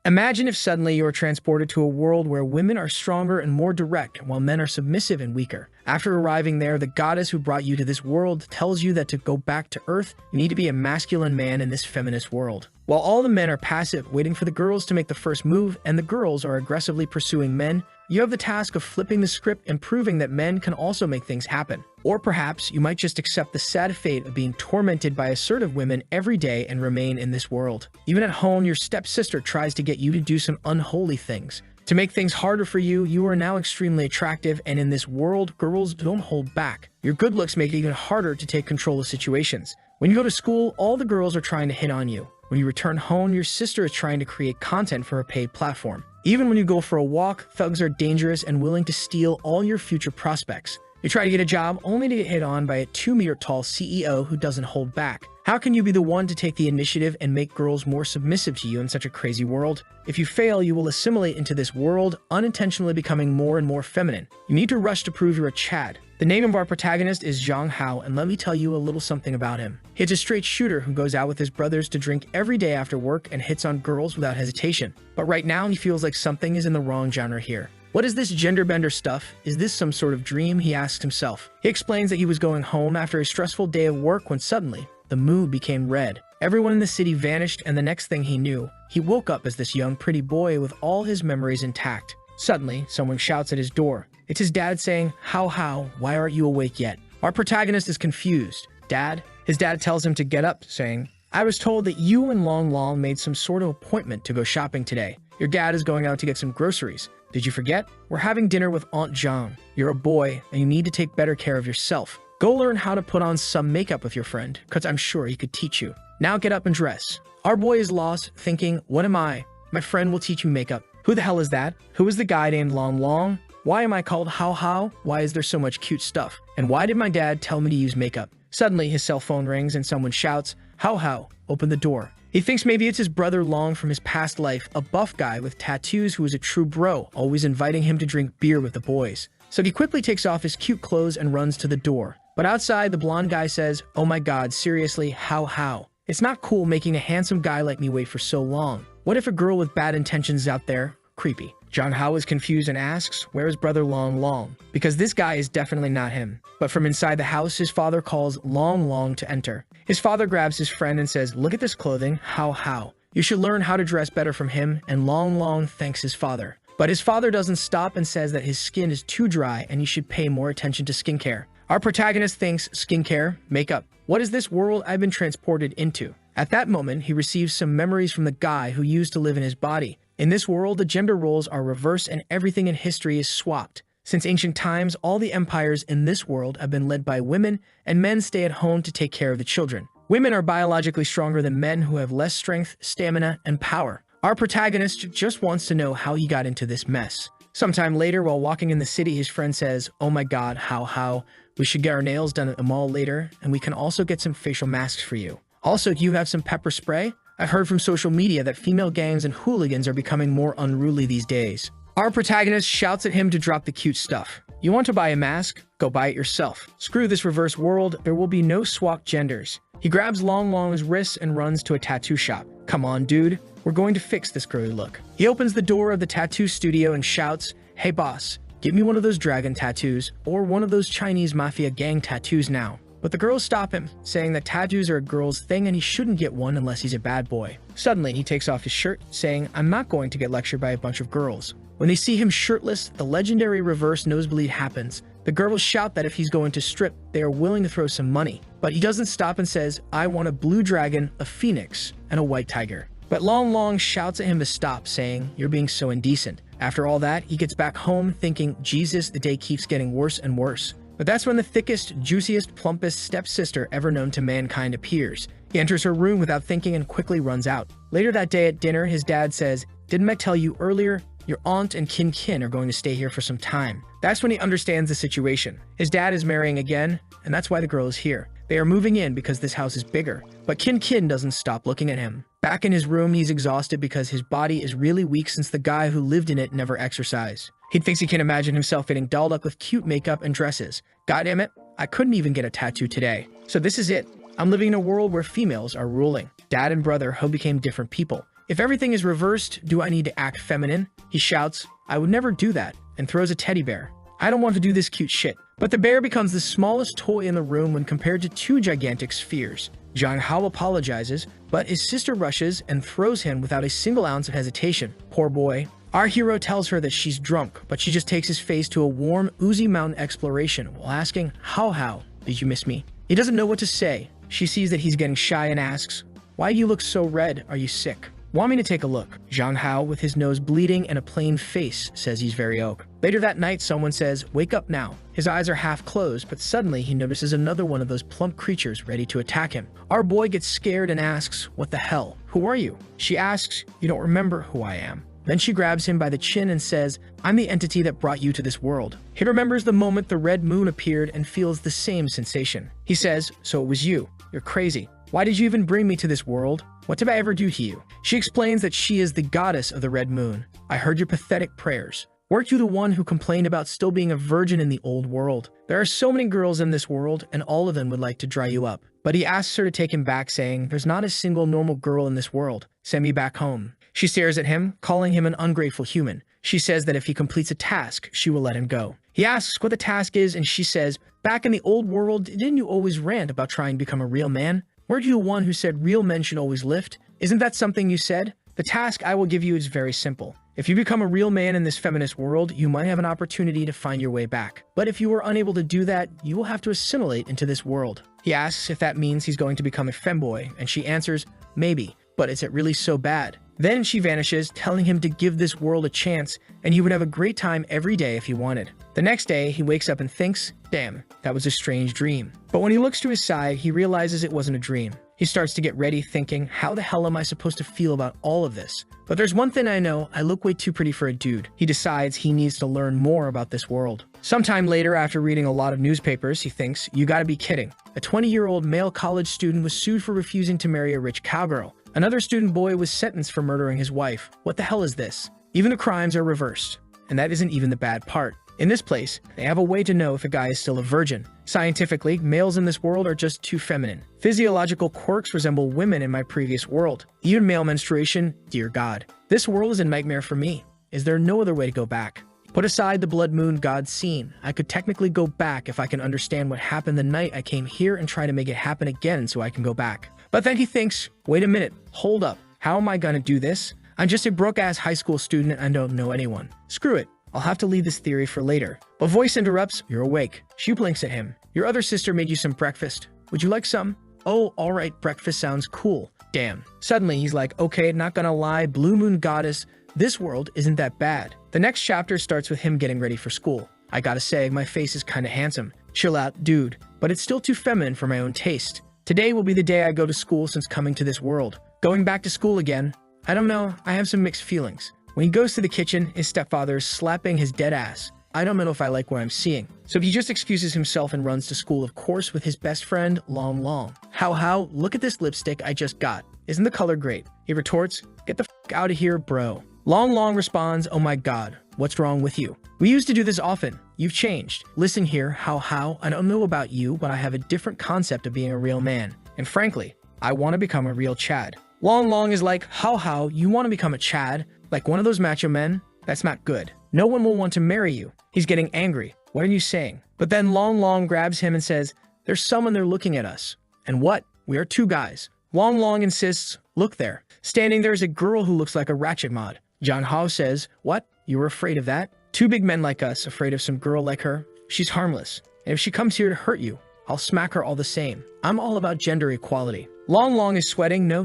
Imagine if suddenly you are transported to a world where women are stronger and more direct, while men are submissive and weaker. After arriving there, the goddess who brought you to this world tells you that to go back to Earth, you need to be a masculine man in this feminist world. While all the men are passive, waiting for the girls to make the first move, and the girls are aggressively pursuing men, you have the task of flipping the script and proving that men can also make things happen. Or perhaps you might just accept the sad fate of being tormented by assertive women every day and remain in this world. Even at home, your stepsister tries to get you to do some unholy things. To make things harder for you, you are now extremely attractive, and in this world, girls don't hold back. Your good looks make it even harder to take control of situations. When you go to school, all the girls are trying to hit on you. When you return home, your sister is trying to create content for a paid platform. Even when you go for a walk, thugs are dangerous and willing to steal all your future prospects. You try to get a job only to get hit on by a 2-meter-tall CEO who doesn't hold back. How can you be the one to take the initiative and make girls more submissive to you in such a crazy world? If you fail, you will assimilate into this world, unintentionally becoming more and more feminine. You need to rush to prove you're a Chad. The name of our protagonist is Zhang Hao, and let me tell you a little something about him. He's a straight shooter who goes out with his brothers to drink every day after work and hits on girls without hesitation. But right now, he feels like something is in the wrong genre here. What is this gender bender stuff? Is this some sort of dream? He asks himself. He explains that he was going home after a stressful day of work when suddenly, the mood became red. Everyone in the city vanished, and the next thing he knew, he woke up as this young pretty boy with all his memories intact. Suddenly, someone shouts at his door. It's his dad saying, How, why aren't you awake yet? Our protagonist is confused. Dad? His dad tells him to get up, saying, I was told that you and Long Long made some sort of appointment to go shopping today. Your dad is going out to get some groceries. Did you forget? We're having dinner with Aunt John. You're a boy, and you need to take better care of yourself. Go learn how to put on some makeup with your friend, because I'm sure he could teach you. Now get up and dress. Our boy is lost, thinking, what am I? My friend will teach you makeup. Who the hell is that? Who is the guy named Long Long? Why am I called How? Why is there so much cute stuff? And why did my dad tell me to use makeup? Suddenly, his cell phone rings and someone shouts, How, open the door. He thinks maybe it's his brother Long from his past life, a buff guy with tattoos who is a true bro, always inviting him to drink beer with the boys. So he quickly takes off his cute clothes and runs to the door. But outside, the blonde guy says, oh my god, seriously, how? It's not cool making a handsome guy like me wait for so long. What if a girl with bad intentions is out there? Creepy. Zhang Hao is confused and asks, where is brother Long? Because this guy is definitely not him. But from inside the house, his father calls Long to enter. His father grabs his friend and says, look at this clothing, how? You should learn how to dress better from him, and Long thanks his father. But his father doesn't stop and says that his skin is too dry and he should pay more attention to skincare. Our protagonist thinks, skincare, makeup. What is this world I've been transported into? At that moment, he receives some memories from the guy who used to live in his body. In this world, the gender roles are reversed and everything in history is swapped. Since ancient times, all the empires in this world have been led by women, and men stay at home to take care of the children. Women are biologically stronger than men who have less strength, stamina, and power. Our protagonist just wants to know how he got into this mess. Sometime later, while walking in the city, his friend says, oh my god, how? We should get our nails done at the mall later, and we can also get some facial masks for you. Also, do you have some pepper spray? I've heard from social media that female gangs and hooligans are becoming more unruly these days. Our protagonist shouts at him to drop the cute stuff. You want to buy a mask? Go buy it yourself. Screw this reverse world, there will be no swap genders. He grabs Long's wrists and runs to a tattoo shop. Come on, dude. We're going to fix this girly look. He opens the door of the tattoo studio and shouts, hey boss, give me one of those dragon tattoos or one of those Chinese mafia gang tattoos now. But the girls stop him, saying that tattoos are a girl's thing and he shouldn't get one unless he's a bad boy. Suddenly, he takes off his shirt, saying, I'm not going to get lectured by a bunch of girls. When they see him shirtless, the legendary reverse nosebleed happens. The girls shout that if he's going to strip, they are willing to throw some money. But he doesn't stop and says, I want a blue dragon, a phoenix, and a white tiger. But Long shouts at him to stop, saying, you're being so indecent. After all that, he gets back home thinking, Jesus, the day keeps getting worse and worse. But that's when the thickest, juiciest, plumpest stepsister ever known to mankind appears. He enters her room without thinking and quickly runs out. Later that day at dinner, his dad says, didn't I tell you earlier? Your aunt and Kin are going to stay here for some time. That's when he understands the situation. His dad is marrying again, and that's why the girl is here. They are moving in because this house is bigger. But Kin doesn't stop looking at him. Back in his room, he's exhausted because his body is really weak since the guy who lived in it never exercised. He thinks he can imagine himself getting dolled up with cute makeup and dresses. Goddammit, I couldn't even get a tattoo today. So this is it. I'm living in a world where females are ruling. Dad and brother Ho became different people. If everything is reversed, do I need to act feminine? He shouts, I would never do that, and throws a teddy bear. I don't want to do this cute shit. But the bear becomes the smallest toy in the room when compared to two gigantic spheres. Jang Hao apologizes, but his sister rushes and throws him without a single ounce of hesitation. Poor boy. Our hero tells her that she's drunk, but she just takes his face to a warm, oozy mountain exploration while asking, How, did you miss me? He doesn't know what to say. She sees that he's getting shy and asks, Why do you look so red? Are you sick? Want me to take a look? Zhang Hao, with his nose bleeding and a plain face, says he's very oak. Later that night, someone says, Wake up now. His eyes are half closed, but suddenly he notices another one of those plump creatures ready to attack him. Our boy gets scared and asks, What the hell? Who are you? She asks, You don't remember who I am. Then she grabs him by the chin and says, I'm the entity that brought you to this world. He remembers the moment the red moon appeared and feels the same sensation. He says, So it was you. You're crazy. Why did you even bring me to this world? What did I ever do to you? She explains that she is the goddess of the red moon. I heard your pathetic prayers. Weren't you the one who complained about still being a virgin in the old world? There are so many girls in this world, and all of them would like to dry you up. But he asks her to take him back, saying, There's not a single normal girl in this world. Send me back home. She stares at him, calling him an ungrateful human. She says that if he completes a task, she will let him go. He asks what the task is, and she says, Back in the old world, didn't you always rant about trying to become a real man? Weren't you the one who said real men should always lift? Isn't that something you said? The task I will give you is very simple. If you become a real man in this feminist world, you might have an opportunity to find your way back. But if you are unable to do that, you will have to assimilate into this world. He asks if that means he's going to become a femboy, and she answers, Maybe, but is it really so bad? Then she vanishes, telling him to give this world a chance, and he would have a great time every day if he wanted. The next day, he wakes up and thinks, Damn, that was a strange dream. But when he looks to his side, he realizes it wasn't a dream. He starts to get ready, thinking, How the hell am I supposed to feel about all of this? But there's one thing I know, I look way too pretty for a dude. He decides he needs to learn more about this world. Sometime later, after reading a lot of newspapers, he thinks, You gotta be kidding. A 20-year-old male college student was sued for refusing to marry a rich cowgirl. Another student boy was sentenced for murdering his wife. What the hell is this? Even the crimes are reversed. And that isn't even the bad part. In this place, they have a way to know if a guy is still a virgin. Scientifically, males in this world are just too feminine. Physiological quirks resemble women in my previous world. Even male menstruation, dear God. This world is a nightmare for me. Is there no other way to go back? Put aside the blood moon god scene. I could technically go back if I can understand what happened the night I came here and try to make it happen again so I can go back. But then he thinks, Wait a minute, hold up. How am I gonna do this? I'm just a broke-ass high school student and I don't know anyone. Screw it. I'll have to leave this theory for later. But voice interrupts, You're awake. She blinks at him. Your other sister made you some breakfast. Would you like some? Oh, alright, breakfast sounds cool. Damn. Suddenly, he's like, Okay, not gonna lie, Blue Moon Goddess, this world isn't that bad. The next chapter starts with him getting ready for school. I gotta say, my face is kinda handsome. Chill out, dude. But it's still too feminine for my own taste. Today will be the day I go to school since coming to this world. Going back to school again. I don't know, I have some mixed feelings. When he goes to the kitchen, his stepfather is slapping his dead ass. I don't know if I like what I'm seeing. So he just excuses himself and runs to school, of course, with his best friend, Long Long. How, look at this lipstick I just got. Isn't the color great? He retorts, Get the f*** out of here, bro. Long Long responds, Oh my god, what's wrong with you? We used to do this often. You've changed. Listen here, how, I don't know about you, but I have a different concept of being a real man. And frankly, I want to become a real Chad. Long Long is like, how, you want to become a Chad? Like one of those macho men? That's not good. No one will want to marry you. He's getting angry. What are you saying? But then Long Long grabs him and says, There's someone there looking at us. And what? We are two guys. Long Long insists, Look there. Standing there is a girl who looks like a ratchet mod. John Hao says, What? You were afraid of that? Two big men like us afraid of some girl like her? She's harmless. And if she comes here to hurt you, I'll smack her all the same. I'm all about gender equality. Long Long is sweating. No,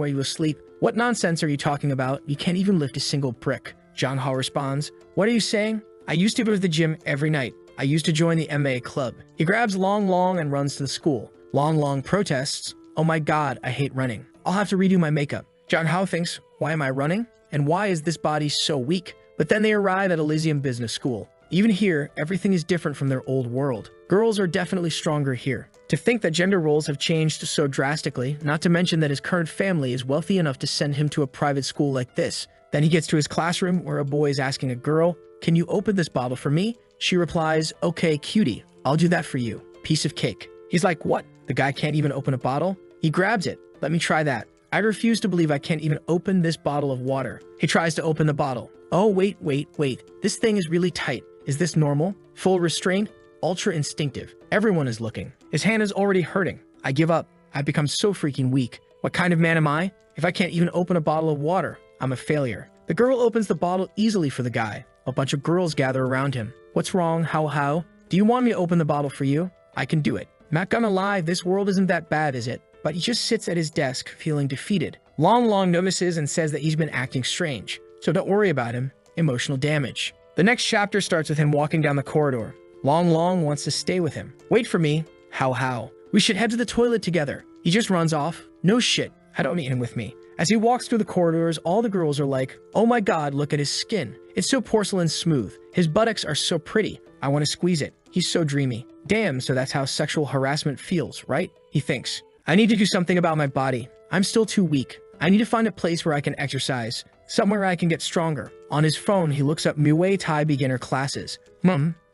are you asleep? What nonsense are you talking about? You can't even lift a single brick. John Hao responds, What are you saying? I used to go to the gym every night. I used to join the MMA club. He grabs Long Long and runs to the school. Long Long protests, Oh my god, I hate running. I'll have to redo my makeup. John Hao thinks, Why am I running? And why is this body so weak? But then they arrive at Elysium Business School. Even here, everything is different from their old world. Girls are definitely stronger here. To think that gender roles have changed so drastically, not to mention that his current family is wealthy enough to send him to a private school like this. Then he gets to his classroom where a boy is asking a girl, Can you open this bottle for me? She replies, Okay, cutie, I'll do that for you. Piece of cake. He's like, What? The guy can't even open a bottle? He grabs it. Let me try that. I refuse to believe I can't even open this bottle of water. He tries to open the bottle. Oh, wait. This thing is really tight. Is this normal? Full restraint? Ultra instinctive. Everyone is looking. His hand is already hurting. I give up. I've become so freaking weak. What kind of man am I? If I can't even open a bottle of water, I'm a failure. The girl opens the bottle easily for the guy. A bunch of girls gather around him. What's wrong? How? Do you want me to open the bottle for you? I can do it. Not gonna lie, this world isn't that bad, is it? But he just sits at his desk, feeling defeated. Long notices and says that he's been acting strange. So don't worry about him. Emotional damage. The next chapter starts with him walking down the corridor. Long wants to stay with him. Wait for me. How? We should head to the toilet together. He just runs off. No shit. I don't need him with me. As he walks through the corridors, all the girls are like, oh my god, look at his skin. It's so porcelain smooth. His buttocks are so pretty. I want to squeeze it. He's so dreamy. Damn, so that's how sexual harassment feels, right? He thinks. I need to do something about my body. I'm still too weak. I need to find a place where I can exercise. Somewhere I can get stronger. On his phone, he looks up Muay Thai beginner classes.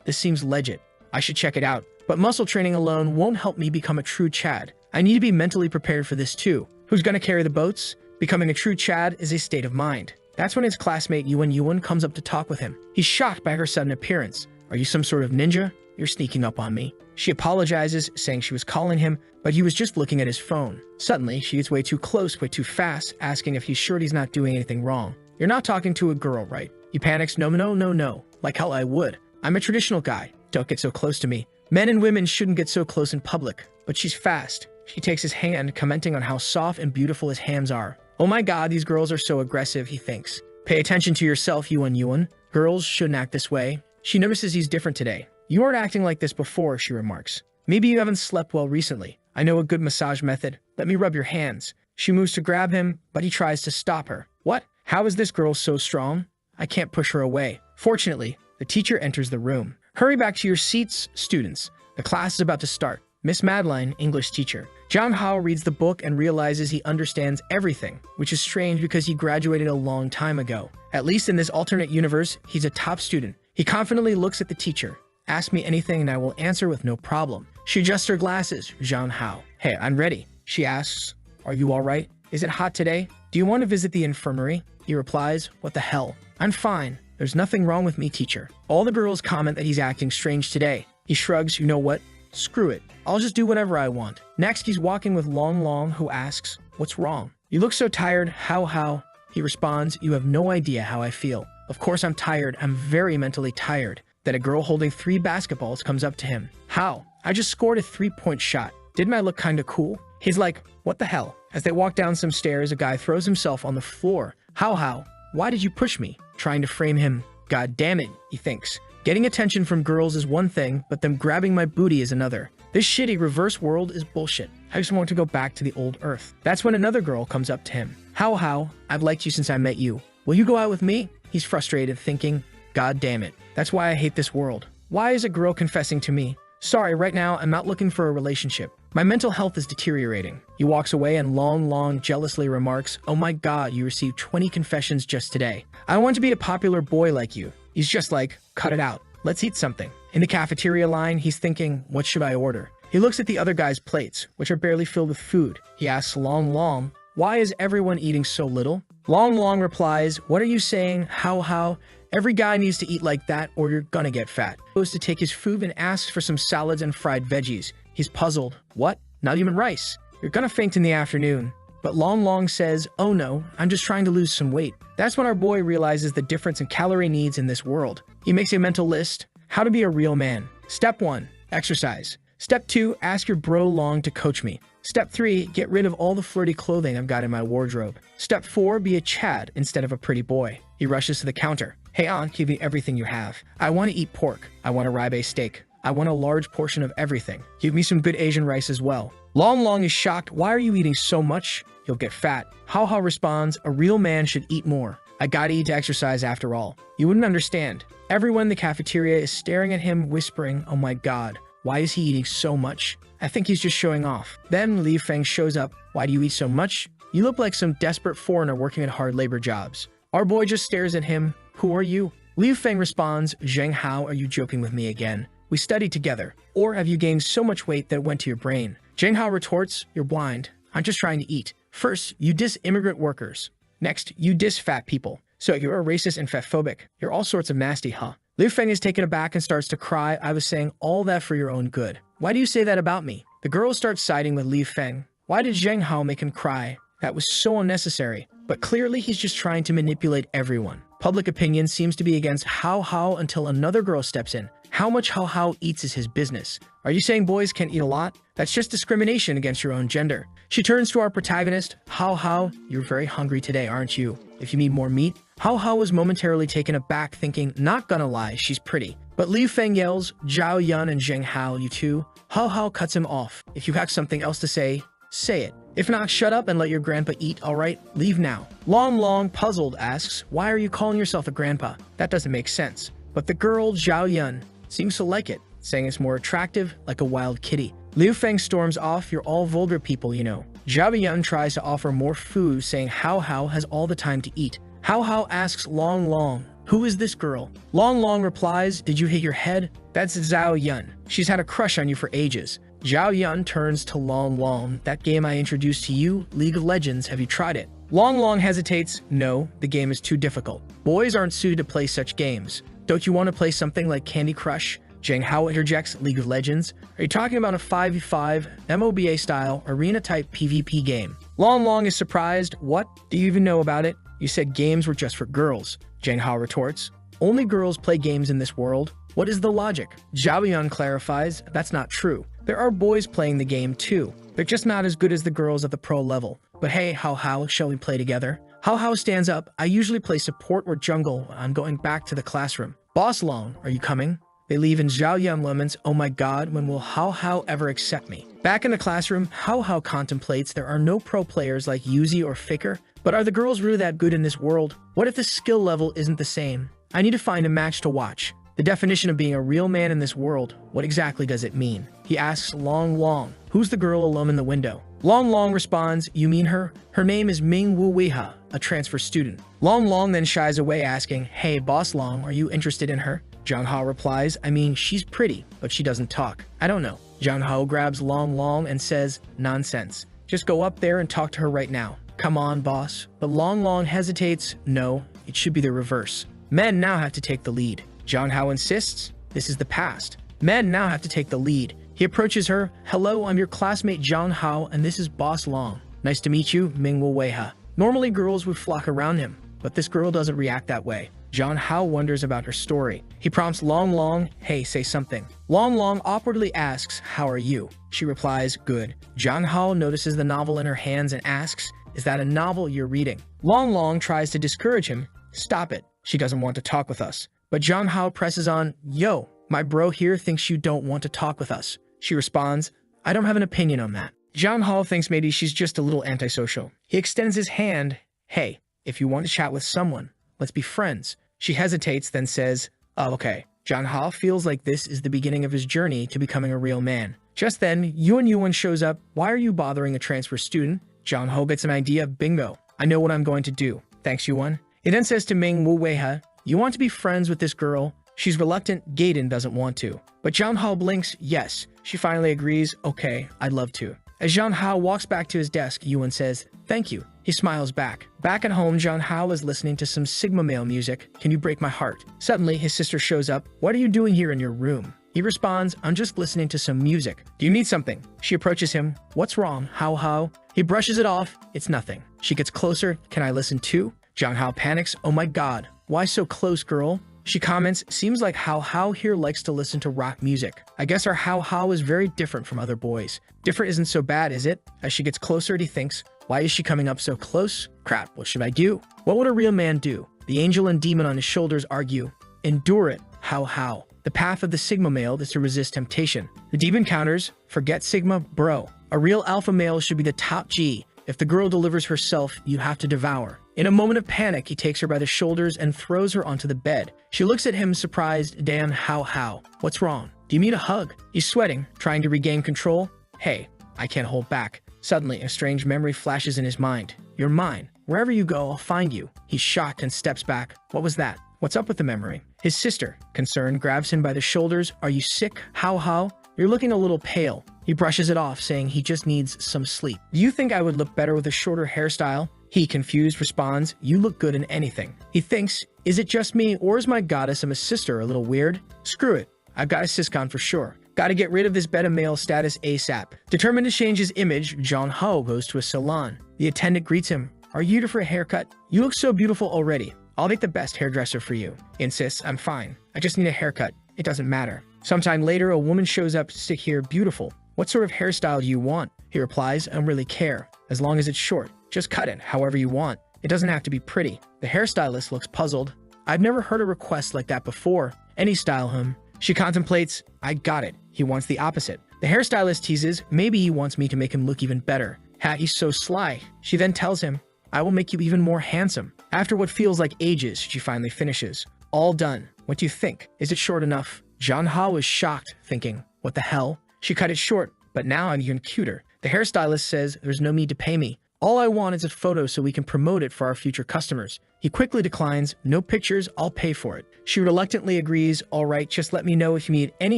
This seems legit. I should check it out. But muscle training alone won't help me become a true Chad. I need to be mentally prepared for this too. Who's gonna carry the boats? Becoming a true Chad is a state of mind. That's when his classmate Yuan comes up to talk with him. He's shocked by her sudden appearance. Are you some sort of ninja? You're sneaking up on me. She apologizes, saying she was calling him, but he was just looking at his phone. Suddenly, she gets way too close, way too fast, asking if he's sure he's not doing anything wrong. You're not talking to a girl, right? He panics, no. Like hell I would. I'm a traditional guy. Don't get so close to me. Men and women shouldn't get so close in public. But she's fast. She takes his hand, commenting on how soft and beautiful his hands are. Oh my god, these girls are so aggressive, he thinks. Pay attention to yourself, Yuan. Girls shouldn't act this way. She notices he's different today. You weren't acting like this before, she remarks. Maybe you haven't slept well recently. I know a good massage method. Let me rub your hands. She moves to grab him, but he tries to stop her. What? How is this girl so strong? I can't push her away. Fortunately, the teacher enters the room. Hurry back to your seats, students. The class is about to start. Miss Madeline, English teacher. Zhang Hao reads the book and realizes he understands everything, which is strange because he graduated a long time ago. At least in this alternate universe, he's a top student. He confidently looks at the teacher. Ask me anything and I will answer with no problem. She adjusts her glasses, Zhang Hao. Hey, I'm ready. She asks, are you all right? Is it hot today? Do you want to visit the infirmary? He replies, what the hell? I'm fine. There's nothing wrong with me, teacher. All the girls comment that he's acting strange today. He shrugs, you know what? Screw it. I'll just do whatever I want. Next, he's walking with Long, who asks, what's wrong? You look so tired. How? He responds, you have no idea how I feel. Of course I'm tired. I'm very mentally tired. Then a girl holding 3 basketballs comes up to him. How? I just scored a 3-point shot. Didn't I look kinda cool? He's like, what the hell? As they walk down some stairs, a guy throws himself on the floor. How? Why did you push me? Trying to frame him. God damn it, he thinks. Getting attention from girls is one thing, but them grabbing my booty is another. This shitty reverse world is bullshit. I just want to go back to the old Earth. That's when another girl comes up to him. How? I've liked you since I met you. Will you go out with me? He's frustrated, thinking, God damn it. That's why I hate this world. Why is a girl confessing to me? Sorry, right now I'm not looking for a relationship. My mental health is deteriorating. He walks away and Long jealously remarks, oh my god, you received 20 confessions just today. I want to be a popular boy like you. He's just like, cut it out. Let's eat something. In the cafeteria line, he's thinking, what should I order? He looks at the other guy's plates, which are barely filled with food. He asks Long, why is everyone eating so little? Long replies, what are you saying? How? Every guy needs to eat like that or you're gonna get fat. He goes to take his food and asks for some salads and fried veggies. He's puzzled. What? Not even rice. You're gonna faint in the afternoon. But Long says, oh no, I'm just trying to lose some weight. That's when our boy realizes the difference in calorie needs in this world. He makes a mental list. How to be a real man. Step 1, exercise. Step 2, ask your bro Long to coach me. Step 3, get rid of all the flirty clothing I've got in my wardrobe. Step 4, be a Chad instead of a pretty boy. He rushes to the counter. Hey aunt, give me everything you have. I want to eat pork. I want a ribeye steak. I want a large portion of everything. Give me some good Asian rice as well. Long is shocked. Why are you eating so much? You'll get fat. How responds, a real man should eat more. I gotta eat to exercise after all. You wouldn't understand. Everyone in the cafeteria is staring at him, whispering, oh my god, why is he eating so much? I think he's just showing off. Then Li Feng shows up. Why do you eat so much? You look like some desperate foreigner working at hard labor jobs. Our boy just stares at him. Who are you? Li Feng responds, Zheng Hao, are you joking with me again? We studied together. Or have you gained so much weight that it went to your brain? Zheng Hao retorts, you're blind. I'm just trying to eat. First, you diss immigrant workers. Next, you diss fat people. So you're a racist and fatphobic. You're all sorts of nasty, huh? Liu Feng is taken aback and starts to cry. I was saying all that for your own good. Why do you say that about me? The girl starts siding with Liu Feng. Why did Zheng Hao make him cry? That was so unnecessary. But clearly he's just trying to manipulate everyone. Public opinion seems to be against Hao Hao until another girl steps in. How much Hao Hao eats is his business. Are you saying boys can't eat a lot? That's just discrimination against your own gender. She turns to our protagonist. Hao Hao, you're very hungry today, aren't you? If you need more meat. Hao Hao was momentarily taken aback, thinking, not gonna lie, she's pretty. But Liu Feng yells, Zhao Yun and Zheng Hao, you two. Hao Hao cuts him off. If you have something else to say it. If not, shut up and let your grandpa eat, alright? Leave now. Long Long, puzzled, asks, why are you calling yourself a grandpa? That doesn't make sense. But the girl, Zhao Yun, seems to like it, saying it's more attractive, like a wild kitty. Liu Feng storms off, you're all vulgar people, you know. Zhao Yun tries to offer more food, saying Hao Hao has all the time to eat. Hao Hao asks Long Long, who is this girl? Long Long replies, did you hit your head? That's Zhao Yun. She's had a crush on you for ages. Zhao Yun turns to Long Long. That game I introduced to you, League of Legends, have you tried it? Long Long hesitates. No, the game is too difficult. Boys aren't suited to play such games. Don't you want to play something like Candy Crush? Zheng Hao interjects, League of Legends. Are you talking about a 5v5, MOBA-style, arena-type PvP game? Long Long is surprised. What? Do you even know about it? You said games were just for girls. Zheng Hao retorts. Only girls play games in this world. What is the logic? Zhao Yun clarifies, that's not true. There are boys playing the game too. They're just not as good as the girls at the pro level. But hey, Hao Hao, shall we play together? Hao Hao stands up. I usually play support or jungle. I'm going back to the classroom. Boss Long, are you coming? They leave and Zhao Yun laments, oh my god, when will Hao Hao ever accept me? Back in the classroom, Hao Hao contemplates there are no pro players like Yuzi or Faker, but are the girls really that good in this world? What if the skill level isn't the same? I need to find a match to watch. The definition of being a real man in this world, what exactly does it mean? He asks Long Long, who's the girl alone in the window? Long Long responds, you mean her? Her name is Ming Wu Weiha, a transfer student. Long Long then shies away asking, hey Boss Long, are you interested in her? Zhang Hao replies, I mean, she's pretty, but she doesn't talk. I don't know. Zhang Hao grabs Long Long and says, nonsense. Just go up there and talk to her right now. Come on, boss. But Long Long hesitates. No, it should be the reverse. Men now have to take the lead. Zhang Hao insists, this is the past. Men now have to take the lead. He approaches her. Hello, I'm your classmate Zhang Hao, and this is Boss Long. Nice to meet you, Ming Wu Weiha. Normally girls would flock around him, but this girl doesn't react that way. Zhang Hao wonders about her story. He prompts Long Long, hey, say something. Long Long awkwardly asks, how are you? She replies, good. Zhang Hao notices the novel in her hands and asks, is that a novel you're reading? Long Long tries to discourage him. Stop it. She doesn't want to talk with us. But Zhang Hao presses on, yo, my bro here thinks you don't want to talk with us. She responds, I don't have an opinion on that. Zhang Hao thinks maybe she's just a little antisocial. He extends his hand. Hey, if you want to chat with someone, let's be friends. She hesitates, then says, oh, okay. Zhang Hao feels like this is the beginning of his journey to becoming a real man. Just then, Yuan shows up. Why are you bothering a transfer student? Zhang Hao gets an idea. Bingo. I know what I'm going to do. Thanks, Yuan. He then says to Ming Wu Weiha, you want to be friends with this girl? She's reluctant. Gaiden doesn't want to. But Zhang Hao blinks. Yes. She finally agrees. Okay, I'd love to. As Zhang Hao walks back to his desk, Yuan says, thank you. He smiles back. Back at home, Zhang Hao is listening to some Sigma male music. Can you break my heart? Suddenly, his sister shows up. What are you doing here in your room? He responds, I'm just listening to some music. Do you need something? She approaches him. What's wrong, Hao Hao? He brushes it off. It's nothing. She gets closer. Can I listen too? Zhang Hao panics. Oh my god. Why so close, girl? She comments, seems like Hao Hao here likes to listen to rock music. I guess our Hao Hao is very different from other boys. Different isn't so bad, is it? As she gets closer, he thinks, why is she coming up so close? Crap, what should I do? What would a real man do? The angel and demon on his shoulders argue. Endure it, Hao Hao. The path of the Sigma male is to resist temptation. The demon counters, forget Sigma, bro. A real alpha male should be the top G. If the girl delivers herself, you have to devour. In a moment of panic, he takes her by the shoulders and throws her onto the bed. She looks at him surprised. Damn, Hao. What's wrong? Do you need a hug? He's sweating, trying to regain control. Hey, I can't hold back. Suddenly, a strange memory flashes in his mind. You're mine. Wherever you go, I'll find you. He's shocked and steps back. What was that? What's up with the memory? His sister, concerned, grabs him by the shoulders. Are you sick, Hao? You're looking a little pale. He brushes it off, saying he just needs some sleep. Do you think I would look better with a shorter hairstyle? He, confused, responds, you look good in anything. He thinks, is it just me, or is my goddess and my sister a little weird? Screw it. I've got a siscon for sure. Gotta get rid of this beta male status ASAP. Determined to change his image, Jong Ho goes to a salon. The attendant greets him. Are you here for a haircut? You look so beautiful already. I'll make the best hairdresser for you. He insists, I'm fine. I just need a haircut. It doesn't matter. Sometime later, a woman shows up to sit here beautiful. What sort of hairstyle do you want? He replies, I don't really care. As long as it's short. Just cut it however you want. It doesn't have to be pretty. The hairstylist looks puzzled. I've never heard a request like that before. Any style him. She contemplates, I got it. He wants the opposite. The hairstylist teases, maybe he wants me to make him look even better. He's so sly. She then tells him, I will make you even more handsome. After what feels like ages, she finally finishes. All done. What do you think? Is it short enough? John Ha was shocked, thinking, what the hell? She cut it short, but now I'm even cuter. The hairstylist says there's no need to pay me. All I want is a photo so we can promote it for our future customers. He quickly declines, no pictures, I'll pay for it. She reluctantly agrees, all right, just let me know if you need any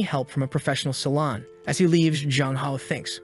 help from a professional salon. As he leaves, Jong Ho thinks,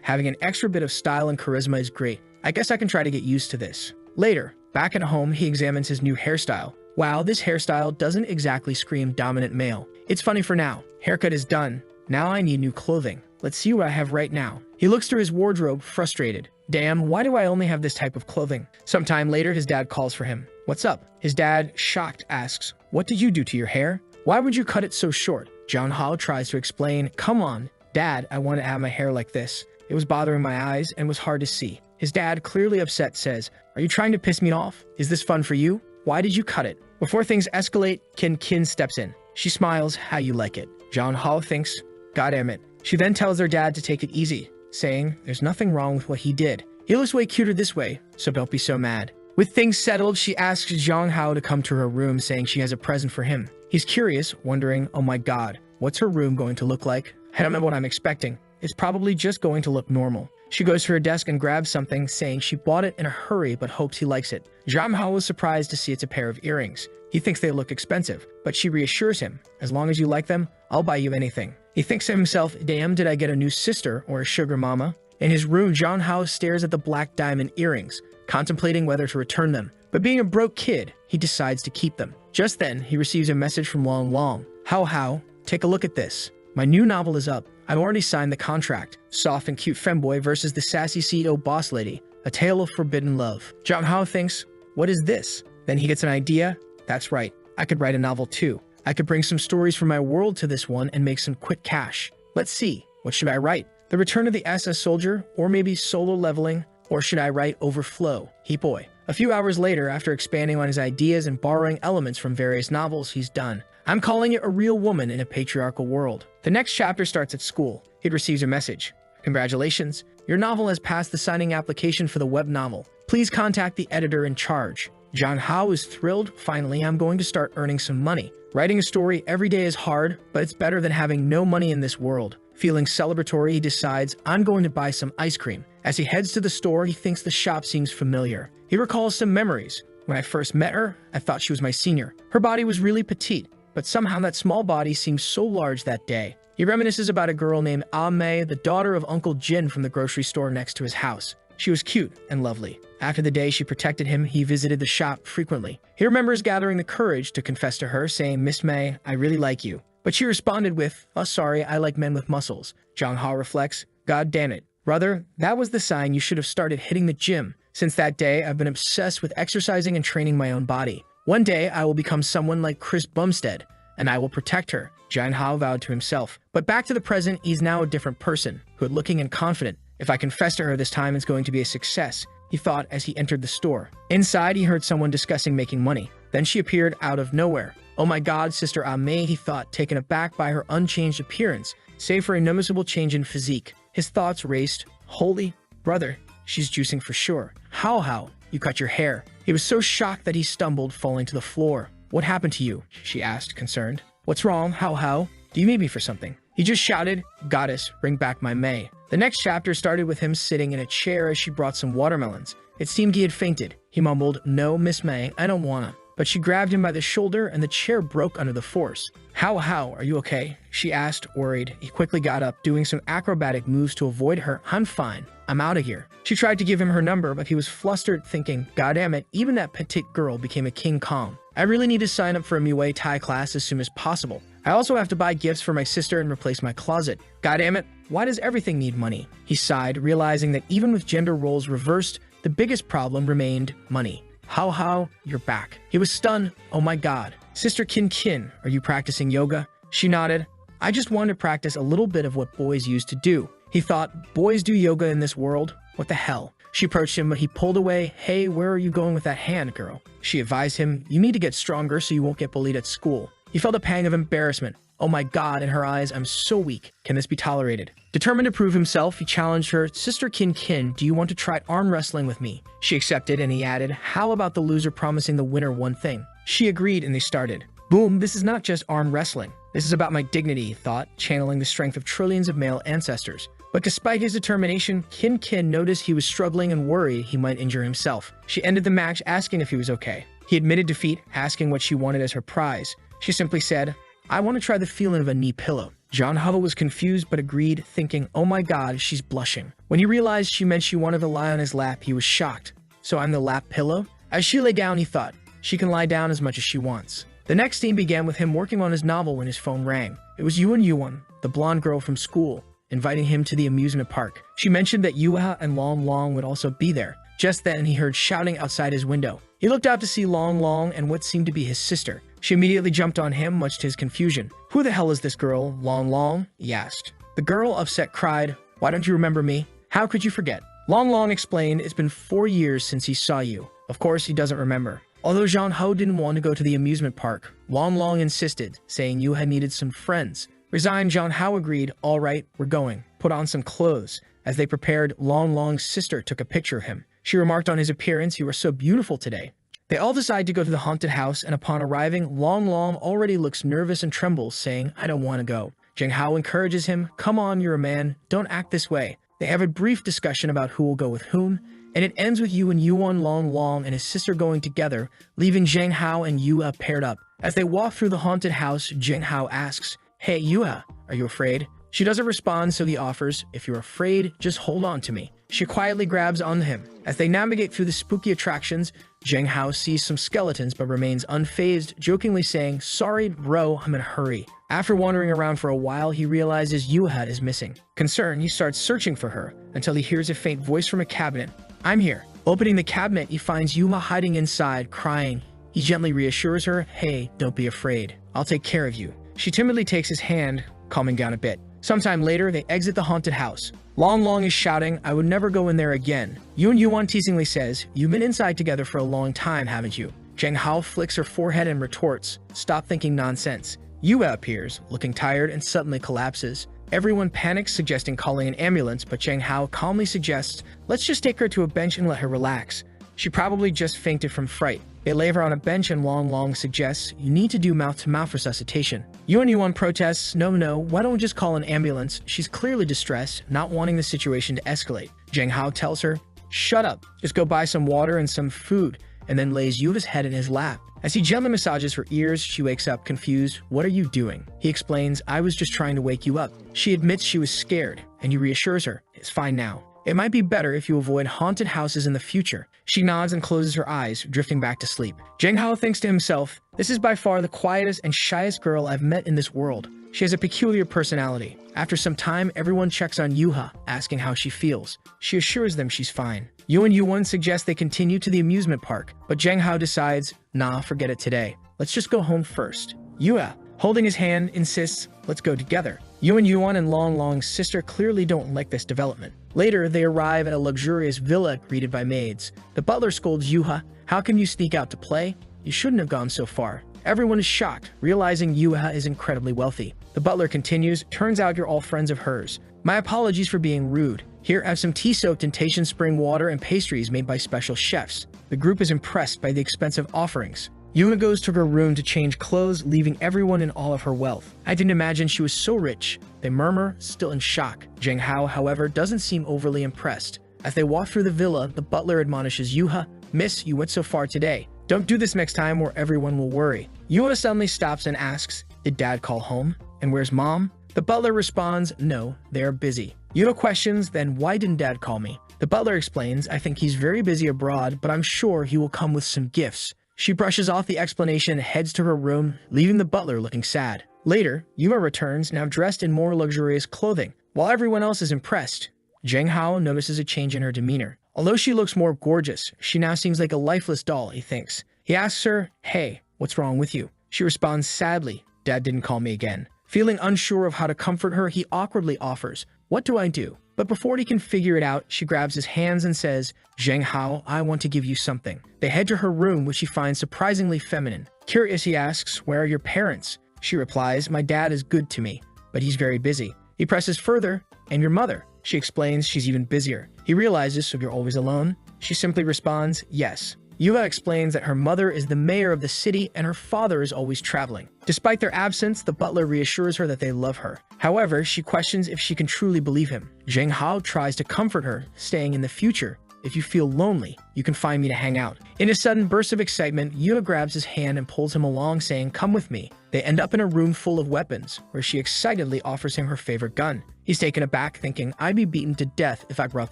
having an extra bit of style and charisma is great. I guess I can try to get used to this. Later, back at home, he examines his new hairstyle. Wow, this hairstyle doesn't exactly scream dominant male. It's funny for now. Haircut is done. Now I need new clothing. Let's see what I have right now. He looks through his wardrobe, frustrated. Damn, why do I only have this type of clothing? Sometime later, his dad calls for him. What's up? His dad, shocked, asks, what did you do to your hair? Why would you cut it so short? Jong Ho tries to explain, come on, Dad, I want to have my hair like this. It was bothering my eyes and was hard to see. His dad, clearly upset, says, are you trying to piss me off? Is this fun for you? Why did you cut it? Before things escalate, Kin steps in. She smiles, how you like it. Jong Ho thinks, God damn it. She then tells their dad to take it easy, saying there's nothing wrong with what he did. He looks way cuter this way, so don't be so mad. With things settled, she asks Jong Ho to come to her room, saying she has a present for him. He's curious, wondering, oh my god, what's her room going to look like? I don't know what I'm expecting. It's probably just going to look normal. She goes to her desk and grabs something, saying she bought it in a hurry but hopes he likes it. Jong Ho is surprised to see it's a pair of earrings. He thinks they look expensive, but she reassures him, as long as you like them, I'll buy you anything. He thinks to himself, damn, did I get a new sister or a sugar mama? In his room, Jong Ho stares at the black diamond earrings, contemplating whether to return them. But being a broke kid, he decides to keep them. Just then, he receives a message from Long Long. How, take a look at this. My new novel is up. I've already signed the contract. Soft and cute femboy versus the sassy CEO boss lady. A tale of forbidden love. Jong Ho thinks, what is this? Then he gets an idea. That's right. I could write a novel too. I could bring some stories from my world to this one and make some quick cash. Let's see. What should I write? The Return of the SS Soldier? Or maybe Solo Leveling? Or should I write Overflow? He boy. A few hours later, after expanding on his ideas and borrowing elements from various novels, he's done. I'm calling it A Real Woman in a Patriarchal World. The next chapter starts at school. He receives a message. Congratulations. Your novel has passed the signing application for the web novel. Please contact the editor in charge. Jong Ho is thrilled. Finally, I'm going to start earning some money. Writing a story every day is hard, but it's better than having no money in this world. Feeling celebratory, he decides, I'm going to buy some ice cream. As he heads to the store, he thinks the shop seems familiar. He recalls some memories. When I first met her, I thought she was my senior. Her body was really petite, but somehow that small body seemed so large that day. He reminisces about a girl named Ah Mei, the daughter of Uncle Jin from the grocery store next to his house. She was cute and lovely. After the day she protected him, he visited the shop frequently. He remembers gathering the courage to confess to her, saying, Miss May, I really like you. But she responded with, oh sorry, I like men with muscles. Jong Ho reflects, God damn it. Brother, that was the sign you should have started hitting the gym. Since that day, I've been obsessed with exercising and training my own body. One day, I will become someone like Chris Bumstead, and I will protect her, Jong Ho vowed to himself. But back to the present, he's now a different person, good-looking and confident. If I confess to her this time, it's going to be a success, he thought as he entered the store. Inside, he heard someone discussing making money. Then she appeared out of nowhere. Oh my god, Sister Ah Mei, he thought, taken aback by her unchanged appearance, save for a noticeable change in physique. His thoughts raced. Holy brother, she's juicing for sure. How? You cut your hair. He was so shocked that he stumbled, falling to the floor. What happened to you? She asked, concerned. What's wrong? How? Do you need me for something? He just shouted, Goddess, bring back my May. The next chapter started with him sitting in a chair as she brought some watermelons. It seemed he had fainted. He mumbled, No, Miss May, I don't wanna. but she grabbed him by the shoulder and the chair broke under the force. How, are you okay? She asked, worried. He quickly got up, doing some acrobatic moves to avoid her. I'm fine. I'm out of here. She tried to give him her number, but he was flustered, thinking, God damn it, even that petite girl became a King Kong. I really need to sign up for a Muay Thai class as soon as possible. I also have to buy gifts for my sister and replace my closet. God damn it, why does everything need money? He sighed, realizing that even with gender roles reversed, the biggest problem remained money. How, you're back. He was stunned. Oh my god. Sister Kin, are you practicing yoga? She nodded. I just wanted to practice a little bit of what boys used to do. He thought, boys do yoga in this world? What the hell? She approached him, but he pulled away. Hey, where are you going with that hand, girl? She advised him, you need to get stronger so you won't get bullied at school. He felt a pang of embarrassment. Oh my god, in her eyes, I'm so weak. Can this be tolerated? Determined to prove himself, he challenged her, Sister Kin, do you want to try arm wrestling with me? She accepted, and he added, how about the loser promising the winner one thing? She agreed, and they started. Boom, this is not just arm wrestling. This is about my dignity, he thought, channeling the strength of trillions of male ancestors. But despite his determination, Kin noticed he was struggling and worried he might injure himself. She ended the match asking if he was okay. He admitted defeat, asking what she wanted as her prize. She simply said, I want to try the feeling of a knee pillow. John Hubble was confused but agreed, thinking, oh my god, she's blushing. When he realized she meant she wanted to lie on his lap, he was shocked. So I'm the lap pillow? As she lay down, he thought, she can lie down as much as she wants. The next scene began with him working on his novel when his phone rang. It was Yuan, the blonde girl from school, inviting him to the amusement park. She mentioned that Yuha and Long would also be there. Just then, he heard shouting outside his window. He looked out to see Long and what seemed to be his sister. She immediately jumped on him, much to his confusion. Who the hell is this girl, Long? He asked. The girl, upset, cried, why don't you remember me? How could you forget? Long explained, it's been 4 years since he saw you. Of course, he doesn't remember. Although Jean Ho didn't want to go to the amusement park, Long insisted, saying you had needed some friends. Resigned, Jean Ho agreed, all right, we're going. Put on some clothes. As they prepared, Long's sister took a picture of him. She remarked on his appearance, you are so beautiful today. They all decide to go to the haunted house, and upon arriving, Long already looks nervous and trembles, saying, I don't want to go. Jeng Hao encourages him, come on, you're a man, don't act this way. They have a brief discussion about who will go with whom, and it ends with Yuan Long and his sister going together, leaving Zheng Hao and Yua paired up. As they walk through the haunted house, Zheng Hao asks, hey Yua, are you afraid? She doesn't respond, so he offers, if you're afraid, just hold on to me. She quietly grabs onto him. As they navigate through the spooky attractions, Zheng Hao sees some skeletons but remains unfazed, jokingly saying, sorry bro, I'm in a hurry. After wandering around for a while, he realizes Yuha is missing. Concerned, he starts searching for her, until he hears a faint voice from a cabinet. I'm here. Opening the cabinet, he finds Yuha hiding inside, crying. He gently reassures her, hey, don't be afraid. I'll take care of you. She timidly takes his hand, calming down a bit. Sometime later, they exit the haunted house. Long is shouting, I would never go in there again. Yuan teasingly says, you've been inside together for a long time, haven't you? Zheng Hao flicks her forehead and retorts, stop thinking nonsense. Yua appears, looking tired, and suddenly collapses. Everyone panics, suggesting calling an ambulance, but Zheng Hao calmly suggests, let's just take her to a bench and let her relax. She probably just fainted from fright. They lay her on a bench and Long suggests, you need to do mouth-to-mouth resuscitation. Yuan protests, no, why don't we just call an ambulance? She's clearly distressed, not wanting the situation to escalate. Zheng Hao tells her, shut up, just go buy some water and some food, and then lays Yuva's head in his lap. As he gently massages her ears, she wakes up confused. What are you doing? He explains, I was just trying to wake you up. She admits she was scared, and he reassures her, it's fine now. It might be better if you avoid haunted houses in the future. She nods and closes her eyes, drifting back to sleep. Zheng Hao thinks to himself, this is by far the quietest and shyest girl I've met in this world. She has a peculiar personality. After some time, everyone checks on Yuha, asking how she feels. She assures them she's fine. Yuan suggests they continue to the amusement park, but Zheng Hao decides, nah, forget it today. Let's just go home first. Yua, holding his hand, insists, let's go together. Yuan and Long's sister clearly don't like this development. Later, they arrive at a luxurious villa greeted by maids. The butler scolds Yuha, how can you sneak out to play? You shouldn't have gone so far. Everyone is shocked, realizing Yuha is incredibly wealthy. The butler continues, turns out you're all friends of hers. My apologies for being rude. Here, have some tea soaked in Taishan spring water and pastries made by special chefs. The group is impressed by the expensive offerings. Yuna goes to her room to change clothes, leaving everyone in awe of her wealth. I didn't imagine she was so rich. They murmur, still in shock. Zheng Hao, however, doesn't seem overly impressed. As they walk through the villa, the butler admonishes Yuha, Miss, you went so far today. Don't do this next time or everyone will worry. Yuha suddenly stops and asks, did dad call home? And where's mom? The butler responds, no, they're busy. Yuha questions, then why didn't dad call me? The butler explains, I think he's very busy abroad, but I'm sure he will come with some gifts. She brushes off the explanation and heads to her room, leaving the butler looking sad. Later, Yuha returns, now dressed in more luxurious clothing. While everyone else is impressed, Jang Hao notices a change in her demeanor. Although she looks more gorgeous, she now seems like a lifeless doll, he thinks. He asks her, hey, what's wrong with you? She responds sadly, dad didn't call me again. Feeling unsure of how to comfort her, he awkwardly offers, what do I do? But before he can figure it out, she grabs his hands and says, Zheng Hao, I want to give you something. They head to her room, which she finds surprisingly feminine. Curious, he asks, where are your parents? She replies, my dad is good to me, but he's very busy. He presses further, and your mother? She explains she's even busier. He realizes, so you're always alone? She simply responds, yes. Yuha explains that her mother is the mayor of the city and her father is always traveling. Despite their absence, the butler reassures her that they love her. However, she questions if she can truly believe him. Zheng Hao tries to comfort her, saying in the future, if you feel lonely, you can find me to hang out. In a sudden burst of excitement, Yuha grabs his hand and pulls him along, saying, come with me. They end up in a room full of weapons, where she excitedly offers him her favorite gun. He's taken aback, thinking, I'd be beaten to death if I brought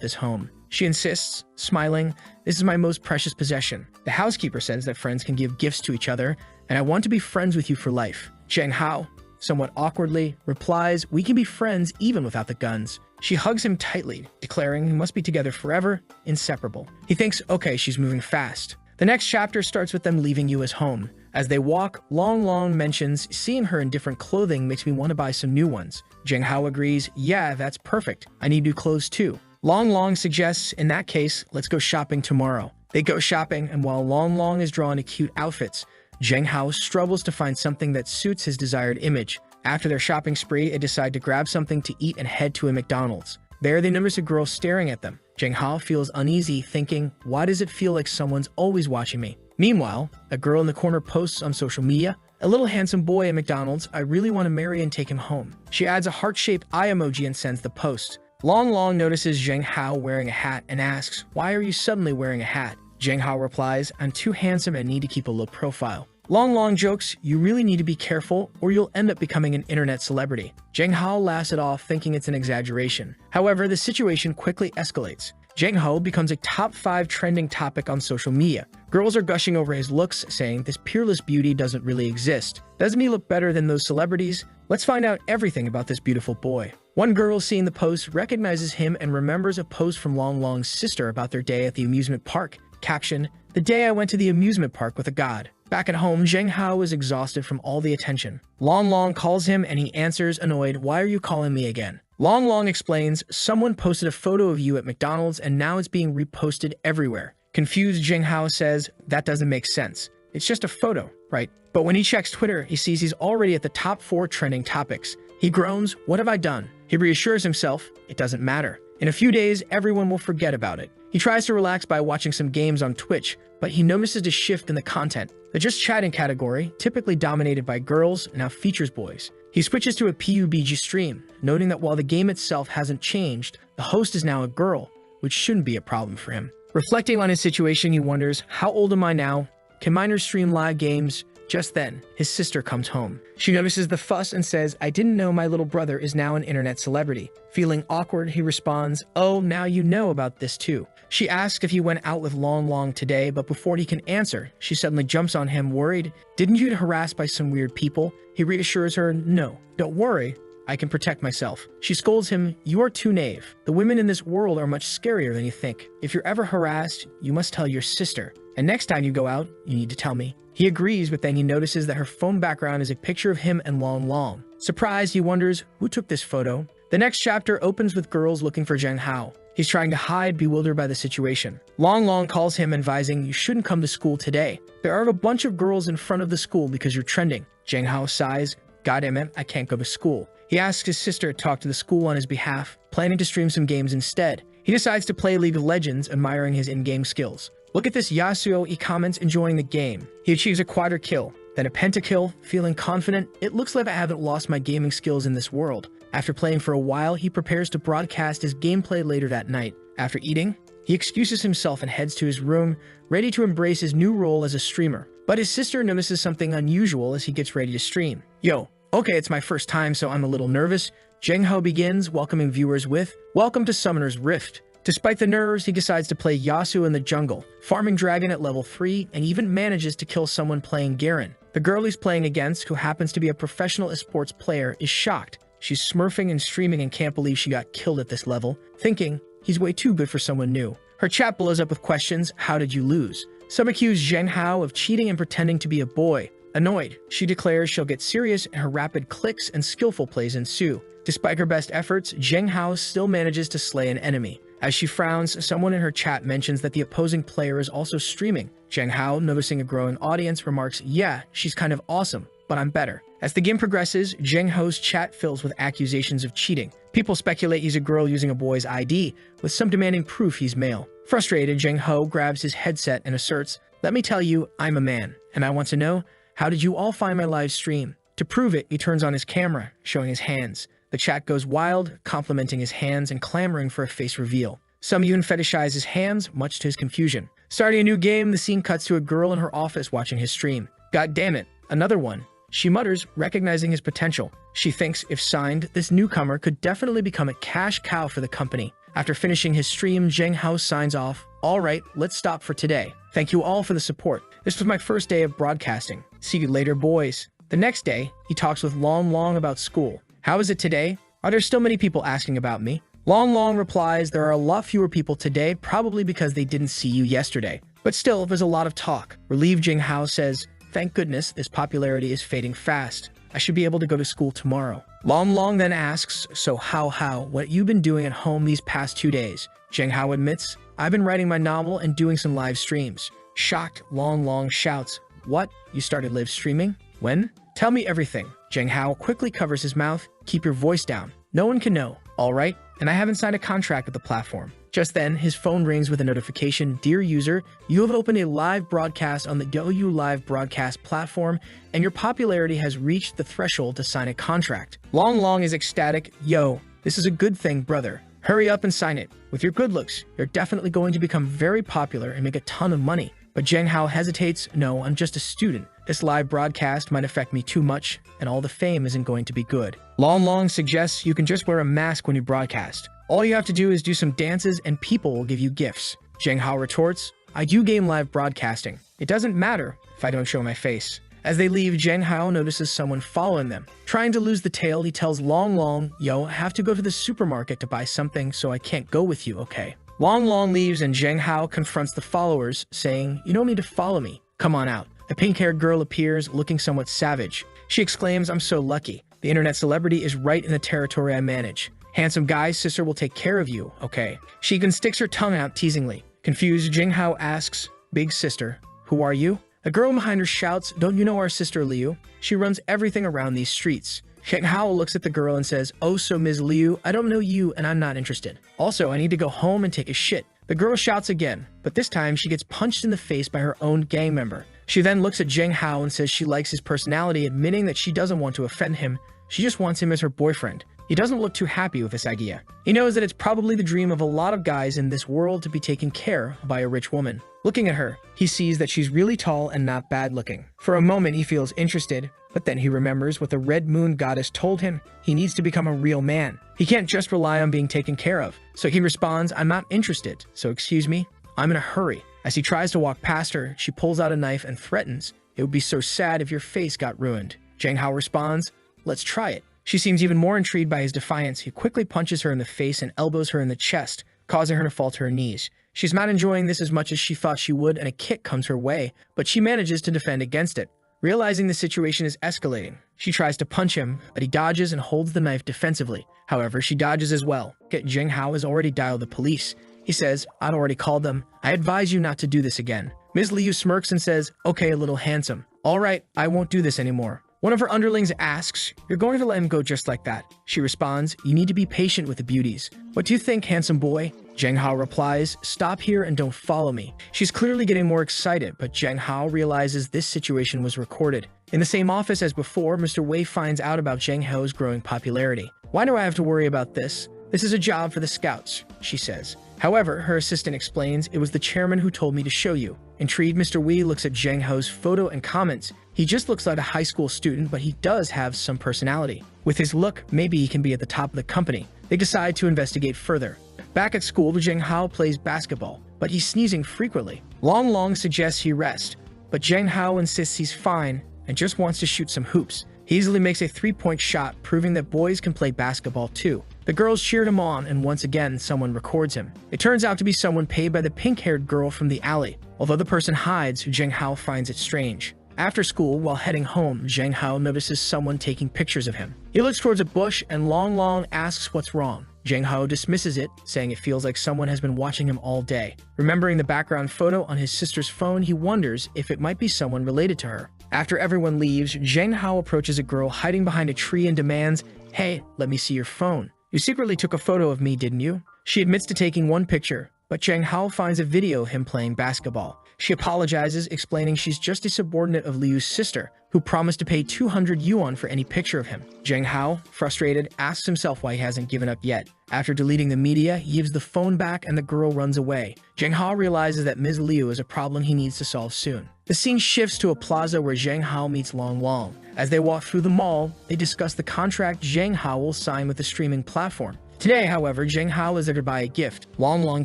this home. She insists, smiling, this is my most precious possession. The housekeeper says that friends can give gifts to each other, and I want to be friends with you for life. Zheng Hao, somewhat awkwardly, replies, we can be friends even without the guns. She hugs him tightly, declaring we must be together forever, inseparable. He thinks, okay, she's moving fast. The next chapter starts with them leaving Yuha's home. As they walk, Long mentions, seeing her in different clothing makes me want to buy some new ones. Zheng Hao agrees, yeah, that's perfect. I need new clothes too. Long suggests, in that case, let's go shopping tomorrow. They go shopping, and while Long is drawn to cute outfits, Zheng Hao struggles to find something that suits his desired image. After their shopping spree, they decide to grab something to eat and head to a McDonald's. There, they notice a girl staring at them. Zheng Hao feels uneasy, thinking, why does it feel like someone's always watching me? Meanwhile, a girl in the corner posts on social media, a little handsome boy at McDonald's, I really want to marry and take him home. She adds a heart-shaped eye emoji and sends the post. Long notices Zheng Hao wearing a hat and asks, why are you suddenly wearing a hat? Zheng Hao replies, I'm too handsome and need to keep a low profile. Long jokes, you really need to be careful or you'll end up becoming an internet celebrity. Zheng Hao laughs it off, thinking it's an exaggeration. However, the situation quickly escalates. Zheng Hao becomes a top 5 trending topic on social media. Girls are gushing over his looks, saying this peerless beauty doesn't really exist. Doesn't he look better than those celebrities? Let's find out everything about this beautiful boy. One girl seeing the post recognizes him and remembers a post from Long's sister about their day at the amusement park. Caption, the day I went to the amusement park with a god. Back at home, Zheng Hao is exhausted from all the attention. Long calls him and he answers, annoyed, why are you calling me again? Long explains, someone posted a photo of you at McDonald's and now it's being reposted everywhere. Confused, Zheng Hao says, that doesn't make sense. It's just a photo, right? But when he checks Twitter, he sees he's already at the top 4 trending topics. He groans, what have I done? He reassures himself, it doesn't matter. In a few days, everyone will forget about it. He tries to relax by watching some games on Twitch, but he notices a shift in the content. The just chatting category, typically dominated by girls, now features boys. He switches to a PUBG stream, noting that while the game itself hasn't changed, the host is now a girl, which shouldn't be a problem for him. Reflecting on his situation, he wonders, how old am I now? Can minors stream live games? Just then, his sister comes home. She notices the fuss and says, I didn't know my little brother is now an internet celebrity. Feeling awkward, he responds, oh, now you know about this too. She asks if he went out with Long today, but before he can answer, she suddenly jumps on him, worried. Didn't you get harassed by some weird people? He reassures her, no, don't worry. I can protect myself. She scolds him, you are too naive. The women in this world are much scarier than you think. If you're ever harassed, you must tell your sister. And next time you go out, you need to tell me. He agrees, but then he notices that her phone background is a picture of him and Long. Surprised, he wonders, who took this photo? The next chapter opens with girls looking for Zheng Hao. He's trying to hide, bewildered by the situation. Long calls him, advising, you shouldn't come to school today. There are a bunch of girls in front of the school because you're trending. Zheng Hao sighs, goddammit, I can't go to school. He asks his sister to talk to the school on his behalf, planning to stream some games instead. He decides to play League of Legends, admiring his in-game skills. Look at this Yasuo, he comments, enjoying the game. He achieves a quadra kill, then a pentakill, feeling confident. It looks like I haven't lost my gaming skills in this world. After playing for a while, he prepares to broadcast his gameplay later that night. After eating, He excuses himself and heads to his room, ready to embrace his new role as a streamer. But his sister notices something unusual as he gets ready to stream. Yo, okay, it's my first time, so I'm a little nervous. Jang Ho begins, welcoming viewers with, "Welcome to Summoner's Rift." Despite the nerves, he decides to play Yasu in the jungle, farming dragon at level 3, and even manages to kill someone playing Garen. The girl he's playing against, who happens to be a professional esports player, is shocked. She's smurfing and streaming and can't believe she got killed at this level, thinking he's way too good for someone new. Her chat blows up with questions, "How did you lose?" Some accuse Zheng Hao of cheating and pretending to be a boy. Annoyed, she declares she'll get serious, and her rapid clicks and skillful plays ensue. Despite her best efforts, Zheng Hao still manages to slay an enemy. As she frowns, someone in her chat mentions that the opposing player is also streaming. Zheng Hao, noticing a growing audience, remarks, "Yeah, she's kind of awesome, but I'm better." As the game progresses, Zheng Ho's chat fills with accusations of cheating. People speculate he's a girl using a boy's ID, with some demanding proof he's male. Frustrated, Zheng Ho grabs his headset and asserts, "Let me tell you, I'm a man, and I want to know, how did you all find my live stream?" To prove it, he turns on his camera, showing his hands. The chat goes wild, complimenting his hands and clamoring for a face reveal. Some even fetishize his hands, much to his confusion. Starting a new game, the scene cuts to a girl in her office watching his stream. "God damn it, another one," she mutters, recognizing his potential. She thinks, if signed, this newcomer could definitely become a cash cow for the company. After finishing his stream, Zheng Hao signs off, "All right, let's stop for today. Thank you all for the support. This was my first day of broadcasting. See you later, boys." The next day, he talks with Long Long about school. "How is it today? Are there still many people asking about me?" Long Long replies, "There are a lot fewer people today, probably because they didn't see you yesterday. But still, there's a lot of talk." Relieved, Zheng Hao says, "Thank goodness this popularity is fading fast. I should be able to go to school tomorrow." Long Long then asks, "So how, what you been doing at home these past 2 days?" Zheng Hao admits, "I've been writing my novel and doing some live streams." Shocked, Long Long shouts, "What? You started live streaming? When? Tell me everything." Zheng Hao quickly covers his mouth, "Keep your voice down. No one can know. All right? And I haven't signed a contract with the platform." Just then, his phone rings with a notification, "Dear user, you have opened a live broadcast on the DouYu Live broadcast platform, and your popularity has reached the threshold to sign a contract." Long Long is ecstatic. "Yo, this is a good thing, brother. Hurry up and sign it. With your good looks, you're definitely going to become very popular and make a ton of money." But Zheng Hao hesitates. "No, I'm just a student. This live broadcast might affect me too much, and all the fame isn't going to be good." Long Long suggests you can just wear a mask when you broadcast. All you have to do is do some dances and people will give you gifts. Zheng Hao retorts, "I do game live broadcasting. It doesn't matter if I don't show my face." As they leave, Zheng Hao notices someone following them. Trying to lose the tail, he tells Long Long, "Yo, I have to go to the supermarket to buy something, so I can't go with you, okay?" Long Long leaves and Zheng Hao confronts the followers, saying, "You don't need to follow me. Come on out." A pink-haired girl appears, looking somewhat savage. She exclaims, "I'm so lucky. The internet celebrity is right in the territory I manage. Handsome guy's sister will take care of you, okay?" She even sticks her tongue out teasingly. Confused, Zheng Hao asks, "Big sister, who are you?" A girl behind her shouts, "Don't you know our sister Liu? She runs everything around these streets." Zheng Hao looks at the girl and says, "Oh, so Ms. Liu, I don't know you and I'm not interested. Also, I need to go home and take a shit." The girl shouts again, but this time she gets punched in the face by her own gang member. She then looks at Zheng Hao and says she likes his personality, admitting that she doesn't want to offend him. She just wants him as her boyfriend. He doesn't look too happy with this idea. He knows that it's probably the dream of a lot of guys in this world to be taken care of by a rich woman. Looking at her, he sees that she's really tall and not bad looking. For a moment, he feels interested, but then he remembers what the Red Moon goddess told him. He needs to become a real man. He can't just rely on being taken care of. So he responds, "I'm not interested, so excuse me, I'm in a hurry." As he tries to walk past her, she pulls out a knife and threatens, "It would be so sad if your face got ruined." Zheng Hao responds, "Let's try it." She seems even more intrigued by his defiance. He quickly punches her in the face and elbows her in the chest, causing her to fall to her knees. She's not enjoying this as much as she thought she would, and a kick comes her way, but she manages to defend against it. Realizing the situation is escalating, she tries to punch him, but he dodges and holds the knife defensively. However, she dodges as well. Zheng Hao has already dialed the police. He says, "I'd already called them. I advise you not to do this again." Ms. Liu smirks and says, "Okay, a little handsome. All right, I won't do this anymore." One of her underlings asks, "You're going to let him go just like that?" She responds, "You need to be patient with the beauties. What do you think, handsome boy?" Zheng Hao replies, "Stop here and don't follow me." She's clearly getting more excited, but Zheng Hao realizes this situation was recorded. In the same office as before, Mr. Wei finds out about Zheng Hao's growing popularity. "Why do I have to worry about this? This is a job for the scouts," she says. However, her assistant explains it was the chairman who told me to show you. Intrigued, Mr. Wee looks at Zhang Hao's photo and comments, "He just looks like a high school student, but he does have some personality. With his look, maybe he can be at the top of the company." They decide to investigate further. Back at school, Zhang Hao plays basketball, but he's sneezing frequently. Long Long suggests he rest, but Zhang Hao insists he's fine and just wants to shoot some hoops. He easily makes a three-point shot, proving that boys can play basketball too. The girls cheered him on, and once again, someone records him. It turns out to be someone paid by the pink-haired girl from the alley. Although the person hides, Zhang Hao finds it strange. After school, while heading home, Zhang Hao notices someone taking pictures of him. He looks towards a bush, and Long Long asks what's wrong. Zhang Hao dismisses it, saying it feels like someone has been watching him all day. Remembering the background photo on his sister's phone, he wonders if it might be someone related to her. After everyone leaves, Zhang Hao approaches a girl hiding behind a tree and demands, "Hey, let me see your phone. You secretly took a photo of me, didn't you?" She admits to taking one picture, but Zhang Hao finds a video of him playing basketball. She apologizes, explaining she's just a subordinate of Liu's sister, who promised to pay 200 yuan for any picture of him. Zhang Hao, frustrated, asks himself why he hasn't given up yet. After deleting the media, he gives the phone back and the girl runs away. Zhang Hao realizes that Ms. Liu is a problem he needs to solve soon. The scene shifts to a plaza where Zhang Hao meets Long Long. As they walk through the mall, they discuss the contract Zhang Hao will sign with the streaming platform. Today, however, Zhang Hao is there to buy a gift. Long Long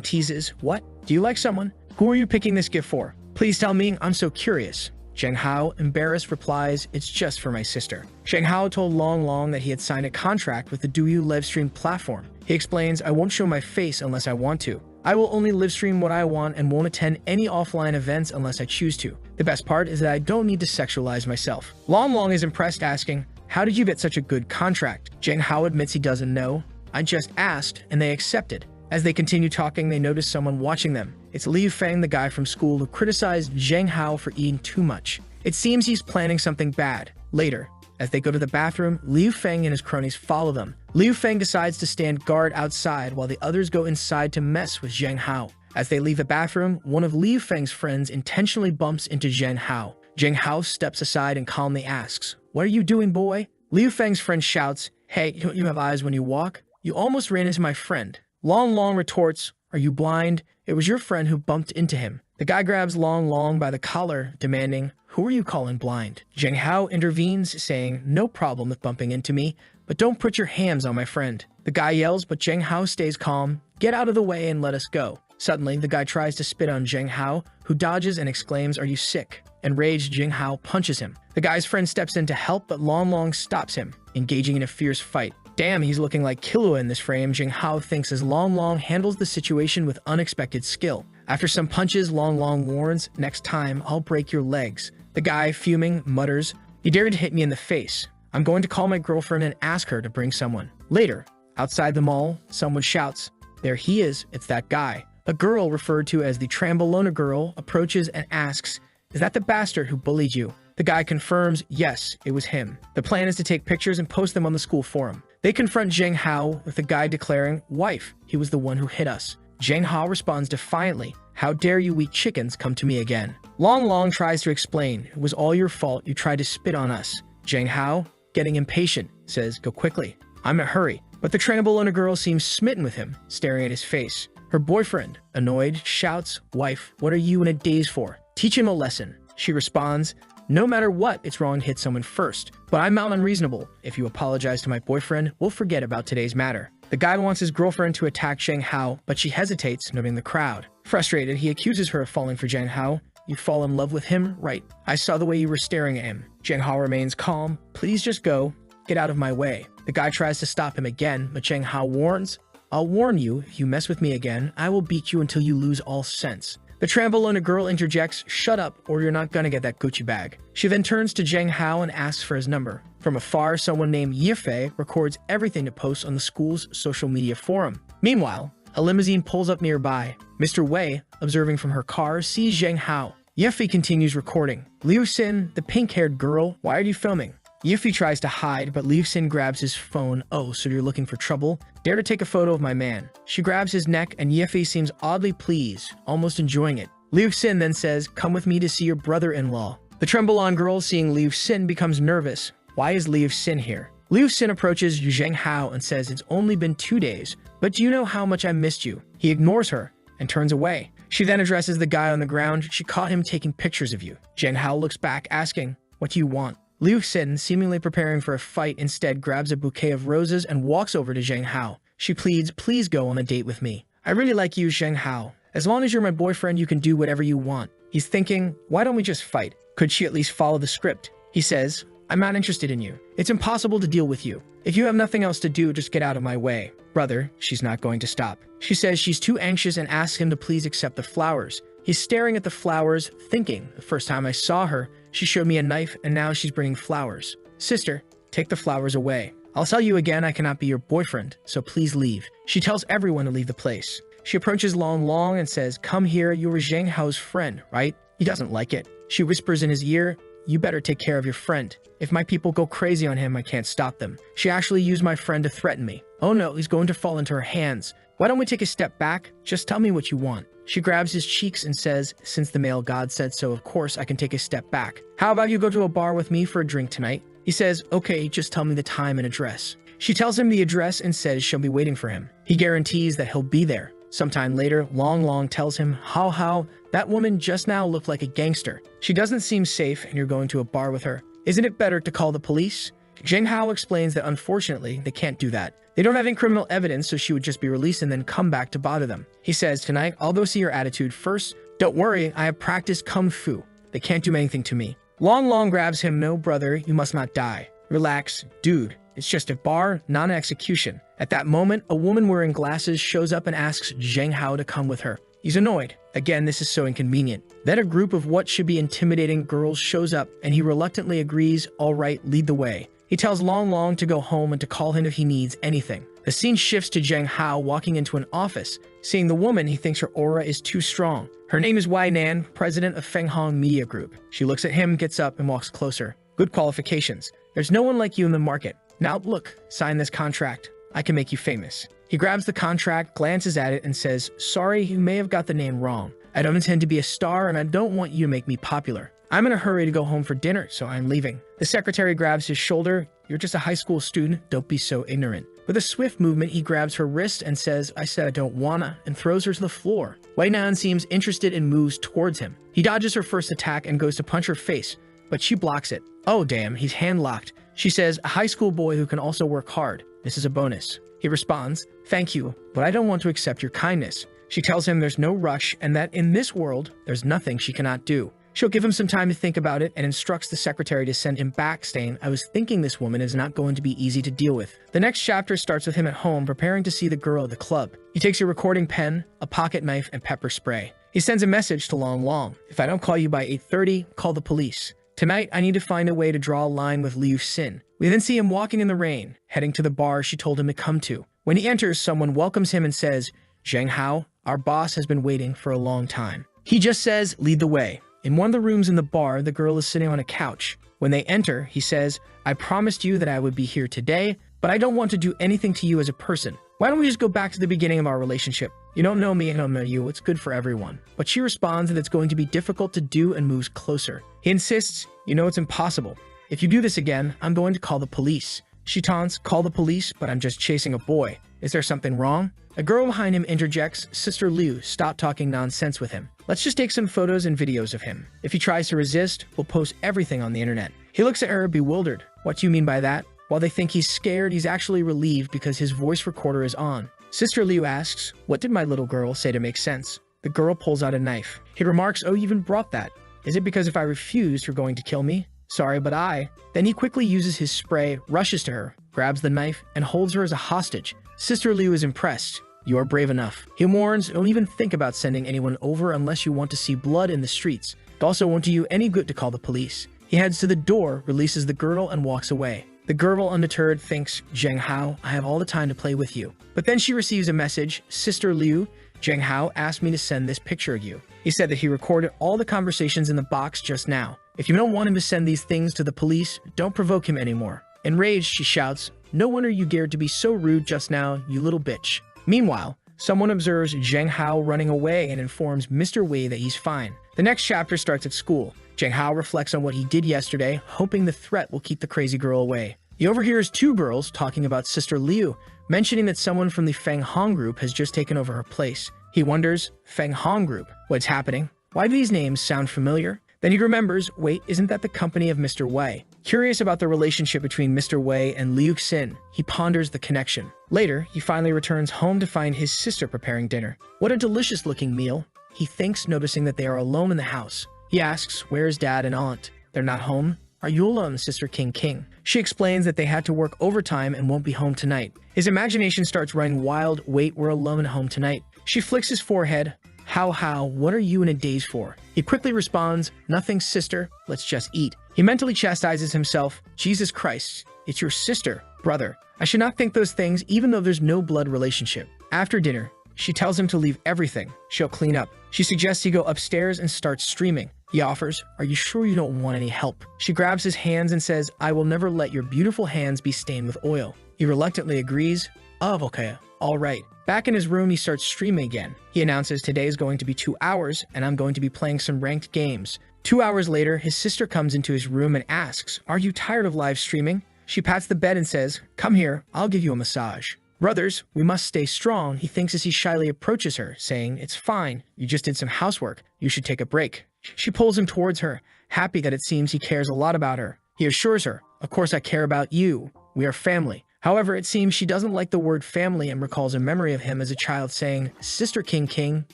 teases, "What? Do you like someone? Who are you picking this gift for? Please tell me, I'm so curious." Zhang Hao, embarrassed, replies, "It's just for my sister." Zhang Hao told Long Long that he had signed a contract with the Douyu livestream platform. He explains, "I won't show my face unless I want to. I will only livestream what I want and won't attend any offline events unless I choose to. The best part is that I don't need to sexualize myself." Long Long is impressed, asking, "How did you get such a good contract?" Zhang Hao admits he doesn't know. "I just asked, and they accepted." As they continue talking, they notice someone watching them. It's Liu Feng, the guy from school who criticized Zhang Hao for eating too much. It seems he's planning something bad. Later, as they go to the bathroom, Liu Feng and his cronies follow them. Liu Feng decides to stand guard outside while the others go inside to mess with Zhang Hao. As they leave the bathroom, one of Liu Feng's friends intentionally bumps into Zhang Hao. Zhang Hao steps aside and calmly asks, "What are you doing, boy?" Liu Feng's friend shouts, "Hey, don't you have eyes when you walk? You almost ran into my friend." Long Long retorts, "Are you blind? It was your friend who bumped into him." The guy grabs Long Long by the collar, demanding, "Who are you calling blind?" Zhang Hao intervenes, saying, "No problem with bumping into me, but don't put your hands on my friend." The guy yells, but Zhang Hao stays calm. "Get out of the way and let us go." Suddenly, the guy tries to spit on Zhang Hao, who dodges and exclaims, "Are you sick?" Enraged, Zhang Hao punches him. The guy's friend steps in to help, but Long Long stops him, engaging in a fierce fight. Damn, he's looking like Killua in this frame, Zhang Hao thinks as Long Long handles the situation with unexpected skill. After some punches, Long Long warns, "Next time, I'll break your legs." The guy, fuming, mutters, "You dared to hit me in the face. I'm going to call my girlfriend and ask her to bring someone." Later, outside the mall, someone shouts, "There he is, it's that guy." A girl, referred to as the Trambolona girl, approaches and asks, "Is that the bastard who bullied you?" The guy confirms, yes, it was him. The plan is to take pictures and post them on the school forum. They confront Zhang Hao, with the guy declaring, "Wife, he was the one who hit us." Zhang Hao responds defiantly, "How dare you weak chickens come to me again?" Long Long tries to explain, "It was all your fault, you tried to spit on us." Zhang Hao, getting impatient, says, "Go quickly, I'm in a hurry." But the Trambolona girl seems smitten with him, staring at his face. Her boyfriend, annoyed, shouts, "Wife, what are you in a daze for? Teach him a lesson." She responds, "No matter what, it's wrong to hit someone first. But I'm not unreasonable. If you apologize to my boyfriend, we'll forget about today's matter." The guy wants his girlfriend to attack Zhang Hao, but she hesitates, noting the crowd. Frustrated, he accuses her of falling for Zhang Hao. "You fall in love with him? Right. I saw the way you were staring at him." Zhang Hao remains calm. "Please just go. Get out of my way." The guy tries to stop him again, but Zhang Hao warns, "I'll warn you, if you mess with me again, I will beat you until you lose all sense." The Trambolona girl interjects, "Shut up, or you're not gonna get that Gucci bag." She then turns to Zhang Hao and asks for his number. From afar, someone named Yifei records everything to post on the school's social media forum. Meanwhile, a limousine pulls up nearby. Mr. Wei, observing from her car, sees Zhang Hao. Yifei continues recording. "Liu Xin, the pink-haired girl, why are you filming?" Yifei tries to hide, but Liu Xin grabs his phone. "Oh, so you're looking for trouble? Dare to take a photo of my man." She grabs his neck, and Yifei seems oddly pleased, almost enjoying it. Liu Xin then says, "Come with me to see your brother-in-law." The Trembolon girl, seeing Liu Xin, becomes nervous. Why is Liu Xin here? Liu Xin approaches Zheng Hao and says it's only been 2 days, but do you know how much I missed you? He ignores her and turns away. She then addresses the guy on the ground. She caught him taking pictures of you. Zheng Hao looks back, asking, what do you want? Liu Xin, seemingly preparing for a fight, instead grabs a bouquet of roses and walks over to Zheng Hao. She pleads, please go on a date with me. I really like you, Zheng Hao. As long as you're my boyfriend, you can do whatever you want. He's thinking, why don't we just fight? Could she at least follow the script? He says, I'm not interested in you. It's impossible to deal with you. If you have nothing else to do, just get out of my way. Brother, she's not going to stop. She says she's too anxious and asks him to please accept the flowers. He's staring at the flowers, thinking, the first time I saw her, she showed me a knife and now she's bringing flowers. Sister, take the flowers away. I'll tell you again I cannot be your boyfriend, so please leave. She tells everyone to leave the place. She approaches Long Long and says, come here, you were Zheng Hao's friend, right? He doesn't like it. She whispers in his ear, you better take care of your friend. If my people go crazy on him, I can't stop them. She actually used my friend to threaten me. Oh no, he's going to fall into her hands. Why don't we take a step back? Just tell me what you want. She grabs his cheeks and says, since the male god said so, of course I can take a step back. How about you go to a bar with me for a drink tonight? He says, okay, just tell me the time and address. She tells him the address and says she'll be waiting for him. He guarantees that he'll be there. Sometime later, Long Long tells him, how, that woman just now looked like a gangster. She doesn't seem safe and you're going to a bar with her. Isn't it better to call the police? Zheng Hao explains that unfortunately, they can't do that. They don't have any criminal evidence, so she would just be released and then come back to bother them. He says, tonight, I'll go see your attitude first. Don't worry, I have practiced Kung Fu. They can't do anything to me. Long Long grabs him, no brother, you must not die. Relax, dude. It's just a bar, not an execution. At that moment, a woman wearing glasses shows up and asks Zheng Hao to come with her. He's annoyed. Again, this is so inconvenient. Then a group of what should be intimidating girls shows up, and he reluctantly agrees, all right, lead the way. He tells Long Long to go home and to call him if he needs anything. The scene shifts to Zheng Hao walking into an office. Seeing the woman, he thinks her aura is too strong. Her name is Wai Nan, president of Feng Hong Media Group. She looks at him, gets up, and walks closer. Good qualifications. There's no one like you in the market. Now look, sign this contract. I can make you famous. He grabs the contract, glances at it, and says, sorry, you may have got the name wrong. I don't intend to be a star, and I don't want you to make me popular. I'm in a hurry to go home for dinner, so I'm leaving. The secretary grabs his shoulder. You're just a high school student. Don't be so ignorant. With a swift movement, he grabs her wrist and says, I said I don't wanna, and throws her to the floor. Wei Nan seems interested and moves towards him. He dodges her first attack and goes to punch her face, but she blocks it. Oh damn, he's hand-locked. She says, a high school boy who can also work hard. This is a bonus. He responds, thank you, but I don't want to accept your kindness. She tells him there's no rush and that in this world, there's nothing she cannot do. She'll give him some time to think about it and instructs the secretary to send him back, saying, I was thinking this woman is not going to be easy to deal with. The next chapter starts with him at home preparing to see the girl at the club. He takes a recording pen, a pocket knife, and pepper spray. He sends a message to Long Long. If I don't call you by 8:30, call the police. Tonight, I need to find a way to draw a line with Liu Xin. We then see him walking in the rain, heading to the bar she told him to come to. When he enters, someone welcomes him and says, Zheng Hao, our boss has been waiting for a long time. He just says, lead the way. In one of the rooms in the bar, the girl is sitting on a couch. When they enter, he says, I promised you that I would be here today, but I don't want to do anything to you as a person. Why don't we just go back to the beginning of our relationship? You don't know me, I don't know you. It's good for everyone. But she responds that it's going to be difficult to do and moves closer. He insists, you know it's impossible. If you do this again, I'm going to call the police. She taunts, call the police, but I'm just chasing a boy. Is there something wrong? A girl behind him interjects, Sister Liu, stop talking nonsense with him. Let's just take some photos and videos of him. If he tries to resist, we'll post everything on the internet. He looks at her, bewildered. What do you mean by that? While they think he's scared, he's actually relieved because his voice recorder is on. Sister Liu asks, what did my little girl say to make sense? The girl pulls out a knife. He remarks, oh, you even brought that. Is it because if I refuse, you're going to kill me? Sorry, but I... Then he quickly uses his spray, rushes to her, grabs the knife, and holds her as a hostage. Sister Liu is impressed. You are brave enough. He warns, don't even think about sending anyone over unless you want to see blood in the streets. It also won't do you any good to call the police. He heads to the door, releases the girl, and walks away. The girl, undeterred, thinks, Zheng Hao, I have all the time to play with you. But then she receives a message, Sister Liu, Zheng Hao asked me to send this picture of you. He said that he recorded all the conversations in the box just now. If you don't want him to send these things to the police, don't provoke him anymore. Enraged, she shouts, no wonder you dared to be so rude just now, you little bitch. Meanwhile, someone observes Zheng Hao running away and informs Mr. Wei that he's fine. The next chapter starts at school. Zheng Hao reflects on what he did yesterday, hoping the threat will keep the crazy girl away. He overhears two girls talking about Sister Liu, mentioning that someone from the Feng Hong group has just taken over her place. He wonders, Feng Hong group, what's happening? Why do these names sound familiar? Then he remembers, wait, isn't that the company of Mr. Wei? Curious about the relationship between Mr. Wei and Liu Xin, he ponders the connection. Later, he finally returns home to find his sister preparing dinner. What a delicious-looking meal, he thinks, noticing that they are alone in the house. He asks, where is Dad and Aunt? They're not home? Are you alone, Sister King? She explains that they had to work overtime and won't be home tonight. His imagination starts running wild, wait, we're alone at home tonight. She flicks his forehead. How, what are you in a daze for? He quickly responds, nothing, sister, let's just eat. He mentally chastises himself, Jesus Christ, it's your sister, brother. I should not think those things even though there's no blood relationship. After dinner, she tells him to leave everything. She'll clean up. She suggests he go upstairs and start streaming. He offers, are you sure you don't want any help? She grabs his hands and says, I will never let your beautiful hands be stained with oil. He reluctantly agrees, okay, all right. Back in his room, he starts streaming again. He announces today is going to be 2 hours and I'm going to be playing some ranked games. 2 hours later, his sister comes into his room and asks, are you tired of live streaming? She pats the bed and says, come here, I'll give you a massage. Brothers, we must stay strong, he thinks as he shyly approaches her, saying, it's fine, you just did some housework, you should take a break. She pulls him towards her, happy that it seems he cares a lot about her. He assures her, of course I care about you, we are family. However, it seems she doesn't like the word family and recalls a memory of him as a child saying, Sister King,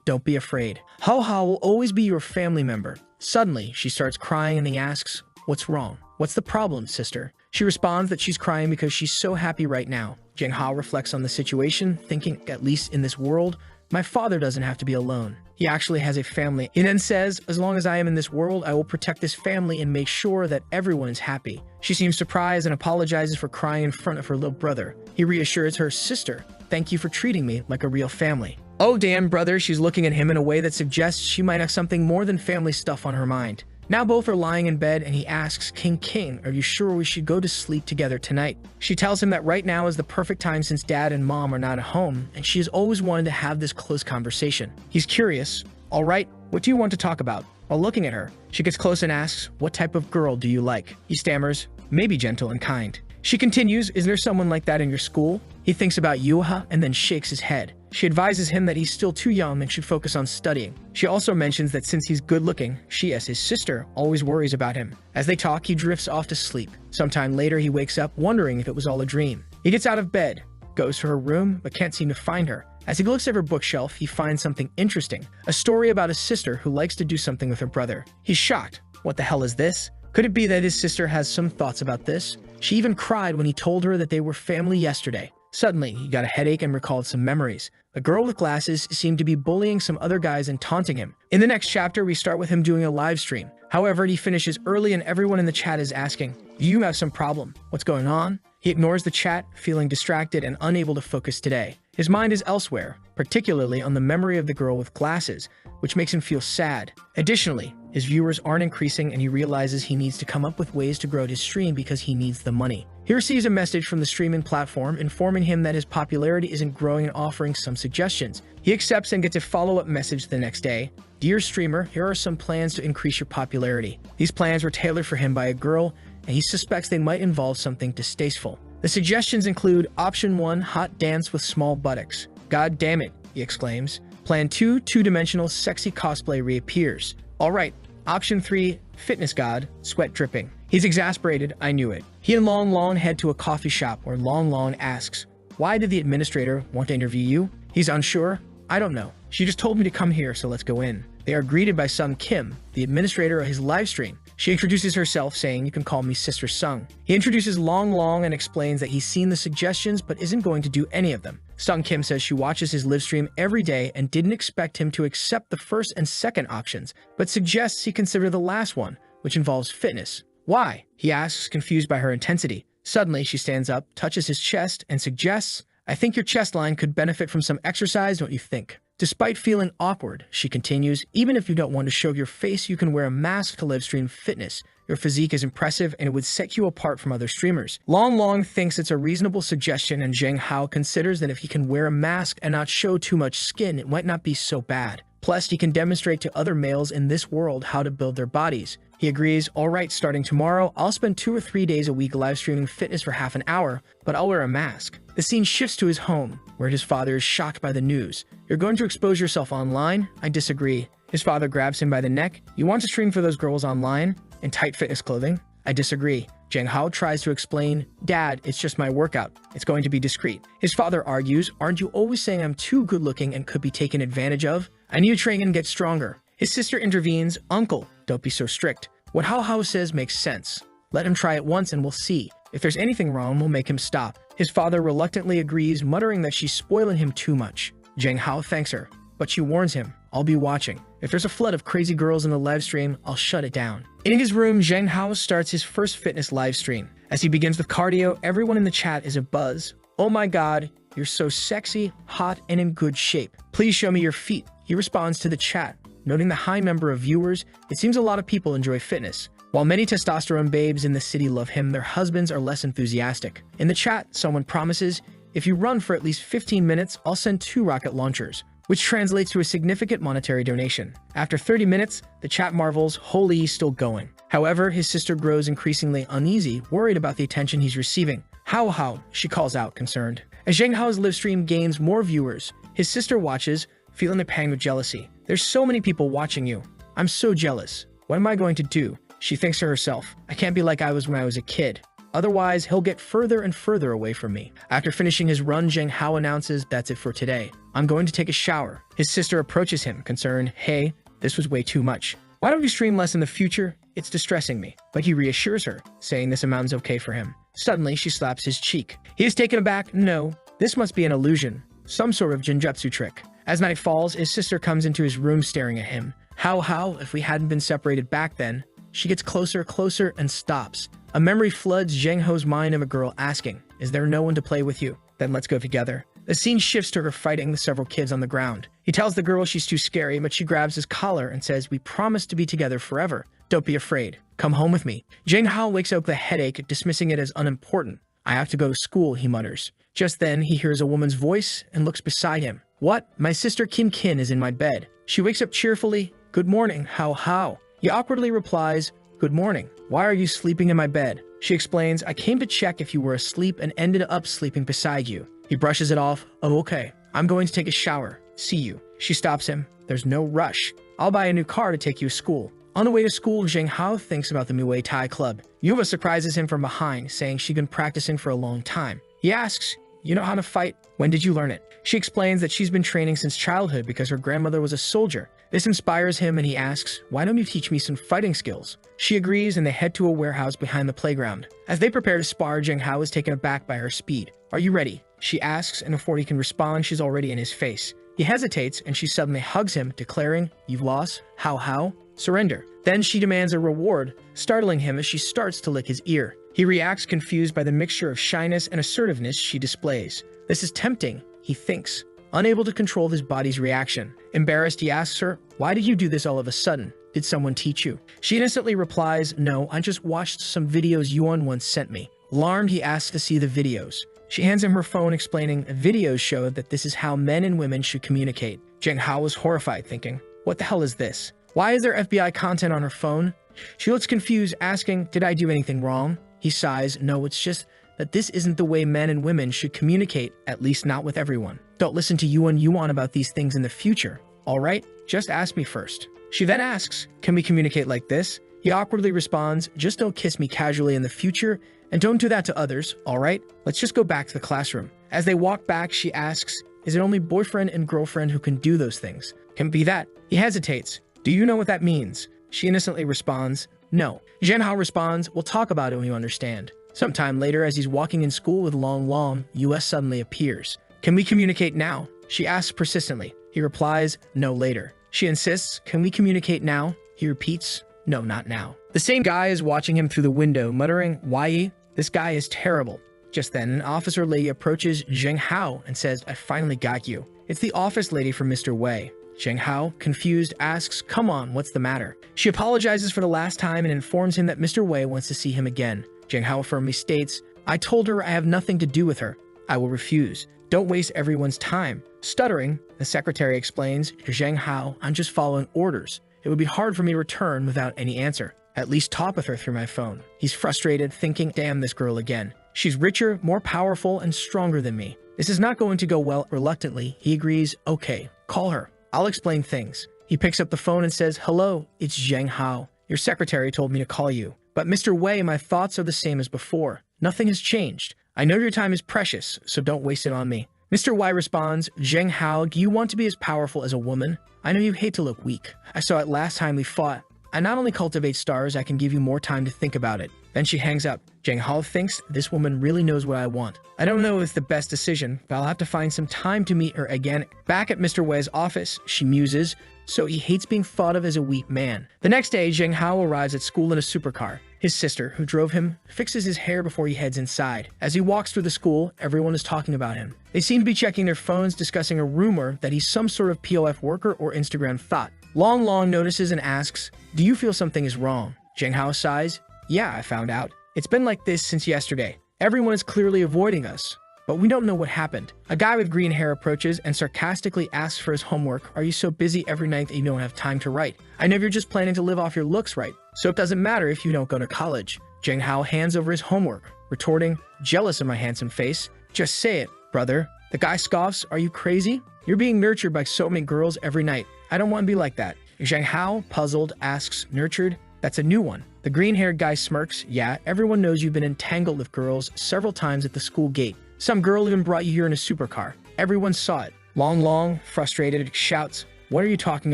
don't be afraid. Hao will always be your family member. Suddenly, she starts crying and he asks, what's wrong? What's the problem, sister? She responds that she's crying because she's so happy right now. Jiang Hao reflects on the situation, thinking, at least in this world, my father doesn't have to be alone. He actually has a family. He then says, as long as I am in this world, I will protect this family and make sure that everyone is happy. She seems surprised and apologizes for crying in front of her little brother. He reassures her, sister, thank you for treating me like a real family. Oh damn, brother, she's looking at him in a way that suggests she might have something more than family stuff on her mind. Now both are lying in bed and he asks, King, are you sure we should go to sleep together tonight? She tells him that right now is the perfect time since Dad and Mom are not at home and she has always wanted to have this close conversation. He's curious. All right, what do you want to talk about? While looking at her, she gets close and asks, what type of girl do you like? He stammers, maybe gentle and kind. She continues, is there someone like that in your school? He thinks about Yuha and then shakes his head. She advises him that he's still too young and should focus on studying. She also mentions that since he's good-looking, she, as his sister, always worries about him. As they talk, he drifts off to sleep. Sometime later, he wakes up wondering if it was all a dream. He gets out of bed, goes to her room, but can't seem to find her. As he looks at her bookshelf, he finds something interesting, a story about a sister who likes to do something with her brother. He's shocked. What the hell is this? Could it be that his sister has some thoughts about this? She even cried when he told her that they were family yesterday. Suddenly, he got a headache and recalled some memories. A girl with glasses seemed to be bullying some other guys and taunting him. In the next chapter, we start with him doing a live stream. However, he finishes early and everyone in the chat is asking, do you have some problem? What's going on? He ignores the chat, feeling distracted and unable to focus today. His mind is elsewhere, particularly on the memory of the girl with glasses, which makes him feel sad. Additionally, his viewers aren't increasing and he realizes he needs to come up with ways to grow his stream because he needs the money. He receives a message from the streaming platform informing him that his popularity isn't growing and offering some suggestions. He accepts and gets a follow-up message the next day. Dear streamer, here are some plans to increase your popularity. These plans were tailored for him by a girl, and he suspects they might involve something distasteful. The suggestions include Option 1, hot dance with small buttocks. God damn it, he exclaims. Plan 2, two-dimensional sexy cosplay reappears. Alright, Option 3, fitness god, sweat dripping. He's exasperated, I knew it. He and Long Long head to a coffee shop where Long Long asks, why did the administrator want to interview you? He's unsure. I don't know. She just told me to come here, so let's go in. They are greeted by Sung Kim, the administrator of his live stream. She introduces herself, saying, you can call me Sister Sung. He introduces Long Long and explains that he's seen the suggestions but isn't going to do any of them. Sung Kim says she watches his live stream every day and didn't expect him to accept the first and second options, but suggests he consider the last one, which involves fitness. Why? He asks, confused by her intensity. Suddenly, she stands up, touches his chest, and suggests, I think your chest line could benefit from some exercise, don't you think? Despite feeling awkward, she continues, even if you don't want to show your face, you can wear a mask to live stream fitness. Your physique is impressive and it would set you apart from other streamers. Long Long thinks it's a reasonable suggestion and Zheng Hao considers that if he can wear a mask and not show too much skin, it might not be so bad. Plus, he can demonstrate to other males in this world how to build their bodies. He agrees, alright, starting tomorrow, I'll spend 2 or 3 days a week live streaming fitness for half an hour, but I'll wear a mask. The scene shifts to his home, where his father is shocked by the news. You're going to expose yourself online? I disagree. His father grabs him by the neck. You want to stream for those girls online? In tight fitness clothing? I disagree. Jang Hao tries to explain, Dad, it's just my workout. It's going to be discreet. His father argues, aren't you always saying I'm too good looking and could be taken advantage of? I need to train and get stronger. His sister intervenes, Uncle, don't be so strict. What Hao Hao says makes sense. Let him try it once and we'll see. If there's anything wrong, we'll make him stop. His father reluctantly agrees, muttering that she's spoiling him too much. Jang Hao thanks her, but she warns him, I'll be watching. If there's a flood of crazy girls in the live stream, I'll shut it down. In his room, Jang Hao starts his first fitness live stream. As he begins with cardio, everyone in the chat is abuzz. Oh my god, you're so sexy, hot, and in good shape. Please show me your feet. He responds to the chat. Noting the high number of viewers, it seems a lot of people enjoy fitness. While many testosterone babes in the city love him, their husbands are less enthusiastic. In the chat, someone promises, if you run for at least 15 minutes, I'll send 2 rocket launchers, which translates to a significant monetary donation. After 30 minutes, the chat marvels, holy, he's still going. However, his sister grows increasingly uneasy, worried about the attention he's receiving. How, she calls out, concerned. As Jang Hao's live stream gains more viewers, his sister watches, feeling a pang of jealousy. There's so many people watching you. I'm so jealous. What am I going to do? She thinks to herself, I can't be like I was when I was a kid. Otherwise, he'll get further and further away from me. After finishing his run, Jang Hao announces, that's it for today. I'm going to take a shower. His sister approaches him, concerned, hey, this was way too much. Why don't you stream less in the future? It's distressing me. But he reassures her, saying this amount's okay for him. Suddenly, she slaps his cheek. He is taken aback. No, this must be an illusion. Some sort of genjutsu trick. As night falls, his sister comes into his room staring at him. How, if we hadn't been separated back then? She gets closer, and stops. A memory floods Jang Ho's mind of a girl asking, is there no one to play with you? Then let's go together. The scene shifts to her fighting the several kids on the ground. He tells the girl she's too scary, but she grabs his collar and says, we promise to be together forever. Don't be afraid. Come home with me. Jang Hao wakes up with a headache, dismissing it as unimportant. I have to go to school, he mutters. Just then, he hears a woman's voice and looks beside him. What? My sister Kim Kin is in my bed. She wakes up cheerfully. Good morning, How. He awkwardly replies, good morning. Why are you sleeping in my bed? She explains, I came to check if you were asleep and ended up sleeping beside you. He brushes it off. Oh, okay. I'm going to take a shower. See you. She stops him. There's no rush. I'll buy a new car to take you to school. On the way to school, Jang Hao thinks about the Muay Thai club. Yuva surprises him from behind, saying she'd been practicing for a long time. He asks, you know how to fight? When did you learn it? She explains that she's been training since childhood because her grandmother was a soldier. This inspires him and he asks, why don't you teach me some fighting skills? She agrees and they head to a warehouse behind the playground. As they prepare to spar, Jang Hao is taken aback by her speed. Are you ready? She asks, and before he can respond, she's already in his face. He hesitates and she suddenly hugs him, declaring, you've lost? How? Surrender. Then she demands a reward, startling him as she starts to lick his ear. He reacts, confused by the mixture of shyness and assertiveness she displays. This is tempting, he thinks, unable to control his body's reaction. Embarrassed, he asks her, why did you do this all of a sudden? Did someone teach you? She innocently replies, no, I just watched some videos Yuan once sent me. Alarmed, he asks to see the videos. She hands him her phone, explaining, videos show that this is how men and women should communicate. Jang Hao was horrified, thinking, what the hell is this? Why is there FBI content on her phone? She looks confused, asking, did I do anything wrong? He sighs, no, it's just that this isn't the way men and women should communicate, at least not with everyone. Don't listen to Yuan about these things in the future, alright? Just ask me first. She then asks, can we communicate like this? He awkwardly responds, just don't kiss me casually in the future, and don't do that to others, alright? Let's just go back to the classroom. As they walk back, she asks, is it only boyfriend and girlfriend who can do those things? Can it be that? He hesitates. Do you know what that means? She innocently responds, no. Jang Hao responds, we'll talk about it when you understand. Sometime later, as he's walking in school with Long, US suddenly appears. Can we communicate now? She asks persistently. He replies, no, later. She insists, can we communicate now? He repeats, no, not now. The same guy is watching him through the window, muttering, why? This guy is terrible. Just then, an officer lady approaches Jang Hao and says, I finally got you. It's the office lady from Mr. Wei. Jang Hao, confused, asks, come on, what's the matter? She apologizes for the last time and informs him that Mr. Wei wants to see him again. Jang Hao firmly states, I told her I have nothing to do with her. I will refuse. Don't waste everyone's time. Stuttering, The secretary explains, Zheng Hao, I'm just following orders. It would be hard for me to return without any answer. At least talk with her through my phone. He's frustrated, thinking, damn this girl again. She's richer, more powerful, and stronger than me. This is not going to go well. Reluctantly, he agrees, okay, call her. I'll explain things. He picks up the phone and says, hello, it's Zheng Hao. Your secretary told me to call you. But Mr. Wei, my thoughts are the same as before. Nothing has changed. I know your time is precious, so don't waste it on me. Mr. Wei responds, Zheng Hao, do you want to be as powerful as a woman? I know you hate to look weak. I saw it last time we fought. I not only cultivate stars, I can give you more time to think about it. Then she hangs up. Zheng Hao thinks this woman really knows what I want. I don't know if it's the best decision, but I'll have to find some time to meet her again. Back at Mr. Wei's office, she muses, so he hates being thought of as a weak man. The next day, Zheng Hao arrives at school in a supercar. His sister, who drove him, fixes his hair before he heads inside. As he walks through the school, everyone is talking about him. They seem to be checking their phones, discussing a rumor that he's some sort of POF worker or Instagram thought. Long Long notices and asks, do you feel something is wrong? Zheng Hao sighs, yeah, I found out. It's been like this since yesterday. Everyone is clearly avoiding us, but we don't know what happened. A guy with green hair approaches and sarcastically asks for his homework. Are you so busy every night that you don't have time to write? I know you're just planning to live off your looks, right? So it doesn't matter if you don't go to college. Zheng Hao hands over his homework, retorting, jealous of my handsome face. Just say it, brother. The guy scoffs, are you crazy? You're being nurtured by so many girls every night. I don't want to be like that. Zheng Hao, puzzled, asks, nurtured? That's a new one. The green-haired guy smirks, yeah, everyone knows you've been entangled with girls several times at the school gate. Some girl even brought you here in a supercar. Everyone saw it. Long Long, frustrated, shouts, what are you talking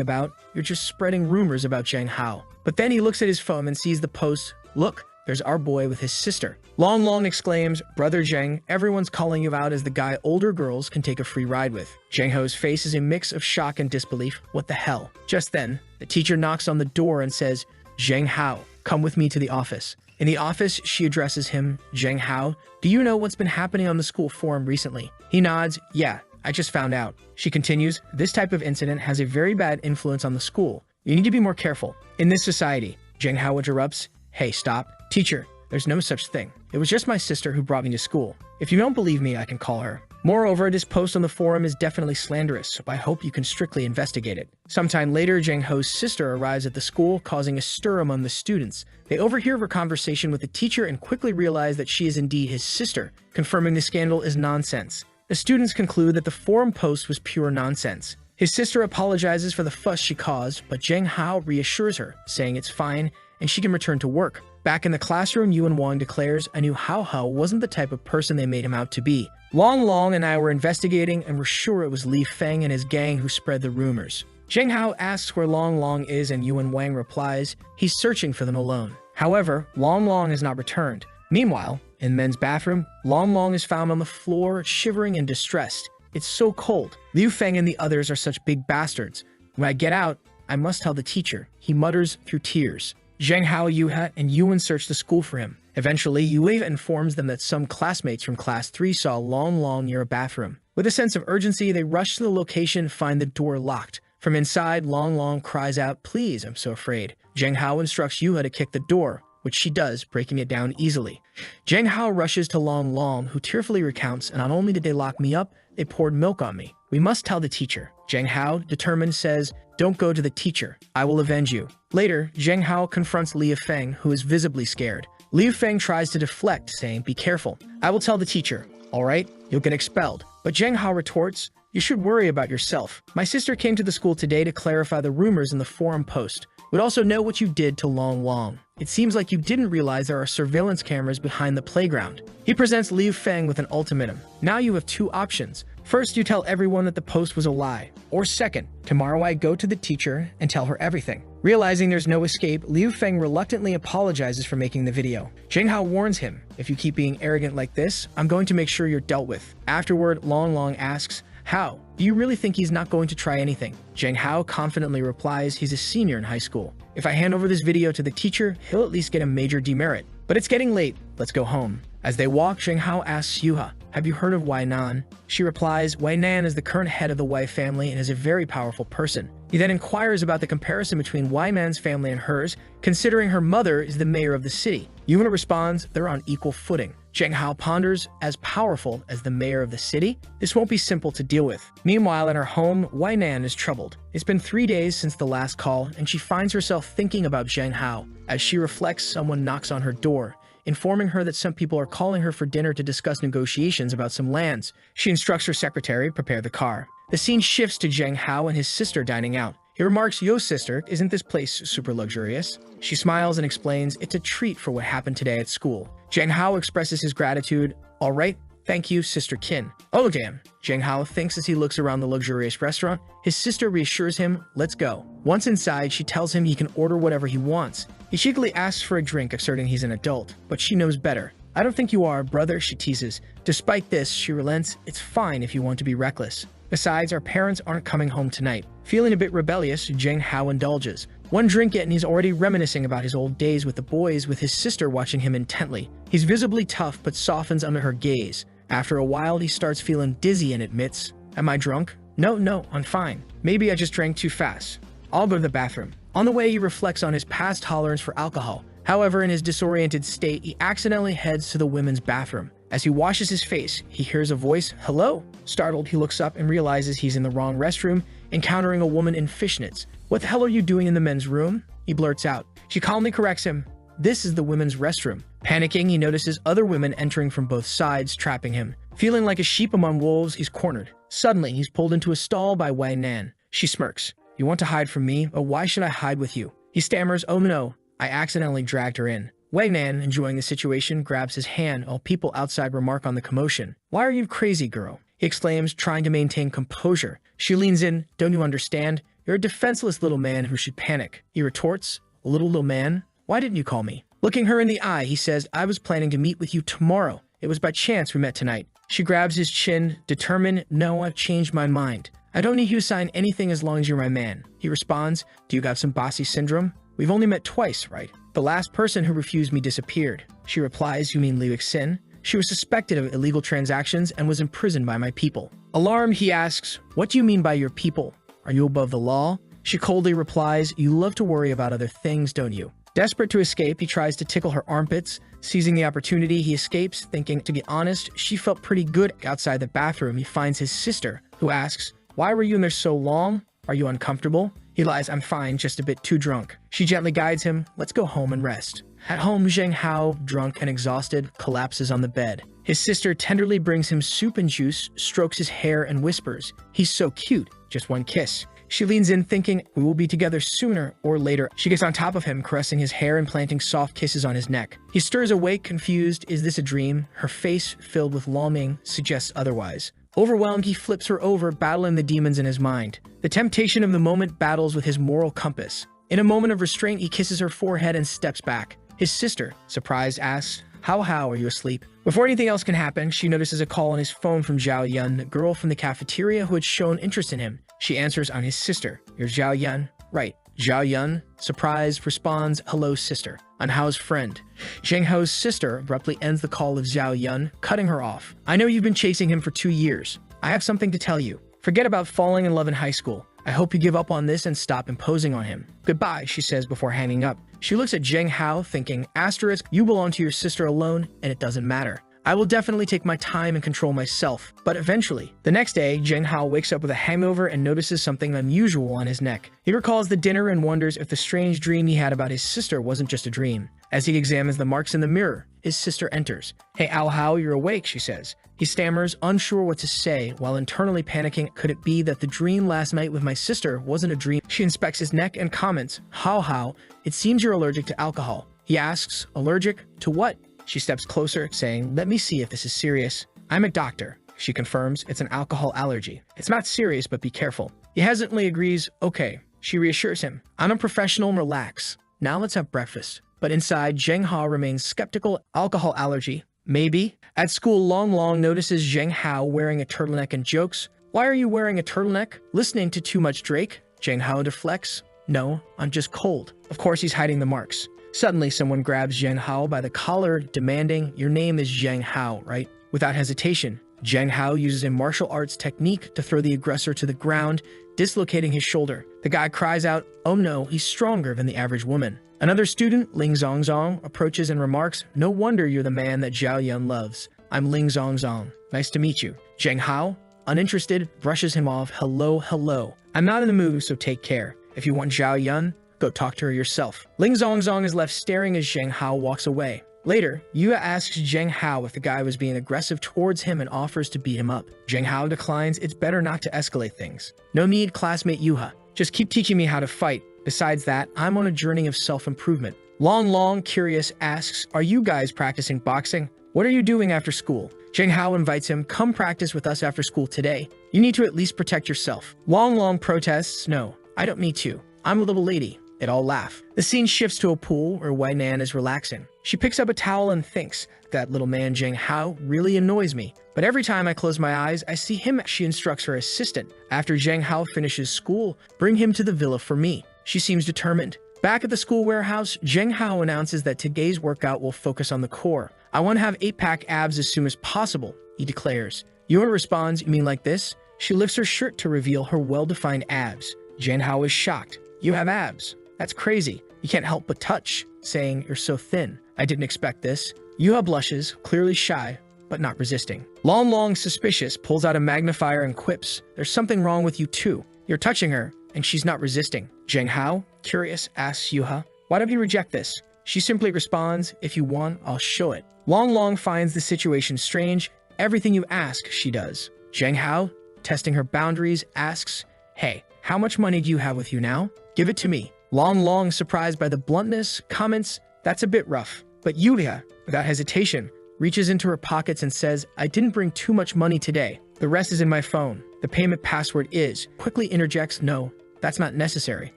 about? You're just spreading rumors about Zheng Hao. But then he looks at his phone and sees the post, look, there's our boy with his sister. Long Long exclaims, brother Zheng, everyone's calling you out as the guy older girls can take a free ride with. Zheng Hao's face is a mix of shock and disbelief. What the hell? Just then, the teacher knocks on the door and says, Zheng Hao, come with me to the office. In the office, she addresses him, Zheng Hao, do you know what's been happening on the school forum recently? He nods, yeah, I just found out. She continues, this type of incident has a very bad influence on the school. You need to be more careful. In this society, Zheng Hao interrupts, hey, stop. Teacher, there's no such thing. It was just my sister who brought me to school. If you don't believe me, I can call her. Moreover, this post on the forum is definitely slanderous, so I hope you can strictly investigate it. Sometime later, Zheng Hao's sister arrives at the school, causing a stir among the students. They overhear her conversation with the teacher and quickly realize that she is indeed his sister, confirming the scandal is nonsense. The students conclude that the forum post was pure nonsense. His sister apologizes for the fuss she caused, but Zheng Hao reassures her, saying it's fine and she can return to work. Back in the classroom, Yuan Wang declares I knew Hao Hao wasn't the type of person they made him out to be. Long Long and I were investigating and were sure it was Li Feng and his gang who spread the rumors. Zheng Hao asks where Long Long is and Yuan Wang replies he's searching for them alone. However, Long Long has not returned. Meanwhile, in men's bathroom, Long Long is found on the floor, shivering and distressed. It's so cold. Liu Feng and the others are such big bastards. When I get out, I must tell the teacher, he mutters through tears. Zheng Hao, Yuha, and Yuan search the school for him. Eventually, Yue informs them that some classmates from Class 3 saw Long Long near a bathroom. With a sense of urgency, they rush to the location and find the door locked. From inside, Long Long cries out, please, I'm so afraid. Zheng Hao instructs Yuha to kick the door, which she does, breaking it down easily. Zheng Hao rushes to Long Long, who tearfully recounts, and not only did they lock me up, they poured milk on me. We must tell the teacher. Zheng Hao, determined, says, don't go to the teacher. I will avenge you. Later, Zheng Hao confronts Liu Feng, who is visibly scared. Liu Feng tries to deflect, saying, be careful. I will tell the teacher. All right, you'll get expelled. But Zheng Hao retorts, you should worry about yourself. My sister came to the school today to clarify the rumors in the forum post. We'd also know what you did to Long Long. It seems like you didn't realize there are surveillance cameras behind the playground. He presents Liu Feng with an ultimatum. Now you have two options. First, you tell everyone that the post was a lie. Or second, tomorrow I go to the teacher and tell her everything. Realizing there's no escape, Liu Feng reluctantly apologizes for making the video. Zheng Hao warns him, if you keep being arrogant like this, I'm going to make sure you're dealt with. Afterward, Long Long asks, how? Do you really think he's not going to try anything? Zheng Hao confidently replies he's a senior in high school. If I hand over this video to the teacher, he'll at least get a major demerit. But it's getting late. Let's go home. As they walk, Zheng Hao asks Yuha, have you heard of Wai Nan? She replies, Wai Nan is the current head of the Wai family and is a very powerful person. He then inquires about the comparison between Wai Man's family and hers, considering her mother is the mayor of the city. Yuha responds, they're on equal footing. Zheng Hao ponders, as powerful as the mayor of the city? This won't be simple to deal with. Meanwhile, at her home, Wei Nan is troubled. It's been 3 days since the last call, and she finds herself thinking about Zheng Hao. As she reflects, someone knocks on her door, informing her that some people are calling her for dinner to discuss negotiations about some lands. She instructs her secretary, prepare the car. The scene shifts to Zheng Hao and his sister dining out. He remarks, "Yo, sister, isn't this place super luxurious?" She smiles and explains it's a treat for what happened today at school. Zheng Hao expresses his gratitude. "All right, thank you, Sister Qin." "Oh, damn," Zheng Hao thinks as he looks around the luxurious restaurant. His sister reassures him, "Let's go." Once inside, she tells him he can order whatever he wants. He cheekily asks for a drink, asserting he's an adult, but she knows better. "I don't think you are, brother," she teases. Despite this, she relents, "It's fine if you want to be reckless. Besides, our parents aren't coming home tonight." Feeling a bit rebellious, Zheng Hao indulges. One drink in and he's already reminiscing about his old days with the boys, with his sister watching him intently. He's visibly tough but softens under her gaze. After a while, he starts feeling dizzy and admits, "Am I drunk? No, I'm fine. Maybe I just drank too fast. I'll go to the bathroom." On the way, he reflects on his past tolerance for alcohol. However, in his disoriented state, he accidentally heads to the women's bathroom. As he washes his face, he hears a voice, "Hello?" Startled, he looks up and realizes he's in the wrong restroom, encountering a woman in fishnets. "What the hell are you doing in the men's room?" he blurts out. She calmly corrects him, "This is the women's restroom." Panicking, he notices other women entering from both sides, trapping him. Feeling like a sheep among wolves, he's cornered. Suddenly, he's pulled into a stall by Wei Nan. She smirks. "You want to hide from me, but why should I hide with you?" He stammers, "Oh no, I accidentally dragged her in." Wei Nan, enjoying the situation, grabs his hand while people outside remark on the commotion. "Why are you crazy, girl?" he exclaims, trying to maintain composure. She leans in, "Don't you understand? You're a defenseless little man who should panic." He retorts, "A little man? Why didn't you call me?" Looking her in the eye, he says, "I was planning to meet with you tomorrow. It was by chance we met tonight." She grabs his chin, determined, "No, I've changed my mind. I don't need you to sign anything as long as you're my man." He responds, "Do you got some bossy syndrome? We've only met twice, right? The last person who refused me disappeared." She replies, "You mean Liu Xin? She was suspected of illegal transactions and was imprisoned by my people." Alarmed, he asks, "What do you mean by your people? Are you above the law?" She coldly replies, "You love to worry about other things, don't you?" Desperate to escape, he tries to tickle her armpits. Seizing the opportunity, he escapes, thinking, to be honest, she felt pretty good. Outside the bathroom, he finds his sister, who asks, "Why were you in there so long? Are you uncomfortable?" He lies, "I'm fine, just a bit too drunk." She gently guides him, "Let's go home and rest." At home, Zheng Hao, drunk and exhausted, collapses on the bed. His sister tenderly brings him soup and juice, strokes his hair, and whispers, "He's so cute, just one kiss." She leans in, thinking, "We will be together sooner or later." She gets on top of him, caressing his hair and planting soft kisses on his neck. He stirs awake, confused. Is this a dream? Her face, filled with longing, suggests otherwise. Overwhelmed, he flips her over, battling the demons in his mind. The temptation of the moment battles with his moral compass. In a moment of restraint, he kisses her forehead and steps back. His sister, surprised, asks, How are you asleep?" Before anything else can happen, she notices a call on his phone from Zhao Yun, the girl from the cafeteria who had shown interest in him. She answers on his sister. "You're Zhao Yun?" "Right." Zhao Yun, surprised, responds, "Hello, sister. I'm Hao's friend." Zheng Hao's sister abruptly ends the call of Zhao Yun, cutting her off. "I know you've been chasing him for 2 years. I have something to tell you. Forget about falling in love in high school. I hope you give up on this and stop imposing on him. Goodbye," she says before hanging up. She looks at Zheng Hao, thinking, asterisk, "You belong to your sister alone, and it doesn't matter. I will definitely take my time and control myself, but eventually." The next day, Zheng Hao wakes up with a hangover and notices something unusual on his neck. He recalls the dinner and wonders if the strange dream he had about his sister wasn't just a dream. As he examines the marks in the mirror, his sister enters. "Hey, Ao Hao, you're awake," she says. He stammers, unsure what to say, while internally panicking. Could it be that the dream last night with my sister wasn't a dream? She inspects his neck and comments, Hao, it seems you're allergic to alcohol." He asks, "Allergic to what?" She steps closer, saying, "Let me see if this is serious." "I'm a doctor." She confirms, "It's an alcohol allergy. It's not serious, but be careful." He hesitantly agrees, "Okay." She reassures him, "I'm a professional, relax. Now let's have breakfast." But inside, Zheng Hao remains skeptical. Alcohol allergy? Maybe. At school, Long notices Zheng Hao wearing a turtleneck and jokes, "Why are you wearing a turtleneck? Listening to too much Drake?" Zheng Hao deflects, "No, I'm just cold." Of course, he's hiding the marks. Suddenly, someone grabs Zheng Hao by the collar, demanding, "Your name is Zheng Hao, right?" Without hesitation, Zhang Hao uses a martial arts technique to throw the aggressor to the ground, dislocating his shoulder. The guy cries out, "Oh no, he's stronger than the average woman." Another student, Ling Zongzong, approaches and remarks, "No wonder you're the man that Zhao Yun loves. I'm Ling Zongzong. Nice to meet you." Zhang Hao, uninterested, brushes him off. Hello. I'm not in the mood, so take care. If you want Zhao Yun, go talk to her yourself." Ling Zongzong is left staring as Zhang Hao walks away. Later, Yue asks Zhang Hao if the guy was being aggressive towards him and offers to beat him up. Zhang Hao declines. "It's better not to escalate things." "No need, classmate Yuha. Just keep teaching me how to fight. Besides that, I'm on a journey of self-improvement." Long, curious, asks, "Are you guys practicing boxing? What are you doing after school?" Zhang Hao invites him, "Come practice with us after school today. You need to at least protect yourself." Long protests, "No, I don't need to. I'm a little lady." They all laugh. The scene shifts to a pool where Wei Nan is relaxing. She picks up a towel and thinks, "That little man Zhang Hao really annoys me. But every time I close my eyes, I see him." She instructs her assistant, "After Zhang Hao finishes school, bring him to the villa for me." She seems determined. Back at the school warehouse, Zhang Hao announces that today's workout will focus on the core. "I want to have 8-pack abs as soon as possible," he declares. Yuan responds, "You mean like this?" She lifts her shirt to reveal her well-defined abs. Zhang Hao is shocked. "You have abs? That's crazy. You can't help but touch," saying, "You're so thin. I didn't expect this." Yuha blushes, clearly shy, but not resisting. Long, suspicious, pulls out a magnifier and quips, "There's something wrong with you too. You're touching her, and she's not resisting." Zhang Hao, curious, asks Yuha, "Why don't you reject this?" She simply responds, "If you want, I'll show it." Long finds the situation strange. "Everything you ask, she does." Zhang Hao, testing her boundaries, asks, "Hey, how much money do you have with you now? Give it to me." Long, surprised by the bluntness, comments, "That's a bit rough." But Yulia, without hesitation, reaches into her pockets and says, "I didn't bring too much money today. The rest is in my phone. The payment password is," quickly interjects, "No, that's not necessary."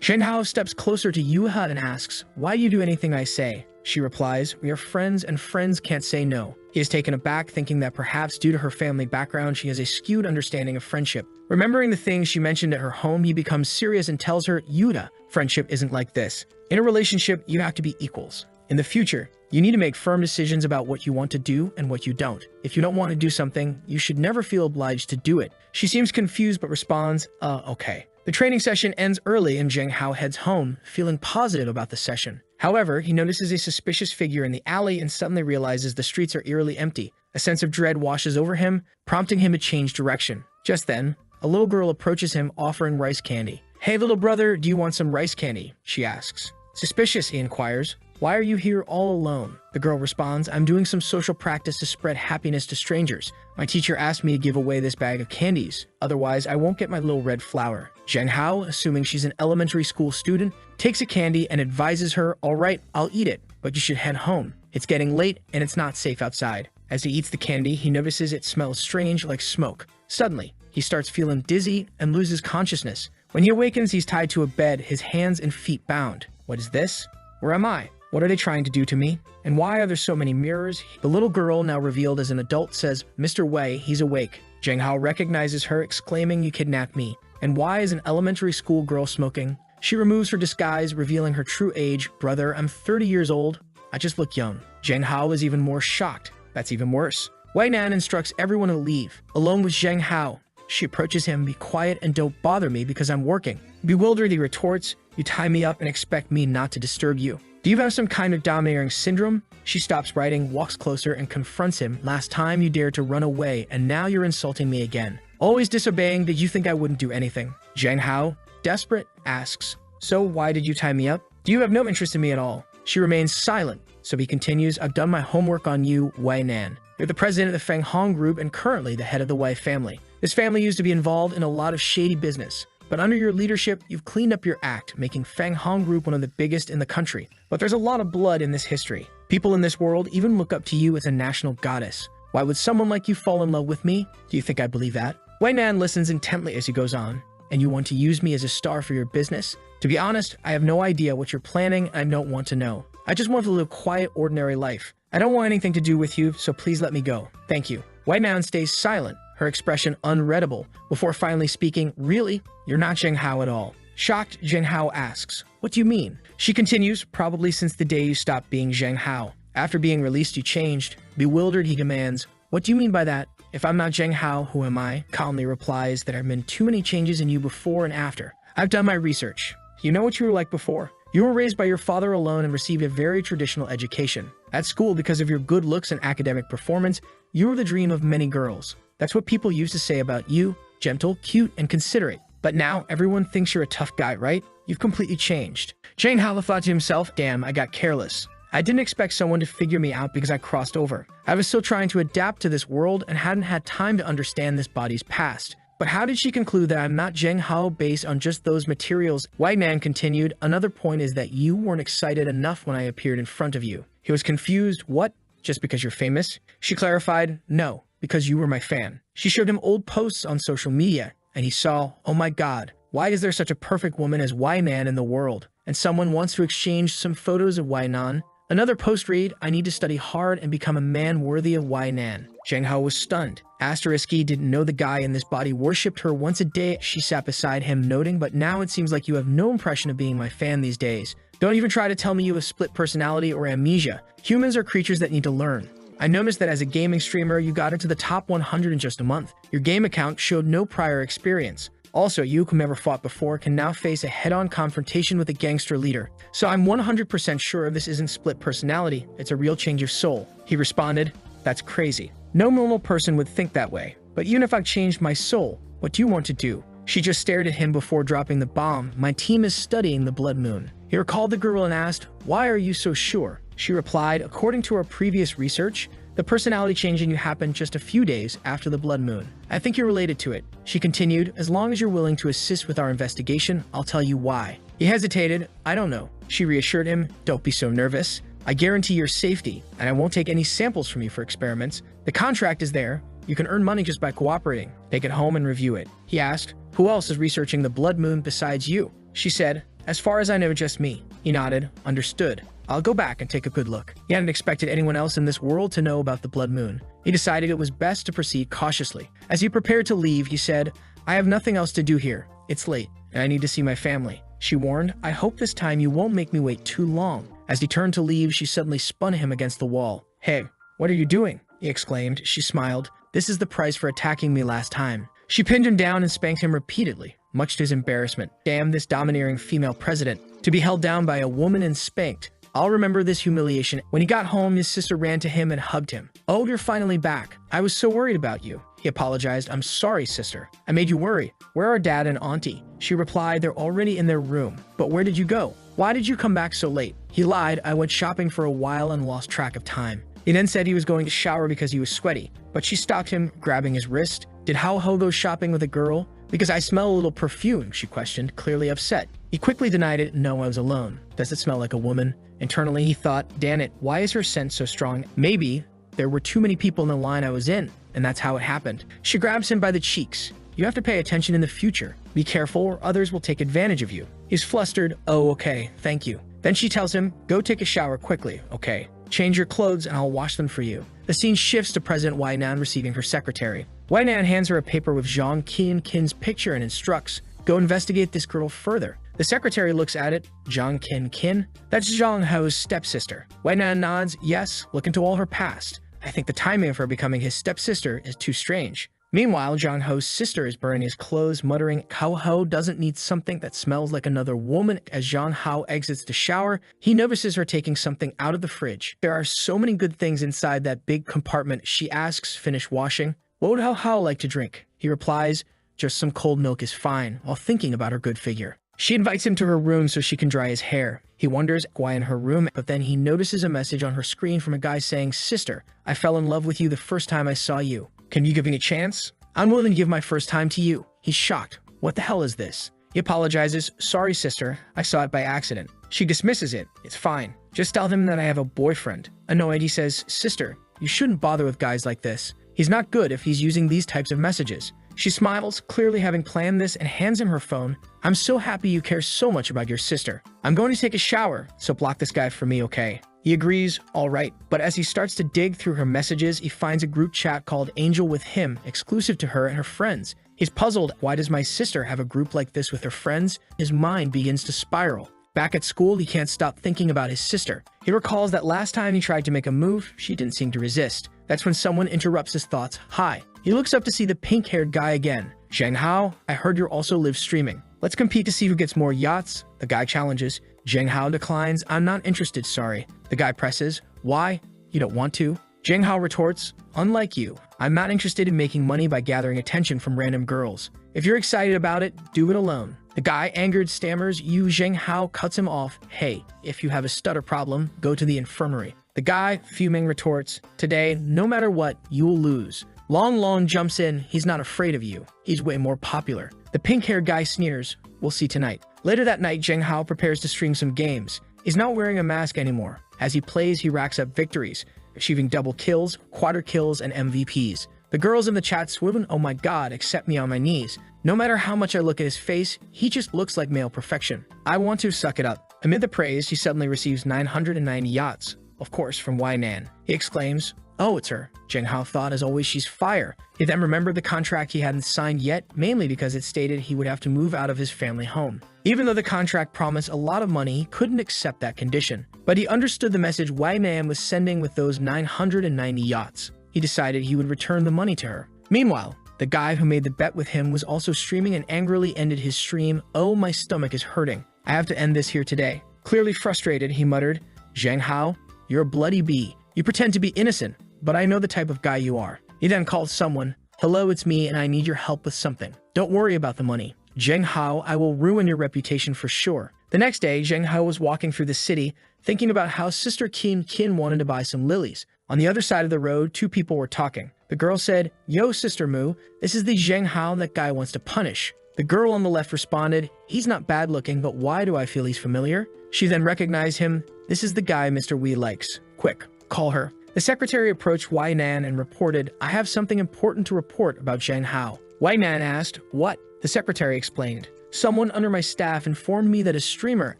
Zhang Hao steps closer to Yuha and asks, "Why do you do anything I say?" She replies, "We are friends and friends can't say no." He is taken aback, thinking that perhaps due to her family background, she has a skewed understanding of friendship. Remembering the things she mentioned at her home, he becomes serious and tells her, "Yuda, friendship isn't like this. In a relationship, you have to be equals. In the future, you need to make firm decisions about what you want to do and what you don't. If you don't want to do something, you should never feel obliged to do it." She seems confused but responds, Okay." The training session ends early and Zhang Hao heads home, feeling positive about the session. However, he notices a suspicious figure in the alley and suddenly realizes the streets are eerily empty. A sense of dread washes over him, prompting him to change direction. Just then, a little girl approaches him offering rice candy. "Hey little brother, do you want some rice candy?" she asks. Suspicious, he inquires, "Why are you here all alone?" The girl responds, "I'm doing some social practice to spread happiness to strangers. My teacher asked me to give away this bag of candies. Otherwise, I won't get my little red flower." Zhang Hao, assuming she's an elementary school student, takes a candy and advises her, "All right, I'll eat it, but you should head home. It's getting late and it's not safe outside." As he eats the candy, he notices it smells strange like smoke. Suddenly, he starts feeling dizzy and loses consciousness. When he awakens, he's tied to a bed, his hands and feet bound. What is this? Where am I? What are they trying to do to me? And why are there so many mirrors? The little girl, now revealed as an adult, says, "Mr. Wei, he's awake." Zhang Hao recognizes her, exclaiming, "You kidnapped me. And why is an elementary school girl smoking?" She removes her disguise, revealing her true age. "Brother, I'm 30 years old. I just look young." Zhang Hao is even more shocked. That's even worse. Wei Nan instructs everyone to leave, alone with Zhang Hao. She approaches him, "Be quiet and don't bother me because I'm working." Bewildered, he retorts, "You tie me up and expect me not to disturb you. Do you have some kind of domineering syndrome?" She stops writing, walks closer, and confronts him. "Last time you dared to run away, and now you're insulting me again. Always disobeying, did you think I wouldn't do anything?" Zhang Hao, desperate, asks, "So why did you tie me up? Do you have no interest in me at all?" She remains silent, so he continues, "I've done my homework on you, Wei Nan. You're the president of the Feng Hong Group and currently the head of the Wei family. This family used to be involved in a lot of shady business. But under your leadership, you've cleaned up your act, making Feng Hong Group one of the biggest in the country. But there's a lot of blood in this history. People in this world even look up to you as a national goddess. Why would someone like you fall in love with me? Do you think I believe that?" Wei Nan listens intently as he goes on. "And you want to use me as a star for your business? To be honest, I have no idea what you're planning and I don't want to know. I just want to live a quiet, ordinary life. I don't want anything to do with you, so please let me go. Thank you." Wei Nan stays silent, her expression unreadable, before finally speaking, "Really? You're not Zheng Hao at all." Shocked, Zheng Hao asks, "What do you mean?" She continues, "Probably since the day you stopped being Zheng Hao. After being released, you changed." Bewildered, he commands, "What do you mean by that?" If I'm not Zheng Hao, who am I? Calmly replies, there have been too many changes in you before and after. I've done my research. You know what you were like before. You were raised by your father alone and received a very traditional education. At school, because of your good looks and academic performance, you were the dream of many girls. That's what people used to say about you, gentle, cute, and considerate. But now, everyone thinks you're a tough guy, right? You've completely changed. Zheng Hao thought to himself, damn, I got careless. I didn't expect someone to figure me out because I crossed over. I was still trying to adapt to this world and hadn't had time to understand this body's past. But how did she conclude that I'm not Zheng Hao based on just those materials? White Man continued, another point is that you weren't excited enough when I appeared in front of you. He was confused. What? Just because you're famous? She clarified, no, because you were my fan. She showed him old posts on social media, and he saw, oh my god, why is there such a perfect woman as White Man in the world? And someone wants to exchange some photos of Wai Nan. Another post read, I need to study hard and become a man worthy of Wai Nan. Zheng Hao was stunned. Asterisky didn't know the guy in this body worshipped her once a day. She sat beside him, noting, but now it seems like you have no impression of being my fan these days. Don't even try to tell me you have split personality or amnesia. Humans are creatures that need to learn. I noticed that as a gaming streamer, you got into the top 100 in just a month. Your game account showed no prior experience. Also, you, who never fought before, can now face a head-on confrontation with a gangster leader. So I'm 100% sure this isn't split personality, it's a real change of soul. He responded, that's crazy. No normal person would think that way. But even if I changed my soul, what do you want to do? She just stared at him before dropping the bomb. My team is studying the blood moon. He recalled the girl and asked, why are you so sure? She replied, according to our previous research, the personality change in you happened just a few days after the blood moon. I think you're related to it. She continued, as long as you're willing to assist with our investigation, I'll tell you why. He hesitated. I don't know. She reassured him, don't be so nervous. I guarantee your safety, and I won't take any samples from you for experiments. The contract is there. You can earn money just by cooperating. Take it home and review it. He asked, who else is researching the blood moon besides you? She said, as far as I know, just me. He nodded, understood. I'll go back and take a good look. He hadn't expected anyone else in this world to know about the blood moon. He decided it was best to proceed cautiously. As he prepared to leave, he said, I have nothing else to do here. It's late, and I need to see my family. She warned, I hope this time you won't make me wait too long. As he turned to leave, she suddenly spun him against the wall. Hey, what are you doing? He exclaimed. She smiled. This is the price for attacking me last time. She pinned him down and spanked him repeatedly, much to his embarrassment. Damn this domineering female president. To be held down by a woman and spanked. I'll remember this humiliation. When he got home, his sister ran to him and hugged him. Oh, you're finally back. I was so worried about you. He apologized. I'm sorry, sister. I made you worry. Where are dad and auntie? She replied, they're already in their room. But where did you go? Why did you come back so late? He lied. I went shopping for a while and lost track of time. He then said he was going to shower because he was sweaty. But she stopped him, grabbing his wrist. Did Hao Ho go shopping with a girl? Because I smell a little perfume, she questioned, clearly upset. He quickly denied it. No, I was alone. Does it smell like a woman? Internally, he thought, damn it, why is her scent so strong? Maybe there were too many people in the line I was in, and that's how it happened. She grabs him by the cheeks. You have to pay attention in the future. Be careful or others will take advantage of you. He's flustered. Oh, okay, thank you. Then she tells him, go take a shower quickly, okay? Change your clothes and I'll wash them for you. The scene shifts to President Wai Nan receiving her secretary. Wai Nan hands her a paper with Zhang Kin's picture and instructs, go investigate this girl further. The secretary looks at it. Zhang Kin? That's Zhang Hao's stepsister. Wai Nan nods, yes, look into all her past. I think the timing of her becoming his stepsister is too strange. Meanwhile, Zhang Ho's sister is burning his clothes, muttering, Hao Ho doesn't need something that smells like another woman. As Zhang Hao exits the shower, he notices her taking something out of the fridge. There are so many good things inside that big compartment. She asks, finish washing. What would Hao Hao like to drink? He replies, just some cold milk is fine, while thinking about her good figure. She invites him to her room so she can dry his hair. He wonders why in her room, but then he notices a message on her screen from a guy saying, Sister, I fell in love with you the first time I saw you. Can you give me a chance? I'm willing to give my first time to you. He's shocked. What the hell is this? He apologizes. Sorry, sister. I saw it by accident. She dismisses it. It's fine. Just tell him that I have a boyfriend. Annoyed, he says, Sister, you shouldn't bother with guys like this. He's not good if he's using these types of messages. She smiles, clearly having planned this, and hands him her phone. I'm so happy you care so much about your sister. I'm going to take a shower, so block this guy for me, okay? He agrees, all right. But as he starts to dig through her messages, he finds a group chat called Angel with him, exclusive to her and her friends. He's puzzled. Why does my sister have a group like this with her friends? His mind begins to spiral. Back at school, he can't stop thinking about his sister. He recalls that last time he tried to make a move, she didn't seem to resist. That's when someone interrupts his thoughts. Hi. He looks up to see the pink-haired guy again. Zheng Hao, I heard you're also live streaming. Let's compete to see who gets more yachts. The guy challenges. Zheng Hao declines. I'm not interested, sorry. The guy presses. Why? You don't want to? Zheng Hao retorts. Unlike you, I'm not interested in making money by gathering attention from random girls. If you're excited about it, do it alone. The guy, angered, stammers. Zheng Hao cuts him off. Hey, if you have a stutter problem, go to the infirmary. The guy, fuming, retorts. Today, no matter what, you'll lose. Long jumps in. He's not afraid of you. He's way more popular. The pink-haired guy sneers. We'll see tonight. Later that night, Zheng Hao prepares to stream some games. He's not wearing a mask anymore. As he plays, he racks up victories, achieving double kills, quadra kills, and MVPs. The girls in the chat swoon. Oh my god, accept me on my knees. No matter how much I look at his face, he just looks like male perfection. I want to suck it up. Amid the praise, he suddenly receives 990 yachts. Of course, from Nan. He exclaims, oh, it's her. Zheng Hao thought, as always, she's fire. He then remembered the contract he hadn't signed yet, mainly because it stated he would have to move out of his family home. Even though the contract promised a lot of money, he couldn't accept that condition. But he understood the message Nan was sending with those 990 yachts. He decided he would return the money to her. Meanwhile, the guy who made the bet with him was also streaming and angrily ended his stream. Oh, my stomach is hurting. I have to end this here today. Clearly frustrated, he muttered, Zheng Hao, you're a bloody bee. You pretend to be innocent, but I know the type of guy you are. He then called someone. Hello, it's me, and I need your help with something. Don't worry about the money. Zheng Hao, I will ruin your reputation for sure. The next day, Zheng Hao was walking through the city, thinking about how Sister Qin wanted to buy some lilies. On the other side of the road, two people were talking. The girl said, Yo, Sister Mu, this is the Zheng Hao that guy wants to punish. The girl on the left responded, he's not bad looking, but why do I feel he's familiar? She then recognized him. This is the guy Mr. Wee likes. Quick, call her. The secretary approached Nan and reported, I have something important to report about Zheng Hao. Nan asked, what? The secretary explained. Someone under my staff informed me that a streamer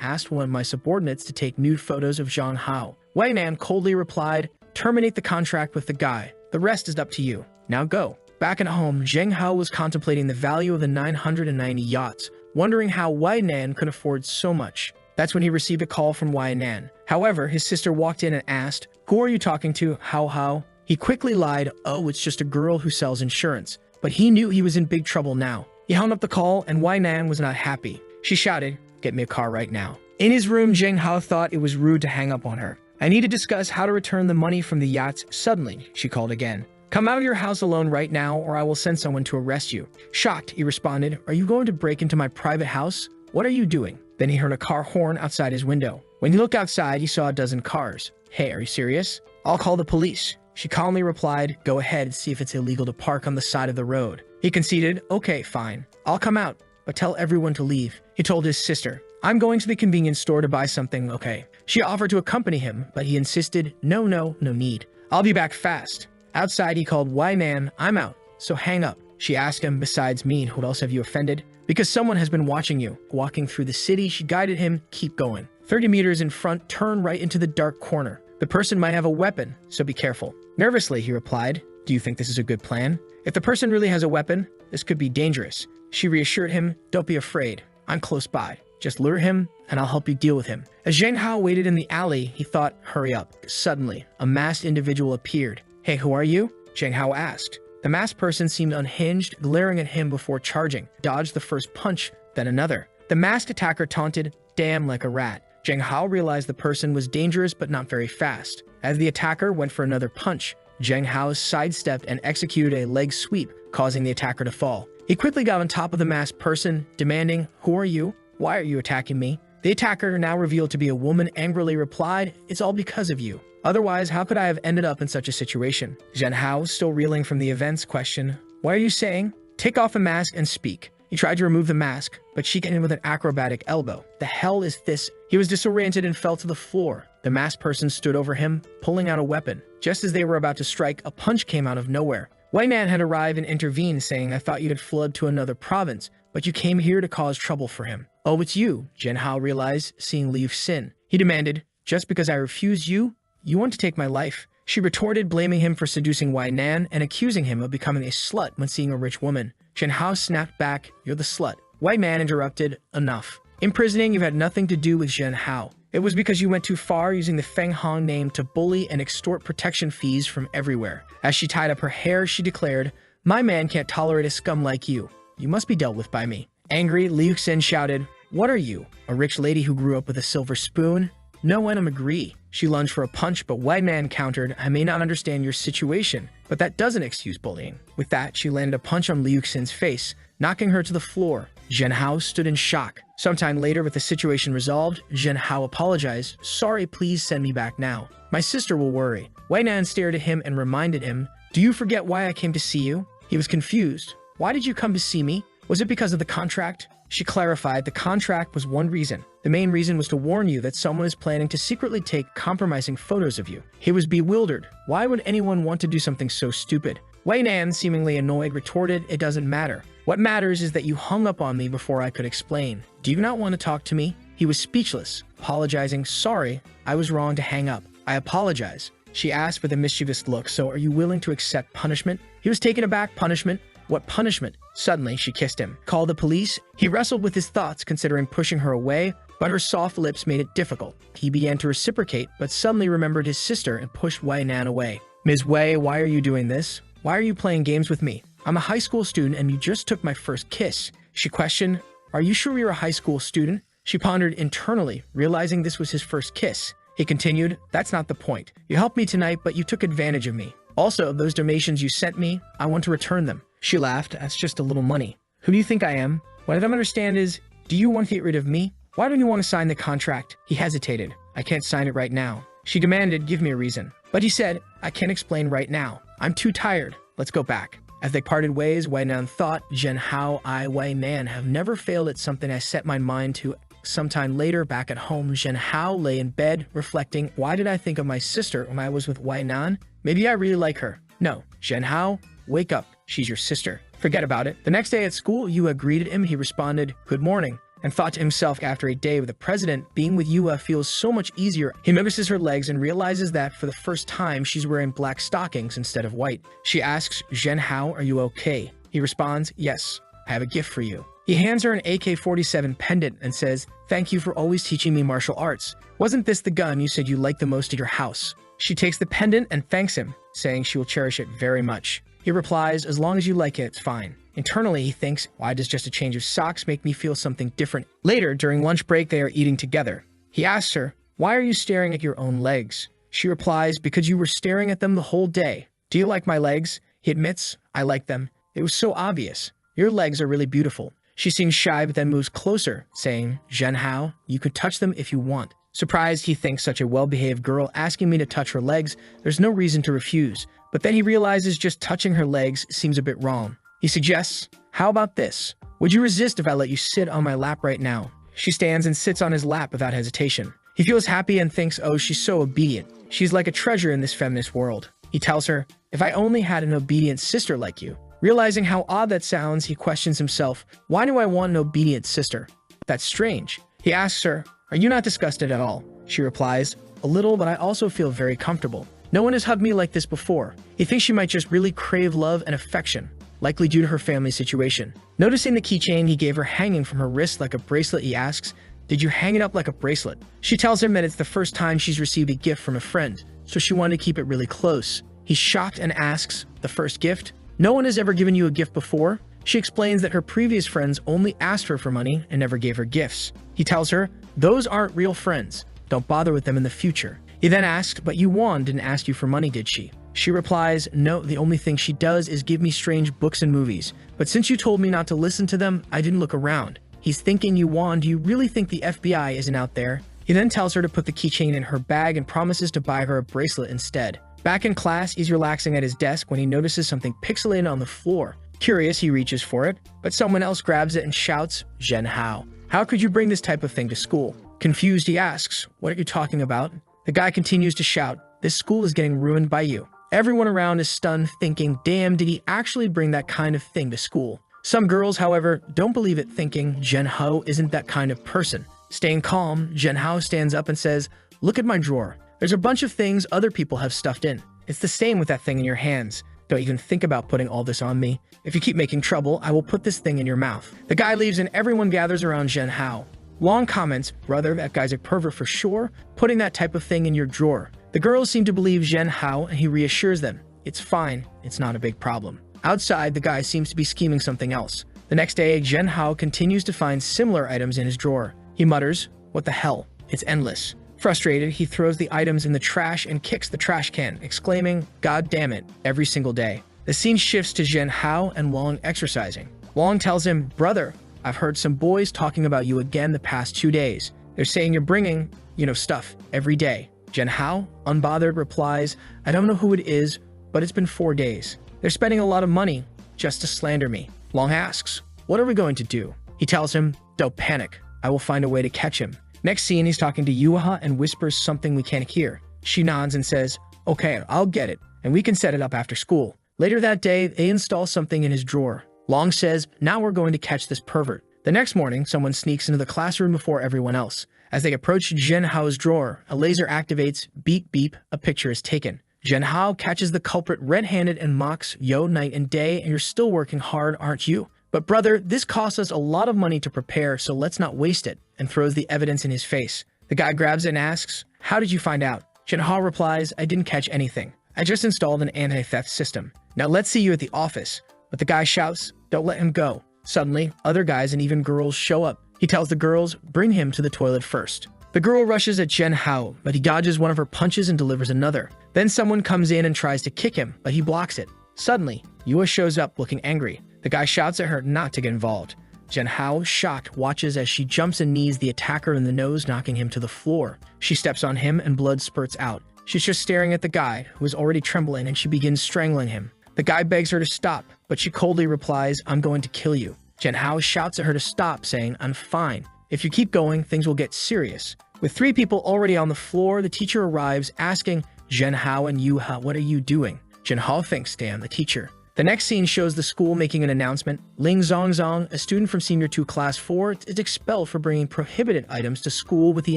asked one of my subordinates to take nude photos of Zheng Hao. Nan coldly replied, terminate the contract with the guy. The rest is up to you. Now go. Back at home, Zheng Hao was contemplating the value of the 990 yachts, wondering how Nan could afford so much. That's when he received a call from Nan. However, his sister walked in and asked, who are you talking to, Hao? He quickly lied, oh, it's just a girl who sells insurance. But he knew he was in big trouble now. He hung up the call, and Nan was not happy. She shouted, get me a car right now. In his room, Zheng Hao thought it was rude to hang up on her. I need to discuss how to return the money from the yachts. Suddenly, she called again. Come out of your house alone right now, or I will send someone to arrest you. Shocked, he responded, are you going to break into my private house? What are you doing? Then he heard a car horn outside his window. When he looked outside, he saw a dozen cars. Hey, are you serious? I'll call the police. She calmly replied, go ahead and see if it's illegal to park on the side of the road. He conceded, okay, fine. I'll come out, but tell everyone to leave. He told his sister, I'm going to the convenience store to buy something, okay? She offered to accompany him, but he insisted, no need. I'll be back fast. Outside, he called, Nan, I'm out, so hang up. She asked him, besides me, who else have you offended? Because someone has been watching you. Walking through the city, she guided him, keep going. 30 meters in front, turn right into the dark corner. The person might have a weapon, so be careful. Nervously, he replied, do you think this is a good plan? If the person really has a weapon, this could be dangerous. She reassured him, don't be afraid. I'm close by. Just lure him, and I'll help you deal with him. As Zheng Hao waited in the alley, he thought, hurry up. Suddenly, a masked individual appeared. Hey, who are you? Zheng Hao asked. The masked person seemed unhinged, glaring at him before charging. Dodged the first punch, then another. The masked attacker taunted, damn like a rat. Zheng Hao realized the person was dangerous but not very fast. As the attacker went for another punch, Zheng Hao sidestepped and executed a leg sweep, causing the attacker to fall. He quickly got on top of the masked person, demanding, who are you? Why are you attacking me? The attacker, now revealed to be a woman, angrily replied, it's all because of you. Otherwise, how could I have ended up in such a situation? Zheng Hao, still reeling from the events, questioned, what are you saying? Take off the mask and speak. He tried to remove the mask, but she hit him with an acrobatic elbow. The hell is this? He was disoriented and fell to the floor. The masked person stood over him, pulling out a weapon. Just as they were about to strike, a punch came out of nowhere. Man had arrived and intervened, saying, I thought you had fled to another province, but you came here to cause trouble for him. Oh, it's you, Zheng Hao realized, seeing Liu Xin. He demanded, just because I refuse you, you want to take my life? She retorted, blaming him for seducing Nan and accusing him of becoming a slut when seeing a rich woman. Zheng Hao snapped back, you're the slut. Nan interrupted, enough. Imprisoning, you've had nothing to do with Zheng Hao. It was because you went too far using the Feng Hong name to bully and extort protection fees from everywhere. As she tied up her hair, she declared, "My man can't tolerate a scum like you. You must be dealt with by me." Angry, Liu Xin shouted, "What are you, a rich lady who grew up with a silver spoon?" No one agree. She lunged for a punch, but White Man countered, "I may not understand your situation, but that doesn't excuse bullying." With that, she landed a punch on Liu Xin's face, knocking her to the floor. Zhen Hao stood in shock. Sometime later, with the situation resolved, Zhen Hao apologized. "Sorry, please send me back now. My sister will worry." Wei Nan stared at him and reminded him, "Do you forget why I came to see you?" He was confused. "Why did you come to see me? Was it because of the contract?" She clarified the contract was one reason. The main reason was to warn you that someone is planning to secretly take compromising photos of you. He was bewildered. Why would anyone want to do something so stupid? Wei Nan, seemingly annoyed, retorted, "It doesn't matter. What matters is that you hung up on me before I could explain. Do you not want to talk to me?" He was speechless, apologizing. "Sorry, I was wrong to hang up. I apologize." She asked with a mischievous look, "So are you willing to accept punishment?" He was taken aback. "Punishment? What punishment?" Suddenly, she kissed him. "Call the police?" He wrestled with his thoughts, considering pushing her away, but her soft lips made it difficult. He began to reciprocate, but suddenly remembered his sister and pushed Wei Nan away. "Ms. Wei, why are you doing this? Why are you playing games with me? I'm a high school student and you just took my first kiss." She questioned, "Are you sure you're a high school student?" She pondered internally, realizing this was his first kiss. He continued, "That's not the point. You helped me tonight, but you took advantage of me. Also, those donations you sent me, I want to return them." She laughed. "That's just a little money. Who do you think I am? What I don't understand is, do you want to get rid of me? Why don't you want to sign the contract?" He hesitated. "I can't sign it right now." She demanded, "Give me a reason." But he said, "I can't explain right now. I'm too tired. Let's go back." As they parted ways, Wei Nan thought, "Zhen Hao, I, Wei Nan, have never failed at something I set my mind to." Sometime later, back at home, Zhen Hao lay in bed, reflecting, "Why did I think of my sister when I was with Wei Nan? Maybe I really like her. No, Zhen Hao, wake up. She's your sister. Forget about it." The next day at school, Yua greeted him. He responded, "Good morning," and thought to himself, after a day with the president, being with Yua feels so much easier. He notices her legs and realizes that for the first time, she's wearing black stockings instead of white. She asks, "Zhen Hao, are you okay?" He responds, "Yes, I have a gift for you." He hands her an AK-47 pendant and says, "Thank you for always teaching me martial arts. Wasn't this the gun you said you liked the most at your house?" She takes the pendant and thanks him, saying she will cherish it very much. He replies, "As long as you like it, it's fine." Internally, he thinks, "Why does just a change of socks make me feel something different?" Later, during lunch break, they are eating together. He asks her, "Why are you staring at your own legs?" She replies, "Because you were staring at them the whole day." "Do you like my legs?" He admits, "I like them. It was so obvious. Your legs are really beautiful." She seems shy but then moves closer, saying, "Zhen Hao, you could touch them if you want." Surprised, he thinks such a well-behaved girl asking me to touch her legs, there's no reason to refuse. But then he realizes just touching her legs seems a bit wrong. He suggests, "How about this? Would you resist if I let you sit on my lap right now?" She stands and sits on his lap without hesitation. He feels happy and thinks, "Oh, she's so obedient. She's like a treasure in this feminist world." He tells her, "If I only had an obedient sister like you." Realizing how odd that sounds, he questions himself, "Why do I want an obedient sister? That's strange." He asks her, "Are you not disgusted at all?" She replies, "A little, but I also feel very comfortable. No one has hugged me like this before." He thinks she might just really crave love and affection, likely due to her family situation. Noticing the keychain he gave her hanging from her wrist like a bracelet, he asks, "Did you hang it up like a bracelet?" She tells him that it's the first time she's received a gift from a friend, so she wanted to keep it really close. He's shocked and asks, "The first gift? No one has ever given you a gift before?" She explains that her previous friends only asked her for money and never gave her gifts. He tells her, "Those aren't real friends. Don't bother with them in the future." He then asks, "But Yuan didn't ask you for money, did she?" She replies, "No, the only thing she does is give me strange books and movies. But since you told me not to listen to them, I didn't look around." He's thinking, "Yuan, do you really think the FBI isn't out there?" He then tells her to put the keychain in her bag and promises to buy her a bracelet instead. Back in class, he's relaxing at his desk when he notices something pixelated on the floor. Curious, he reaches for it, but someone else grabs it and shouts, "Zhen Hao, how could you bring this type of thing to school?" Confused, he asks, "What are you talking about?" The guy continues to shout, "This school is getting ruined by you." Everyone around is stunned, thinking, "Damn, did he actually bring that kind of thing to school?" Some girls, however, don't believe it, thinking Zhen Hao isn't that kind of person. Staying calm, Zhen Hao stands up and says, "Look at my drawer. There's a bunch of things other people have stuffed in. It's the same with that thing in your hands. Don't even think about putting all this on me. If you keep making trouble, I will put this thing in your mouth." The guy leaves and everyone gathers around Zhen Hao. Long comments, brother, that guy's a pervert for sure, putting that type of thing in your drawer. The girls seem to believe Zhen Hao and he reassures them. It's fine, it's not a big problem. Outside, the guy seems to be scheming something else. The next day, Zhen Hao continues to find similar items in his drawer. He mutters, "What the hell? It's endless." Frustrated, he throws the items in the trash and kicks the trash can, exclaiming, "God damn it," every single day. The scene shifts to Zhen Hao and Wang exercising. Wang tells him, "Brother, I've heard some boys talking about you again the past 2 days. They're saying you're bringing, stuff every day." Zhen Hao, unbothered, replies, "I don't know who it is, but it's been 4 days. They're spending a lot of money just to slander me." Wang asks, "What are we going to do?" He tells him, "Don't panic. I will find a way to catch him." Next scene, he's talking to Yuha and whispers something we can't hear. She nods and says, "Okay, I'll get it, and we can set it up after school." Later that day, they install something in his drawer. Long says, "Now we're going to catch this pervert." The next morning, someone sneaks into the classroom before everyone else. As they approach Zhen Hao's drawer, a laser activates, beep beep, a picture is taken. Zhen Hao catches the culprit red-handed and mocks, "Yo, night and day, and you're still working hard, aren't you? But brother, this costs us a lot of money to prepare, so let's not waste it," and throws the evidence in his face. The guy grabs it and asks, "How did you find out?" Zhen Hao replies, "I didn't catch anything. I just installed an anti-theft system. Now let's see you at the office." But the guy shouts, "Don't let him go." Suddenly, other guys and even girls show up. He tells the girls, "Bring him to the toilet first." The girl rushes at Zhen Hao, but he dodges one of her punches and delivers another. Then someone comes in and tries to kick him, but he blocks it. Suddenly, Yua shows up looking angry. The guy shouts at her not to get involved. Zhen Hao, shocked, watches as she jumps and knees the attacker in the nose, knocking him to the floor. She steps on him and blood spurts out. She's just staring at the guy, who is already trembling, and she begins strangling him. The guy begs her to stop, but she coldly replies, "I'm going to kill you." Zhen Hao shouts at her to stop, saying, "I'm fine. If you keep going, things will get serious." With 3 people already on the floor, the teacher arrives, asking Zhen Hao and Yuha, "What are you doing?" Zhen Hao thinks, "Damn, the teacher." The next scene shows the school making an announcement. Ling Zongzong, a student from Senior 2 Class 4, is expelled for bringing prohibited items to school with the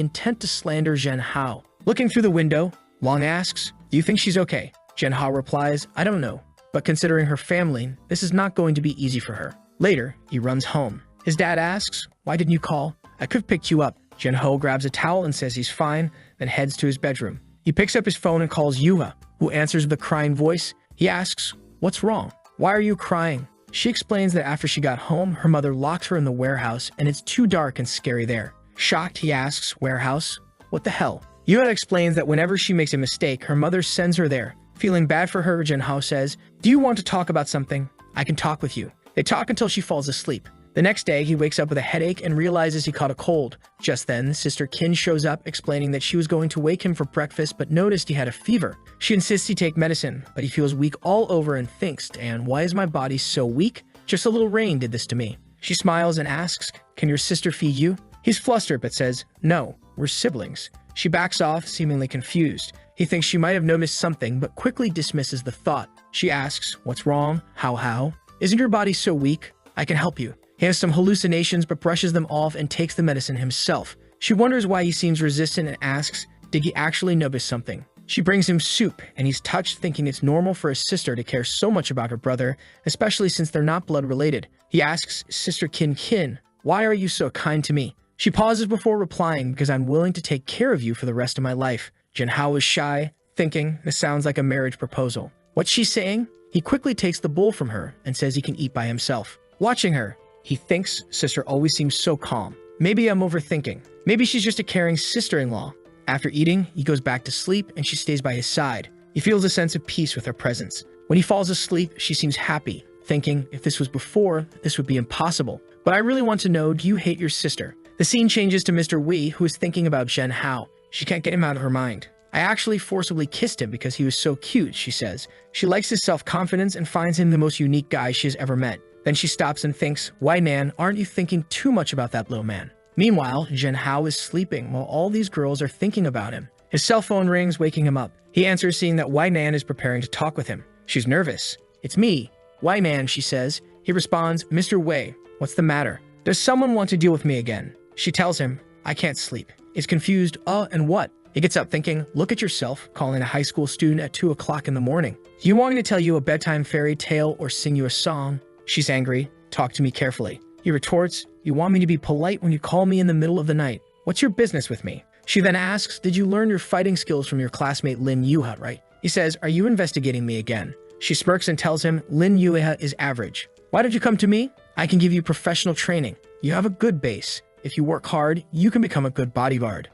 intent to slander Zhen Hao. Looking through the window, Long asks, "Do you think she's okay?" Zhen Hao replies, "I don't know, but considering her family, this is not going to be easy for her." Later, he runs home. His dad asks, "Why didn't you call? I could have picked you up." Zhen Hao grabs a towel and says he's fine, then heads to his bedroom. He picks up his phone and calls Yuha, who answers with a crying voice. He asks, "What's wrong? Why are you crying?" She explains that after she got home, her mother locked her in the warehouse and it's too dark and scary there. Shocked, he asks, "Warehouse? What the hell?" Yuha explains that whenever she makes a mistake, her mother sends her there. Feeling bad for her, Zhen Hao says, "Do you want to talk about something? I can talk with you." They talk until she falls asleep. The next day, he wakes up with a headache and realizes he caught a cold. Just then, Sister Qin shows up, explaining that she was going to wake him for breakfast but noticed he had a fever. She insists he take medicine, but he feels weak all over and thinks, "And why is my body so weak? Just a little rain did this to me." She smiles and asks, "Can your sister feed you?" He's flustered but says, "No, we're siblings." She backs off, seemingly confused. He thinks she might have noticed something but quickly dismisses the thought. She asks, "What's wrong? How? Isn't your body so weak? I can help you." He has some hallucinations but brushes them off and takes the medicine himself. She wonders why he seems resistant and asks, did he actually notice something? She brings him soup, and he's touched, thinking it's normal for a sister to care so much about her brother, especially since they're not blood related. He asks Sister Qin, "Why are you so kind to me?" She pauses before replying, "Because I'm willing to take care of you for the rest of my life." Zhen Hao is shy, thinking this sounds like a marriage proposal. What's she saying? He quickly takes the bowl from her and says he can eat by himself. Watching her, he thinks sister always seems so calm. Maybe I'm overthinking. Maybe she's just a caring sister-in-law. After eating, he goes back to sleep and she stays by his side. He feels a sense of peace with her presence. When he falls asleep, she seems happy, thinking if this was before, this would be impossible. But I really want to know, do you hate your sister? The scene changes to Mr. Wei, who is thinking about Zhen Hao. She can't get him out of her mind. "I actually forcibly kissed him because he was so cute," she says. She likes his self-confidence and finds him the most unique guy she has ever met. Then she stops and thinks, "Why, Nan, aren't you thinking too much about that little man?" Meanwhile, Zhen Hao is sleeping while all these girls are thinking about him. His cell phone rings, waking him up. He answers, seeing that Wai Nan is preparing to talk with him. She's nervous. "It's me, Wai Nan," she says. He responds, "Mr. Wei, what's the matter? Does someone want to deal with me again?" She tells him, "I can't sleep." He's confused, and what? He gets up thinking, look at yourself, calling a high school student at 2 o'clock in the morning. "You want me to tell you a bedtime fairy tale or sing you a song?" She's angry. "Talk to me carefully." He retorts, "You want me to be polite when you call me in the middle of the night. What's your business with me?" She then asks, "Did you learn your fighting skills from your classmate Lin Yuha, right?" He says, "Are you investigating me again?" She smirks and tells him Lin Yuha is average. "Why did you come to me? I can give you professional training. You have a good base. If you work hard, you can become a good bodyguard."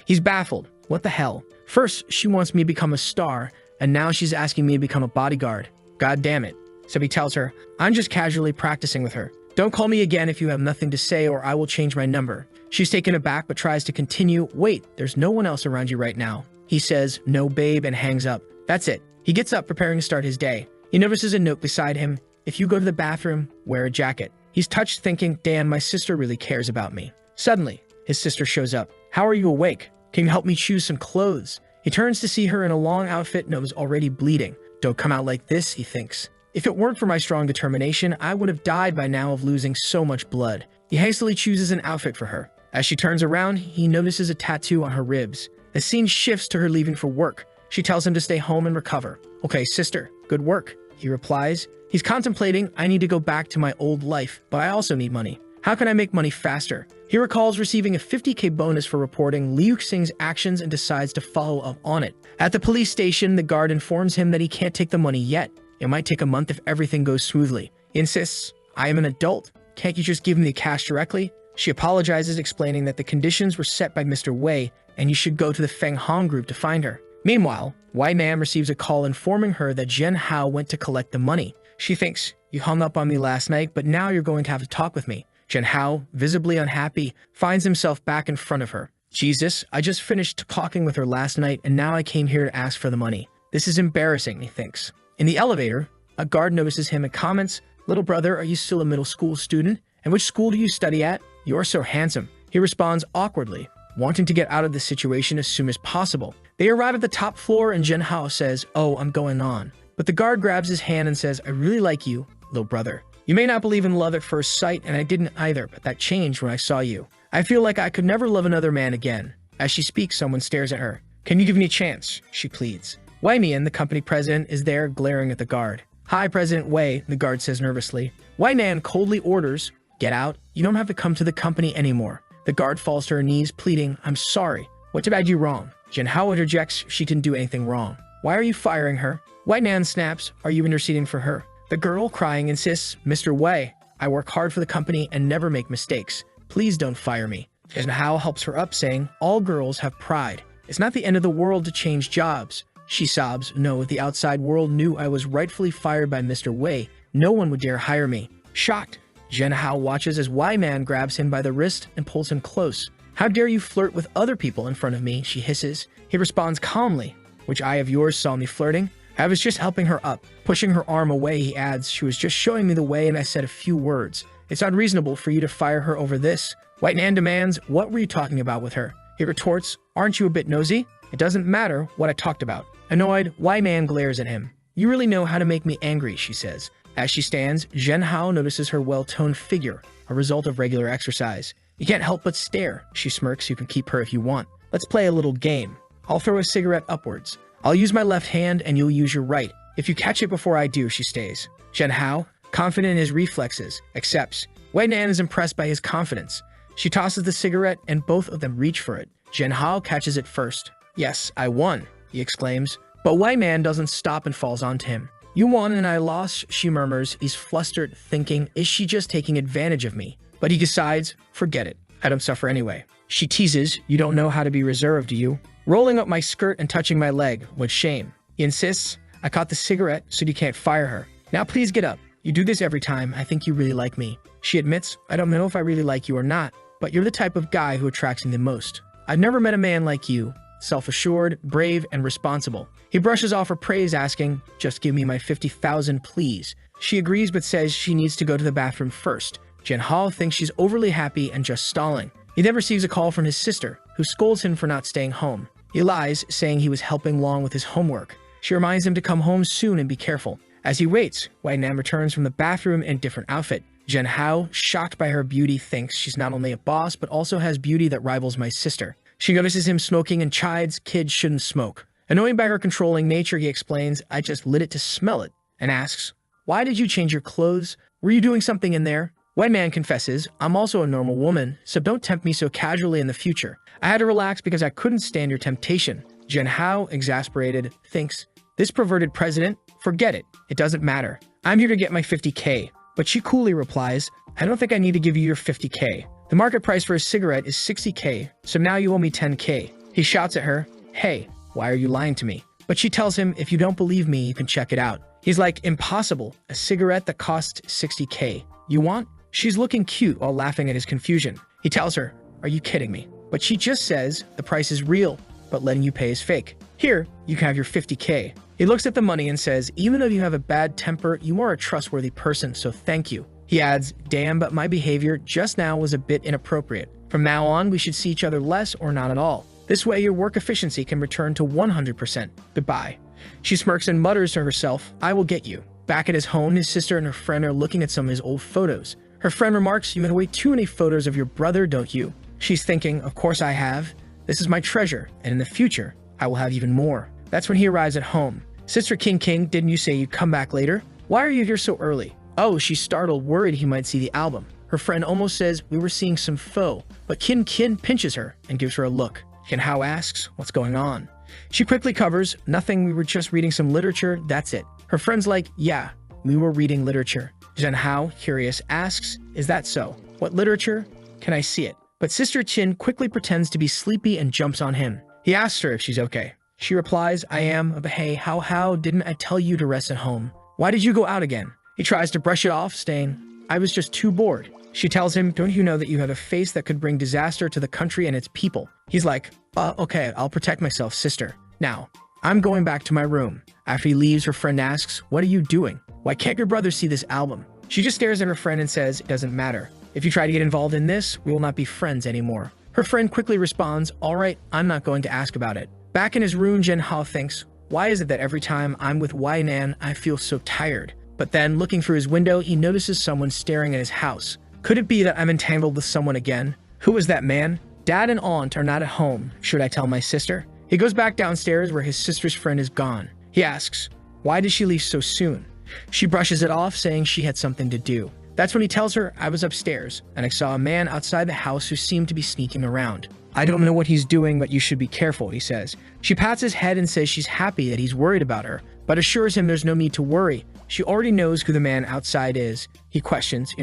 He's baffled. What the hell? First, she wants me to become a star, and now she's asking me to become a bodyguard. God damn it. So he tells her, "I'm just casually practicing with her. Don't call me again if you have nothing to say or I will change my number." She's taken aback but tries to continue. "Wait, there's no one else around you right now." He says, "No, babe," and hangs up. That's it. He gets up preparing to start his day. He notices a note beside him. "If you go to the bathroom, wear a jacket." He's touched, thinking, "Damn, my sister really cares about me." Suddenly, his sister shows up. "How are you awake? Can you help me choose some clothes?" He turns to see her in a long outfit and was already bleeding. "Don't come out like this," he thinks. "If it weren't for my strong determination, I would have died by now of losing so much blood." He hastily chooses an outfit for her. As she turns around, he notices a tattoo on her ribs. The scene shifts to her leaving for work. She tells him to stay home and recover. "Okay, sister, good work," he replies. He's contemplating, "I need to go back to my old life, but I also need money. How can I make money faster?" He recalls receiving a 50K bonus for reporting Liu Xing's actions and decides to follow up on it. At the police station, the guard informs him that he can't take the money yet. It might take a month if everything goes smoothly. He insists, "I am an adult. Can't you just give me the cash directly?" She apologizes, explaining that the conditions were set by Mr. Wei and you should go to the Feng Hong group to find her. Meanwhile, Wei Nan receives a call informing her that Zhen Hao went to collect the money. She thinks, "You hung up on me last night, but now you're going to have to talk with me." Zhen Hao, visibly unhappy, finds himself back in front of her. "Jesus, I just finished talking with her last night and now I came here to ask for the money. This is embarrassing," he thinks. In the elevator, a guard notices him and comments, "Little brother, are you still a middle school student? And which school do you study at? You're so handsome." He responds awkwardly, wanting to get out of this situation as soon as possible. They arrive at the top floor and Zhen Hao says, "Oh, I'm going on." But the guard grabs his hand and says, "I really like you, little brother. You may not believe in love at first sight, and I didn't either, but that changed when I saw you. I feel like I could never love another man again." As she speaks, someone stares at her. "Can you give me a chance?" she pleads. Wei Mian, the company president, is there glaring at the guard. "Hi, President Wei," the guard says nervously. Wei Nan coldly orders, "Get out. You don't have to come to the company anymore." The guard falls to her knees, pleading, "I'm sorry. What did I do wrong?" Zhen Hao interjects, "She didn't do anything wrong. Why are you firing her?" Wei Nan snaps, "Are you interceding for her?" The girl, crying, insists, "Mr. Wei, I work hard for the company and never make mistakes. Please don't fire me." Zhen Hao helps her up, saying, "All girls have pride. It's not the end of the world to change jobs." She sobs, "No, if the outside world knew I was rightfully fired by Mr. Wei, no one would dare hire me." Shocked, Zhen Hao watches as Wei Man grabs him by the wrist and pulls him close. "How dare you flirt with other people in front of me?" she hisses. He responds calmly, "Which eye of yours saw me flirting? I was just helping her up." Pushing her arm away, he adds, "She was just showing me the way and I said a few words. It's unreasonable for you to fire her over this." Wei Nan demands, "What were you talking about with her?" He retorts, "Aren't you a bit nosy? It doesn't matter what I talked about." Annoyed, Wei Man glares at him. "You really know how to make me angry," she says. As she stands, Zhen Hao notices her well-toned figure, a result of regular exercise. "You can't help but stare," she smirks. "You can keep her if you want. Let's play a little game. I'll throw a cigarette upwards. I'll use my left hand and you'll use your right. If you catch it before I do," she stays. Zhen Hao, confident in his reflexes, accepts. Wei Nan is impressed by his confidence. She tosses the cigarette and both of them reach for it. Zhen Hao catches it first. "Yes, I won," he exclaims. But Wei Man doesn't stop and falls onto him. "You won and I lost," she murmurs. He's flustered, thinking, is she just taking advantage of me? But he decides, forget it. I don't suffer anyway. She teases, "You don't know how to be reserved, do you?" Rolling up my skirt and touching my leg, with shame. He insists, "I caught the cigarette, so you can't fire her. Now please get up. You do this every time. I think you really like me." She admits, "I don't know if I really like you or not, but you're the type of guy who attracts me the most. I've never met a man like you. Self-assured, brave, and responsible." He brushes off her praise, asking, "Just give me my 50,000, please." She agrees but says she needs to go to the bathroom first. Zhen Hao thinks she's overly happy and just stalling. He then receives a call from his sister, who scolds him for not staying home. He lies, saying he was helping Long with his homework. She reminds him to come home soon and be careful. As he waits, Wei Nan returns from the bathroom in a different outfit. Zhen Hao, shocked by her beauty, thinks she's not only a boss, but also has beauty that rivals my sister. She notices him smoking and chides, "Kids shouldn't smoke." Annoyed by her controlling nature, he explains, "I just lit it to smell it," and asks, "Why did you change your clothes? Were you doing something in there?" White man confesses, I'm also a normal woman, so don't tempt me so casually in the future. I had to relax because I couldn't stand your temptation. Jen Hao, exasperated, thinks, this perverted president? Forget it. It doesn't matter. I'm here to get my 50K. But she coolly replies, I don't think I need to give you your 50K. The market price for a cigarette is 60K, so now you owe me 10K. He shouts at her, hey, why are you lying to me? But she tells him, if you don't believe me, you can check it out. He's like, impossible. A cigarette that costs 60K. You want? She's looking cute while laughing at his confusion. He tells her, are you kidding me? But she just says, the price is real, but letting you pay is fake. Here, you can have your 50K. He looks at the money and says, even though you have a bad temper, you are a trustworthy person, so thank you. He adds, damn, but my behavior just now was a bit inappropriate. From now on, we should see each other less or not at all. This way, your work efficiency can return to 100%. Goodbye. She smirks and mutters to herself, I will get you. Back at his home, his sister and her friend are looking at some of his old photos. Her friend remarks, you have way too many photos of your brother, don't you? She's thinking, of course I have. This is my treasure, and in the future, I will have even more. That's when he arrives at home. Sister King, didn't you say you'd come back later? Why are you here so early? Oh, she's startled, worried he might see the album. Her friend almost says, we were seeing some pho, but Kin pinches her and gives her a look. Kin Hao asks, what's going on? She quickly covers, nothing, we were just reading some literature, that's it. Her friend's like, yeah, we were reading literature. Jen Hao, curious, asks, is that so? What literature? Can I see it? But Sister Chin quickly pretends to be sleepy and jumps on him. He asks her if she's okay. She replies, I am, but hey, how didn't I tell you to rest at home? Why did you go out again? He tries to brush it off, saying, I was just too bored. She tells him, don't you know that you have a face that could bring disaster to the country and its people? He's like, okay, I'll protect myself, sister. Now, I'm going back to my room. After he leaves, her friend asks, what are you doing? Why can't your brother see this album? She just stares at her friend and says, it doesn't matter. If you try to get involved in this, we will not be friends anymore. Her friend quickly responds, all right, I'm not going to ask about it. Back in his room, Jen Hao thinks, why is it that every time I'm with Wai Nan, I feel so tired? But then, looking through his window, he notices someone staring at his house. Could it be that I'm entangled with someone again? Who is that man? Dad and aunt are not at home. Should I tell my sister? He goes back downstairs where his sister's friend is gone. He asks, why did she leave so soon? She brushes it off, saying she had something to do. That's when he tells her, I was upstairs, and I saw a man outside the house who seemed to be sneaking around. I don't know what he's doing, but you should be careful, he says. She pats his head and says she's happy that he's worried about her, but assures him there's no need to worry. She already knows who the man outside is. He questions,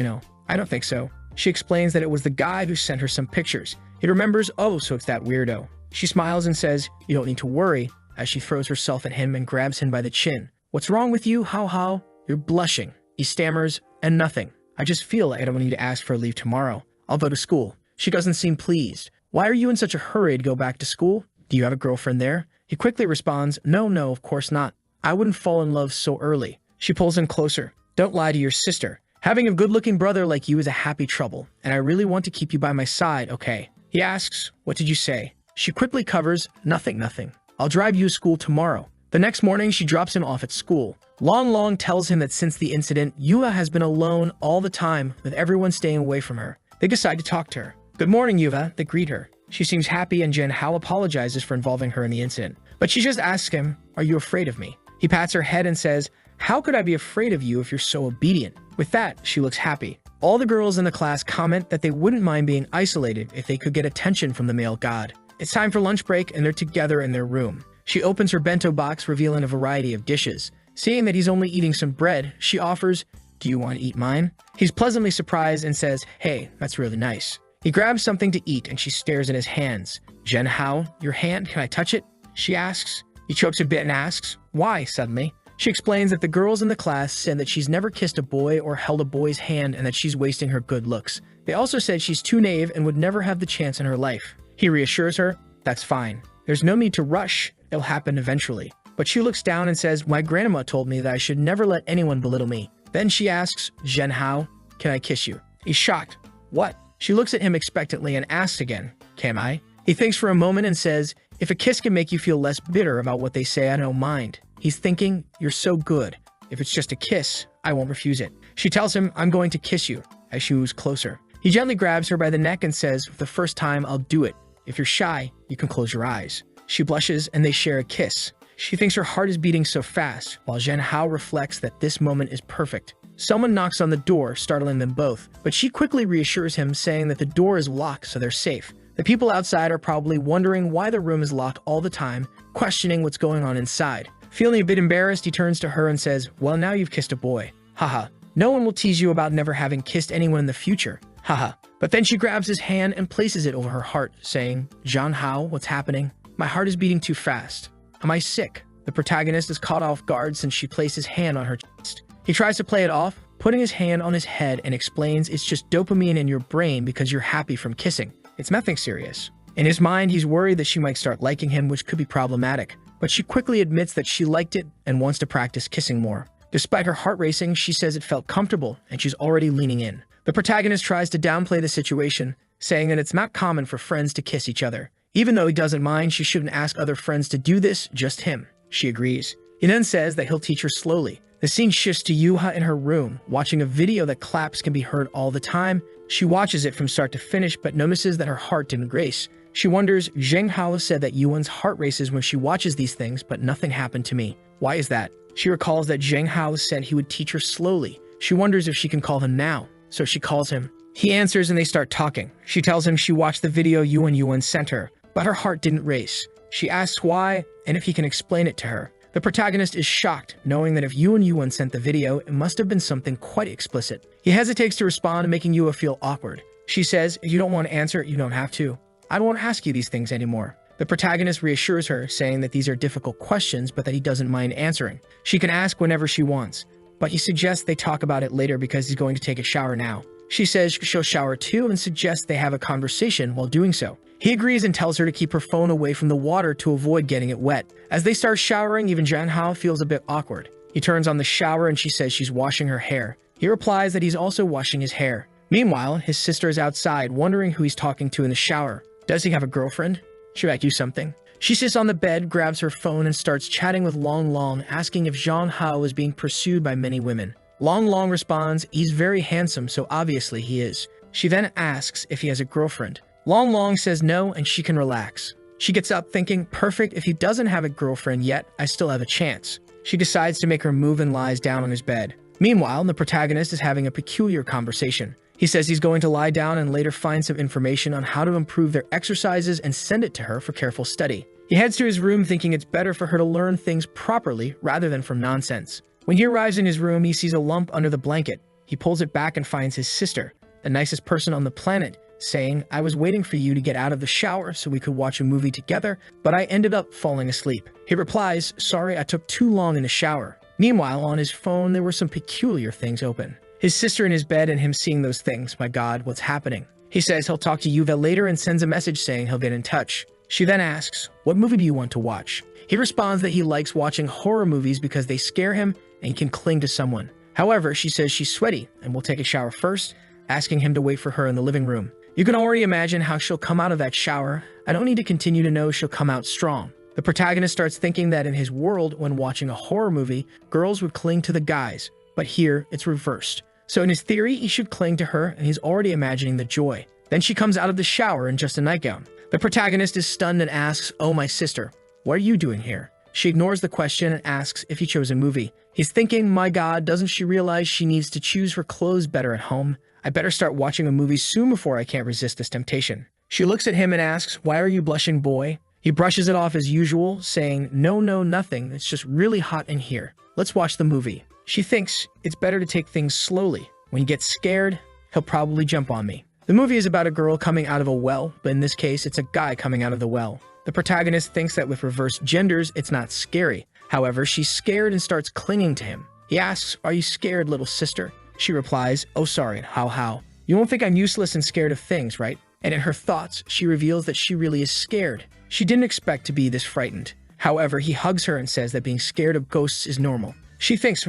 I don't think so. She explains that it was the guy who sent her some pictures. He remembers, oh, so it's that weirdo. She smiles and says, you don't need to worry, as she throws herself at him and grabs him by the chin. What's wrong with you, Hao? You're blushing. He stammers, and nothing. I just feel like I don't need to ask for a leave tomorrow. I'll go to school. She doesn't seem pleased. Why are you in such a hurry to go back to school? Do you have a girlfriend there? He quickly responds, no, of course not. I wouldn't fall in love so early. She pulls in closer. Don't lie to your sister. Having a good-looking brother like you is a happy trouble, and I really want to keep you by my side, okay? He asks, what did you say? She quickly covers, nothing. I'll drive you to school tomorrow. The next morning, she drops him off at school. Long tells him that since the incident, Yuva has been alone all the time, with everyone staying away from her. They decide to talk to her. Good morning, Yuva. They greet her. She seems happy, and Jen Hao apologizes for involving her in the incident. But she just asks him, are you afraid of me? He pats her head and says, how could I be afraid of you if you're so obedient? With that, she looks happy. All the girls in the class comment that they wouldn't mind being isolated if they could get attention from the male god. It's time for lunch break, and they're together in their room. She opens her bento box, revealing a variety of dishes. Seeing that he's only eating some bread, she offers, do you want to eat mine? He's pleasantly surprised and says, hey, that's really nice. He grabs something to eat and she stares at his hands. Jen Hao, your hand, can I touch it? She asks. He chokes a bit and asks, why, suddenly? She explains that the girls in the class said that she's never kissed a boy or held a boy's hand and that she's wasting her good looks. They also said she's too naive and would never have the chance in her life. He reassures her, that's fine. There's no need to rush. It'll happen eventually. But she looks down and says, my grandma told me that I should never let anyone belittle me. Then she asks, Jen Hao, can I kiss you? He's shocked. What? She looks at him expectantly and asks again, can I? He thinks for a moment and says, if a kiss can make you feel less bitter about what they say, I don't mind. He's thinking, you're so good. If it's just a kiss, I won't refuse it. She tells him, I'm going to kiss you, as she moves closer. He gently grabs her by the neck and says, for the first time, I'll do it. If you're shy, you can close your eyes. She blushes and they share a kiss. She thinks her heart is beating so fast, while Jen Hao reflects that this moment is perfect. Someone knocks on the door, startling them both, but she quickly reassures him, saying that the door is locked so they're safe. The people outside are probably wondering why the room is locked all the time, questioning what's going on inside. Feeling a bit embarrassed, he turns to her and says, "Well, now you've kissed a boy. Haha. No one will tease you about never having kissed anyone in the future. Haha." But then she grabs his hand and places it over her heart, saying, "Jean Hao, what's happening? My heart is beating too fast. Am I sick?" The protagonist is caught off guard since she placed his hand on her chest. He tries to play it off, putting his hand on his head, and explains it's just dopamine in your brain because you're happy from kissing. It's nothing serious. In his mind, he's worried that she might start liking him, which could be problematic, but she quickly admits that she liked it and wants to practice kissing more. Despite her heart racing, she says it felt comfortable, and she's already leaning in. The protagonist tries to downplay the situation, saying that it's not common for friends to kiss each other. Even though he doesn't mind, she shouldn't ask other friends to do this, just him. She agrees. He then says that he'll teach her slowly. The scene shifts to Yuha in her room, watching a video that claps can be heard all the time. She watches it from start to finish, but notices that her heart didn't race. She wonders, Zheng Hao said that Yuan's heart races when she watches these things, but nothing happened to me. Why is that? She recalls that Zheng Hao said he would teach her slowly. She wonders if she can call him now, so she calls him. He answers and they start talking. She tells him she watched the video Yuan sent her, but her heart didn't race. She asks why and if he can explain it to her. The protagonist is shocked, knowing that if Yuan sent the video, it must have been something quite explicit. He hesitates to respond, making Yua feel awkward. She says, "If you don't want to answer, you don't have to. I don't want to ask you these things anymore." The protagonist reassures her, saying that these are difficult questions, but that he doesn't mind answering. She can ask whenever she wants, but he suggests they talk about it later because he's going to take a shower now. She says she'll shower too and suggests they have a conversation while doing so. He agrees and tells her to keep her phone away from the water to avoid getting it wet. As they start showering, even Zhang Hao feels a bit awkward. He turns on the shower and she says she's washing her hair. He replies that he's also washing his hair. Meanwhile, his sister is outside, wondering who he's talking to in the shower. Does he have a girlfriend? Should I do something? She sits on the bed, grabs her phone, and starts chatting with Long Long, asking if Zhang Hao is being pursued by many women. Long Long responds, he's very handsome, so obviously he is. She then asks if he has a girlfriend. Long Long says no, and she can relax. She gets up thinking, perfect, if he doesn't have a girlfriend yet, I still have a chance. She decides to make her move and lies down on his bed. Meanwhile, the protagonist is having a peculiar conversation. He says he's going to lie down and later find some information on how to improve their exercises and send it to her for careful study. He heads to his room thinking it's better for her to learn things properly rather than from nonsense. When he arrives in his room, he sees a lump under the blanket. He pulls it back and finds his sister, the nicest person on the planet, saying, I was waiting for you to get out of the shower so we could watch a movie together, but I ended up falling asleep. He replies, sorry, I took too long in the shower. Meanwhile, on his phone, there were some peculiar things open. His sister in his bed and him seeing those things. My God, what's happening? He says he'll talk to Yuva later and sends a message saying he'll get in touch. She then asks, what movie do you want to watch? He responds that he likes watching horror movies because they scare him and he can cling to someone. However, she says she's sweaty and will take a shower first, asking him to wait for her in the living room. You can already imagine how she'll come out of that shower. I don't need to continue to know she'll come out strong. The protagonist starts thinking that in his world, when watching a horror movie, girls would cling to the guys, but here it's reversed. So in his theory, he should cling to her, and he's already imagining the joy. Then she comes out of the shower in just a nightgown. The protagonist is stunned and asks, oh, my sister, what are you doing here? She ignores the question and asks if he chose a movie. He's thinking, my God, doesn't she realize she needs to choose her clothes better at home? I better start watching a movie soon before I can't resist this temptation. She looks at him and asks, why are you blushing, boy? He brushes it off as usual, saying, no, nothing. It's just really hot in here. Let's watch the movie. She thinks it's better to take things slowly. When he gets scared, he'll probably jump on me. The movie is about a girl coming out of a well, but in this case, it's a guy coming out of the well. The protagonist thinks that with reversed genders, it's not scary. However, she's scared and starts clinging to him. He asks, are you scared, little sister? She replies, oh, sorry, how? You won't think I'm useless and scared of things, right? And in her thoughts, she reveals that she really is scared. She didn't expect to be this frightened. However, he hugs her and says that being scared of ghosts is normal. She thinks,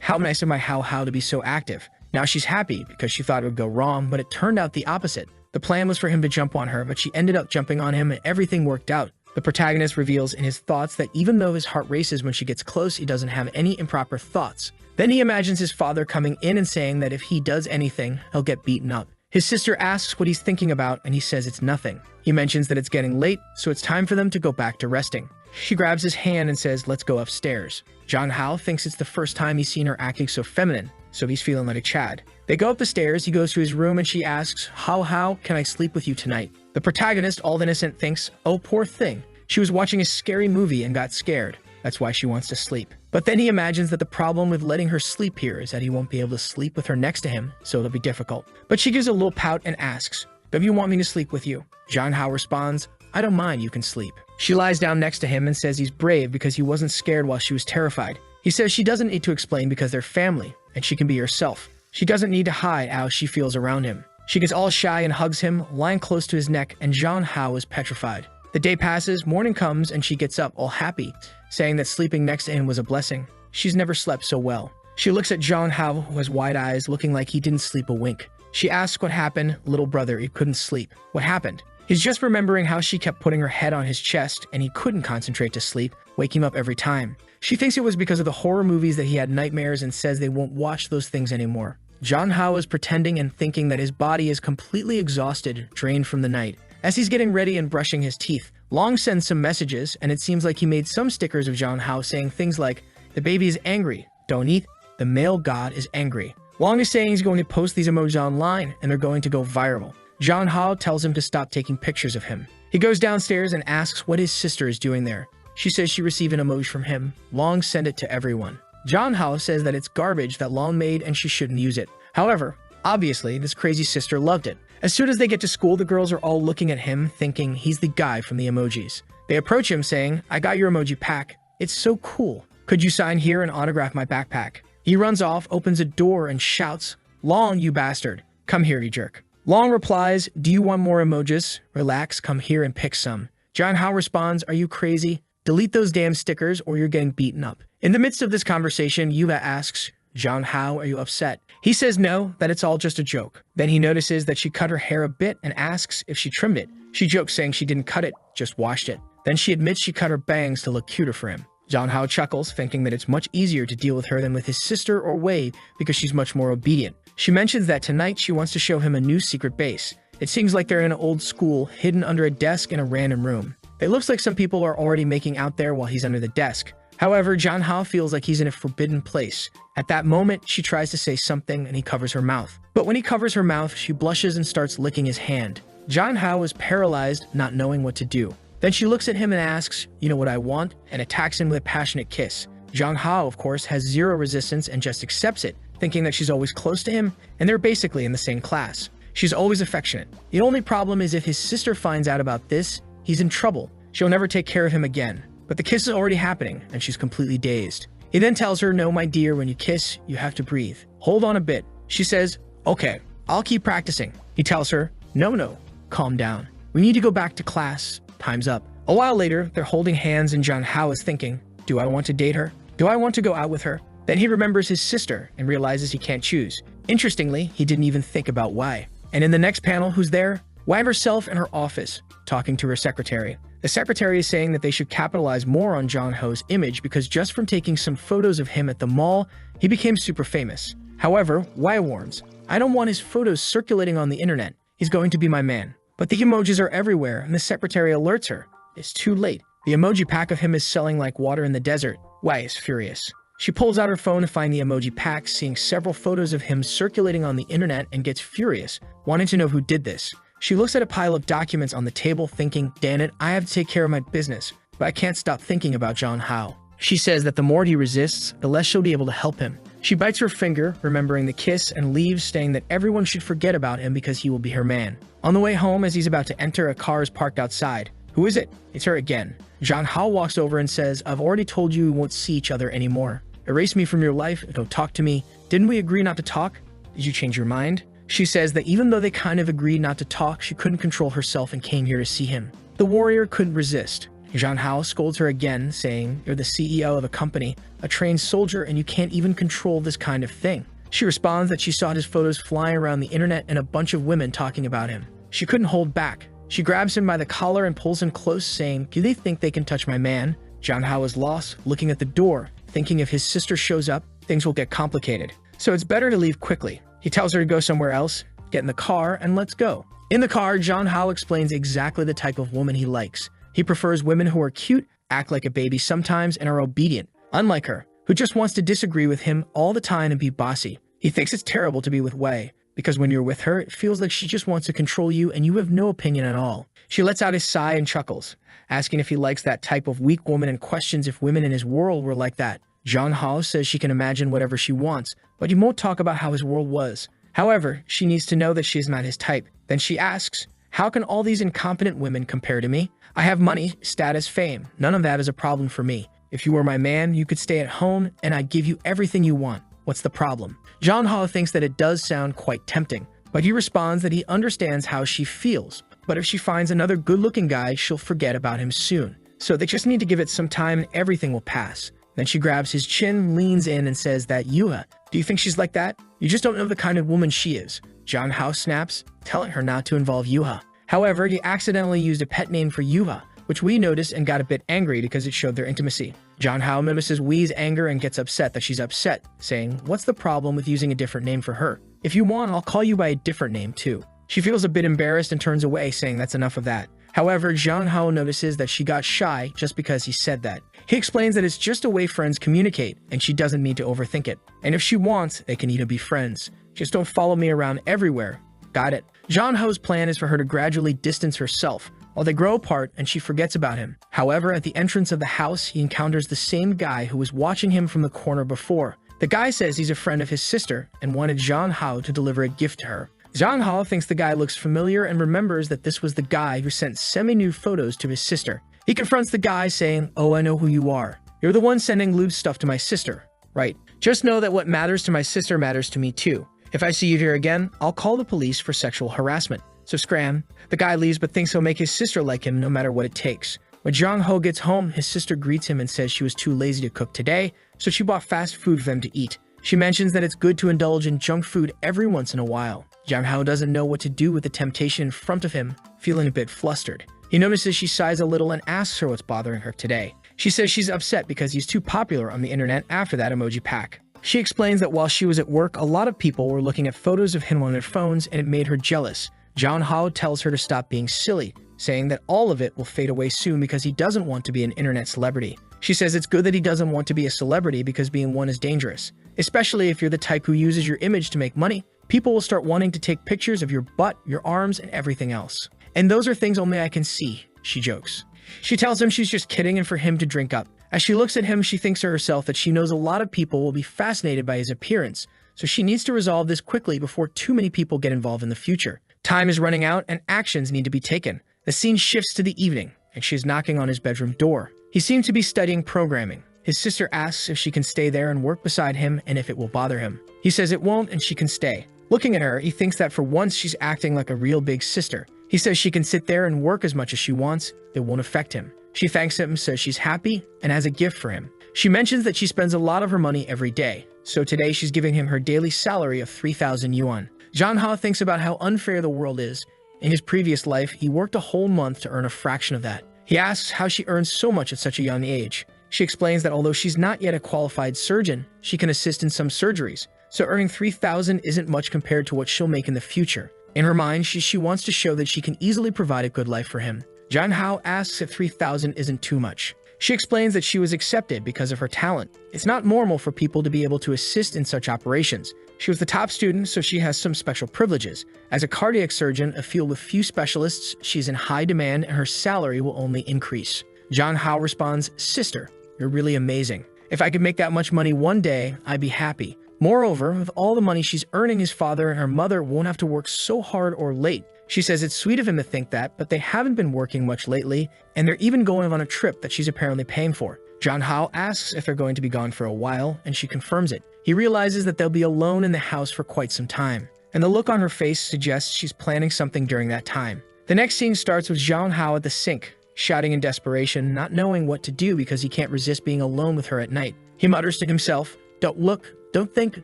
how nice of my how to be so active. Now she's happy because she thought it would go wrong, but it turned out the opposite. The plan was for him to jump on her, but she ended up jumping on him and everything worked out. The protagonist reveals in his thoughts that even though his heart races when she gets close, he doesn't have any improper thoughts. Then he imagines his father coming in and saying that if he does anything, he'll get beaten up. His sister asks what he's thinking about, and he says it's nothing. He mentions that it's getting late, so it's time for them to go back to resting. She grabs his hand and says, let's go upstairs. John Hao thinks it's the first time he's seen her acting so feminine, so he's feeling like a Chad. They go up the stairs, he goes to his room and she asks, how can I sleep with you tonight? The protagonist, all innocent, thinks, oh poor thing. She was watching a scary movie and got scared. That's why she wants to sleep. But then he imagines that the problem with letting her sleep here is that he won't be able to sleep with her next to him, so it'll be difficult. But she gives a little pout and asks, do you want me to sleep with you? John Hao responds, I don't mind, you can sleep. She lies down next to him and says he's brave because he wasn't scared while she was terrified. He says she doesn't need to explain because they're family, and she can be herself. She doesn't need to hide how she feels around him. She gets all shy and hugs him, lying close to his neck, and John Hao is petrified. The day passes, morning comes, and she gets up all happy, saying that sleeping next to him was a blessing. She's never slept so well. She looks at John Hao, who has wide eyes, looking like he didn't sleep a wink. She asks what happened. Little brother, he couldn't sleep. What happened? He's just remembering how she kept putting her head on his chest, and he couldn't concentrate to sleep, waking up every time. She thinks it was because of the horror movies that he had nightmares and says they won't watch those things anymore. John Hao is pretending and thinking that his body is completely exhausted, drained from the night. As he's getting ready and brushing his teeth, Long sends some messages, and it seems like he made some stickers of John Hao saying things like, the baby is angry, don't eat, the male god is angry. Long is saying he's going to post these emojis online, and they're going to go viral. John Hao tells him to stop taking pictures of him. He goes downstairs and asks what his sister is doing there. She says she received an emoji from him. Long sent it to everyone. John Hao says that it's garbage that Long made and she shouldn't use it. However, obviously, this crazy sister loved it. As soon as they get to school, the girls are all looking at him, thinking he's the guy from the emojis. They approach him saying, I got your emoji pack. It's so cool. Could you sign here and autograph my backpack? He runs off, opens a door, and shouts, Long, you bastard. Come here, you jerk. Long replies, do you want more emojis? Relax, come here and pick some. John Hao responds, are you crazy? Delete those damn stickers or you're getting beaten up. In the midst of this conversation, Yuba asks, John Hao, are you upset? He says no, that it's all just a joke. Then he notices that she cut her hair a bit and asks if she trimmed it. She jokes saying she didn't cut it, just washed it. Then she admits she cut her bangs to look cuter for him. John Hao chuckles, thinking that it's much easier to deal with her than with his sister or Wei because she's much more obedient. She mentions that tonight she wants to show him a new secret base. It seems like they're in an old school, hidden under a desk in a random room. It looks like some people are already making out there while he's under the desk. However, John Hao feels like he's in a forbidden place. At that moment, she tries to say something and he covers her mouth. But when he covers her mouth, she blushes and starts licking his hand. John Hao is paralyzed, not knowing what to do. Then she looks at him and asks, you know what I want? And attacks him with a passionate kiss. John Hao, of course, has zero resistance and just accepts it, thinking that she's always close to him and they're basically in the same class. She's always affectionate. The only problem is if his sister finds out about this, he's in trouble. She'll never take care of him again. But the kiss is already happening, and she's completely dazed. He then tells her, no, my dear, when you kiss, you have to breathe. Hold on a bit. She says, okay, I'll keep practicing. He tells her, no, calm down. We need to go back to class. Time's up. A while later, they're holding hands and John Hao is thinking, do I want to date her? Do I want to go out with her? Then he remembers his sister and realizes he can't choose. Interestingly, he didn't even think about why. And in the next panel, who's there? Wei herself in her office, talking to her secretary. The secretary is saying that they should capitalize more on John Hao's image because just from taking some photos of him at the mall, he became super famous. However, Wei warns, I don't want his photos circulating on the internet. He's going to be my man. But the emojis are everywhere, and the secretary alerts her. It's too late. The emoji pack of him is selling like water in the desert. Wei is furious. She pulls out her phone to find the emoji pack, seeing several photos of him circulating on the internet and gets furious, wanting to know who did this. She looks at a pile of documents on the table thinking, damn it, I have to take care of my business, but I can't stop thinking about John Hao. She says that the more he resists, the less she'll be able to help him. She bites her finger, remembering the kiss, and leaves, saying that everyone should forget about him because he will be her man. On the way home, as he's about to enter, a car is parked outside. Who is it? It's her again. John Hao walks over and says, I've already told you we won't see each other anymore. Erase me from your life, don't talk to me. Didn't we agree not to talk? Did you change your mind? She says that even though they kind of agreed not to talk, she couldn't control herself and came here to see him. The warrior couldn't resist. John Hao scolds her again, saying, you're the CEO of a company, a trained soldier, and you can't even control this kind of thing. She responds that she saw his photos flying around the internet and a bunch of women talking about him. She couldn't hold back. She grabs him by the collar and pulls him close, saying, do they think they can touch my man? John Hao is lost, looking at the door, thinking if his sister shows up, things will get complicated. So it's better to leave quickly. He tells her to go somewhere else, get in the car, and let's go. In the car, John Hao explains exactly the type of woman he likes. He prefers women who are cute, act like a baby sometimes, and are obedient, unlike her, who just wants to disagree with him all the time and be bossy. He thinks it's terrible to be with Wei, because when you're with her, it feels like she just wants to control you and you have no opinion at all. She lets out a sigh and chuckles, asking if he likes that type of weak woman and questions if women in his world were like that. Jong Hao says she can imagine whatever she wants, but he won't talk about how his world was. However, she needs to know that she is not his type. Then she asks, "How can all these incompetent women compare to me? I have money, status, fame. None of that is a problem for me. If you were my man, you could stay at home and I'd give you everything you want. What's the problem?" Jong Hao thinks that it does sound quite tempting, but he responds that he understands how she feels. But if she finds another good-looking guy, she'll forget about him soon. So they just need to give it some time and everything will pass. Then she grabs his chin, leans in, and says that, "Yuha, do you think she's like that? You just don't know the kind of woman she is." Jong Hao snaps, telling her not to involve Yuha. However, he accidentally used a pet name for Yuha, which Wei noticed and got a bit angry because it showed their intimacy. Jong Hao notices Wei's anger and gets upset that she's upset, saying, "What's the problem with using a different name for her? If you want, I'll call you by a different name too." She feels a bit embarrassed and turns away, saying that's enough of that. However, Jong Hao notices that she got shy just because he said that. He explains that it's just a way friends communicate, and she doesn't need to overthink it. And if she wants, they can even be friends. Just don't follow me around everywhere. Got it. Jong Hao's plan is for her to gradually distance herself, while they grow apart and she forgets about him. However, at the entrance of the house, he encounters the same guy who was watching him from the corner before. The guy says he's a friend of his sister and wanted Jong Hao to deliver a gift to her. Jong Hao thinks the guy looks familiar and remembers that this was the guy who sent semi-nude photos to his sister. He confronts the guy saying, "Oh, I know who you are. You're the one sending lewd stuff to my sister. Right. Just know that what matters to my sister matters to me too. If I see you here again, I'll call the police for sexual harassment." So scram. The guy leaves but thinks he'll make his sister like him no matter what it takes. When Jong Hao gets home, his sister greets him and says she was too lazy to cook today, so she bought fast food for them to eat. She mentions that it's good to indulge in junk food every once in a while. Jong Hao doesn't know what to do with the temptation in front of him, feeling a bit flustered. He notices she sighs a little and asks her what's bothering her today. She says she's upset because he's too popular on the internet after that emoji pack. She explains that while she was at work, a lot of people were looking at photos of him on their phones and it made her jealous. Jong Hao tells her to stop being silly, saying that all of it will fade away soon because he doesn't want to be an internet celebrity. She says it's good that he doesn't want to be a celebrity because being one is dangerous, especially if you're the type who uses your image to make money. People will start wanting to take pictures of your butt, your arms, and everything else. And those are things only I can see, she jokes. She tells him she's just kidding and for him to drink up. As she looks at him, she thinks to herself that she knows a lot of people will be fascinated by his appearance, so she needs to resolve this quickly before too many people get involved in the future. Time is running out and actions need to be taken. The scene shifts to the evening, and she is knocking on his bedroom door. He seems to be studying programming. His sister asks if she can stay there and work beside him and if it will bother him. He says it won't and she can stay. Looking at her, he thinks that for once she's acting like a real big sister. He says she can sit there and work as much as she wants. It won't affect him. She thanks him, says she's happy, and has a gift for him. She mentions that she spends a lot of her money every day, so today she's giving him her daily salary of 3,000 yuan. Jong Hao thinks about how unfair the world is. In his previous life, he worked a whole month to earn a fraction of that. He asks how she earns so much at such a young age. She explains that although she's not yet a qualified surgeon, she can assist in some surgeries, so earning 3,000 isn't much compared to what she'll make in the future. In her mind, she wants to show that she can easily provide a good life for him. Jong Hao asks if 3,000 isn't too much. She explains that she was accepted because of her talent. It's not normal for people to be able to assist in such operations. She was the top student, so she has some special privileges. As a cardiac surgeon, a field with few specialists, she's in high demand and her salary will only increase. Jong Hao responds, "Sister, you're really amazing. If I could make that much money one day, I'd be happy." Moreover, with all the money she's earning, his father and her mother won't have to work so hard or late. She says it's sweet of him to think that, but they haven't been working much lately, and they're even going on a trip that she's apparently paying for. Jong Hao asks if they're going to be gone for a while, and she confirms it. He realizes that they'll be alone in the house for quite some time, and the look on her face suggests she's planning something during that time. The next scene starts with Jong Hao at the sink, shouting in desperation, not knowing what to do because he can't resist being alone with her at night. He mutters to himself, "Don't look, don't think,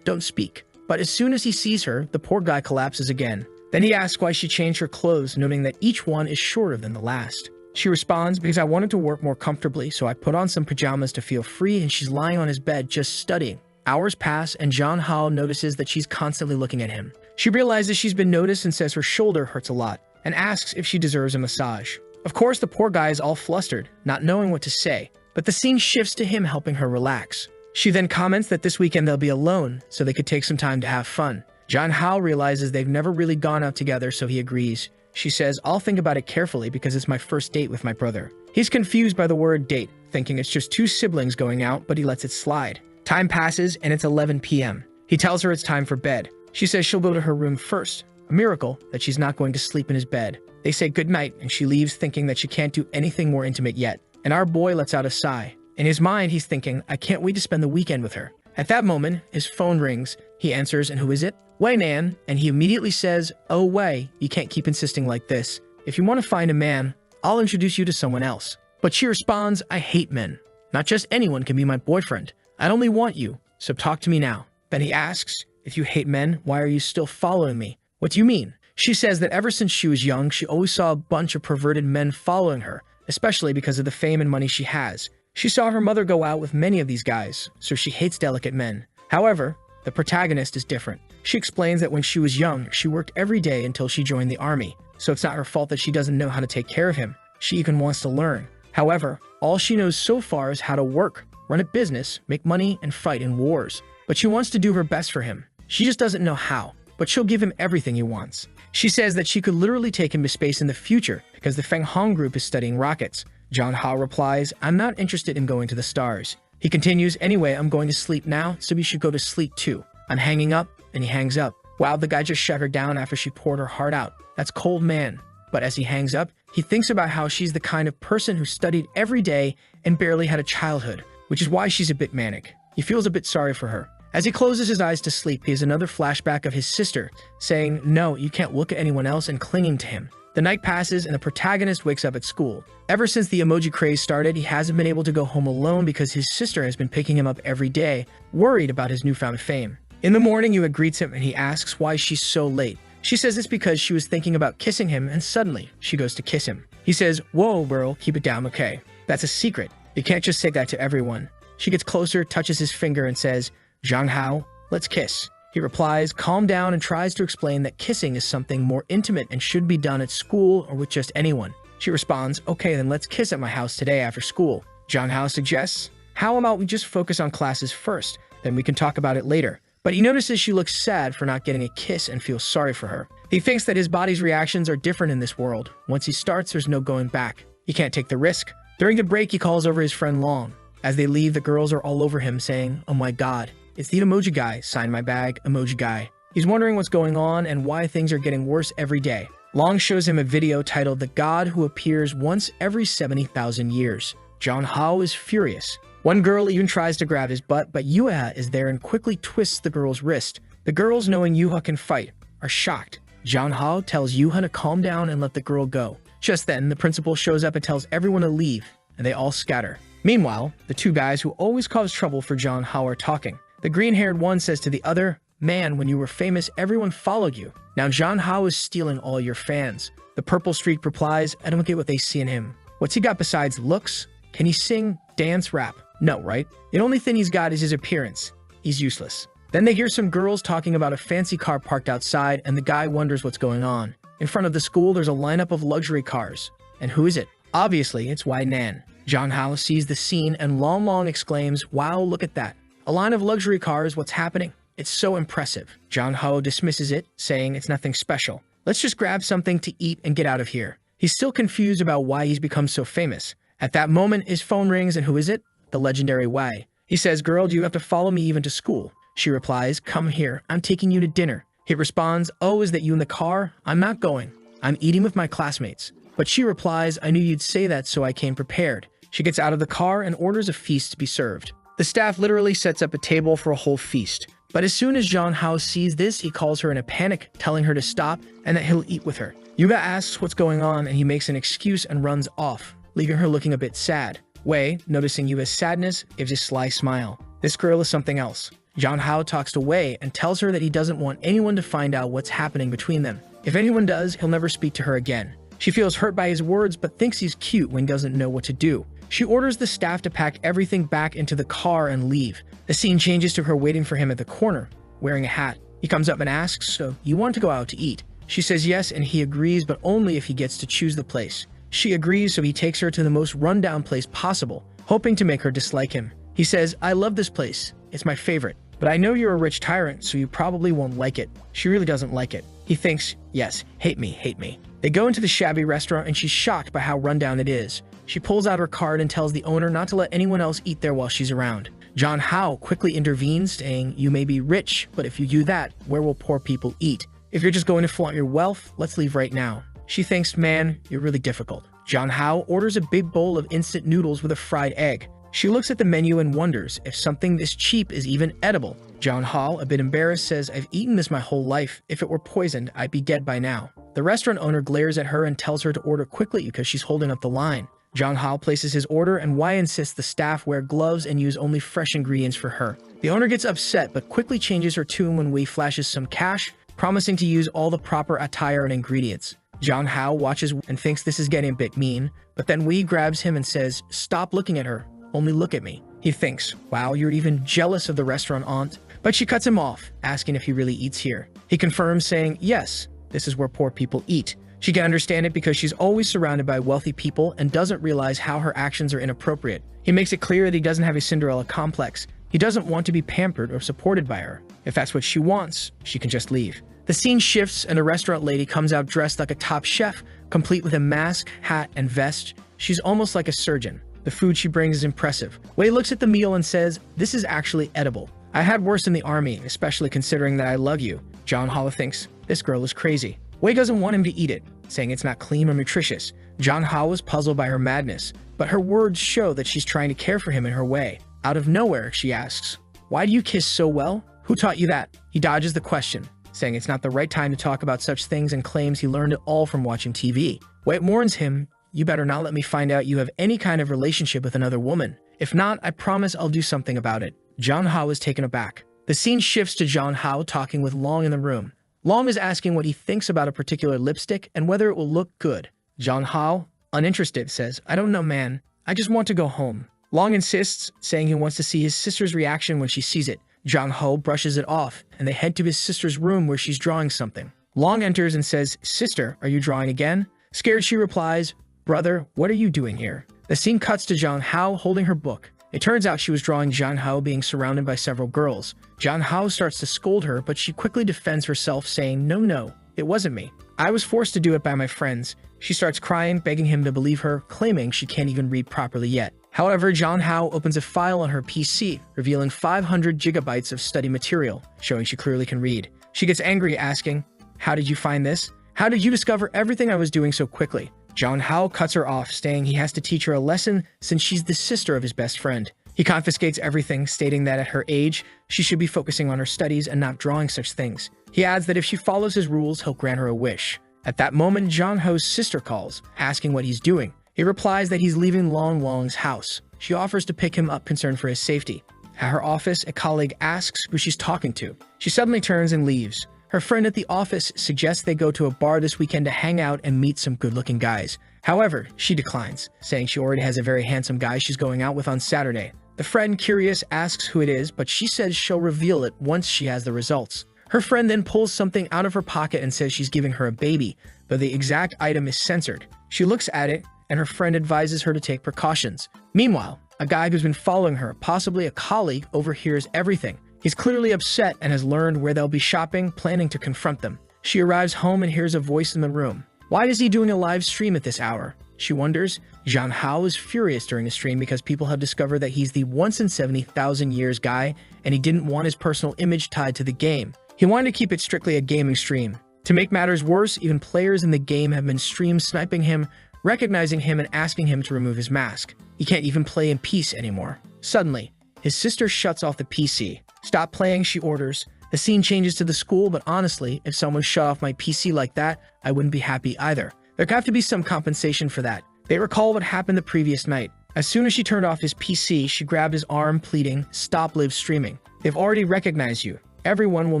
don't speak." But as soon as he sees her, the poor guy collapses again. Then he asks why she changed her clothes, noting that each one is shorter than the last. She responds, "Because I wanted to work more comfortably, so I put on some pajamas to feel free," and she's lying on his bed just studying. Hours pass, and Jong Hao notices that she's constantly looking at him. She realizes she's been noticed and says her shoulder hurts a lot, and asks if she deserves a massage. Of course, the poor guy is all flustered, not knowing what to say, but the scene shifts to him helping her relax. She then comments that this weekend they'll be alone, so they could take some time to have fun. Jong Hao realizes they've never really gone out together, so he agrees. She says, I'll think about it carefully because it's my first date with my brother. He's confused by the word date, thinking it's just two siblings going out, but he lets it slide. Time passes and it's 11 p.m. He tells her it's time for bed. She says she'll go to her room first. A miracle that she's not going to sleep in his bed. They say goodnight and she leaves thinking that she can't do anything more intimate yet. And our boy lets out a sigh. In his mind, he's thinking, I can't wait to spend the weekend with her. At that moment, his phone rings. He answers, and who is it? Wei Nan, and he immediately says, oh Wei, you can't keep insisting like this. If you want to find a man, I'll introduce you to someone else. But she responds, I hate men. Not just anyone can be my boyfriend. I only want you, so talk to me now. Then he asks, if you hate men, why are you still following me? What do you mean? She says that ever since she was young, she always saw a bunch of perverted men following her, especially because of the fame and money she has. She saw her mother go out with many of these guys, so she hates delicate men. However, the protagonist is different. She explains that when she was young, she worked every day until she joined the army, so it's not her fault that she doesn't know how to take care of him. She even wants to learn. However, all she knows so far is how to work, run a business, make money, and fight in wars. But she wants to do her best for him. She just doesn't know how, but she'll give him everything he wants. She says that she could literally take him to space in the future because the Feng Hong group is studying rockets. Jong Hao replies, I'm not interested in going to the stars. He continues, anyway, I'm going to sleep now, so we should go to sleep too. I'm hanging up, and he hangs up. Wow, the guy just shut her down after she poured her heart out. That's cold man. But as he hangs up, he thinks about how she's the kind of person who studied every day and barely had a childhood, which is why she's a bit manic. He feels a bit sorry for her. As he closes his eyes to sleep, he has another flashback of his sister, saying, no, you can't look at anyone else, and clinging to him. The night passes and the protagonist wakes up at school. Ever since the emoji craze started, he hasn't been able to go home alone because his sister has been picking him up every day, worried about his newfound fame. In the morning, Yua greets him and he asks why she's so late. She says it's because she was thinking about kissing him and suddenly she goes to kiss him. He says, whoa, girl, keep it down, okay? That's a secret. You can't just say that to everyone. She gets closer, touches his finger and says, Jong Hao, let's kiss. He replies, calm down, and tries to explain that kissing is something more intimate and should be done at school or with just anyone. She responds, okay, then let's kiss at my house today after school. Jong Hao suggests, how about we just focus on classes first, then we can talk about it later. But he notices she looks sad for not getting a kiss and feels sorry for her. He thinks that his body's reactions are different in this world. Once he starts, there's no going back. He can't take the risk. During the break, he calls over his friend Long. As they leave, the girls are all over him saying, oh my god, it's the emoji guy, sign my bag, emoji guy. He's wondering what's going on and why things are getting worse every day. Long shows him a video titled The God Who Appears Once Every 70,000 Years. Jong Hao is furious. One girl even tries to grab his butt, but Yua is there and quickly twists the girl's wrist. The girls, knowing Yuha can fight, are shocked. Jong Hao tells Yuha to calm down and let the girl go. Just then, the principal shows up and tells everyone to leave, and they all scatter. Meanwhile, the two guys who always cause trouble for Jong Hao are talking. The green-haired one says to the other, man, when you were famous, everyone followed you. Now Jong Hao is stealing all your fans. The purple streak replies, I don't get what they see in him. What's he got besides looks? Can he sing, dance, rap? No, right? The only thing he's got is his appearance. He's useless. Then they hear some girls talking about a fancy car parked outside, and the guy wonders what's going on. In front of the school, there's a lineup of luxury cars. And who is it? Obviously, it's Wei Nan. Jong Hao sees the scene, and Long exclaims, wow, look at that. A line of luxury cars, what's happening? It's so impressive. Jong Hao dismisses it, saying it's nothing special. Let's just grab something to eat and get out of here. He's still confused about why he's become so famous. At that moment, his phone rings, and who is it? The legendary Wei. He says, girl, do you have to follow me even to school? She replies, come here, I'm taking you to dinner. He responds, oh, is that you in the car? I'm not going. I'm eating with my classmates. But she replies, I knew you'd say that, so I came prepared. She gets out of the car and orders a feast to be served. The staff literally sets up a table for a whole feast. But as soon as Jong Hao sees this, he calls her in a panic, telling her to stop and that he'll eat with her. Yuga asks what's going on, and he makes an excuse and runs off, leaving her looking a bit sad. Wei, noticing Yuga's sadness, gives a sly smile. This girl is something else. Jong Hao talks to Wei and tells her that he doesn't want anyone to find out what's happening between them. If anyone does, he'll never speak to her again. She feels hurt by his words, but thinks he's cute when he doesn't know what to do. She orders the staff to pack everything back into the car and leave. The scene changes to her waiting for him at the corner, wearing a hat. He comes up and asks, so you want to go out to eat? She says yes, and he agrees, but only if he gets to choose the place. She agrees, so he takes her to the most rundown place possible, hoping to make her dislike him. He says, "I love this place. It's my favorite. But I know you're a rich tyrant, so you probably won't like it." She really doesn't like it. He thinks, yes, hate me, hate me. They go into the shabby restaurant and she's shocked by how rundown it is. She pulls out her card and tells the owner not to let anyone else eat there while she's around. John Hao quickly intervenes, saying, "You may be rich, but if you do that, where will poor people eat? If you're just going to flaunt your wealth, let's leave right now." She thinks, "Man, you're really difficult." John Hao orders a big bowl of instant noodles with a fried egg. She looks at the menu and wonders if something this cheap is even edible. John Hao, a bit embarrassed, says, "I've eaten this my whole life. If it were poisoned, I'd be dead by now." The restaurant owner glares at her and tells her to order quickly because she's holding up the line. John Hao places his order, and Wei insists the staff wear gloves and use only fresh ingredients for her. The owner gets upset but quickly changes her tune when Wei flashes some cash, promising to use all the proper attire and ingredients. John Hao watches and thinks this is getting a bit mean, but then Wei grabs him and says, "Stop looking at her. Only look at me." He thinks, "Wow, you're even jealous of the restaurant aunt." But she cuts him off, asking if he really eats here. He confirms, saying, "Yes, this is where poor people eat." She can understand it because she's always surrounded by wealthy people and doesn't realize how her actions are inappropriate. He makes it clear that he doesn't have a Cinderella complex. He doesn't want to be pampered or supported by her. If that's what she wants, she can just leave. The scene shifts and a restaurant lady comes out dressed like a top chef, complete with a mask, hat, and vest. She's almost like a surgeon. The food she brings is impressive. Wei looks at the meal and says, "This is actually edible. I had worse in the army, especially considering that I love you." John Hao thinks, this girl is crazy. Wei doesn't want him to eat it, saying it's not clean or nutritious. John Hao is puzzled by her madness, but her words show that she's trying to care for him in her way. Out of nowhere, she asks, "Why do you kiss so well? Who taught you that?" He dodges the question, saying it's not the right time to talk about such things and claims he learned it all from watching TV. Wei warns him, "You better not let me find out you have any kind of relationship with another woman. If not, I promise I'll do something about it." John Hao is taken aback. The scene shifts to John Hao talking with Long in the room. Long is asking what he thinks about a particular lipstick and whether it will look good. John Hao, uninterested, says, "I don't know, man. I just want to go home." Long insists, saying he wants to see his sister's reaction when she sees it. John Hao brushes it off, and they head to his sister's room where she's drawing something. Long enters and says, "Sister, are you drawing again?" Scared, she replies, "Brother, what are you doing here?" The scene cuts to John Hao holding her book. It turns out she was drawing John Hao being surrounded by several girls. John Hao starts to scold her, but she quickly defends herself, saying, No, it wasn't me. I was forced to do it by my friends." She starts crying, begging him to believe her, claiming she can't even read properly yet. However, John Hao opens a file on her PC, revealing 500 gigabytes of study material, showing she clearly can read. She gets angry, asking, "How did you find this? How did you discover everything I was doing so quickly?" John Hao cuts her off, saying he has to teach her a lesson since she's the sister of his best friend. He confiscates everything, stating that at her age, she should be focusing on her studies and not drawing such things. He adds that if she follows his rules, he'll grant her a wish. At that moment, John Hao's sister calls, asking what he's doing. He replies that he's leaving Long Long's house. She offers to pick him up, concerned for his safety. At her office, a colleague asks who she's talking to. She suddenly turns and leaves. Her friend at the office suggests they go to a bar this weekend to hang out and meet some good-looking guys. However, she declines, saying she already has a very handsome guy she's going out with on Saturday. The friend, curious, asks who it is, but she says she'll reveal it once she has the results. Her friend then pulls something out of her pocket and says she's giving her a baby, but the exact item is censored. She looks at it, and her friend advises her to take precautions. Meanwhile, a guy who's been following her, possibly a colleague, overhears everything. He's clearly upset and has learned where they'll be shopping, planning to confront them. She arrives home and hears a voice in the room. Why is he doing a live stream at this hour? She wonders. John Hao is furious during the stream because people have discovered that he's the once in 70,000 years guy, and he didn't want his personal image tied to the game. He wanted to keep it strictly a gaming stream. To make matters worse, even players in the game have been stream sniping him, recognizing him and asking him to remove his mask. He can't even play in peace anymore. Suddenly, his sister shuts off the PC. "Stop playing," she orders. The scene changes to the school, but honestly, if someone shut off my PC like that, I wouldn't be happy either. There'd have to be some compensation for that. They recall what happened the previous night. As soon as she turned off his PC, she grabbed his arm, pleading, "Stop live streaming. They've already recognized you. Everyone will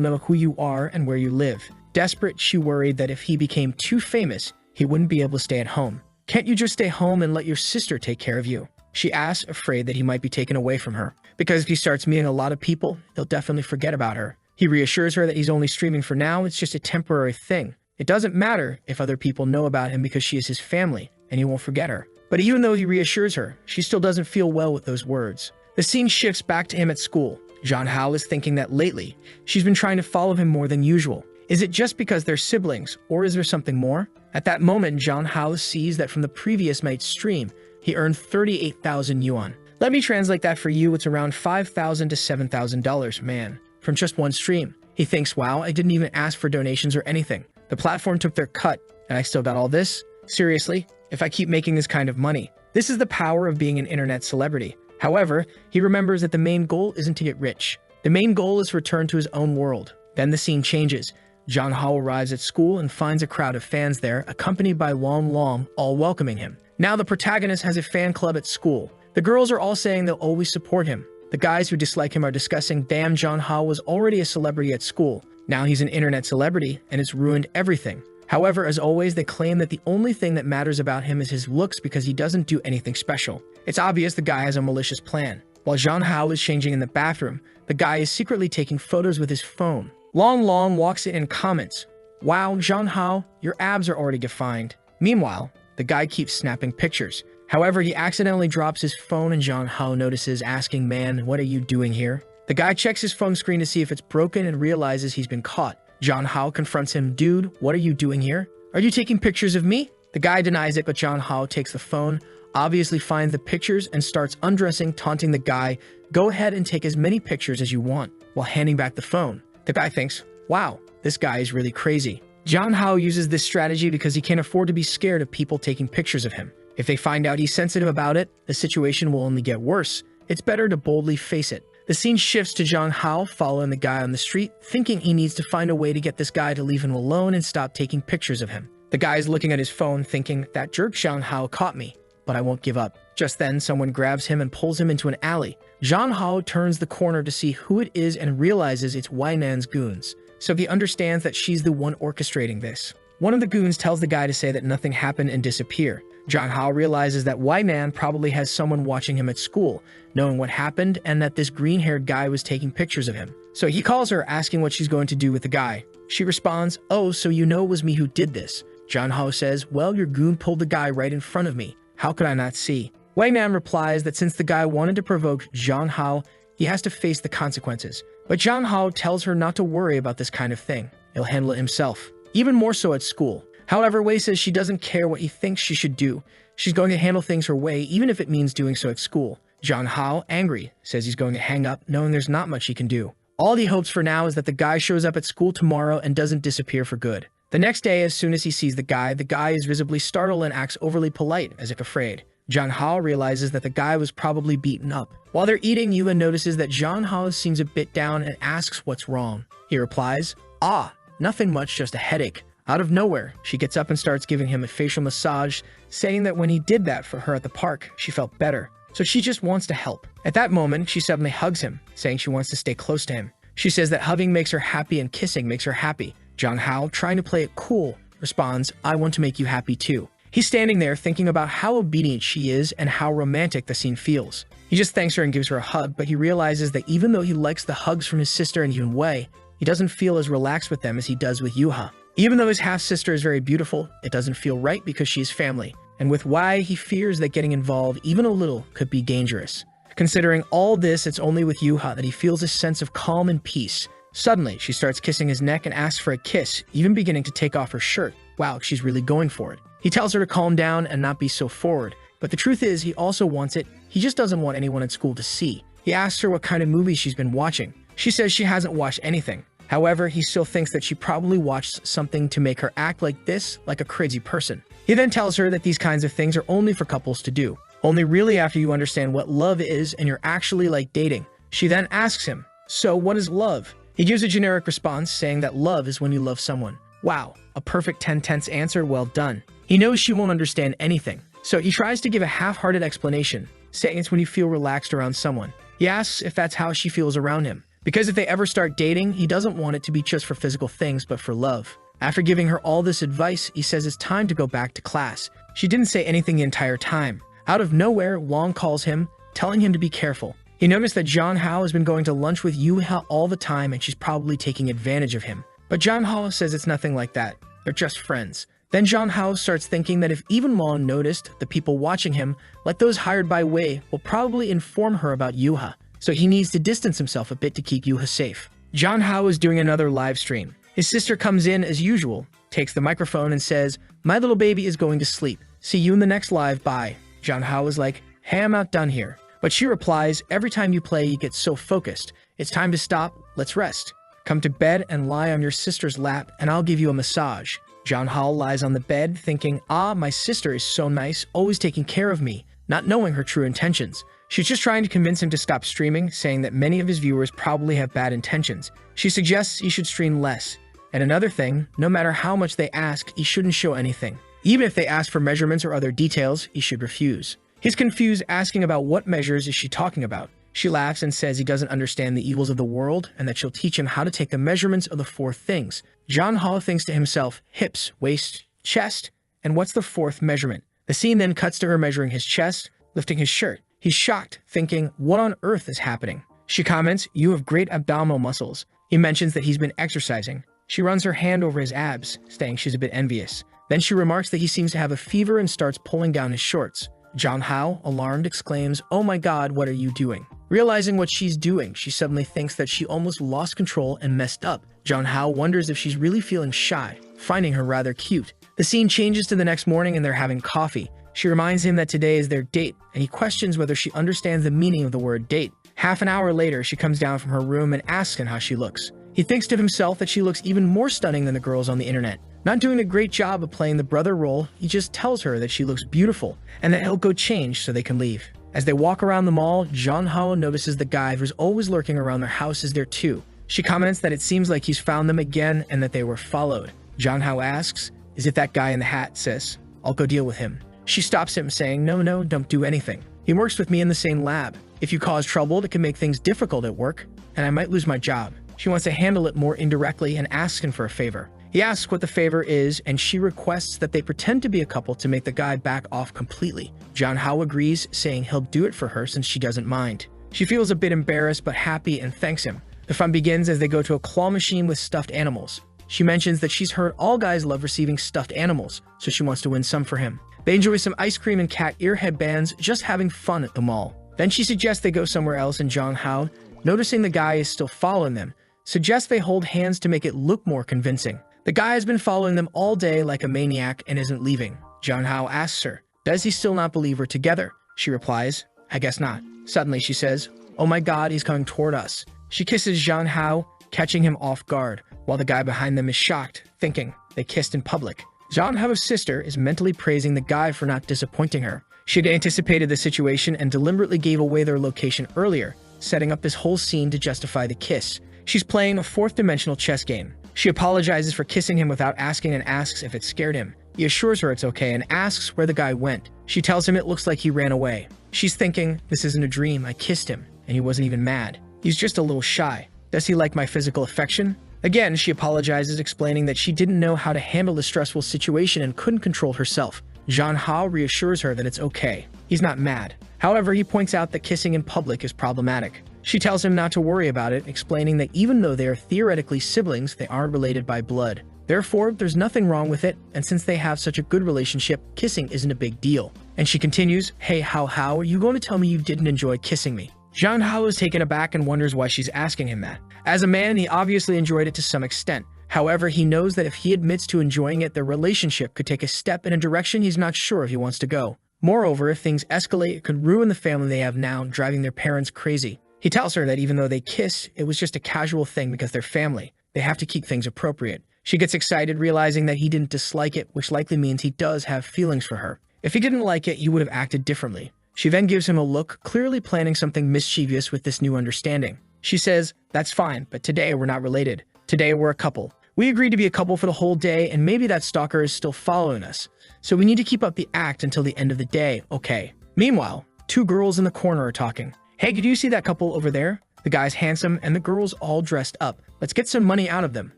know who you are and where you live." Desperate, she worried that if he became too famous, he wouldn't be able to stay at home. "Can't you just stay home and let your sister take care of you?" she asked, afraid that he might be taken away from her. Because if he starts meeting a lot of people, they'll definitely forget about her. He reassures her that he's only streaming for now, it's just a temporary thing. It doesn't matter if other people know about him because she is his family. and he won't forget her. But even though he reassures her, she still doesn't feel well with those words. The scene shifts back to him at school. Jeon-hao is thinking that lately, she's been trying to follow him more than usual. Is it just because they're siblings, or is there something more? At that moment, Jeon-hao sees that from the previous night's stream, he earned 38,000 yuan. Let me translate that for you, it's around $5,000 to $7,000, man, from just one stream. He thinks, wow, I didn't even ask for donations or anything. The platform took their cut, and I still got all this? Seriously? If I keep making this kind of money? This is the power of being an internet celebrity. However, he remembers that the main goal isn't to get rich. The main goal is to return to his own world. Then the scene changes. Jeon-hao arrives at school and finds a crowd of fans there, accompanied by Long Long, all welcoming him. Now the protagonist has a fan club at school. The girls are all saying they'll always support him. The guys who dislike him are discussing, damn, Jeon-hao was already a celebrity at school. Now he's an internet celebrity, and it's ruined everything. However, as always, they claim that the only thing that matters about him is his looks because he doesn't do anything special. It's obvious the guy has a malicious plan. While Jeon-hao is changing in the bathroom, the guy is secretly taking photos with his phone. Long Long walks in and comments, wow, Jeon-hao, your abs are already defined. Meanwhile, the guy keeps snapping pictures. However, he accidentally drops his phone and Jeon-hao notices, asking, man, what are you doing here? The guy checks his phone screen to see if it's broken and realizes he's been caught. Jeon-hao confronts him, dude, what are you doing here? Are you taking pictures of me? The guy denies it, but Jeon-hao takes the phone, obviously finds the pictures, and starts undressing, taunting the guy, go ahead and take as many pictures as you want, while handing back the phone. The guy thinks, wow, this guy is really crazy. Jeon-hao uses this strategy because he can't afford to be scared of people taking pictures of him. If they find out he's sensitive about it, the situation will only get worse. It's better to boldly face it. The scene shifts to Jeon-hao following the guy on the street, thinking he needs to find a way to get this guy to leave him alone and stop taking pictures of him. The guy is looking at his phone thinking, that jerk Jeon-hao caught me, but I won't give up. Just then, someone grabs him and pulls him into an alley. Jeon-hao turns the corner to see who it is and realizes it's Wai-nan's goons. So he understands that she's the one orchestrating this. One of the goons tells the guy to say that nothing happened and disappear. Jeon-hao realizes that Wai-nan probably has someone watching him at school, knowing what happened and that this green-haired guy was taking pictures of him. So he calls her, asking what she's going to do with the guy. She responds, oh, so you know it was me who did this. Jeon-hao says, well, your goon pulled the guy right in front of me. How could I not see? Wai-nan replies that since the guy wanted to provoke Jeon-hao, he has to face the consequences. But Jeon-hao tells her not to worry about this kind of thing. He'll handle it himself. Even more so at school. However, Wei says she doesn't care what he thinks she should do. She's going to handle things her way, even if it means doing so at school. Jeon-hao, angry, says he's going to hang up, knowing there's not much he can do. All he hopes for now is that the guy shows up at school tomorrow and doesn't disappear for good. The next day, as soon as he sees the guy is visibly startled and acts overly polite, as if afraid. Jeon-hao realizes that the guy was probably beaten up. While they're eating, Yuha notices that Jeon-hao seems a bit down and asks what's wrong. He replies, ah, nothing much, just a headache. Out of nowhere, she gets up and starts giving him a facial massage, saying that when he did that for her at the park, she felt better. So she just wants to help. At that moment, she suddenly hugs him, saying she wants to stay close to him. She says that hugging makes her happy and kissing makes her happy. Jeon-hao, trying to play it cool, responds, I want to make you happy too. He's standing there thinking about how obedient she is and how romantic the scene feels. He just thanks her and gives her a hug, but he realizes that even though he likes the hugs from his sister and Yun Wei, he doesn't feel as relaxed with them as he does with Yuha. Even though his half-sister is very beautiful, it doesn't feel right because she is family. And with Wei, he fears that getting involved even a little could be dangerous. Considering all this, it's only with Yuha that he feels a sense of calm and peace. Suddenly, she starts kissing his neck and asks for a kiss, even beginning to take off her shirt. Wow, she's really going for it. He tells her to calm down and not be so forward. But the truth is, he also wants it. He just doesn't want anyone at school to see. He asks her what kind of movies she's been watching. She says she hasn't watched anything. However, he still thinks that she probably watched something to make her act like this, like a crazy person. He then tells her that these kinds of things are only for couples to do. Only really after you understand what love is and you're actually like dating. She then asks him, so what is love? He gives a generic response saying that love is when you love someone. Wow, a perfect 10-tense answer, well done. He knows she won't understand anything, so he tries to give a half-hearted explanation, saying it's when you feel relaxed around someone. He asks if that's how she feels around him. Because if they ever start dating, he doesn't want it to be just for physical things, but for love. After giving her all this advice, he says it's time to go back to class. She didn't say anything the entire time. Out of nowhere, Wong calls him, telling him to be careful. He noticed that Jeon-hao has been going to lunch with Yuha all the time and she's probably taking advantage of him. But Jeon-hao says it's nothing like that. They're just friends. Then John Hao starts thinking that if even Won noticed the people watching him, like those hired by Wei, will probably inform her about Yuha, so he needs to distance himself a bit to keep Yuha safe. John Hao is doing another live stream. His sister comes in as usual, takes the microphone and says, "My little baby is going to sleep. See you in the next live, bye." John Hao is like, "Hey, I'm outdone here." But she replies, "Every time you play, you get so focused. It's time to stop. Let's rest. Come to bed and lie on your sister's lap, and I'll give you a massage." John Hao lies on the bed, thinking, my sister is so nice, always taking care of me, not knowing her true intentions. She's just trying to convince him to stop streaming, saying that many of his viewers probably have bad intentions. She suggests he should stream less. And another thing, no matter how much they ask, he shouldn't show anything. Even if they ask for measurements or other details, he should refuse. He's confused, asking about what measures is she talking about. She laughs and says he doesn't understand the evils of the world and that she'll teach him how to take the measurements of the 4 things. John Hao thinks to himself, hips, waist, chest, and what's the 4th measurement? The scene then cuts to her measuring his chest, lifting his shirt. He's shocked, thinking, what on earth is happening? She comments, "You have great abdominal muscles." He mentions that he's been exercising. She runs her hand over his abs, saying she's a bit envious. Then she remarks that he seems to have a fever and starts pulling down his shorts. John Hao, alarmed, exclaims, "Oh my god, what are you doing?" Realizing what she's doing, she suddenly thinks that she almost lost control and messed up. John Hao wonders if she's really feeling shy, finding her rather cute. The scene changes to the next morning and they're having coffee. She reminds him that today is their date, and he questions whether she understands the meaning of the word date. Half an hour later, she comes down from her room and asks him how she looks. He thinks to himself that she looks even more stunning than the girls on the internet. Not doing a great job of playing the brother role, he just tells her that she looks beautiful and that he'll go change so they can leave. As they walk around the mall, John Hao notices the guy who's always lurking around their house is there too. She comments that it seems like he's found them again and that they were followed. John Hao asks, "Is it that guy in the hat, sis? I'll go deal with him." She stops him, saying, No, don't do anything. He works with me in the same lab. If you cause trouble, it can make things difficult at work, and I might lose my job. She wants to handle it more indirectly and asks him for a favor. He asks what the favor is, and she requests that they pretend to be a couple to make the guy back off completely. John Hao agrees, saying he'll do it for her since she doesn't mind. She feels a bit embarrassed but happy and thanks him. The fun begins as they go to a claw machine with stuffed animals. She mentions that she's heard all guys love receiving stuffed animals, so she wants to win some for him. They enjoy some ice cream and cat ear headbands, just having fun at the mall. Then she suggests they go somewhere else, and John Hao, noticing the guy is still following them, suggests they hold hands to make it look more convincing. The guy has been following them all day like a maniac and isn't leaving. John Hao asks her, does he still not believe we're together? She replies, I guess not. Suddenly she says, oh my god, he's coming toward us. She kisses John Hao, catching him off guard, while the guy behind them is shocked, thinking they kissed in public. John Hao's sister is mentally praising the guy for not disappointing her. She had anticipated the situation and deliberately gave away their location earlier, setting up this whole scene to justify the kiss. She's playing a fourth-dimensional chess game. She apologizes for kissing him without asking and asks if it scared him. He assures her it's okay and asks where the guy went. She tells him it looks like he ran away. She's thinking, this isn't a dream, I kissed him, and he wasn't even mad. He's just a little shy. Does he like my physical affection? Again, she apologizes, explaining that she didn't know how to handle the stressful situation and couldn't control herself. John Hao reassures her that it's okay. He's not mad. However, he points out that kissing in public is problematic. She tells him not to worry about it, explaining that even though they are theoretically siblings, they aren't related by blood. Therefore, there's nothing wrong with it, and since they have such a good relationship, kissing isn't a big deal. And she continues, hey, how are you going to tell me you didn't enjoy kissing me? John Hao is taken aback and wonders why she's asking him that. As a man, he obviously enjoyed it to some extent. However, he knows that if he admits to enjoying it, their relationship could take a step in a direction he's not sure if he wants to go. Moreover, if things escalate, it could ruin the family they have now, driving their parents crazy. He tells her that even though they kiss, it was just a casual thing because they're family. They have to keep things appropriate. She gets excited, realizing that he didn't dislike it, which likely means he does have feelings for her. If he didn't like it, he would have acted differently. She then gives him a look, clearly planning something mischievous with this new understanding. She says, that's fine, but today we're not related. Today we're a couple. We agreed to be a couple for the whole day, and maybe that stalker is still following us. So we need to keep up the act until the end of the day, okay? Meanwhile, two girls in the corner are talking. Hey, could you see that couple over there? The guy's handsome, and the girl's all dressed up. Let's get some money out of them.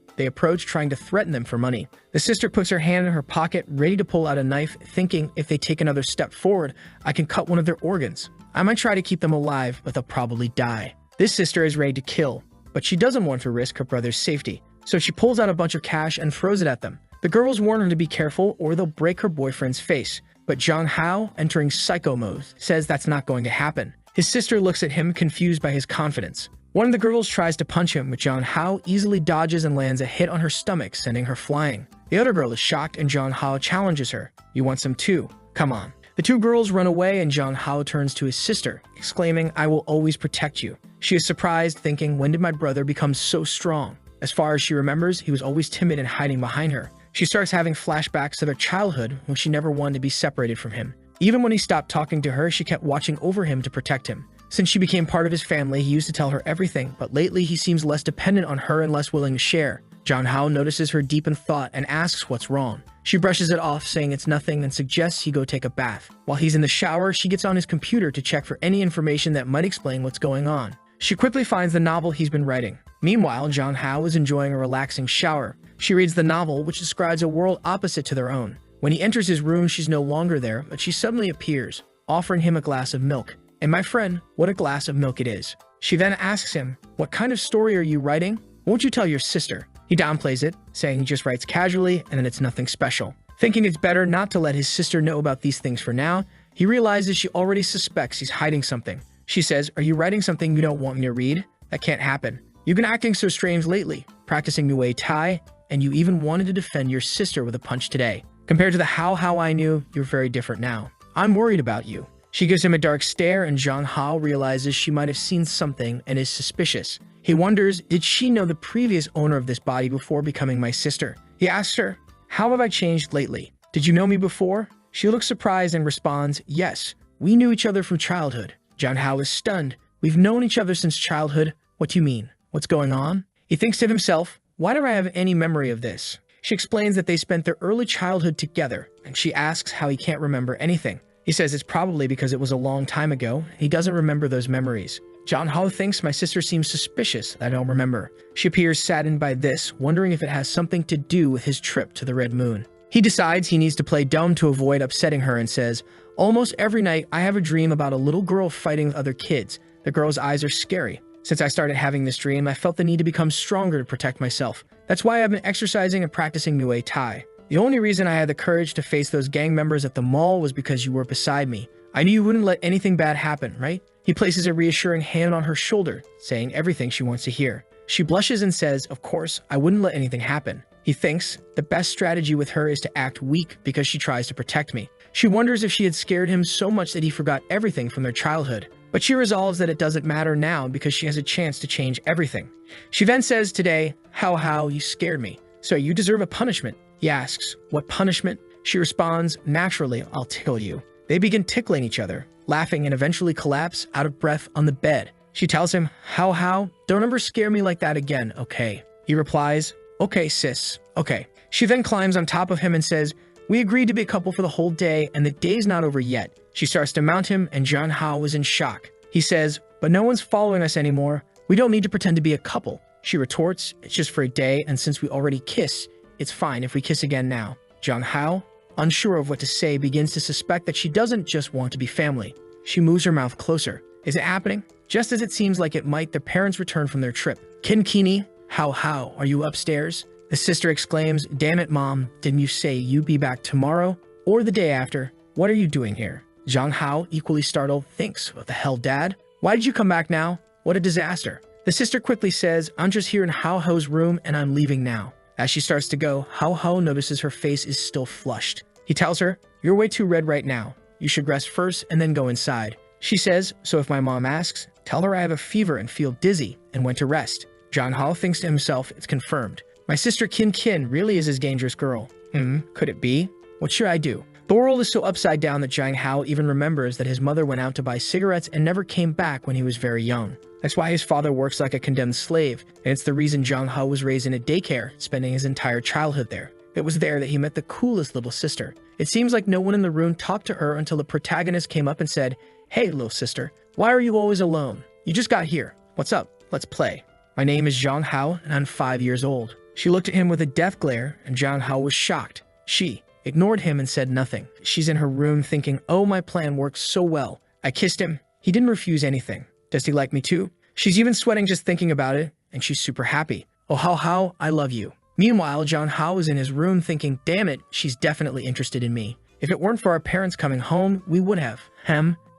They approach, trying to threaten them for money. The sister puts her hand in her pocket, ready to pull out a knife, thinking if they take another step forward, I can cut one of their organs. I might try to keep them alive, but they'll probably die. This sister is ready to kill, but she doesn't want to risk her brother's safety. So she pulls out a bunch of cash and throws it at them. The girls warn her to be careful or they'll break her boyfriend's face. But Jong Hao, entering psycho mode, says that's not going to happen. His sister looks at him, confused by his confidence. One of the girls tries to punch him, but Jong Hao easily dodges and lands a hit on her stomach, sending her flying. The other girl is shocked and Jong Hao challenges her. You want some too? Come on. The two girls run away and Jong Hao turns to his sister, exclaiming, I will always protect you. She is surprised, thinking, when did my brother become so strong? As far as she remembers, he was always timid and hiding behind her. She starts having flashbacks to their childhood when she never wanted to be separated from him. Even when he stopped talking to her, she kept watching over him to protect him. Since she became part of his family, he used to tell her everything, but lately he seems less dependent on her and less willing to share. Jong Hao notices her deep in thought and asks what's wrong. She brushes it off, saying it's nothing, and suggests he go take a bath. While he's in the shower, she gets on his computer to check for any information that might explain what's going on. She quickly finds the novel he's been writing. Meanwhile, Jong Hao is enjoying a relaxing shower. She reads the novel, which describes a world opposite to their own. When he enters his room, she's no longer there, but she suddenly appears, offering him a glass of milk. And my friend, what a glass of milk it is. She then asks him, what kind of story are you writing? Won't you tell your sister? He downplays it, saying he just writes casually and that it's nothing special. Thinking it's better not to let his sister know about these things for now, he realizes she already suspects he's hiding something. She says, are you writing something you don't want me to read? That can't happen. You've been acting so strange lately, practicing Muay Thai, and you even wanted to defend your sister with a punch today. Compared to the how I knew, you're very different now. I'm worried about you. She gives him a dark stare and Jong Hao realizes she might have seen something and is suspicious. He wonders, did she know the previous owner of this body before becoming my sister? He asks her, how have I changed lately? Did you know me before? She looks surprised and responds, yes, we knew each other from childhood. Jong Hao is stunned. We've known each other since childhood. What do you mean? What's going on? He thinks to himself, why do I have any memory of this? She explains that they spent their early childhood together, and she asks how he can't remember anything. He says it's probably because it was a long time ago. He doesn't remember those memories. Jong Hao thinks my sister seems suspicious that I don't remember. She appears saddened by this, wondering if it has something to do with his trip to the Red Moon. He decides he needs to play dumb to avoid upsetting her and says, almost every night I have a dream about a little girl fighting with other kids. The girl's eyes are scary. Since I started having this dream, I felt the need to become stronger to protect myself. That's why I've been exercising and practicing Muay Thai. The only reason I had the courage to face those gang members at the mall was because you were beside me. I knew you wouldn't let anything bad happen, right? He places a reassuring hand on her shoulder, saying everything she wants to hear. She blushes and says, of course, I wouldn't let anything happen. He thinks the best strategy with her is to act weak because she tries to protect me. She wonders if she had scared him so much that he forgot everything from their childhood. But she resolves that it doesn't matter now because she has a chance to change everything. She then says today, how, you scared me. So you deserve a punishment. He asks, what punishment? She responds, naturally, I'll tickle you. They begin tickling each other, laughing and eventually collapse out of breath on the bed. She tells him, how, don't ever scare me like that again, okay? He replies, okay, sis, okay. She then climbs on top of him and says, we agreed to be a couple for the whole day and the day's not over yet. She starts to mount him and Jong Hao is in shock. He says, but no one's following us anymore. We don't need to pretend to be a couple. She retorts, it's just for a day and since we already kiss, it's fine if we kiss again now. Jong Hao, unsure of what to say, begins to suspect that she doesn't just want to be family. She moves her mouth closer. Is it happening? Just as it seems like it might, their parents return from their trip. Kinkini, how, are you upstairs? The sister exclaims, damn it, mom, didn't you say you'd be back tomorrow or the day after? What are you doing here? Jong Hao, equally startled, thinks, what the hell, dad? Why did you come back now? What a disaster. The sister quickly says, I'm just here in Hao's room and I'm leaving now. As she starts to go, Hao notices her face is still flushed. He tells her, you're way too red right now. You should rest first and then go inside. She says, so if my mom asks, tell her I have a fever and feel dizzy and went to rest. Jong Hao thinks to himself, it's confirmed. My sister Kin really is his dangerous girl. Could it be? What should I do? The world is so upside down that Jong Hao even remembers that his mother went out to buy cigarettes and never came back when he was very young. That's why his father works like a condemned slave, and it's the reason Jong Hao was raised in a daycare, spending his entire childhood there. It was there that he met the coolest little sister. It seems like no one in the room talked to her until the protagonist came up and said, hey, little sister, why are you always alone? You just got here. What's up? Let's play. My name is Jong Hao, and I'm 5 years old. She looked at him with a death glare, and Jong Hao was shocked. She ignored him and said nothing. She's in her room thinking, oh, my plan worked so well. I kissed him. He didn't refuse anything. Does he like me too? She's even sweating just thinking about it, and she's super happy. Oh, Hao, I love you. Meanwhile, John Hao is in his room thinking, damn it, she's definitely interested in me. If it weren't for our parents coming home, we would have.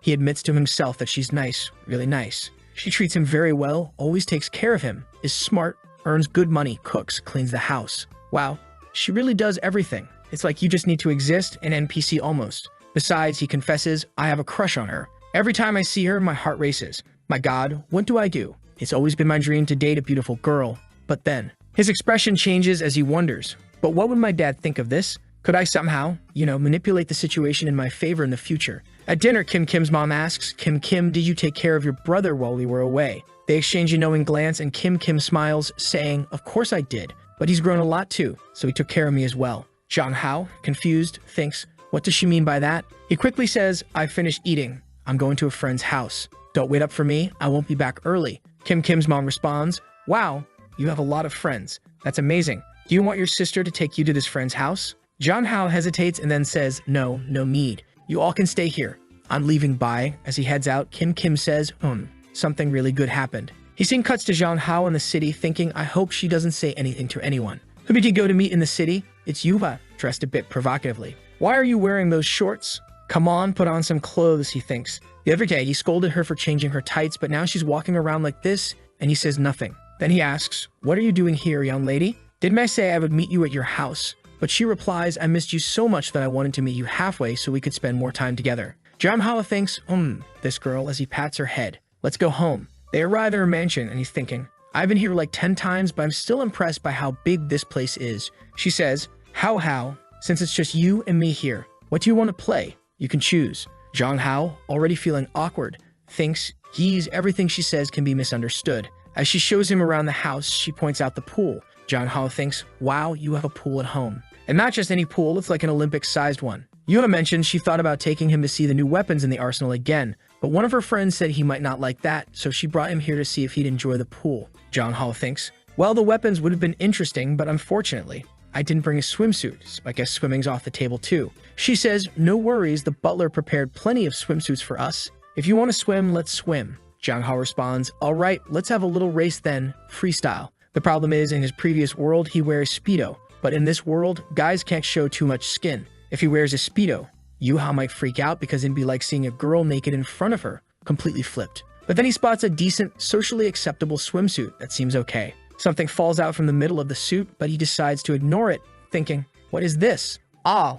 He admits to himself that she's nice, really nice. She treats him very well, always takes care of him, is smart, earns good money, cooks, cleans the house. Wow, she really does everything. It's like you just need to exist, an NPC almost. Besides, he confesses, I have a crush on her. Every time I see her, my heart races. My God, what do I do? It's always been my dream to date a beautiful girl. But then, his expression changes as he wonders, but what would my dad think of this? Could I somehow, manipulate the situation in my favor in the future? At dinner, Kim's mom asks, Kim, did you take care of your brother while we were away? They exchange a knowing glance and Kim smiles, saying, of course I did, but he's grown a lot too, so he took care of me as well. John Hao, confused, thinks, what does she mean by that? He quickly says, I finished eating. I'm going to a friend's house. Don't wait up for me, I won't be back early. Kim's mom responds, wow, you have a lot of friends. That's amazing. Do you want your sister to take you to this friend's house? John Hao hesitates and then says, no need. You all can stay here. I'm leaving by. As he heads out, Kim says, something really good happened. He scene cuts to John Hao in the city thinking, I hope she doesn't say anything to anyone. Who did you go to meet in the city? It's Yuha, dressed a bit provocatively. Why are you wearing those shorts? Come on, put on some clothes, he thinks. The other day, he scolded her for changing her tights, but now she's walking around like this, and he says nothing. Then he asks, what are you doing here, young lady? Didn't I say I would meet you at your house? But she replies, I missed you so much that I wanted to meet you halfway so we could spend more time together. John Hao thinks, this girl, as he pats her head. Let's go home. They arrive at her mansion, and he's thinking, I've been here like 10 times, but I'm still impressed by how big this place is. She says, How, since it's just you and me here, what do you want to play? You can choose. John Hao, already feeling awkward, thinks everything she says can be misunderstood. As she shows him around the house, she points out the pool. John Hao thinks, wow, you have a pool at home. And not just any pool, it's like an Olympic-sized one. Yuha mentioned she thought about taking him to see the new weapons in the arsenal again, but one of her friends said he might not like that, so she brought him here to see if he'd enjoy the pool. John Hao thinks, well, the weapons would have been interesting, but unfortunately, I didn't bring a swimsuit, so I guess swimming's off the table too. She says, no worries, the butler prepared plenty of swimsuits for us. If you want to swim, let's swim. John Hao responds, all right, let's have a little race then, freestyle. The problem is, in his previous world, he wears Speedo, but in this world, guys can't show too much skin. If he wears a Speedo, Yuha might freak out because it'd be like seeing a girl naked in front of her, completely flipped. But then he spots a decent, socially acceptable swimsuit that seems okay. Something falls out from the middle of the suit, but he decides to ignore it, thinking, what is this?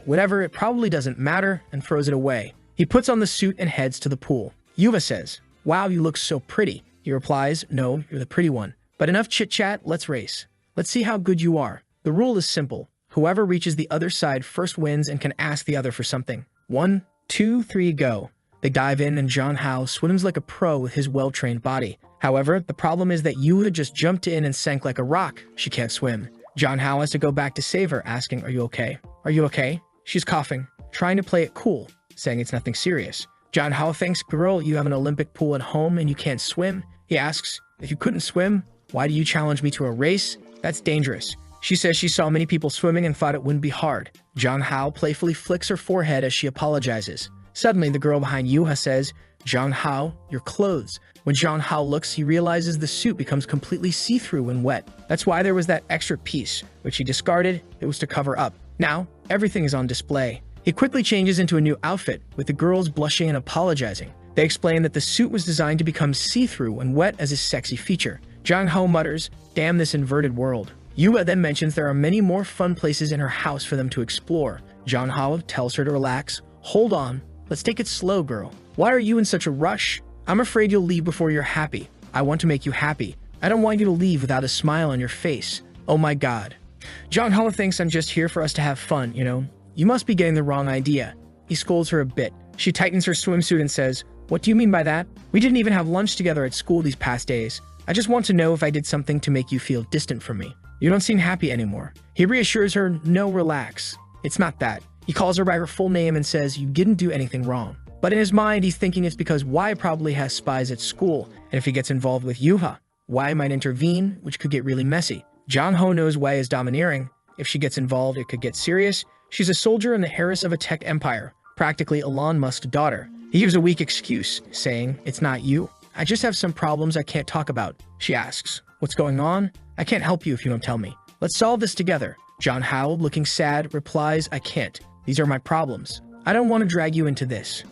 Whatever, it probably doesn't matter, and throws it away. He puts on the suit and heads to the pool. Yuha says, wow, you look so pretty. He replies, no, you're the pretty one. But enough chit-chat, let's race. Let's see how good you are. The rule is simple. Whoever reaches the other side first wins and can ask the other for something. 1, 2, 3, go. They dive in and John Hao swims like a pro with his well-trained body. However, the problem is that Yuha just jumped in and sank like a rock. She can't swim. John Hao has to go back to save her, asking, are you okay? Are you okay? She's coughing, trying to play it cool, saying it's nothing serious. John Hao thinks, girl, you have an Olympic pool at home and you can't swim? He asks, if you couldn't swim, why do you challenge me to a race? That's dangerous. She says she saw many people swimming and thought it wouldn't be hard. John Hao playfully flicks her forehead as she apologizes. Suddenly, the girl behind Yuha says, John Hao, your clothes. When John Hao looks, he realizes the suit becomes completely see-through when wet. That's why there was that extra piece, which he discarded. It was to cover up. Now, everything is on display. He quickly changes into a new outfit, with the girls blushing and apologizing. They explain that the suit was designed to become see-through when wet as a sexy feature. John Hao mutters, damn this inverted world. Yuha then mentions there are many more fun places in her house for them to explore. John Hao tells her to relax. Hold on, let's take it slow, girl. Why are you in such a rush? I'm afraid you'll leave before you're happy. I want to make you happy. I don't want you to leave without a smile on your face. Oh my God. John Hao thinks I'm just here for us to have fun, you know? You must be getting the wrong idea. He scolds her a bit. She tightens her swimsuit and says, what do you mean by that? We didn't even have lunch together at school these past days. I just want to know if I did something to make you feel distant from me. You don't seem happy anymore. He reassures her, no, relax. It's not that. He calls her by her full name and says, you didn't do anything wrong. But in his mind, he's thinking it's because Y probably has spies at school, and if he gets involved with Yuha, Y might intervene, which could get really messy. John Hao knows Y is domineering. If she gets involved, it could get serious. She's a soldier and the heiress of a tech empire, practically Elon Musk's daughter. He gives a weak excuse, saying, it's not you. I just have some problems I can't talk about. She asks, what's going on? I can't help you if you don't tell me. Let's solve this together. John Hao, looking sad, replies, I can't. These are my problems. I don't want to drag you into this.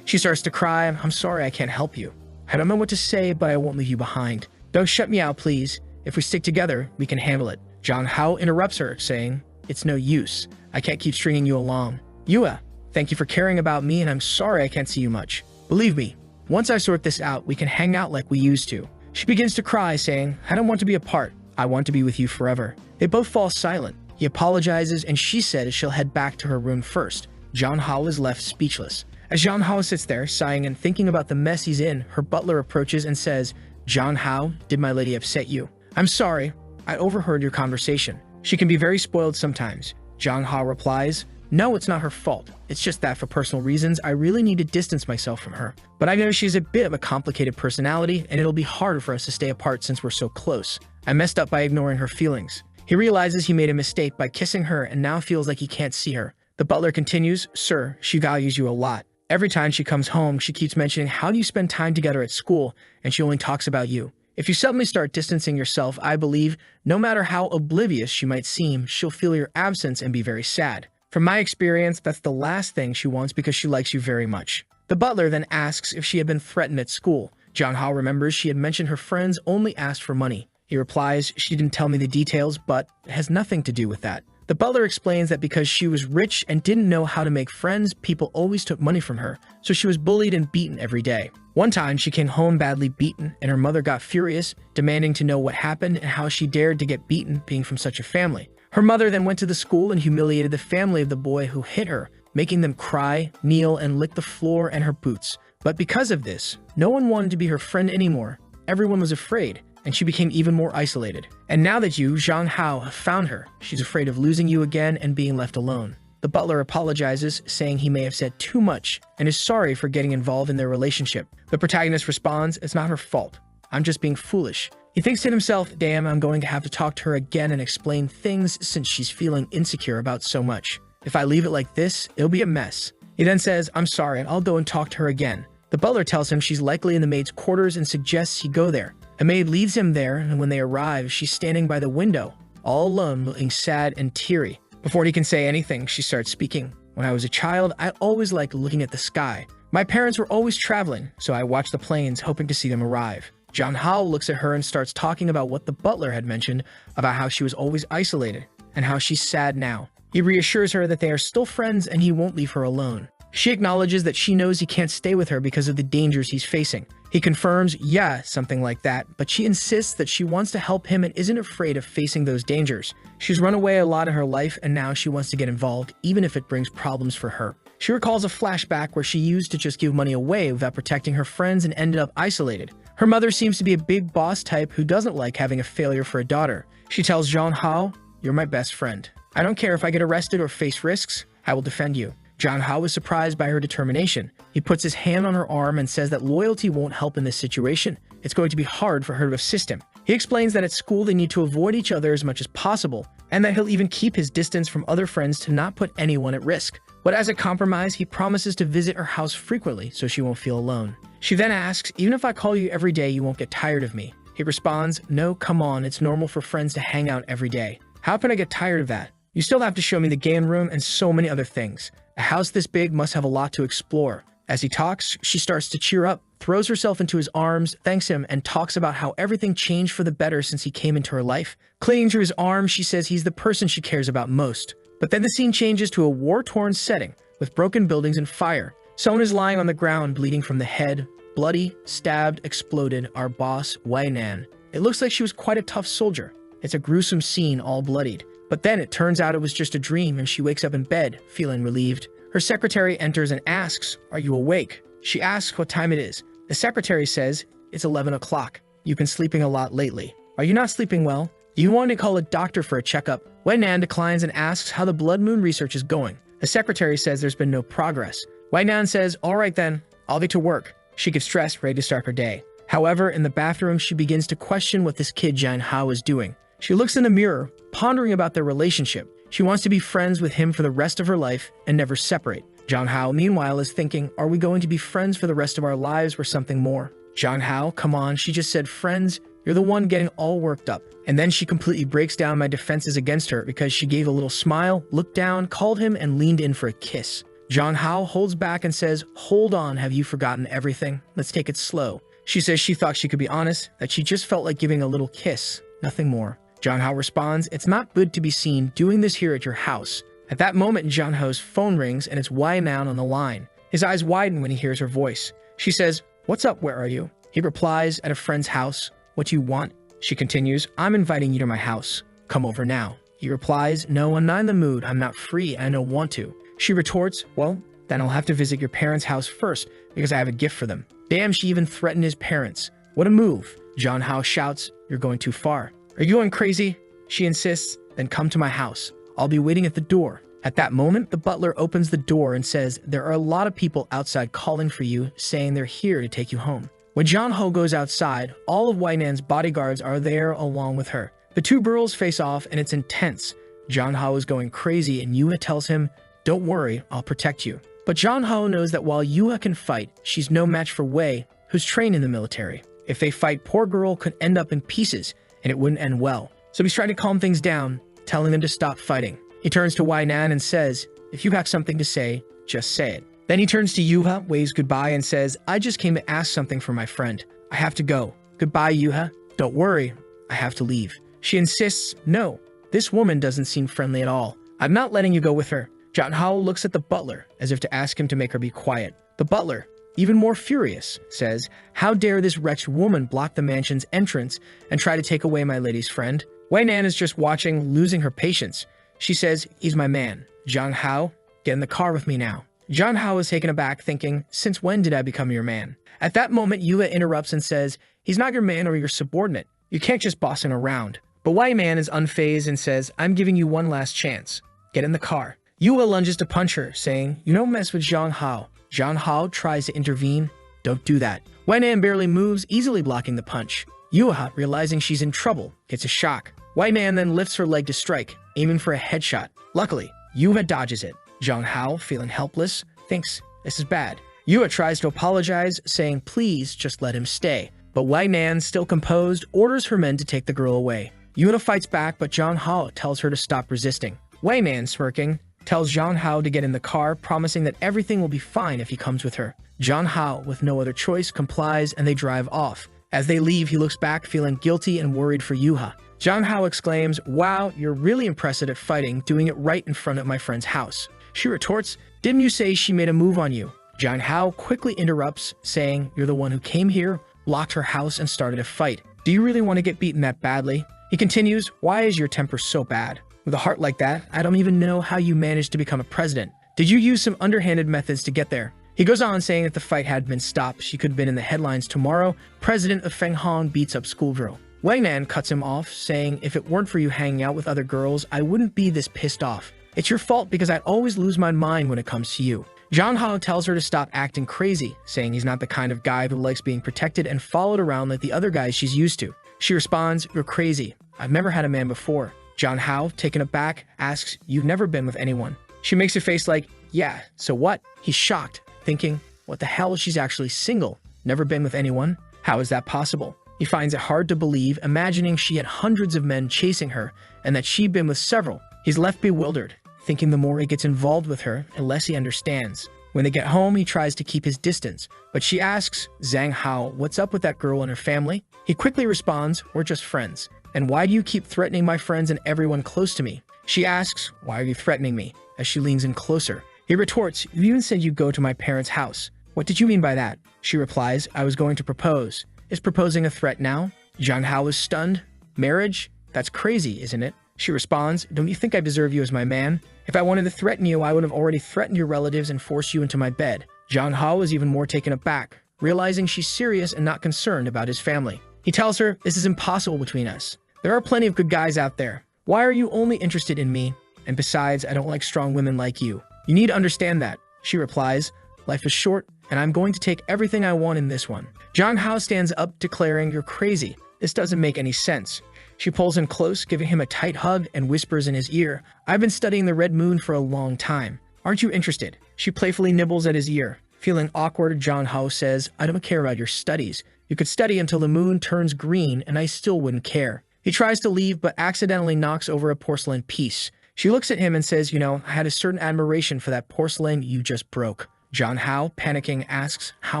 She starts to cry. I'm sorry I can't help you. I don't know what to say, but I won't leave you behind. Don't shut me out, please. If we stick together, we can handle it. John Hao interrupts her, saying, It's no use. I can't keep stringing you along. Yua, thank you for caring about me, and I'm sorry I can't see you much. Believe me, once I sort this out, we can hang out like we used to. She begins to cry, saying, I don't want to be apart. I want to be with you forever. They both fall silent. He apologizes, and she says she'll head back to her room first. John Hao is left speechless. As John Hao sits there, sighing and thinking about the mess he's in, her butler approaches and says, John Hao, did my lady upset you? I'm sorry. I overheard your conversation. She can be very spoiled sometimes. John Hao replies, No, it's not her fault. It's just that for personal reasons, I really need to distance myself from her. But I know she's a bit of a complicated personality, and it'll be harder for us to stay apart since we're so close. I messed up by ignoring her feelings. He realizes he made a mistake by kissing her and now feels like he can't see her. The butler continues, Sir, she values you a lot. Every time she comes home, she keeps mentioning how do you spend time together at school, and she only talks about you. If you suddenly start distancing yourself, I believe, no matter how oblivious she might seem, she'll feel your absence and be very sad. From my experience, that's the last thing she wants because she likes you very much. The butler then asks if she had been threatened at school. John Hao remembers she had mentioned her friends only asked for money. He replies, She didn't tell me the details, but it has nothing to do with that. The butler explains that because she was rich and didn't know how to make friends, people always took money from her, so she was bullied and beaten every day. One time, she came home badly beaten, and her mother got furious, demanding to know what happened and how she dared to get beaten being from such a family. Her mother then went to the school and humiliated the family of the boy who hit her, making them cry, kneel, and lick the floor and her boots. But because of this, no one wanted to be her friend anymore. Everyone was afraid, and she became even more isolated. And now that you, John Hao, have found her, she's afraid of losing you again and being left alone. The butler apologizes, saying he may have said too much and is sorry for getting involved in their relationship. The protagonist responds, It's not her fault. I'm just being foolish. He thinks to himself, damn, I'm going to have to talk to her again and explain things since she's feeling insecure about so much. If I leave it like this, it'll be a mess. He then says, I'm sorry, and I'll go and talk to her again. The butler tells him she's likely in the maid's quarters and suggests he go there. A maid leads him there, and when they arrive, she's standing by the window, all alone, looking sad and teary. Before he can say anything, she starts speaking. When I was a child, I always liked looking at the sky. My parents were always traveling, so I watched the planes, hoping to see them arrive. John Hao looks at her and starts talking about what the butler had mentioned about how she was always isolated and how she's sad now. He reassures her that they are still friends and he won't leave her alone. She acknowledges that she knows he can't stay with her because of the dangers he's facing. He confirms, yeah, something like that, but she insists that she wants to help him and isn't afraid of facing those dangers. She's run away a lot in her life and now she wants to get involved, even if it brings problems for her. She recalls a flashback where she used to just give money away without protecting her friends and ended up isolated. Her mother seems to be a big boss type who doesn't like having a failure for a daughter. She tells John Hao, You're my best friend. I don't care if I get arrested or face risks, I will defend you. John Hao is surprised by her determination. He puts his hand on her arm and says that loyalty won't help in this situation. It's going to be hard for her to assist him. He explains that at school they need to avoid each other as much as possible, and that he'll even keep his distance from other friends to not put anyone at risk. But as a compromise, he promises to visit her house frequently so she won't feel alone. She then asks, Even if I call you every day, you won't get tired of me. He responds, No, come on, it's normal for friends to hang out every day. How can I get tired of that? You still have to show me the game room and so many other things. A house this big must have a lot to explore. As he talks, she starts to cheer up, throws herself into his arms, thanks him, and talks about how everything changed for the better since he came into her life. Clinging to his arm, she says he's the person she cares about most. But then the scene changes to a war-torn setting, with broken buildings and fire. Someone is lying on the ground, bleeding from the head. Bloody, stabbed, exploded, our boss, Wei Nan. It looks like she was quite a tough soldier. It's a gruesome scene, all bloodied. But then it turns out it was just a dream and she wakes up in bed, feeling relieved. Her secretary enters and asks, Are you awake? She asks what time it is. The secretary says, It's 11 o'clock. You've been sleeping a lot lately. Are you not sleeping well? Do you want to call a doctor for a checkup? Wei Nan declines and asks how the blood moon research is going. The secretary says there's been no progress. Wei Nan says, All right then, I'll be to work. She gets dressed, ready to start her day. However, in the bathroom, she begins to question what this kid John Hao is doing. She looks in the mirror, pondering about their relationship. She wants to be friends with him for the rest of her life and never separate. John Hao, meanwhile, is thinking, Are we going to be friends for the rest of our lives or something more? John Hao, come on, she just said friends. You're the one getting all worked up. And then she completely breaks down my defenses against her because she gave a little smile, looked down, called him, and leaned in for a kiss. Jong Hao holds back and says, "Hold on, have you forgotten everything? Let's take it slow." She says she thought she could be honest, that she just felt like giving a little kiss, nothing more. Jong Hao responds, "It's not good to be seen doing this here at your house." At that moment, Jong Hao's phone rings and it's Wai Nan on the line. His eyes widen when he hears her voice. She says, "What's up, where are you?" He replies, "At a friend's house. What do you want?" She continues, "I'm inviting you to my house. Come over now." He replies, "No, I'm not in the mood. I'm not free and I don't want to." She retorts, "Well, then I'll have to visit your parents' house first because I have a gift for them." Damn, she even threatened his parents. What a move. Jong Hao shouts, "You're going too far." "Are you going crazy?" She insists, "Then come to my house. I'll be waiting at the door." At that moment, the butler opens the door and says, "There are a lot of people outside calling for you, saying they're here to take you home." When Jong Hao goes outside, all of Wai Nan's bodyguards are there along with her. The two girls face off and it's intense. Jong Hao is going crazy and Yuha tells him, "Don't worry, I'll protect you." But Jong Hao knows that while Yuha can fight, she's no match for Wei, who's trained in the military. If they fight, poor girl could end up in pieces, and it wouldn't end well. So he's trying to calm things down, telling them to stop fighting. He turns to Wai Nan and says, "If you have something to say, just say it." Then he turns to Yuha, waves goodbye, and says, "I just came to ask something from my friend. I have to go. Goodbye, Yuha. Don't worry, I have to leave." She insists, "No, this woman doesn't seem friendly at all. I'm not letting you go with her." Jong Hao looks at the butler as if to ask him to make her be quiet. The butler, even more furious, says, "How dare this wretched woman block the mansion's entrance and try to take away my lady's friend?" Wai Nan is just watching, losing her patience. She says, "He's my man. Jong Hao, get in the car with me now." Jong Hao is taken aback, thinking, "Since when did I become your man?" At that moment, Yuha interrupts and says, "He's not your man or your subordinate. You can't just boss him around." But Wai Nan is unfazed and says, "I'm giving you one last chance. Get in the car." Yuha lunges to punch her, saying, "You don't mess with Jong Hao." Jong Hao tries to intervene. "Don't do that." Wai Nan barely moves, easily blocking the punch. Yuha, realizing she's in trouble, gets a shock. Wai Nan then lifts her leg to strike, aiming for a headshot. Luckily, Yuha dodges it. Jong Hao, feeling helpless, thinks this is bad. Yuha tries to apologize, saying please just let him stay. But Wai Nan, still composed, orders her men to take the girl away. Yuha fights back, but Jong Hao tells her to stop resisting. Wai Nan, smirking, tells Jong Hao to get in the car, promising that everything will be fine if he comes with her. Jong Hao, with no other choice, complies and they drive off. As they leave, he looks back, feeling guilty and worried for Yuha. Jong Hao exclaims, "Wow, you're really impressive at fighting, doing it right in front of my friend's house." She retorts, "Didn't you say she made a move on you?" Jong Hao quickly interrupts, saying, "You're the one who came here, locked her house, and started a fight. Do you really want to get beaten that badly?" He continues, "Why is your temper so bad? With a heart like that, I don't even know how you managed to become a president. Did you use some underhanded methods to get there?" He goes on saying if the fight had been stopped, she could have been in the headlines tomorrow. President of Feng Hong beats up schoolgirl. Wang Nan cuts him off, saying, "If it weren't for you hanging out with other girls, I wouldn't be this pissed off. It's your fault because I'd always lose my mind when it comes to you." Jong Hao tells her to stop acting crazy, saying he's not the kind of guy who likes being protected and followed around like the other guys she's used to. She responds, "You're crazy. I've never had a man before." Jong Hao, taken aback, asks, "You've never been with anyone?" She makes a face like, "Yeah, so what?" He's shocked, thinking, what the hell, she's actually single, never been with anyone? How is that possible? He finds it hard to believe, imagining she had hundreds of men chasing her and that she'd been with several. He's left bewildered, thinking the more he gets involved with her, the less he understands. When they get home, he tries to keep his distance, but she asks Zhang Hao what's up with that girl and her family. He quickly responds, "We're just friends. And why do you keep threatening my friends and everyone close to me?" She asks, "Why are you threatening me?" as she leans in closer. He retorts, "You even said you'd go to my parents' house. What did you mean by that?" She replies, "I was going to propose." Is proposing a threat now? Jong Hao is stunned. Marriage? That's crazy, isn't it? She responds, "Don't you think I deserve you as my man? If I wanted to threaten you, I would have already threatened your relatives and forced you into my bed." Jong Hao is even more taken aback, realizing she's serious and not concerned about his family. He tells her, "This is impossible between us. There are plenty of good guys out there. Why are you only interested in me? And besides, I don't like strong women like you. You need to understand that." She replies, "Life is short, and I'm going to take everything I want in this one." Jong Hao stands up, declaring, "You're crazy. This doesn't make any sense." She pulls him close, giving him a tight hug, and whispers in his ear, "I've been studying the red moon for a long time. Aren't you interested?" She playfully nibbles at his ear. Feeling awkward, Jong Hao says, "I don't care about your studies. You could study until the moon turns green and I still wouldn't care. He tries to leave but accidentally knocks over a porcelain piece. She looks at him and says, I had a certain admiration for that porcelain you just broke. John Hao, panicking, asks, how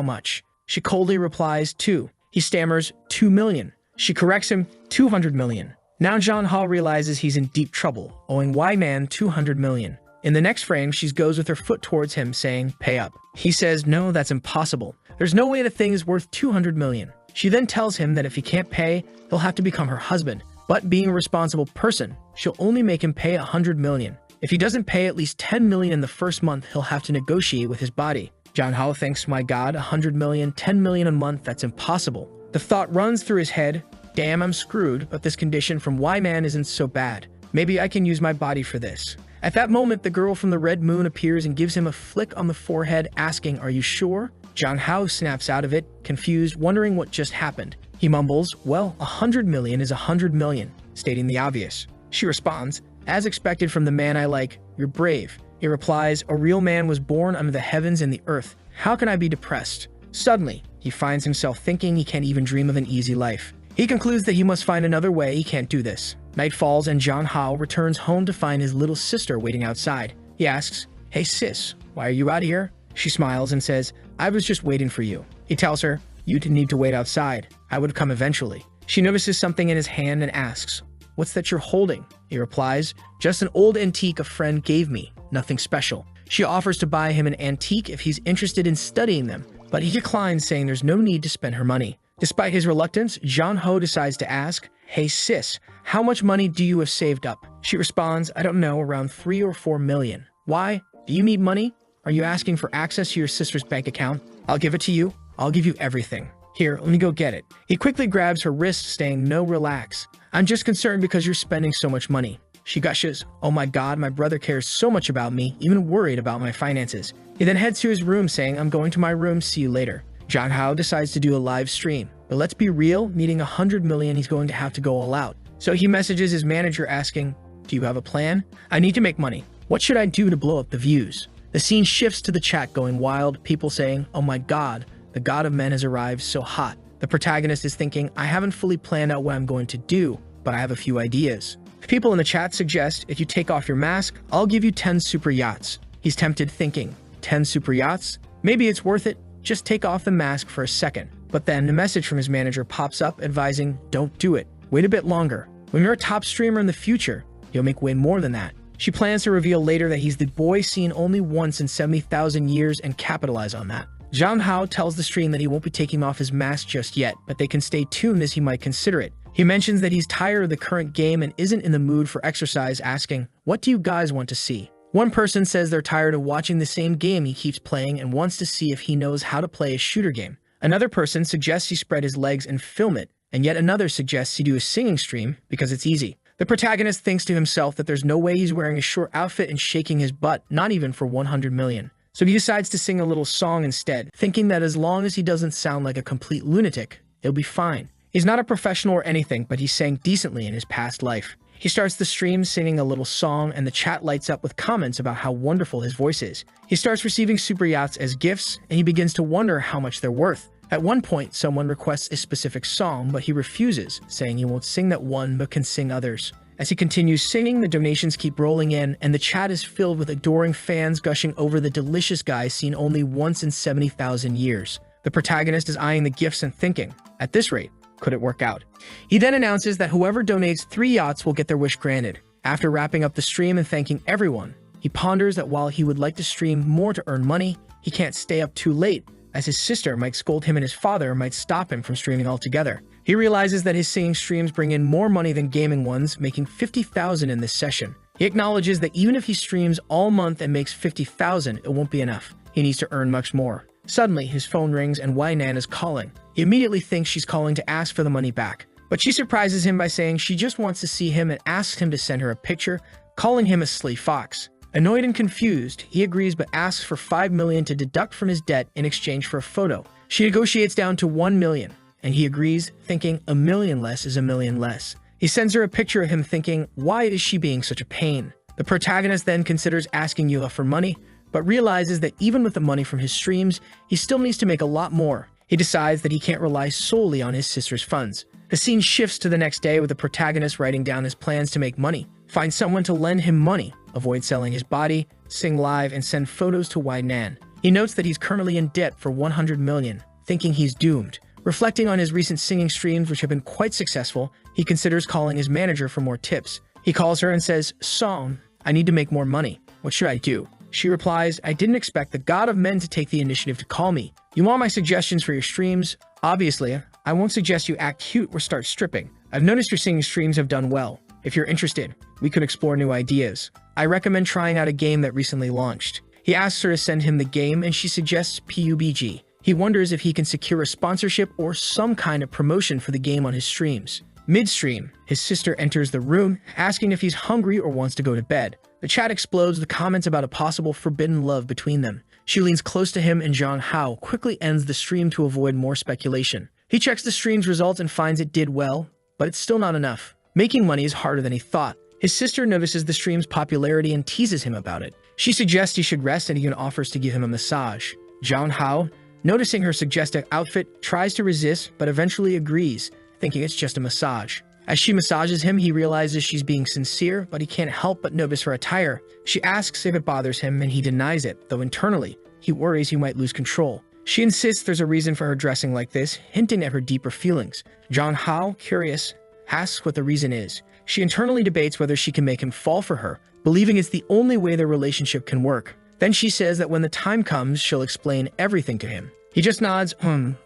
much? She coldly replies, 2. He stammers, 2 million. She corrects him, 200 million. Now John Hao realizes he's in deep trouble, owing Y-Man 200 million. In the next frame, she goes with her foot towards him, saying, pay up. He says, no, that's impossible. There's no way the thing is worth 200 million. She then tells him that if he can't pay, he'll have to become her husband. But being a responsible person, she'll only make him pay 100 million. If he doesn't pay at least 10 million in the first month, he'll have to negotiate with his body. John Hao thinks, my God, 100 million, 10 million a month, that's impossible. The thought runs through his head, damn, I'm screwed, but this condition from Y-Man isn't so bad. Maybe I can use my body for this. At that moment, the girl from the Red Moon appears and gives him a flick on the forehead, asking, are you sure? John Hao snaps out of it, confused, wondering what just happened. He mumbles, well, 100 million is 100 million, stating the obvious. She responds, as expected from the man I like, you're brave. He replies, a real man was born under the heavens and the earth. How can I be depressed? Suddenly, he finds himself thinking he can't even dream of an easy life. He concludes that he must find another way, he can't do this. Night falls and John Hao returns home to find his little sister waiting outside. He asks, hey sis, why are you out here? She smiles and says, I was just waiting for you. He tells her, you didn't need to wait outside. I would come eventually. She notices something in his hand and asks, what's that you're holding? He replies, just an old antique a friend gave me, nothing special. She offers to buy him an antique if he's interested in studying them, but he declines, saying there's no need to spend her money. Despite his reluctance, John Hao decides to ask, hey sis, how much money do you have saved up? She responds, I don't know, around 3 or 4 million. Why? Do you need money? Are you asking for access to your sister's bank account? I'll give it to you. I'll give you everything. Here, let me go get it. He quickly grabs her wrist, saying, no, relax. I'm just concerned because you're spending so much money. She gushes, oh my God, my brother cares so much about me, even worried about my finances. He then heads to his room, saying, I'm going to my room, see you later. John Hao decides to do a live stream. But let's be real, needing 100 million, he's going to have to go all out. So he messages his manager asking, do you have a plan? I need to make money. What should I do to blow up the views? The scene shifts to the chat going wild, people saying, oh my God, the God of Men has arrived, so hot. The protagonist is thinking, I haven't fully planned out what I'm going to do, but I have a few ideas. People in the chat suggest, if you take off your mask, I'll give you 10 super yachts. He's tempted, thinking, 10 super yachts? Maybe it's worth it. Just take off the mask for a second. But then a message from his manager pops up advising, don't do it. Wait a bit longer. When you're a top streamer in the future, you'll make way more than that. She plans to reveal later that he's the boy seen only once in 70,000 years and capitalize on that. John Hao tells the stream that he won't be taking off his mask just yet, but they can stay tuned as he might consider it. He mentions that he's tired of the current game and isn't in the mood for exercise, asking, what do you guys want to see? One person says they're tired of watching the same game he keeps playing and wants to see if he knows how to play a shooter game. Another person suggests he spread his legs and film it, and yet another suggests he do a singing stream because it's easy. The protagonist thinks to himself that there's no way he's wearing a short outfit and shaking his butt, not even for 100 million. So he decides to sing a little song instead, thinking that as long as he doesn't sound like a complete lunatic, he'll be fine. He's not a professional or anything, but he sang decently in his past life. He starts the stream singing a little song, and the chat lights up with comments about how wonderful his voice is. He starts receiving super yachts as gifts, and he begins to wonder how much they're worth. At one point, someone requests a specific song, but he refuses, saying he won't sing that one but can sing others. As he continues singing, the donations keep rolling in, and the chat is filled with adoring fans gushing over the delicious guy seen only once in 70,000 years. The protagonist is eyeing the gifts and thinking, at this rate, could it work out? He then announces that whoever donates 3 yachts will get their wish granted. After wrapping up the stream and thanking everyone, he ponders that while he would like to stream more to earn money, he can't stay up too late, as his sister might scold him and his father might stop him from streaming altogether. He realizes that his singing streams bring in more money than gaming ones, making 50,000 in this session. He acknowledges that even if he streams all month and makes 50,000, it won't be enough. He needs to earn much more. Suddenly, his phone rings and Wainan is calling. He immediately thinks she's calling to ask for the money back, but she surprises him by saying she just wants to see him and asks him to send her a picture, calling him a silly fox. Annoyed and confused, he agrees but asks for 5 million to deduct from his debt in exchange for a photo. She negotiates down to 1 million, and he agrees, thinking a million less is a million less. He sends her a picture of him thinking, why is she being such a pain? The protagonist then considers asking Yuha for money, but realizes that even with the money from his streams, he still needs to make a lot more. He decides that he can't rely solely on his sister's funds. The scene shifts to the next day with the protagonist writing down his plans to make money, find someone to lend him money, avoid selling his body, sing live, and send photos to Wai Nan. He notes that he's currently in debt for 100 million, thinking he's doomed. Reflecting on his recent singing streams, which have been quite successful, he considers calling his manager for more tips. He calls her and says, "Song, I need to make more money. What should I do?" She replies, "I didn't expect the god of men to take the initiative to call me. You want my suggestions for your streams? Obviously, I won't suggest you act cute or start stripping. I've noticed your singing streams have done well. If you're interested, we could explore new ideas. I recommend trying out a game that recently launched." He asks her to send him the game and she suggests PUBG. He wonders if he can secure a sponsorship or some kind of promotion for the game on his streams. Midstream, his sister enters the room, asking if he's hungry or wants to go to bed. The chat explodes with comments about a possible forbidden love between them. She leans close to him and Zhang Hao quickly ends the stream to avoid more speculation. He checks the stream's results and finds it did well, but it's still not enough. Making money is harder than he thought. His sister notices the stream's popularity and teases him about it. She suggests he should rest and even offers to give him a massage. Zhang Hao, noticing her suggestive outfit, tries to resist but eventually agrees, thinking it's just a massage. As she massages him, he realizes she's being sincere, but he can't help but notice her attire. She asks if it bothers him and he denies it, though internally, he worries he might lose control. She insists there's a reason for her dressing like this, hinting at her deeper feelings. Zhang Hao, curious, asks what the reason is. She internally debates whether she can make him fall for her, believing it's the only way their relationship can work. Then she says that when the time comes, she'll explain everything to him. He just nods,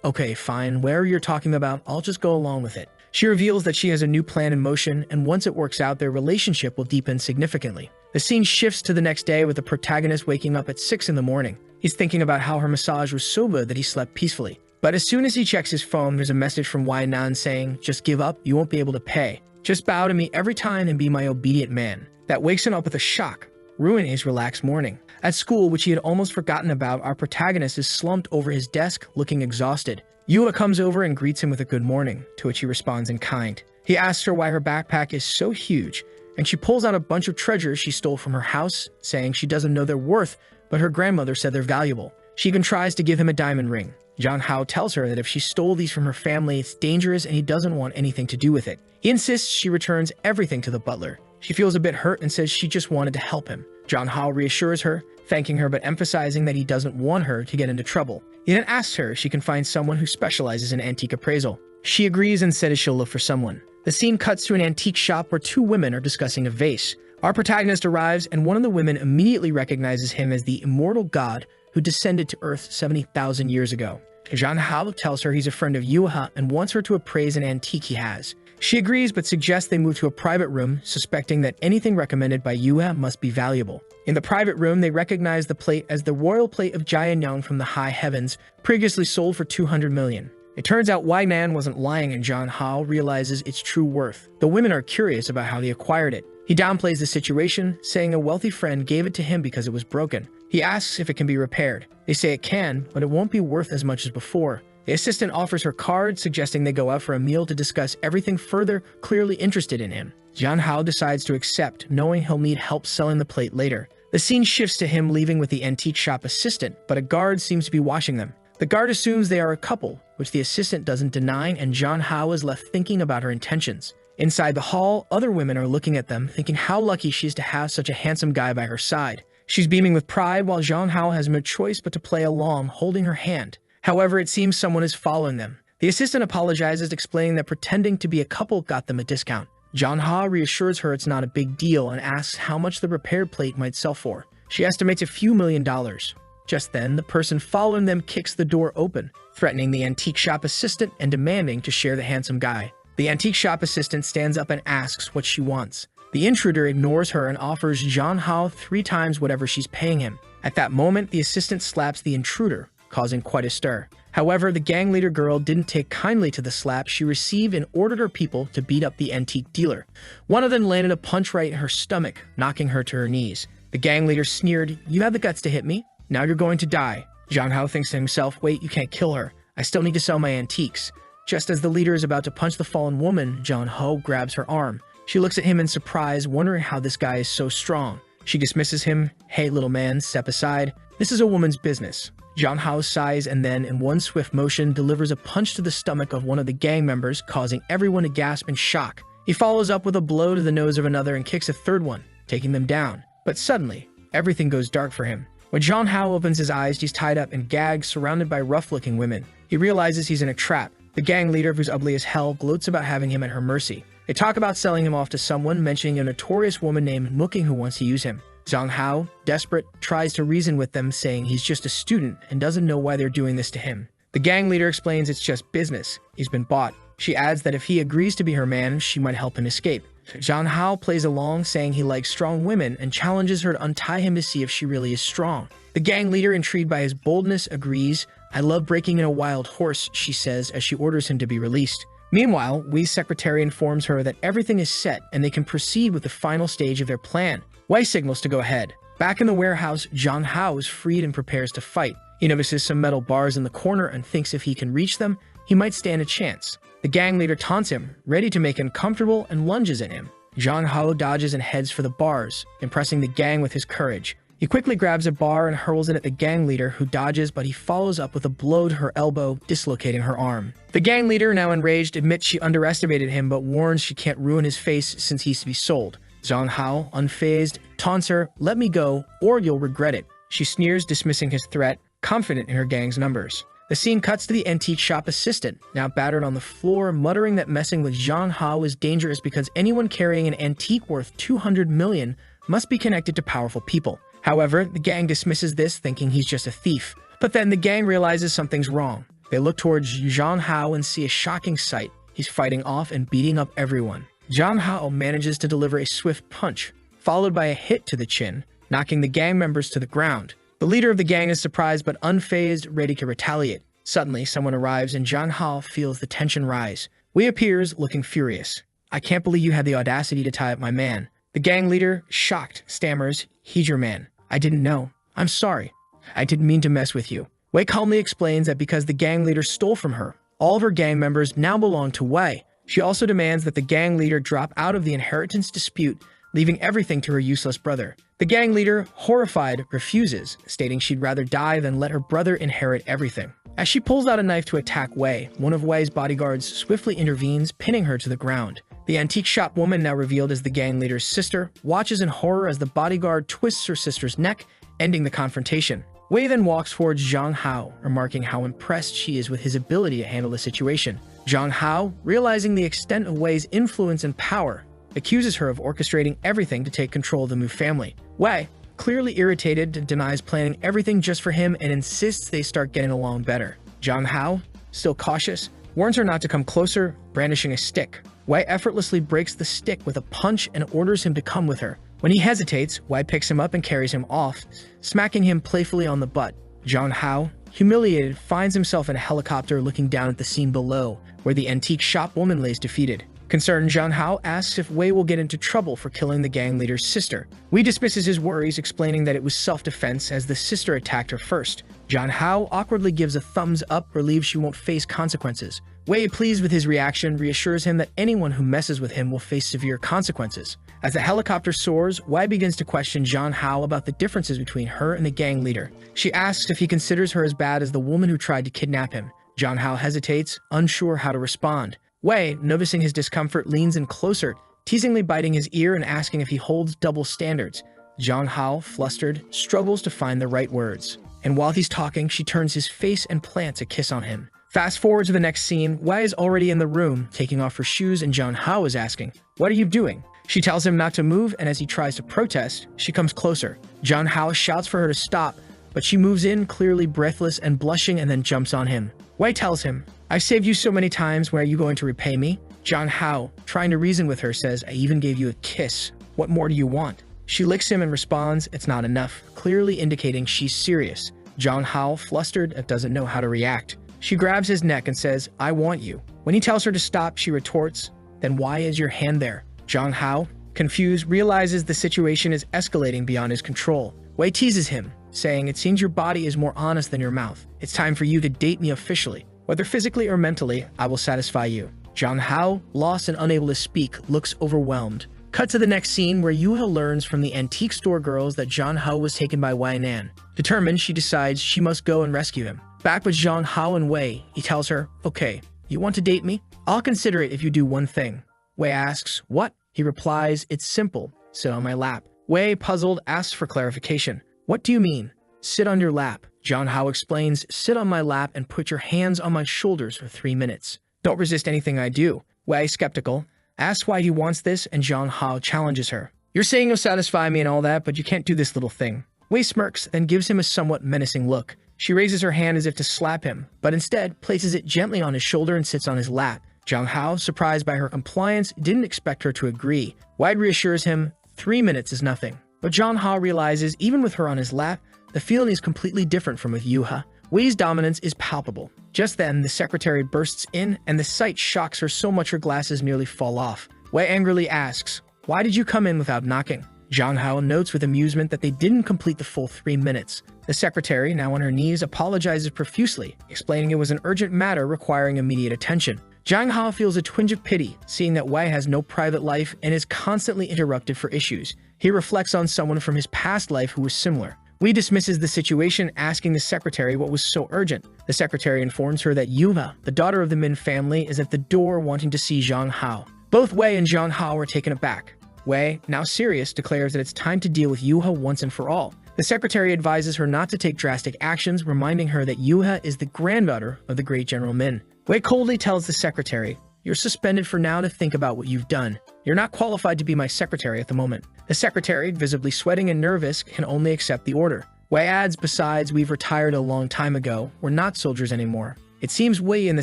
okay, fine, whatever you're talking about, I'll just go along with it. She reveals that she has a new plan in motion, and once it works out, their relationship will deepen significantly. The scene shifts to the next day with the protagonist waking up at 6 in the morning. He's thinking about how her massage was so good that he slept peacefully. But as soon as he checks his phone, there's a message from Wai Nan saying, "Just give up, you won't be able to pay. Just bow to me every time and be my obedient man." That wakes him up with a shock, ruining his relaxed morning. At school, which he had almost forgotten about, our protagonist is slumped over his desk, looking exhausted. Yua comes over and greets him with a good morning, to which he responds in kind. He asks her why her backpack is so huge, and she pulls out a bunch of treasures she stole from her house, saying she doesn't know their worth, but her grandmother said they're valuable. She even tries to give him a diamond ring. Zhang Hao tells her that if she stole these from her family, it's dangerous and he doesn't want anything to do with it. He insists she returns everything to the butler. She feels a bit hurt and says she just wanted to help him. Zhang Hao reassures her, thanking her but emphasizing that he doesn't want her to get into trouble. He then asks her if she can find someone who specializes in antique appraisal. She agrees and says she'll look for someone. The scene cuts to an antique shop where two women are discussing a vase. Our protagonist arrives and one of the women immediately recognizes him as the immortal god who descended to Earth 70,000 years ago. Zhang Hao tells her he's a friend of Yuha and wants her to appraise an antique he has. She agrees but suggests they move to a private room, suspecting that anything recommended by Yuha must be valuable. In the private room, they recognize the plate as the royal plate of Jianyang from the high heavens, previously sold for 200 million. It turns out Wai Nan wasn't lying and Zhang Hao realizes its true worth. The women are curious about how he acquired it. He downplays the situation, saying a wealthy friend gave it to him because it was broken. He asks if it can be repaired. They say it can, but it won't be worth as much as before. The assistant offers her card, suggesting they go out for a meal to discuss everything further, clearly interested in him. Zhang Hao decides to accept, knowing he'll need help selling the plate later. The scene shifts to him leaving with the antique shop assistant, but a guard seems to be watching them. The guard assumes they are a couple, which the assistant doesn't deny, and Zhang Hao is left thinking about her intentions. Inside the hall, other women are looking at them, thinking how lucky she is to have such a handsome guy by her side. She's beaming with pride, while Zhang Hao has no choice but to play along, holding her hand. However, it seems someone is following them. The assistant apologizes, explaining that pretending to be a couple got them a discount. Zhang Hao reassures her it's not a big deal and asks how much the repaired plate might sell for. She estimates a few $1,000,000. Just then, the person following them kicks the door open, threatening the antique shop assistant and demanding to share the handsome guy. The antique shop assistant stands up and asks what she wants. The intruder ignores her and offers Zhang Hao 3 times whatever she's paying him. At that moment, the assistant slaps the intruder, causing quite a stir. However, the gang leader girl didn't take kindly to the slap she received and ordered her people to beat up the antique dealer. One of them landed a punch right in her stomach, knocking her to her knees. The gang leader sneered, "You have the guts to hit me? Now you're going to die." Zhang Hao thinks to himself, "Wait, you can't kill her. I still need to sell my antiques." Just as the leader is about to punch the fallen woman, Zhang Hao grabs her arm. She looks at him in surprise, wondering how this guy is so strong. She dismisses him. "Hey, little man, step aside. This is a woman's business." Zhang Hao sighs and then, in one swift motion, delivers a punch to the stomach of one of the gang members, causing everyone to gasp in shock. He follows up with a blow to the nose of another and kicks a third one, taking them down. But suddenly, everything goes dark for him. When Zhang Hao opens his eyes, he's tied up and gagged, surrounded by rough-looking women. He realizes he's in a trap. The gang leader, who's ugly as hell, gloats about having him at her mercy. They talk about selling him off to someone, mentioning a notorious woman named Mooking who wants to use him. Zhang Hao, desperate, tries to reason with them, saying he's just a student and doesn't know why they're doing this to him. The gang leader explains it's just business. He's been bought. She adds that if he agrees to be her man, she might help him escape. Zhang Hao plays along, saying he likes strong women, and challenges her to untie him to see if she really is strong. The gang leader, intrigued by his boldness, agrees. "I love breaking in a wild horse," she says as she orders him to be released. Meanwhile, Wei's secretary informs her that everything is set and they can proceed with the final stage of their plan. Wei signals to go ahead. Back in the warehouse, Zhang Hao is freed and prepares to fight. He notices some metal bars in the corner and thinks if he can reach them, he might stand a chance. The gang leader taunts him, ready to make him comfortable, and lunges at him. Zhang Hao dodges and heads for the bars, impressing the gang with his courage. He quickly grabs a bar and hurls it at the gang leader, who dodges, but he follows up with a blow to her elbow, dislocating her arm. The gang leader, now enraged, admits she underestimated him, but warns she can't ruin his face since he's to be sold. Zhang Hao, unfazed, taunts her, "Let me go, or you'll regret it." She sneers, dismissing his threat, confident in her gang's numbers. The scene cuts to the antique shop assistant, now battered on the floor, muttering that messing with Zhang Hao is dangerous because anyone carrying an antique worth 200 million must be connected to powerful people. However, the gang dismisses this, thinking he's just a thief. But then the gang realizes something's wrong. They look towards Zhang Hao and see a shocking sight. He's fighting off and beating up everyone. Zhang Hao manages to deliver a swift punch, followed by a hit to the chin, knocking the gang members to the ground. The leader of the gang is surprised but unfazed, ready to retaliate. Suddenly, someone arrives and Zhang Hao feels the tension rise. Wei appears, looking furious. "I can't believe you had the audacity to tie up my man." The gang leader, shocked, stammers, "He's your man. I didn't know. I'm sorry. I didn't mean to mess with you." Wei calmly explains that because the gang leader stole from her, all of her gang members now belong to Wei. She also demands that the gang leader drop out of the inheritance dispute, leaving everything to her useless brother. The gang leader, horrified, refuses, stating she'd rather die than let her brother inherit everything. As she pulls out a knife to attack Wei, one of Wei's bodyguards swiftly intervenes, pinning her to the ground. The antique shop woman, now revealed as the gang leader's sister, watches in horror as the bodyguard twists her sister's neck, ending the confrontation. Wei then walks towards Zhang Hao, remarking how impressed she is with his ability to handle the situation. Zhang Hao, realizing the extent of Wei's influence and power, accuses her of orchestrating everything to take control of the Mu family. Wei, clearly irritated, denies planning everything just for him and insists they start getting along better. Zhang Hao, still cautious, warns her not to come closer, brandishing a stick. Wei effortlessly breaks the stick with a punch and orders him to come with her. When he hesitates, Wei picks him up and carries him off, smacking him playfully on the butt. Zhang Hao, humiliated, finds himself in a helicopter looking down at the scene below, where the antique shop woman lays defeated. Concerned, Zhang Hao asks if Wei will get into trouble for killing the gang leader's sister. Wei dismisses his worries, explaining that it was self-defense as the sister attacked her first. Zhang Hao awkwardly gives a thumbs up, relieved she won't face consequences. Wei, pleased with his reaction, reassures him that anyone who messes with him will face severe consequences. As the helicopter soars, Wei begins to question Zhang Hao about the differences between her and the gang leader. She asks if he considers her as bad as the woman who tried to kidnap him. Zhang Hao hesitates, unsure how to respond. Wei, noticing his discomfort, leans in closer, teasingly biting his ear and asking if he holds double standards. Zhang Hao, flustered, struggles to find the right words. And while he's talking, she turns his face and plants a kiss on him. Fast forward to the next scene, Wei is already in the room, taking off her shoes, and Zhang Hao is asking, "What are you doing?" She tells him not to move, and as he tries to protest, she comes closer. Zhang Hao shouts for her to stop, but she moves in, clearly breathless and blushing, and then jumps on him. Wei tells him, "I've saved you so many times, when are you going to repay me?" Zhang Hao, trying to reason with her, says, "I even gave you a kiss. What more do you want?" She licks him and responds, "It's not enough," clearly indicating she's serious. Zhang Hao, flustered, doesn't know how to react. She grabs his neck and says, "I want you." When he tells her to stop, she retorts, "Then why is your hand there?" Zhang Hao, confused, realizes the situation is escalating beyond his control. Wei teases him, saying, "It seems your body is more honest than your mouth. It's time for you to date me officially. Whether physically or mentally, I will satisfy you." Zhang Hao, lost and unable to speak, looks overwhelmed. Cut to the next scene where Yuha learns from the antique store girls that Zhang Hao was taken by Wei Nan. Determined, she decides she must go and rescue him. Back with Zhang Hao and Wei, he tells her, "Okay, you want to date me? I'll consider it if you do one thing." Wei asks, "What?" He replies, "It's simple. Sit on my lap." Wei, puzzled, asks for clarification. "What do you mean? Sit on your lap?" Zhang Hao explains, "Sit on my lap and put your hands on my shoulders for 3 minutes. Don't resist anything I do." Wei, skeptical, asks why he wants this, and Zhang Hao challenges her. "You're saying you'll satisfy me and all that, but you can't do this little thing." Wei smirks, then gives him a somewhat menacing look. She raises her hand as if to slap him, but instead places it gently on his shoulder and sits on his lap. Zhang Hao, surprised by her compliance, didn't expect her to agree. Wei reassures him 3 minutes is nothing. But Zhang Hao realizes even with her on his lap, the feeling is completely different from with Yuha. Wei's dominance is palpable. Just then, the secretary bursts in, and the sight shocks her so much her glasses nearly fall off. Wei angrily asks, "Why did you come in without knocking?" Zhang Hao notes with amusement that they didn't complete the full 3 minutes. The secretary, now on her knees, apologizes profusely, explaining it was an urgent matter requiring immediate attention. Zhang Hao feels a twinge of pity, seeing that Wei has no private life and is constantly interrupted for issues. He reflects on someone from his past life who was similar. Wei dismisses the situation, asking the secretary what was so urgent. The secretary informs her that Yuha, the daughter of the Min family, is at the door wanting to see Zhang Hao. Both Wei and Zhang Hao are taken aback. Wei, now serious, declares that it's time to deal with Yuha once and for all. The secretary advises her not to take drastic actions, reminding her that Yuha is the granddaughter of the great General Min. Wei coldly tells the secretary, "You're suspended for now to think about what you've done. You're not qualified to be my secretary at the moment." The secretary, visibly sweating and nervous, can only accept the order. Wei adds, "Besides, we've retired a long time ago. We're not soldiers anymore." It seems Wei and the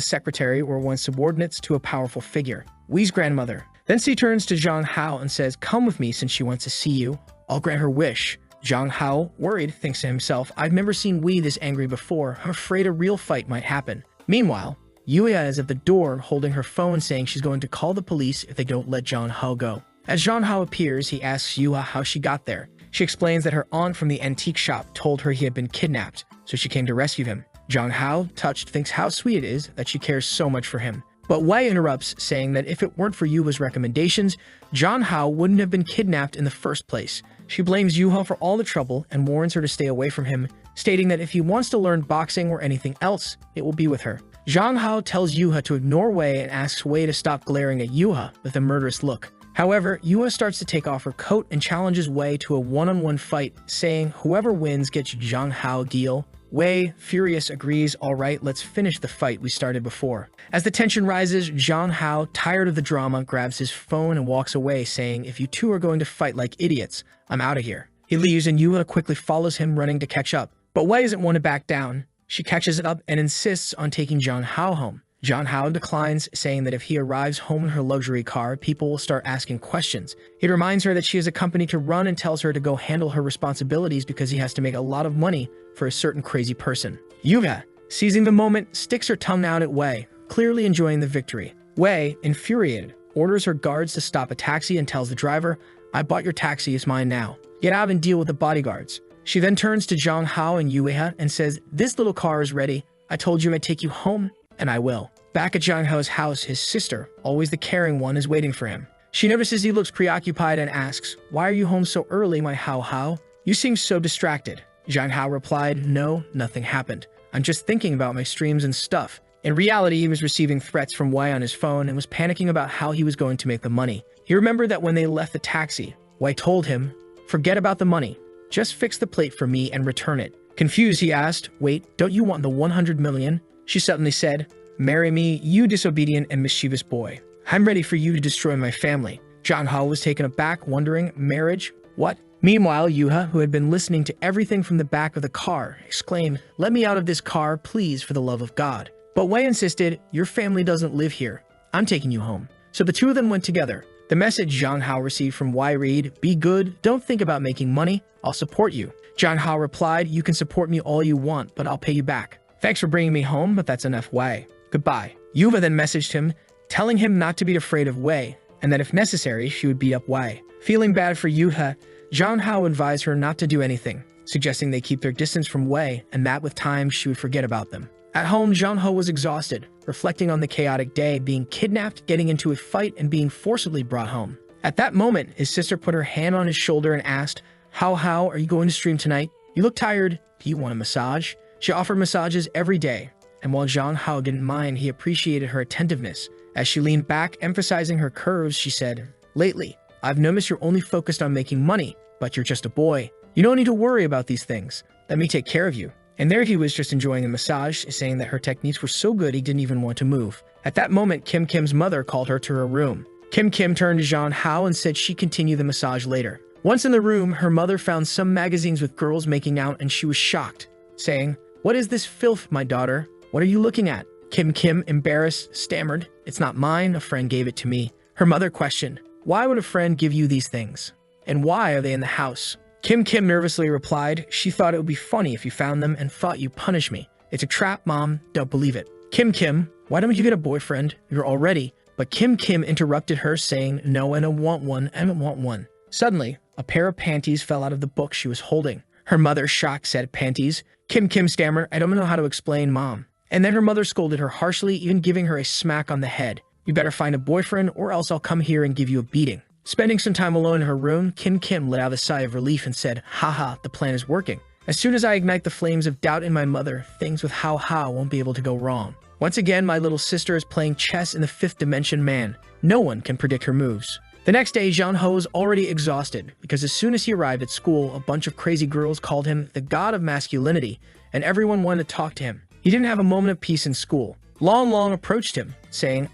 secretary were once subordinates to a powerful figure, Wei's grandmother. Then she turns to Zhang Hao and says, "Come with me since she wants to see you. I'll grant her wish." Zhang Hao, worried, thinks to himself, "I've never seen Wei this angry before. I'm afraid a real fight might happen." Meanwhile, Yuya is at the door holding her phone, saying she's going to call the police if they don't let Zhang Hao go. As Zhang Hao appears, he asks Yuya how she got there. She explains that her aunt from the antique shop told her he had been kidnapped, so she came to rescue him. Zhang Hao, touched, thinks how sweet it is that she cares so much for him. But Wei interrupts, saying that if it weren't for Yuha's recommendations, Zhang Hao wouldn't have been kidnapped in the first place. She blames Yuha for all the trouble and warns her to stay away from him, stating that if he wants to learn boxing or anything else, it will be with her. Zhang Hao tells Yuha to ignore Wei and asks Wei to stop glaring at Yuha with a murderous look. However, Yuha starts to take off her coat and challenges Wei to a one-on-one fight, saying whoever wins gets Zhang Hao a deal. Wei, furious, agrees, "All right, let's finish the fight we started before." As the tension rises, Zhang Hao, tired of the drama, grabs his phone and walks away, saying, "If you two are going to fight like idiots, I'm out of here." He leaves and Yuha quickly follows him, running to catch up. But Wei isn't one to back down. She catches it up and insists on taking Zhang Hao home. Zhang Hao declines, saying that if he arrives home in her luxury car, people will start asking questions. He reminds her that she has a company to run and tells her to go handle her responsibilities because he has to make a lot of money for a certain crazy person. Yuya, seizing the moment, sticks her tongue out at Wei, clearly enjoying the victory. Wei, infuriated, orders her guards to stop a taxi and tells the driver, "I bought your taxi, it's mine now. Get out and deal with the bodyguards." She then turns to Zhang Hao and Yuya and says, "This little car is ready. I told you I'd take you home, and I will." Back at Zhang Hao's house, his sister, always the caring one, is waiting for him. She notices he looks preoccupied and asks, "Why are you home so early, my Hao Hao? You seem so distracted." Zhang Hao replied, "No, nothing happened. I'm just thinking about my streams and stuff." In reality, he was receiving threats from Wei on his phone and was panicking about how he was going to make the money. He remembered that when they left the taxi, Wei told him, "Forget about the money. Just fix the plate for me and return it." Confused, he asked, "Wait, don't you want the 100 million? She suddenly said, "Marry me, you disobedient and mischievous boy. I'm ready for you to destroy my family." Zhang Hao was taken aback, wondering, marriage? What? Meanwhile, Yuha, who had been listening to everything from the back of the car, exclaimed, "Let me out of this car, please, for the love of God." But Wei insisted, "Your family doesn't live here. I'm taking you home." So the two of them went together. The message Zhang Hao received from Wei read, "Be good, don't think about making money, I'll support you." Zhang Hao replied, "You can support me all you want, but I'll pay you back. Thanks for bringing me home, but that's enough, Wei. Goodbye." Yuva then messaged him, telling him not to be afraid of Wei, and that if necessary, she would beat up Wei. Feeling bad for Yuha, Zhang Hao advised her not to do anything, suggesting they keep their distance from Wei, and that with time she would forget about them. At home, Zhang Hao was exhausted, reflecting on the chaotic day, being kidnapped, getting into a fight, and being forcibly brought home. At that moment, his sister put her hand on his shoulder and asked, How, are you going to stream tonight? You look tired. Do you want a massage? She offered massages every day, and while Zhang Hao didn't mind, he appreciated her attentiveness. As she leaned back, emphasizing her curves, she said, Lately, I've noticed you're only focused on making money, but you're just a boy. You don't need to worry about these things. Let me take care of you. And there he was just enjoying the massage, saying that her techniques were so good he didn't even want to move. At that moment, Kim Kim's mother called her to her room. Kim Kim turned to Zhang Hao and said she'd continue the massage later. Once in the room, her mother found some magazines with girls making out and she was shocked, saying, What is this filth, my daughter? What are you looking at? Kim Kim, embarrassed, stammered, It's not mine, a friend gave it to me. Her mother questioned, Why would a friend give you these things? And why are they in the house? Kim Kim nervously replied, She thought it would be funny if you found them and thought you'd punish me. It's a trap, Mom. Don't believe it. Kim Kim, why don't you get a boyfriend? You're all ready. But Kim Kim interrupted her, saying, No, I don't want one. I don't want one. Suddenly, a pair of panties fell out of the book she was holding. Her mother, shocked, said, Panties? Kim Kim stammered, I don't know how to explain, Mom. And then her mother scolded her harshly, even giving her a smack on the head. You better find a boyfriend or else I'll come here and give you a beating. Spending some time alone in her room, Kim Kim let out a sigh of relief and said, Haha, the plan is working. As soon as I ignite the flames of doubt in my mother, things with How won't be able to go wrong. Once again, my little sister is playing chess in the fifth dimension, man. No one can predict her moves. The next day, Zhang Hao was already exhausted because as soon as he arrived at school, a bunch of crazy girls called him the god of masculinity, and everyone wanted to talk to him. He didn't have a moment of peace in school. Long approached him, saying,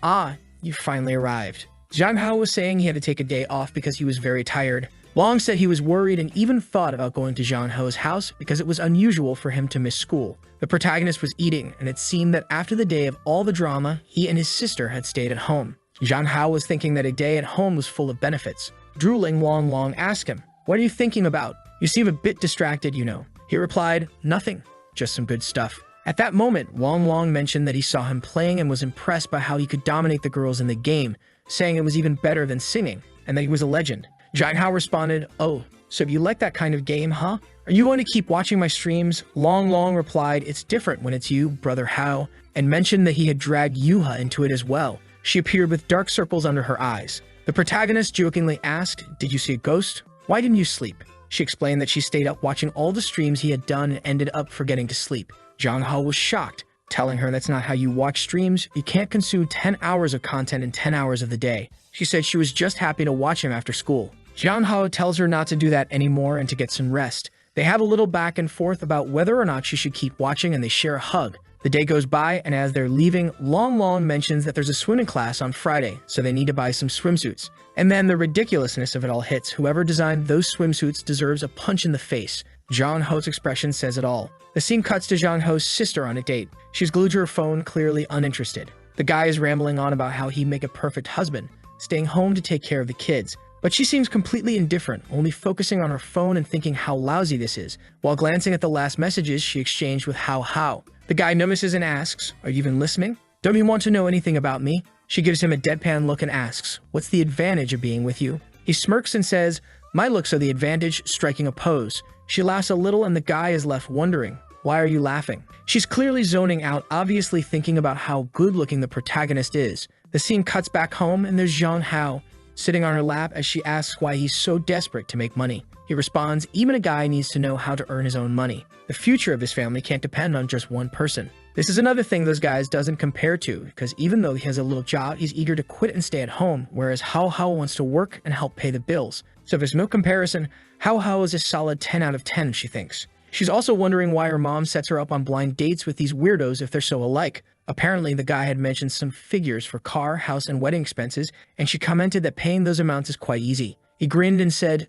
You finally arrived. Zhang Hao was saying he had to take a day off because he was very tired. Long said he was worried and even thought about going to Zhang Hao's house because it was unusual for him to miss school. The protagonist was eating, and it seemed that after the day of all the drama, he and his sister had stayed at home. Zhang Hao was thinking that a day at home was full of benefits. Drooling, Long asked him, What are you thinking about? You seem a bit distracted, you know. He replied, Nothing, just some good stuff. At that moment, Long mentioned that he saw him playing and was impressed by how he could dominate the girls in the game, saying it was even better than singing, and that he was a legend. Zhang Hao responded, Oh, so you like that kind of game, huh? Are you going to keep watching my streams? Long replied, It's different when it's you, Brother Hao, and mentioned that he had dragged Yuha into it as well. She appeared with dark circles under her eyes. The protagonist jokingly asked, Did you see a ghost? Why didn't you sleep? She explained that she stayed up watching all the streams he had done and ended up forgetting to sleep. Zhang Hao was shocked, telling her that's not how you watch streams. You can't consume 10 hours of content in 10 hours of the day. She said she was just happy to watch him after school. Zhang Hao tells her not to do that anymore and to get some rest. They have a little back and forth about whether or not she should keep watching, and they share a hug. The day goes by, and as they're leaving, Long mentions that there's a swimming class on Friday, so they need to buy some swimsuits. And then the ridiculousness of it all hits. Whoever designed those swimsuits deserves a punch in the face. Zhang Hao's expression says it all. The scene cuts to Zhang Hao's sister on a date. She's glued to her phone, clearly uninterested. The guy is rambling on about how he'd make a perfect husband, staying home to take care of the kids. But she seems completely indifferent, only focusing on her phone and thinking how lousy this is, while glancing at the last messages she exchanged with How. The guy notices and asks, Are you even listening? Don't you want to know anything about me? She gives him a deadpan look and asks, What's the advantage of being with you? He smirks and says, My looks are the advantage, striking a pose. She laughs a little and the guy is left wondering, Why are you laughing? She's clearly zoning out, obviously thinking about how good-looking the protagonist is. The scene cuts back home and there's Zhang Hao sitting on her lap as she asks why he's so desperate to make money. He responds, Even a guy needs to know how to earn his own money. The future of his family can't depend on just one person. This is another thing those guys doesn't compare to, because even though he has a little job, he's eager to quit and stay at home, whereas How wants to work and help pay the bills. So there's no comparison. How is a solid 10 out of 10, she thinks. She's also wondering why her mom sets her up on blind dates with these weirdos if they're so alike. Apparently, the guy had mentioned some figures for car, house, and wedding expenses, and she commented that paying those amounts is quite easy. He grinned and said,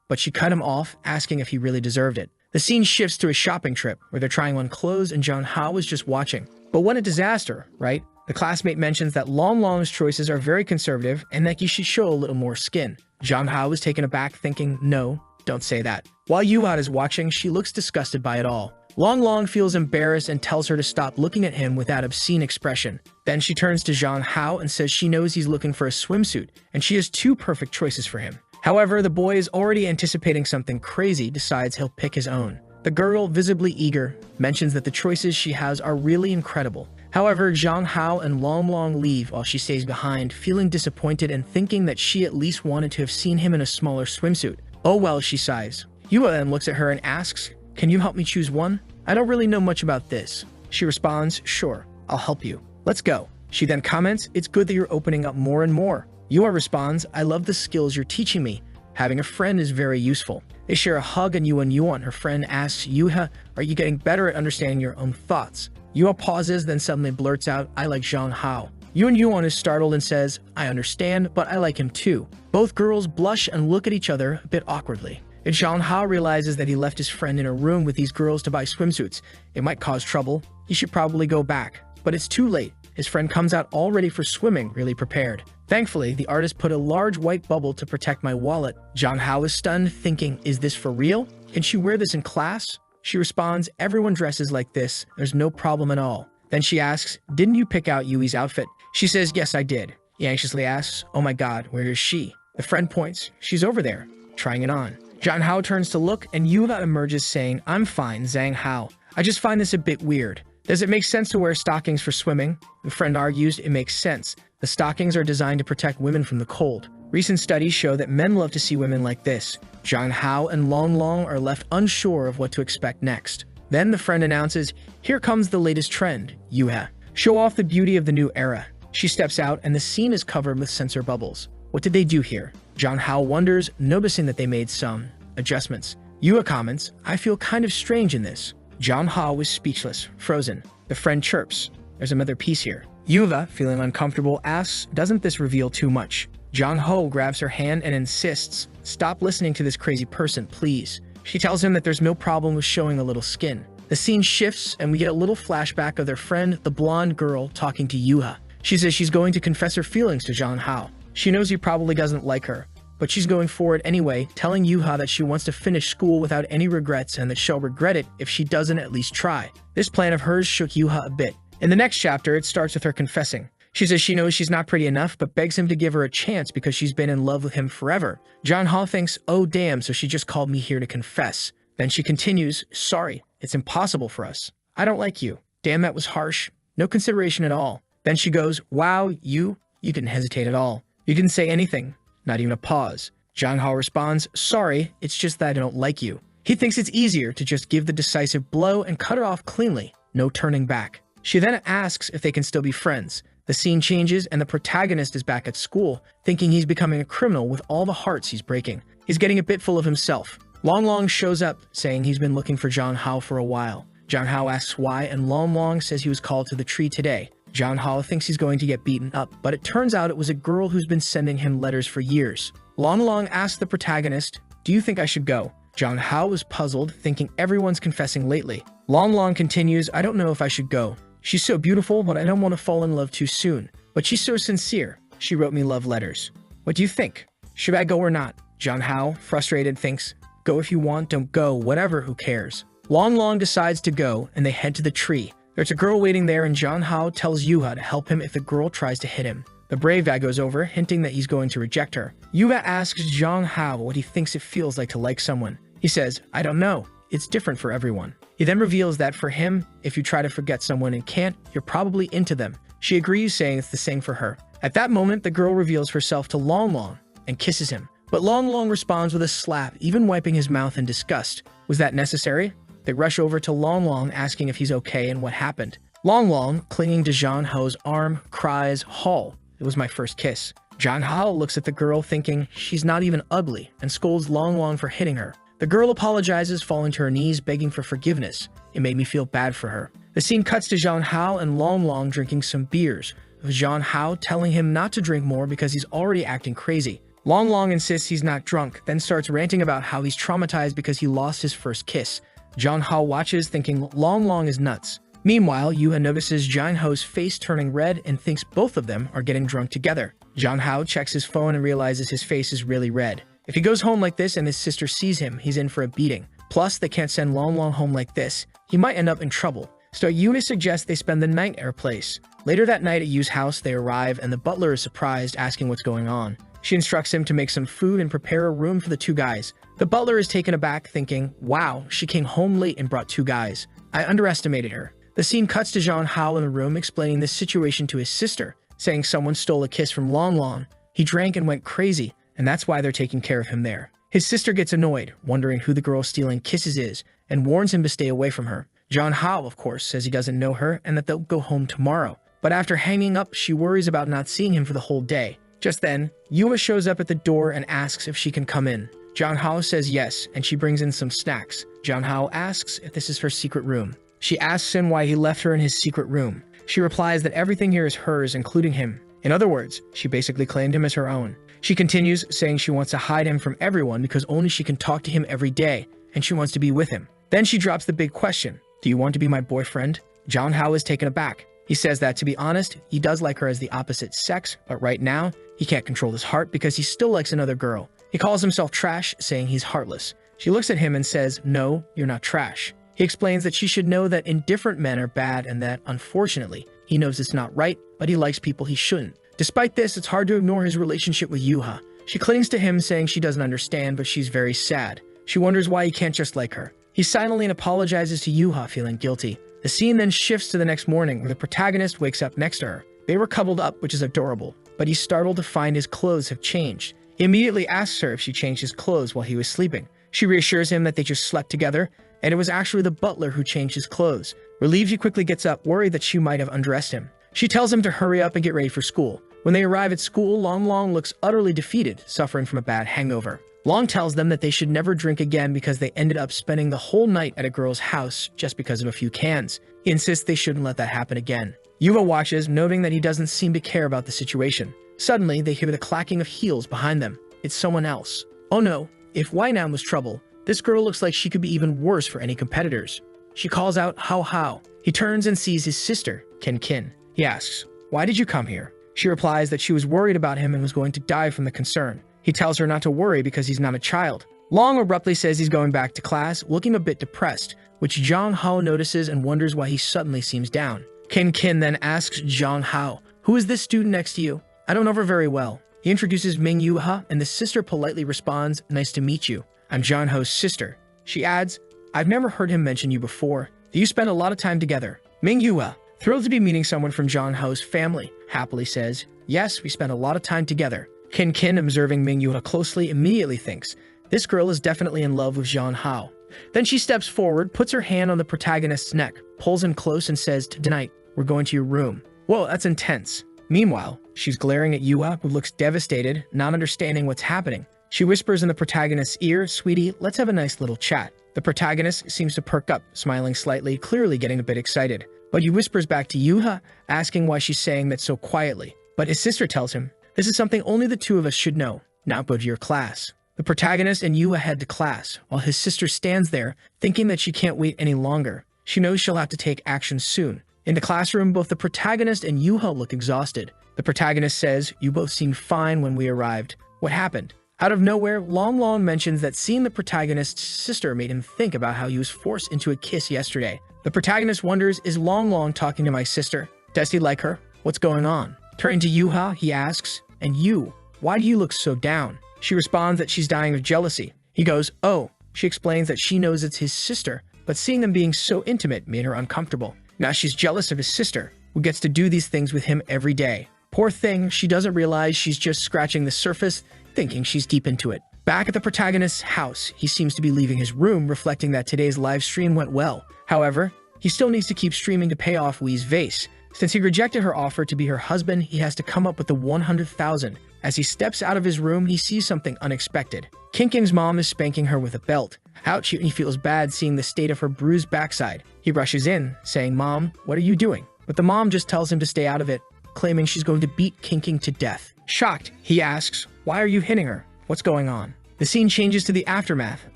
but she cut him off, asking if he really deserved it. The scene shifts to a shopping trip, where they're trying on clothes and Zhang Hao was just watching. But what a disaster, right? The classmate mentions that Long's choices are very conservative and that you should show a little more skin. Zhang Hao is taken aback, thinking, No, don't say that. While Yuha is watching, she looks disgusted by it all. Long feels embarrassed and tells her to stop looking at him with that obscene expression. Then she turns to Zhang Hao and says she knows he's looking for a swimsuit, and she has 2 perfect choices for him. However, the boy is already anticipating something crazy, decides he'll pick his own. The girl, visibly eager, mentions that the choices she has are really incredible. However, Zhang Hao and Long Long leave while she stays behind, feeling disappointed and thinking that she at least wanted to have seen him in a smaller swimsuit. Oh well, she sighs. Yua then looks at her and asks, "Can you help me choose one? I don't really know much about this." She responds, "Sure, I'll help you. Let's go." She then comments, "It's good that you're opening up more and more." Yua responds, "I love the skills you're teaching me. Having a friend is very useful." They share a hug and Yuan, her friend, asks Yuha, "Are you getting better at understanding your own thoughts?" Yua pauses, then suddenly blurts out, "I like Zhang Hao." Yuan is startled and says, "I understand, but I like him too." Both girls blush and look at each other a bit awkwardly. If Zhang Hao realizes that he left his friend in a room with these girls to buy swimsuits, it might cause trouble. He should probably go back. But it's too late. His friend comes out all ready for swimming, really prepared. Thankfully, the artist put a large white bubble to protect my wallet. Zhang Hao is stunned, thinking, "Is this for real? Can she wear this in class?" She responds, "Everyone dresses like this. There's no problem at all." Then she asks, "Didn't you pick out Yui's outfit?" She says, "Yes, I did." He anxiously asks, "Oh my god, where is she?" The friend points, "She's over there, trying it on." Zhang Hao turns to look, and Yuva emerges saying, "I'm fine, Zhang Hao. I just find this a bit weird. Does it make sense to wear stockings for swimming?" The friend argues, "It makes sense. The stockings are designed to protect women from the cold. Recent studies show that men love to see women like this." Zhang Hao and Long Long are left unsure of what to expect next. Then the friend announces, "Here comes the latest trend, Yuha. Show off the beauty of the new era." She steps out, and the scene is covered with sensor bubbles. What did they do here? Zhang Hao wonders, noticing that they made some adjustments. Yua comments, "I feel kind of strange in this." Zhang Hao is speechless, frozen. The friend chirps, "There's another piece here." Yuva, feeling uncomfortable, asks, "Doesn't this reveal too much?" Zhang Hao grabs her hand and insists, "Stop listening to this crazy person, please." She tells him that there's no problem with showing a little skin. The scene shifts, and we get a little flashback of their friend, the blonde girl, talking to Yuha. She says she's going to confess her feelings to Zhang Hao. She knows he probably doesn't like her, but she's going for it anyway, telling Yuha that she wants to finish school without any regrets and that she'll regret it if she doesn't at least try. This plan of hers shook Yuha a bit. In the next chapter, it starts with her confessing. She says she knows she's not pretty enough, but begs him to give her a chance because she's been in love with him forever. Zhang Hao thinks, "Oh damn, so she just called me here to confess." Then she continues, "Sorry, it's impossible for us. I don't like you. Damn, that was harsh. No consideration at all." Then she goes, "Wow, you didn't hesitate at all. You didn't say anything, not even a pause." Zhang Hao responds, "Sorry, it's just that I don't like you." He thinks it's easier to just give the decisive blow and cut her off cleanly, no turning back. She then asks if they can still be friends. The scene changes and the protagonist is back at school, thinking he's becoming a criminal with all the hearts he's breaking. He's getting a bit full of himself. Long Long shows up, saying he's been looking for Zhang Hao for a while. Zhang Hao asks why, and Long Long says he was called to the tree today. Zhang Hao thinks he's going to get beaten up, but it turns out it was a girl who's been sending him letters for years. Long Long asks the protagonist, "Do you think I should go?" Zhang Hao is puzzled, thinking everyone's confessing lately. Long Long continues, "I don't know if I should go. She's so beautiful, but I don't want to fall in love too soon. But she's so sincere. She wrote me love letters. What do you think? Should I go or not?" Zhang Hao, frustrated, thinks, "Go if you want, don't go, whatever, who cares?" Long Long decides to go, and they head to the tree. There's a girl waiting there, and Zhang Hao tells Yuha to help him if the girl tries to hit him. The brave guy goes over, hinting that he's going to reject her. Yuha asks Zhang Hao what he thinks it feels like to like someone. He says, "I don't know. It's different for everyone." He then reveals that for him, if you try to forget someone and can't, you're probably into them. She agrees, saying it's the same for her. At that moment, the girl reveals herself to Long Long and kisses him. But Long Long responds with a slap, even wiping his mouth in disgust. Was that necessary? They rush over to Long Long, asking if he's okay and what happened. Long Long, clinging to Zhang Hao's arm, cries, "Hall, it was my first kiss." Zhang Hao looks at the girl, thinking she's not even ugly, and scolds Long Long for hitting her. The girl apologizes, falling to her knees, begging for forgiveness. It made me feel bad for her. The scene cuts to Zhang Hao and Long Long drinking some beers, with Zhang Hao telling him not to drink more because he's already acting crazy. Long Long insists he's not drunk, then starts ranting about how he's traumatized because he lost his first kiss. Zhang Hao watches, thinking Long Long is nuts. Meanwhile, Yuha notices Zhang Hao's face turning red and thinks both of them are getting drunk together. Zhang Hao checks his phone and realizes his face is really red. If he goes home like this and his sister sees him, he's in for a beating. Plus, they can't send Long Long home like this. He might end up in trouble. So Yuna suggests they spend the night at her place. Later that night at Yu's house, they arrive and the butler is surprised, asking what's going on. She instructs him to make some food and prepare a room for the two guys. The butler is taken aback, thinking, wow, she came home late and brought two guys. I underestimated her. The scene cuts to Jean Hao in the room explaining this situation to his sister, saying someone stole a kiss from Long Long. He drank and went crazy, and that's why they're taking care of him there. His sister gets annoyed, wondering who the girl stealing kisses is, and warns him to stay away from her. Jean Hao, of course, says he doesn't know her and that they'll go home tomorrow. But after hanging up, she worries about not seeing him for the whole day. Just then, Yua shows up at the door and asks if she can come in. Jean Hao says yes, and she brings in some snacks. Jean Hao asks if this is her secret room. She asks him why he left her in his secret room. She replies that everything here is hers, including him. In other words, she basically claimed him as her own. She continues, saying she wants to hide him from everyone because only she can talk to him every day, and she wants to be with him. Then she drops the big question, "Do you want to be my boyfriend?" Jean Hao is taken aback. He says that, to be honest, he does like her as the opposite sex, but right now, he can't control his heart because he still likes another girl. He calls himself trash, saying he's heartless. She looks at him and says, "No, you're not trash." He explains that she should know that indifferent men are bad and that, unfortunately, he knows it's not right, but he likes people he shouldn't. Despite this, it's hard to ignore his relationship with Yuha. She clings to him, saying she doesn't understand, but she's very sad. She wonders why he can't just like her. He silently apologizes to Yuha, feeling guilty. The scene then shifts to the next morning, where the protagonist wakes up next to her. They were coupled up, which is adorable, but he's startled to find his clothes have changed. He immediately asks her if she changed his clothes while he was sleeping. She reassures him that they just slept together, and it was actually the butler who changed his clothes. Relieved, he quickly gets up, worried that she might have undressed him. She tells him to hurry up and get ready for school. When they arrive at school, Long Long looks utterly defeated, suffering from a bad hangover. Long tells them that they should never drink again because they ended up spending the whole night at a girl's house just because of a few cans. He insists they shouldn't let that happen again. Yuva watches, noting that he doesn't seem to care about the situation. Suddenly, they hear the clacking of heels behind them. It's someone else. Oh no, if Wainan was trouble, this girl looks like she could be even worse for any competitors. She calls out Hao Hao. He turns and sees his sister, Kin Kin. He asks, "Why did you come here?" She replies that she was worried about him and was going to die from the concern. He tells her not to worry because he's not a child. Long abruptly says he's going back to class, looking a bit depressed, which Zhang Hao notices and wonders why he suddenly seems down. Kin Kin then asks Zhang Hao, "Who is this student next to you?" "I don't know her very well." He introduces Ming Yuha, and the sister politely responds, "Nice to meet you. I'm Zhang Hao's sister." She adds, "I've never heard him mention you before. Do you spend a lot of time together?" Ming Yuha, thrilled to be meeting someone from Zhang Hao's family, happily says, "Yes, we spend a lot of time together." Kin Kin, observing Ming Yuha closely, immediately thinks, this girl is definitely in love with Zhang Hao. Then she steps forward, puts her hand on the protagonist's neck, pulls him close and says, "Tonight, we're going to your room." Whoa, that's intense. Meanwhile, she's glaring at Yuha, who looks devastated, not understanding what's happening. She whispers in the protagonist's ear, "Sweetie, let's have a nice little chat." The protagonist seems to perk up, smiling slightly, clearly getting a bit excited. But he whispers back to Yuha, asking why she's saying that so quietly. But his sister tells him, "This is something only the two of us should know. Now go to your class." The protagonist and Yuha head to class, while his sister stands there, thinking that she can't wait any longer. She knows she'll have to take action soon. In the classroom, both the protagonist and Yuha look exhausted. The protagonist says, "You both seemed fine when we arrived. What happened?" Out of nowhere, Long Long mentions that seeing the protagonist's sister made him think about how he was forced into a kiss yesterday. The protagonist wonders, is Long Long talking to my sister? Does he like her? What's going on? Turning to Yuha, he asks, "And you, why do you look so down?" She responds that she's dying of jealousy. He goes, "Oh." She explains that she knows it's his sister, but seeing them being so intimate made her uncomfortable. Now she's jealous of his sister, who gets to do these things with him every day. Poor thing, she doesn't realize she's just scratching the surface, thinking she's deep into it. Back at the protagonist's house, he seems to be leaving his room, reflecting that today's live stream went well. However, he still needs to keep streaming to pay off Wei's vase. Since he rejected her offer to be her husband, he has to come up with the 100,000. As he steps out of his room, he sees something unexpected. Kin Kin's mom is spanking her with a belt. Ouch, he feels bad seeing the state of her bruised backside. He rushes in, saying, "Mom, what are you doing?" But the mom just tells him to stay out of it, claiming she's going to beat Kin Kin to death. Shocked, he asks, "Why are you hitting her? What's going on?" The scene changes to the aftermath,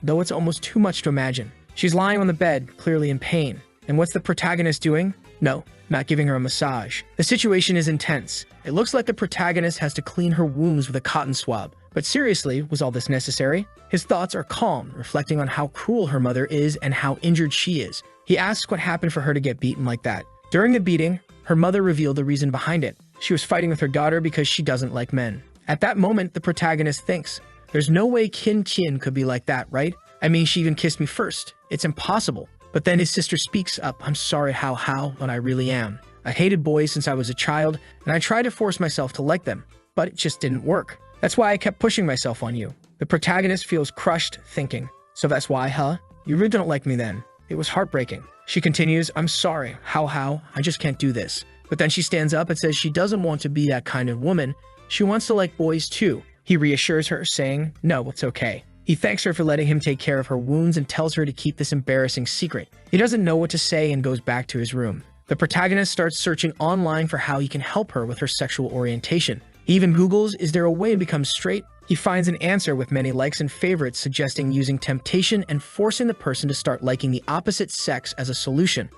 though it's almost too much to imagine. She's lying on the bed, clearly in pain. And what's the protagonist doing? No, not giving her a massage. The situation is intense. It looks like the protagonist has to clean her wounds with a cotton swab. But seriously, was all this necessary? His thoughts are calm, reflecting on how cruel her mother is and how injured she is. He asks what happened for her to get beaten like that. During the beating, her mother revealed the reason behind it. She was fighting with her daughter because she doesn't like men. At that moment, the protagonist thinks, there's no way Kin Kin could be like that, right? I mean, she even kissed me first. It's impossible. But then his sister speaks up. I'm sorry, how, but I really am. I hated boys since I was a child, and I tried to force myself to like them, but it just didn't work. That's why I kept pushing myself on you. The protagonist feels crushed, thinking, so that's why, huh? You really don't like me then. It was heartbreaking. She continues, I'm sorry, how, I just can't do this. But then she stands up and says she doesn't want to be that kind of woman. She wants to like boys too. He reassures her, saying, no, it's okay. He thanks her for letting him take care of her wounds and tells her to keep this embarrassing secret. He doesn't know what to say and goes back to his room. The protagonist starts searching online for how he can help her with her sexual orientation. He even Googles, is there a way to become straight? He finds an answer with many likes and favorites suggesting using temptation and forcing the person to start liking the opposite sex as a solution.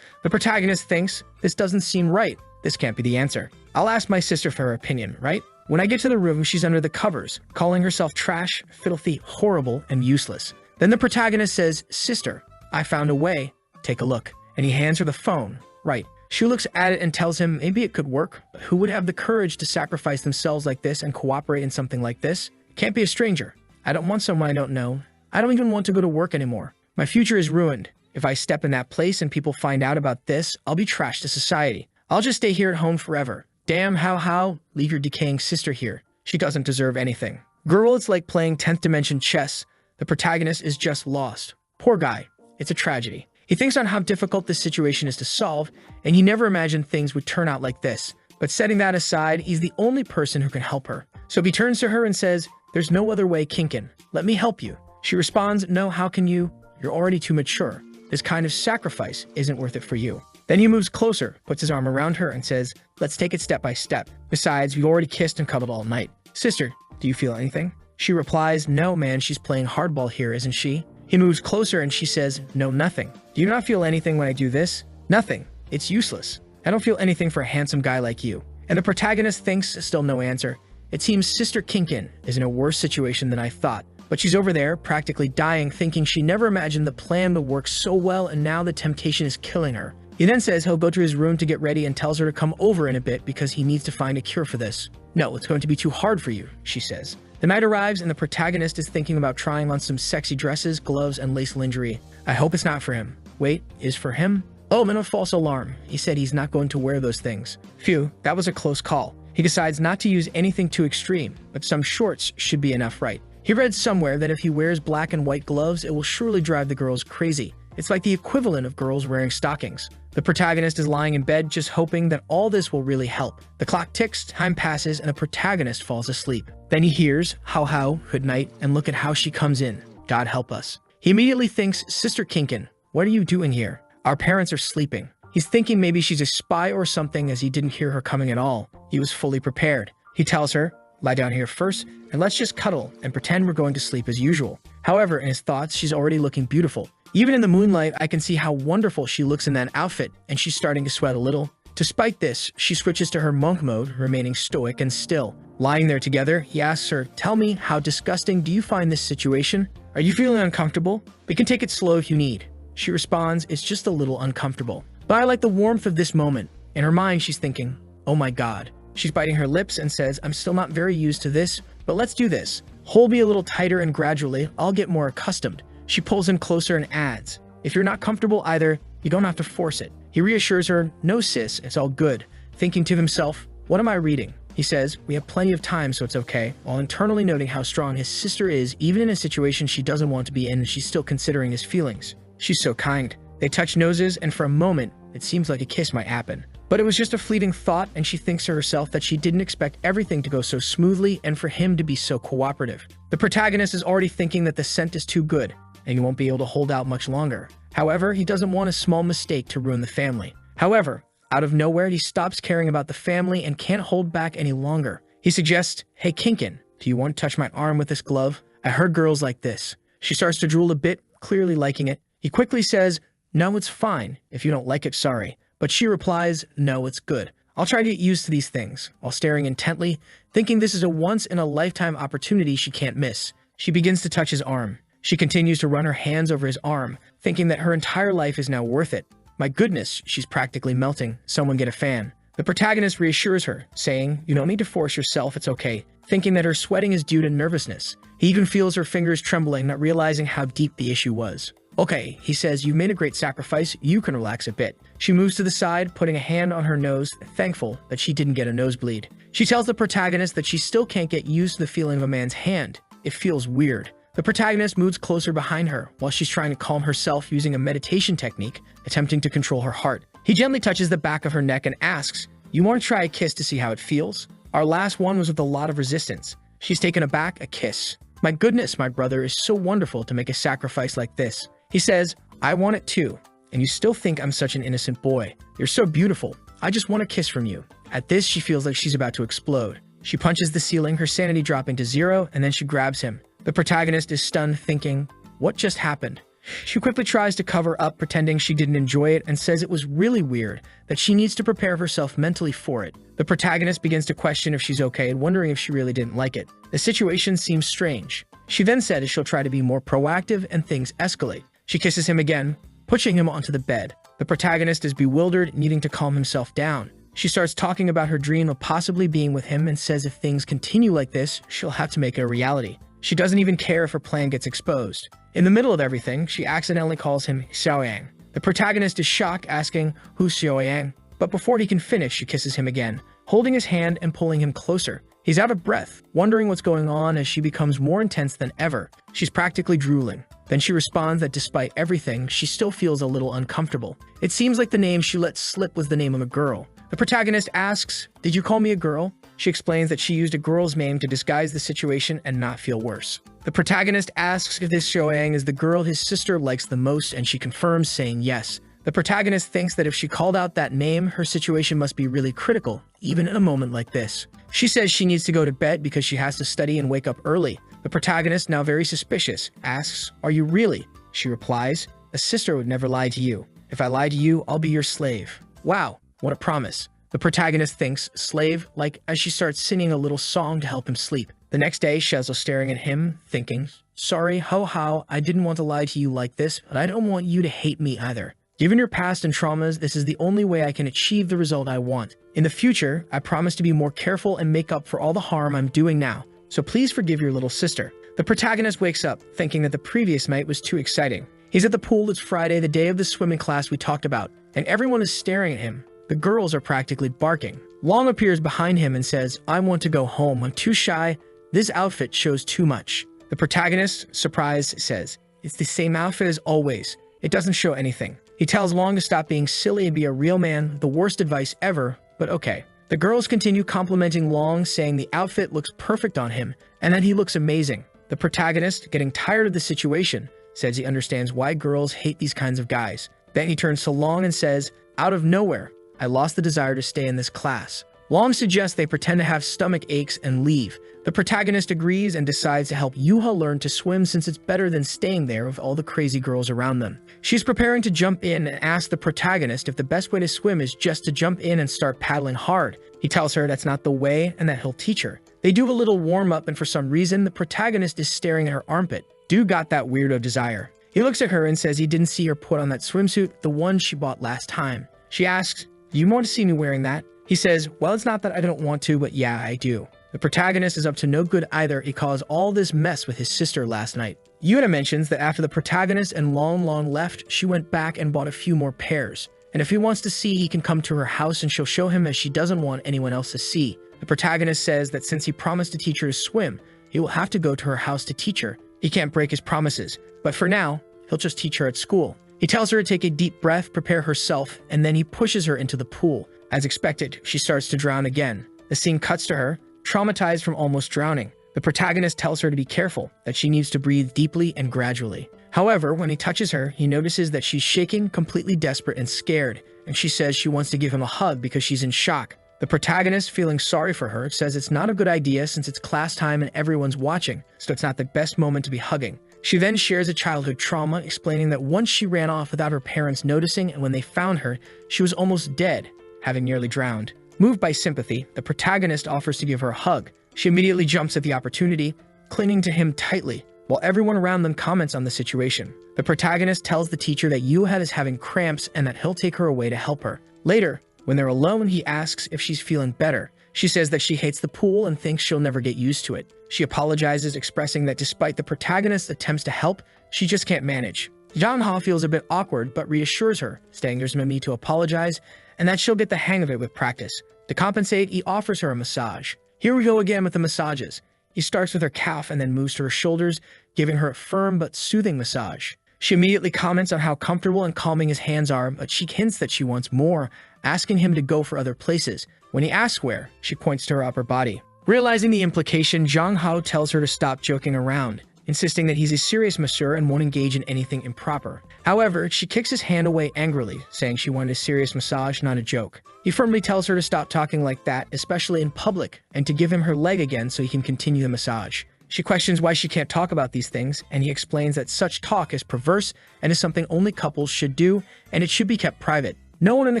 The protagonist thinks, this doesn't seem right. This can't be the answer. I'll ask my sister for her opinion, right? When I get to the room, she's under the covers, calling herself trash, filthy, horrible, and useless. Then the protagonist says, sister, I found a way. Take a look. And he hands her the phone. Right. She looks at it and tells him maybe it could work, but who would have the courage to sacrifice themselves like this and cooperate in something like this? Can't be a stranger. I don't want someone I don't know. I don't even want to go to work anymore. My future is ruined. If I step in that place and people find out about this, I'll be trashed to society. I'll just stay here at home forever. Damn, how? Leave your decaying sister here. She doesn't deserve anything. Girl, it's like playing 10th dimension chess. The protagonist is just lost. Poor guy. It's a tragedy. He thinks on how difficult this situation is to solve, and he never imagined things would turn out like this. But setting that aside, he's the only person who can help her. So he turns to her and says, there's no other way, Kinkin. Let me help you. She responds, no, how can you? You're already too mature. This kind of sacrifice isn't worth it for you. Then he moves closer, puts his arm around her and says, let's take it step by step. Besides, we've already kissed and cuddled all night. Sister, do you feel anything? She replies, no, man, she's playing hardball here, isn't she? He moves closer and she says, no, nothing. Do you not feel anything when I do this? Nothing. It's useless. I don't feel anything for a handsome guy like you. And the protagonist thinks, still no answer. It seems Sister Kinkin is in a worse situation than I thought. But she's over there, practically dying, thinking she never imagined the plan would work so well and now the temptation is killing her. He then says he'll go to his room to get ready and tells her to come over in a bit because he needs to find a cure for this. No, it's going to be too hard for you, she says. The night arrives and the protagonist is thinking about trying on some sexy dresses, gloves, and lace lingerie. I hope it's not for him. Wait, is for him? Oh, I'm in a false alarm. He said he's not going to wear those things. Phew, that was a close call. He decides not to use anything too extreme, but some shorts should be enough, right? He read somewhere that if he wears black and white gloves, it will surely drive the girls crazy. It's like the equivalent of girls wearing stockings. The protagonist is lying in bed just hoping that all this will really help. The clock ticks, time passes, and the protagonist falls asleep. Then he hears, how, good night, and look at how she comes in. God help us. He immediately thinks, Sister Kinkin, what are you doing here? Our parents are sleeping. He's thinking maybe she's a spy or something as he didn't hear her coming at all. He was fully prepared. He tells her, lie down here first, and let's just cuddle and pretend we're going to sleep as usual. However, in his thoughts, she's already looking beautiful. Even in the moonlight, I can see how wonderful she looks in that outfit, and she's starting to sweat a little. Despite this, she switches to her monk mode, remaining stoic and still. Lying there together, he asks her, tell me, how disgusting do you find this situation? Are you feeling uncomfortable? We can take it slow if you need. She responds, it's just a little uncomfortable. But I like the warmth of this moment. In her mind, she's thinking, oh my God. She's biting her lips and says, I'm still not very used to this, but let's do this. Hold me a little tighter and gradually, I'll get more accustomed. She pulls him closer and adds, if you're not comfortable either, you don't have to force it. He reassures her, no sis, it's all good. Thinking to himself, what am I reading? He says, we have plenty of time so it's okay, while internally noting how strong his sister is even in a situation she doesn't want to be in and she's still considering his feelings. She's so kind. They touch noses and for a moment, it seems like a kiss might happen. But it was just a fleeting thought and she thinks to herself that she didn't expect everything to go so smoothly and for him to be so cooperative. The protagonist is already thinking that the scent is too good and he won't be able to hold out much longer. However, he doesn't want a small mistake to ruin the family. However, out of nowhere, he stops caring about the family and can't hold back any longer. He suggests, hey Kinkin, do you want to touch my arm with this glove? I heard girls like this. She starts to drool a bit, clearly liking it. He quickly says, no, it's fine. If you don't like it, sorry. But she replies, no, it's good. I'll try to get used to these things, while staring intently, thinking this is a once-in-a-lifetime opportunity she can't miss. She begins to touch his arm. She continues to run her hands over his arm, thinking that her entire life is now worth it. My goodness, she's practically melting. Someone get a fan. The protagonist reassures her, saying, you don't need to force yourself, it's okay, thinking that her sweating is due to nervousness. He even feels her fingers trembling, not realizing how deep the issue was. Okay, he says, you've made a great sacrifice, you can relax a bit. She moves to the side, putting a hand on her nose, thankful that she didn't get a nosebleed. She tells the protagonist that she still can't get used to the feeling of a man's hand. It feels weird. The protagonist moves closer behind her while she's trying to calm herself using a meditation technique, attempting to control her heart. He gently touches the back of her neck and asks, you want to try a kiss to see how it feels? Our last one was with a lot of resistance. She's taken aback, a kiss. My goodness, my brother is so wonderful to make a sacrifice like this. He says, I want it too, and you still think I'm such an innocent boy. You're so beautiful. I just want a kiss from you. At this, she feels like she's about to explode. She punches the ceiling, her sanity dropping to zero, and then she grabs him. The protagonist is stunned, thinking, what just happened? She quickly tries to cover up, pretending she didn't enjoy it, and says it was really weird, that she needs to prepare herself mentally for it. The protagonist begins to question if she's okay and wondering if she really didn't like it. The situation seems strange. She then says she'll try to be more proactive and things escalate. She kisses him again, pushing him onto the bed. The protagonist is bewildered, needing to calm himself down. She starts talking about her dream of possibly being with him and says if things continue like this, she'll have to make it a reality. She doesn't even care if her plan gets exposed. In the middle of everything, she accidentally calls him Xiaoyang. The protagonist is shocked, asking, who's Xiaoyang? But before he can finish, she kisses him again, holding his hand and pulling him closer. He's out of breath, wondering what's going on as she becomes more intense than ever. She's practically drooling. Then she responds that despite everything, she still feels a little uncomfortable. It seems like the name she let slip was the name of a girl. The protagonist asks, did you call me a girl? She explains that she used a girl's name to disguise the situation and not feel worse. The protagonist asks if this Xiaoyang is the girl his sister likes the most, and she confirms, saying yes. The protagonist thinks that if she called out that name, her situation must be really critical, even in a moment like this. She says she needs to go to bed because she has to study and wake up early. The protagonist, now very suspicious, asks, are you really? She replies, a sister would never lie to you. If I lie to you, I'll be your slave. Wow, what a promise. The protagonist thinks, slave, like as she starts singing a little song to help him sleep. The next day, Shezel's staring at him, thinking, sorry, how, I didn't want to lie to you like this, but I don't want you to hate me either. Given your past and traumas, this is the only way I can achieve the result I want. In the future, I promise to be more careful and make up for all the harm I'm doing now. So please forgive your little sister. The protagonist wakes up, thinking that the previous night was too exciting. He's at the pool. It's Friday, the day of the swimming class we talked about, and everyone is staring at him. The girls are practically barking. Long appears behind him and says, I want to go home. I'm too shy. This outfit shows too much. The protagonist, surprised, says, it's the same outfit as always. It doesn't show anything. He tells Long to stop being silly and be a real man, the worst advice ever, but okay. The girls continue complimenting Long, saying the outfit looks perfect on him and that he looks amazing. The protagonist, getting tired of the situation, says he understands why girls hate these kinds of guys. Then he turns to Long and says, out of nowhere, I lost the desire to stay in this class. Long suggests they pretend to have stomach aches and leave. The protagonist agrees and decides to help Yuha learn to swim since it's better than staying there with all the crazy girls around them. She's preparing to jump in and asks the protagonist if the best way to swim is just to jump in and start paddling hard. He tells her that's not the way and that he'll teach her. They do a little warm-up, and for some reason, the protagonist is staring at her armpit. Dude got that weirdo desire. He looks at her and says he didn't see her put on that swimsuit, the one she bought last time. She asks, do you want to see me wearing that? He says, well, it's not that I don't want to, but yeah, I do. The protagonist is up to no good either. He caused all this mess with his sister last night. Yuna mentions that after the protagonist and Long left, she went back and bought a few more pairs. And if he wants to see, he can come to her house and she'll show him, as she doesn't want anyone else to see. The protagonist says that since he promised to teach her to swim, he will have to go to her house to teach her. He can't break his promises, but for now, he'll just teach her at school. He tells her to take a deep breath, prepare herself, and then he pushes her into the pool. As expected, she starts to drown again. The scene cuts to her, traumatized from almost drowning. The protagonist tells her to be careful, that she needs to breathe deeply and gradually. However, when he touches her, he notices that she's shaking, completely desperate and scared, and she says she wants to give him a hug because she's in shock. The protagonist, feeling sorry for her, says it's not a good idea since it's class time and everyone's watching, so it's not the best moment to be hugging. She then shares a childhood trauma, explaining that once she ran off without her parents noticing, and when they found her, she was almost dead, having nearly drowned. Moved by sympathy, the protagonist offers to give her a hug. She immediately jumps at the opportunity, clinging to him tightly, while everyone around them comments on the situation. The protagonist tells the teacher that Yuha is having cramps and that he'll take her away to help her. Later, when they're alone, he asks if she's feeling better. She says that she hates the pool and thinks she'll never get used to it. She apologizes, expressing that despite the protagonist's attempts to help, she just can't manage. Jang Ha feels a bit awkward but reassures her, saying there's no need to apologize and that she'll get the hang of it with practice. To compensate, he offers her a massage. Here we go again with the massages. He starts with her calf and then moves to her shoulders, giving her a firm but soothing massage. She immediately comments on how comfortable and calming his hands are, but she hints that she wants more, asking him to go for other places. When he asks where, she points to her upper body. Realizing the implication, Jang Hao tells her to stop joking around, insisting that he's a serious masseur and won't engage in anything improper. However, she kicks his hand away angrily, saying she wanted a serious massage, not a joke. He firmly tells her to stop talking like that, especially in public, and to give him her leg again so he can continue the massage. She questions why she can't talk about these things, and he explains that such talk is perverse and is something only couples should do, and it should be kept private. No one in the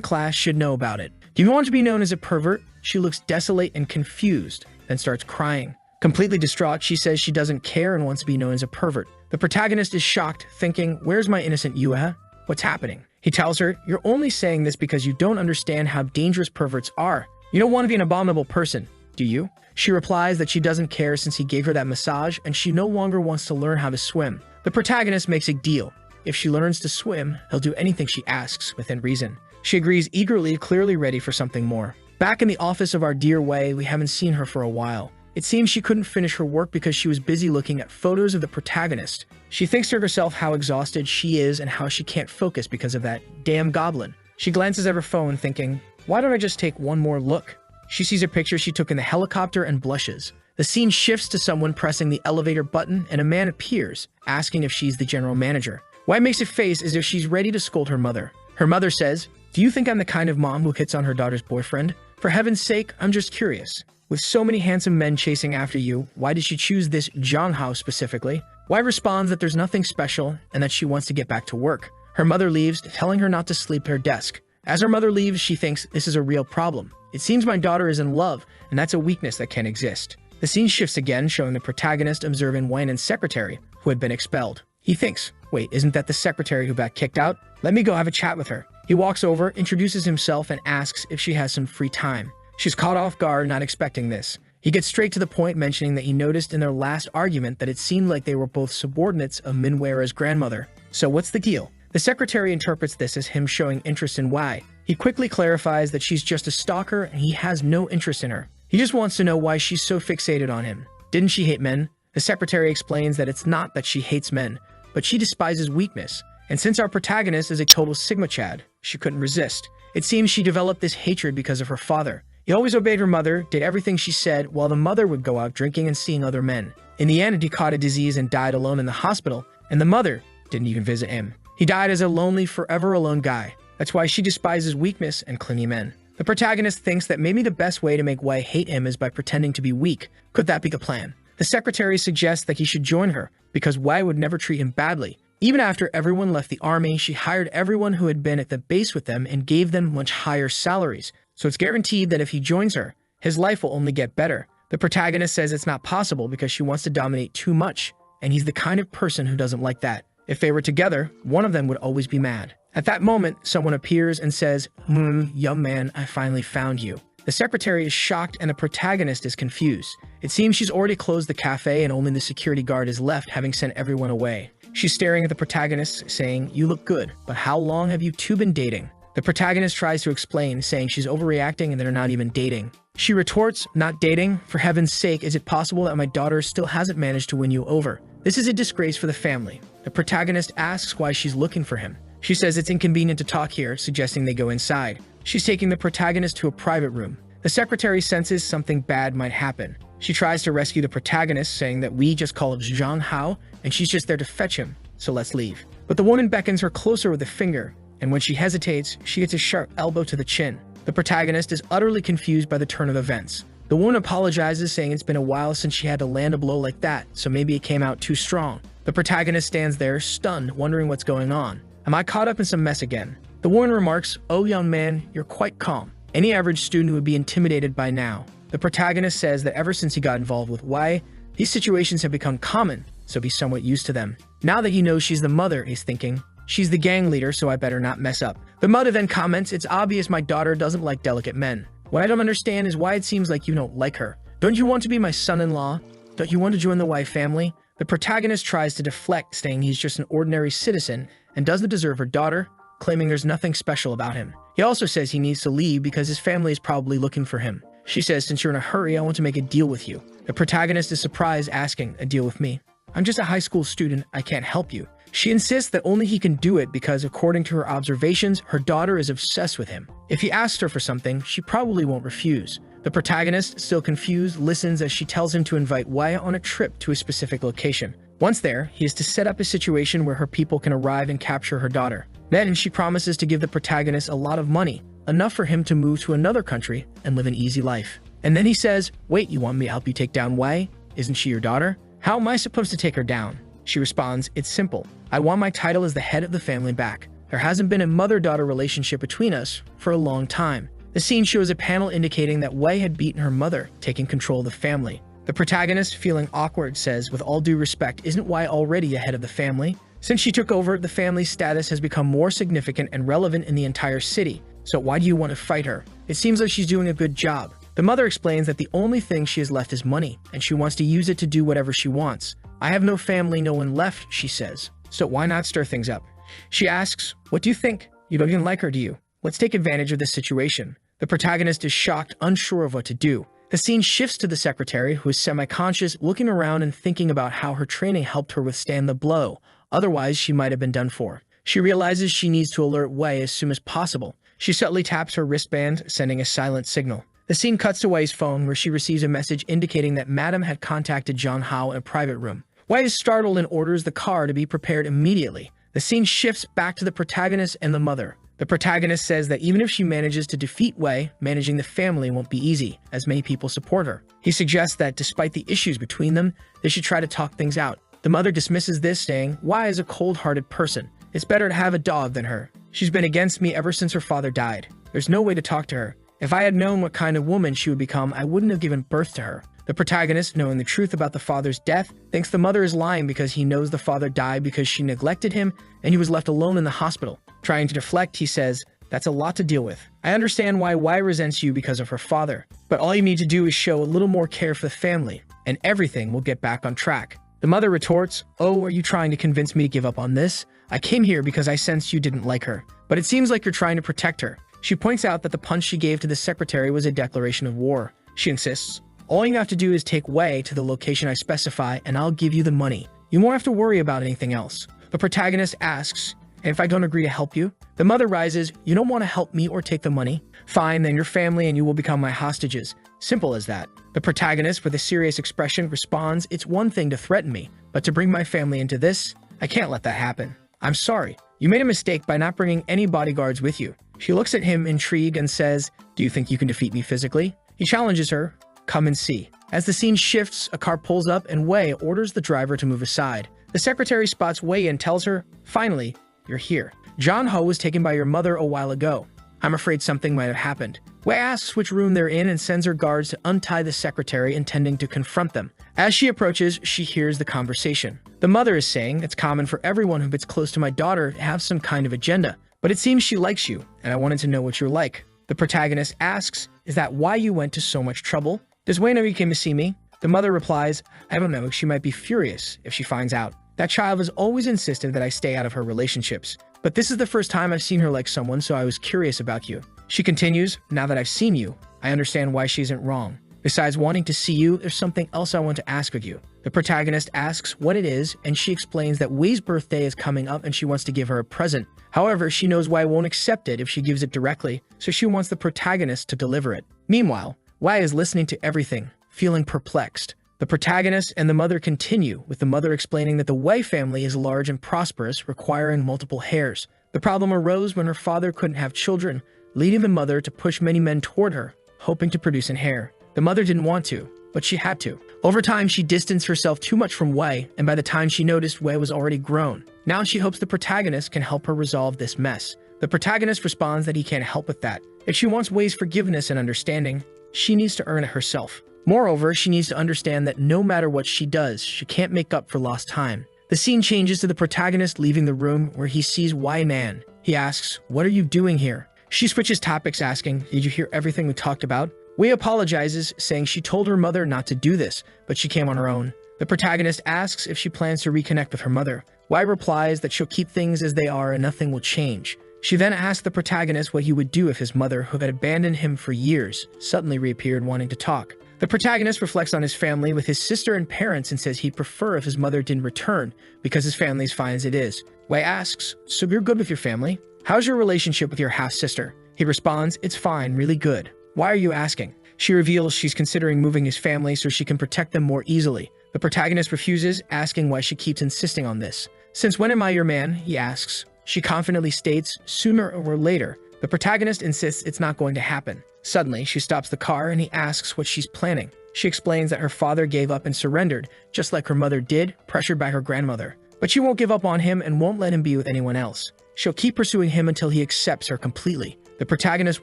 class should know about it. Do you want to be known as a pervert? She looks desolate and confused, then starts crying. Completely distraught, she says she doesn't care and wants to be known as a pervert. The protagonist is shocked, thinking, where's my innocent Yue? What's happening? He tells her, you're only saying this because you don't understand how dangerous perverts are. You don't want to be an abominable person, do you? She replies that she doesn't care since he gave her that massage and she no longer wants to learn how to swim. The protagonist makes a deal. If she learns to swim, he'll do anything she asks within reason. She agrees eagerly, clearly ready for something more. Back in the office of our dear Wei, we haven't seen her for a while. It seems she couldn't finish her work because she was busy looking at photos of the protagonist. She thinks to herself how exhausted she is and how she can't focus because of that damn goblin. She glances at her phone thinking, why don't I just take one more look? She sees a picture she took in the helicopter and blushes. The scene shifts to someone pressing the elevator button and a man appears, asking if she's the general manager. Wei makes a face as if she's ready to scold her mother. Her mother says, do you think I'm the kind of mom who hits on her daughter's boyfriend? For heaven's sake, I'm just curious. With so many handsome men chasing after you, why did she choose this Jang Hao specifically? Wei responds that there's nothing special and that she wants to get back to work. Her mother leaves, telling her not to sleep at her desk. As her mother leaves, she thinks this is a real problem. It seems my daughter is in love, and that's a weakness that can exist. The scene shifts again, showing the protagonist observing Wanan's secretary, who had been expelled. He thinks, wait, isn't that the secretary who got kicked out? Let me go have a chat with her. He walks over, introduces himself, and asks if she has some free time. She's caught off guard, not expecting this. He gets straight to the point, mentioning that he noticed in their last argument that it seemed like they were both subordinates of Minwera's grandmother. So what's the deal? The secretary interprets this as him showing interest in Wei. He quickly clarifies that she's just a stalker and he has no interest in her. He just wants to know why she's so fixated on him. Didn't she hate men? The secretary explains that it's not that she hates men, but she despises weakness. And since our protagonist is a total Sigma Chad, she couldn't resist. It seems she developed this hatred because of her father. He always obeyed her mother, did everything she said, while the mother would go out drinking and seeing other men. In the end, he caught a disease and died alone in the hospital, and the mother didn't even visit him. He died as a lonely, forever alone guy. That's why she despises weakness and clingy men. The protagonist thinks that maybe the best way to make Wei hate him is by pretending to be weak. Could that be the plan? The secretary suggests that he should join her, because Wei would never treat him badly. Even after everyone left the army, she hired everyone who had been at the base with them and gave them much higher salaries. So it's guaranteed that if he joins her, his life will only get better. The protagonist says it's not possible because she wants to dominate too much, and he's the kind of person who doesn't like that. If they were together, one of them would always be mad. At that moment, someone appears and says, young man, I finally found you. The secretary is shocked and the protagonist is confused. It seems she's already closed the cafe and only the security guard is left, having sent everyone away. She's staring at the protagonist, saying, you look good, but how long have you two been dating? The protagonist tries to explain, saying she's overreacting and they're not even dating. She retorts, not dating? For heaven's sake, is it possible that my daughter still hasn't managed to win you over? This is a disgrace for the family. The protagonist asks why she's looking for him. She says it's inconvenient to talk here, suggesting they go inside. She's taking the protagonist to a private room. The secretary senses something bad might happen. She tries to rescue the protagonist, saying that we just call it Jang Hao, and she's just there to fetch him, so let's leave. But the woman beckons her closer with a finger, and when she hesitates, she gets a sharp elbow to the chin. The protagonist is utterly confused by the turn of events. The woman apologizes, saying it's been a while since she had to land a blow like that, so maybe it came out too strong. The protagonist stands there, stunned, wondering what's going on. Am I caught up in some mess again? The woman remarks, oh young man, you're quite calm. Any average student would be intimidated by now. The protagonist says that ever since he got involved with Wei, these situations have become common, so he's somewhat used to them. Now that he knows she's the mother, he's thinking, she's the gang leader, so I better not mess up. The mother then comments, it's obvious my daughter doesn't like delicate men. What I don't understand is why it seems like you don't like her. Don't you want to be my son-in-law? Don't you want to join the Wei family? The protagonist tries to deflect, saying he's just an ordinary citizen and doesn't deserve her daughter, claiming there's nothing special about him. He also says he needs to leave because his family is probably looking for him. She says, since you're in a hurry, I want to make a deal with you. The protagonist is surprised, asking, a deal with me? I'm just a high school student, I can't help you. She insists that only he can do it because, according to her observations, her daughter is obsessed with him. If he asks her for something, she probably won't refuse. The protagonist, still confused, listens as she tells him to invite Wei on a trip to a specific location. Once there, he is to set up a situation where her people can arrive and capture her daughter. Then she promises to give the protagonist a lot of money, enough for him to move to another country and live an easy life. And then he says, wait, you want me to help you take down Wei? Isn't she your daughter? How am I supposed to take her down? She responds, it's simple. I want my title as the head of the family back. There hasn't been a mother-daughter relationship between us for a long time. The scene shows a panel indicating that Wei had beaten her mother, taking control of the family. The protagonist, feeling awkward, says, with all due respect, isn't Wei already a head of the family? Since she took over, the family's status has become more significant and relevant in the entire city. So why do you want to fight her? It seems like she's doing a good job. The mother explains that the only thing she has left is money, and she wants to use it to do whatever she wants. I have no family, no one left, she says. So why not stir things up? She asks, what do you think? You don't even like her, do you? Let's take advantage of this situation. The protagonist is shocked, unsure of what to do. The scene shifts to the secretary, who is semi-conscious, looking around and thinking about how her training helped her withstand the blow. Otherwise, she might have been done for. She realizes she needs to alert Wei as soon as possible. She subtly taps her wristband, sending a silent signal. The scene cuts to Wei's phone, where she receives a message indicating that Madam had contacted John Hao in a private room. Wei is startled and orders the car to be prepared immediately. The scene shifts back to the protagonist and the mother. The protagonist says that even if she manages to defeat Wei, managing the family won't be easy, as many people support her. He suggests that despite the issues between them, they should try to talk things out. The mother dismisses this, saying, Wei is a cold-hearted person. It's better to have a dog than her. She's been against me ever since her father died. There's no way to talk to her. If I had known what kind of woman she would become, I wouldn't have given birth to her. The protagonist, knowing the truth about the father's death, thinks the mother is lying because he knows the father died because she neglected him and he was left alone in the hospital. Trying to deflect, he says, that's a lot to deal with. I understand why Wei resents you because of her father, but all you need to do is show a little more care for the family, and everything will get back on track. The mother retorts, oh, are you trying to convince me to give up on this? I came here because I sensed you didn't like her, but it seems like you're trying to protect her. She points out that the punch she gave to the secretary was a declaration of war. She insists, all you have to do is take Wei to the location I specify and I'll give you the money. You won't have to worry about anything else. The protagonist asks, and if I don't agree to help you? The mother rises, you don't want to help me or take the money? Fine, then your family and you will become my hostages. Simple as that. The protagonist, with a serious expression, responds, it's one thing to threaten me, but to bring my family into this, I can't let that happen. I'm sorry. You made a mistake by not bringing any bodyguards with you. She looks at him intrigued and says, do you think you can defeat me physically? He challenges her, come and see. As the scene shifts, a car pulls up and Wei orders the driver to move aside. The secretary spots Wei and tells her, finally, you're here. John Ho was taken by your mother a while ago. I'm afraid something might have happened. Wei asks which room they're in and sends her guards to untie the secretary, intending to confront them. As she approaches, she hears the conversation. The mother is saying, it's common for everyone who gets close to my daughter to have some kind of agenda, but it seems she likes you, and I wanted to know what you're like. The protagonist asks, is that why you went to so much trouble? Does Wei know you came to see me? The mother replies, I don't know, she might be furious if she finds out. That child has always insisted that I stay out of her relationships, but this is the first time I've seen her like someone, so I was curious about you. She continues, now that I've seen you, I understand why she isn't wrong. Besides wanting to see you, there's something else I want to ask of you. The protagonist asks what it is, and she explains that Wei's birthday is coming up and she wants to give her a present. However, she knows Wei won't accept it if she gives it directly, so she wants the protagonist to deliver it. Meanwhile, Wei is listening to everything, feeling perplexed. The protagonist and the mother continue, with the mother explaining that the Wei family is large and prosperous, requiring multiple heirs. The problem arose when her father couldn't have children, leading the mother to push many men toward her, hoping to produce an heir. The mother didn't want to, but she had to. Over time, she distanced herself too much from Wei, and by the time she noticed, Wei was already grown. Now she hopes the protagonist can help her resolve this mess. The protagonist responds that he can't help with that. If she wants Wei's forgiveness and understanding, she needs to earn it herself. Moreover, she needs to understand that no matter what she does, she can't make up for lost time. The scene changes to the protagonist leaving the room, where he sees Wei Man. He asks, what are you doing here? She switches topics, asking, did you hear everything we talked about? Wei apologizes, saying she told her mother not to do this, but she came on her own. The protagonist asks if she plans to reconnect with her mother. Wei replies that she'll keep things as they are and nothing will change. She then asks the protagonist what he would do if his mother, who had abandoned him for years, suddenly reappeared wanting to talk. The protagonist reflects on his family with his sister and parents and says he'd prefer if his mother didn't return because his family's fine as it is. Wei asks, "So you're good with your family? How's your relationship with your half-sister?" He responds, "It's fine, really good." "Why are you asking?" She reveals she's considering moving his family so she can protect them more easily. The protagonist refuses, asking why she keeps insisting on this. "Since when am I your man?" he asks. She confidently states, "Sooner or later." The protagonist insists it's not going to happen. Suddenly, she stops the car and he asks what she's planning. She explains that her father gave up and surrendered, just like her mother did, pressured by her grandmother. But she won't give up on him and won't let him be with anyone else. She'll keep pursuing him until he accepts her completely. The protagonist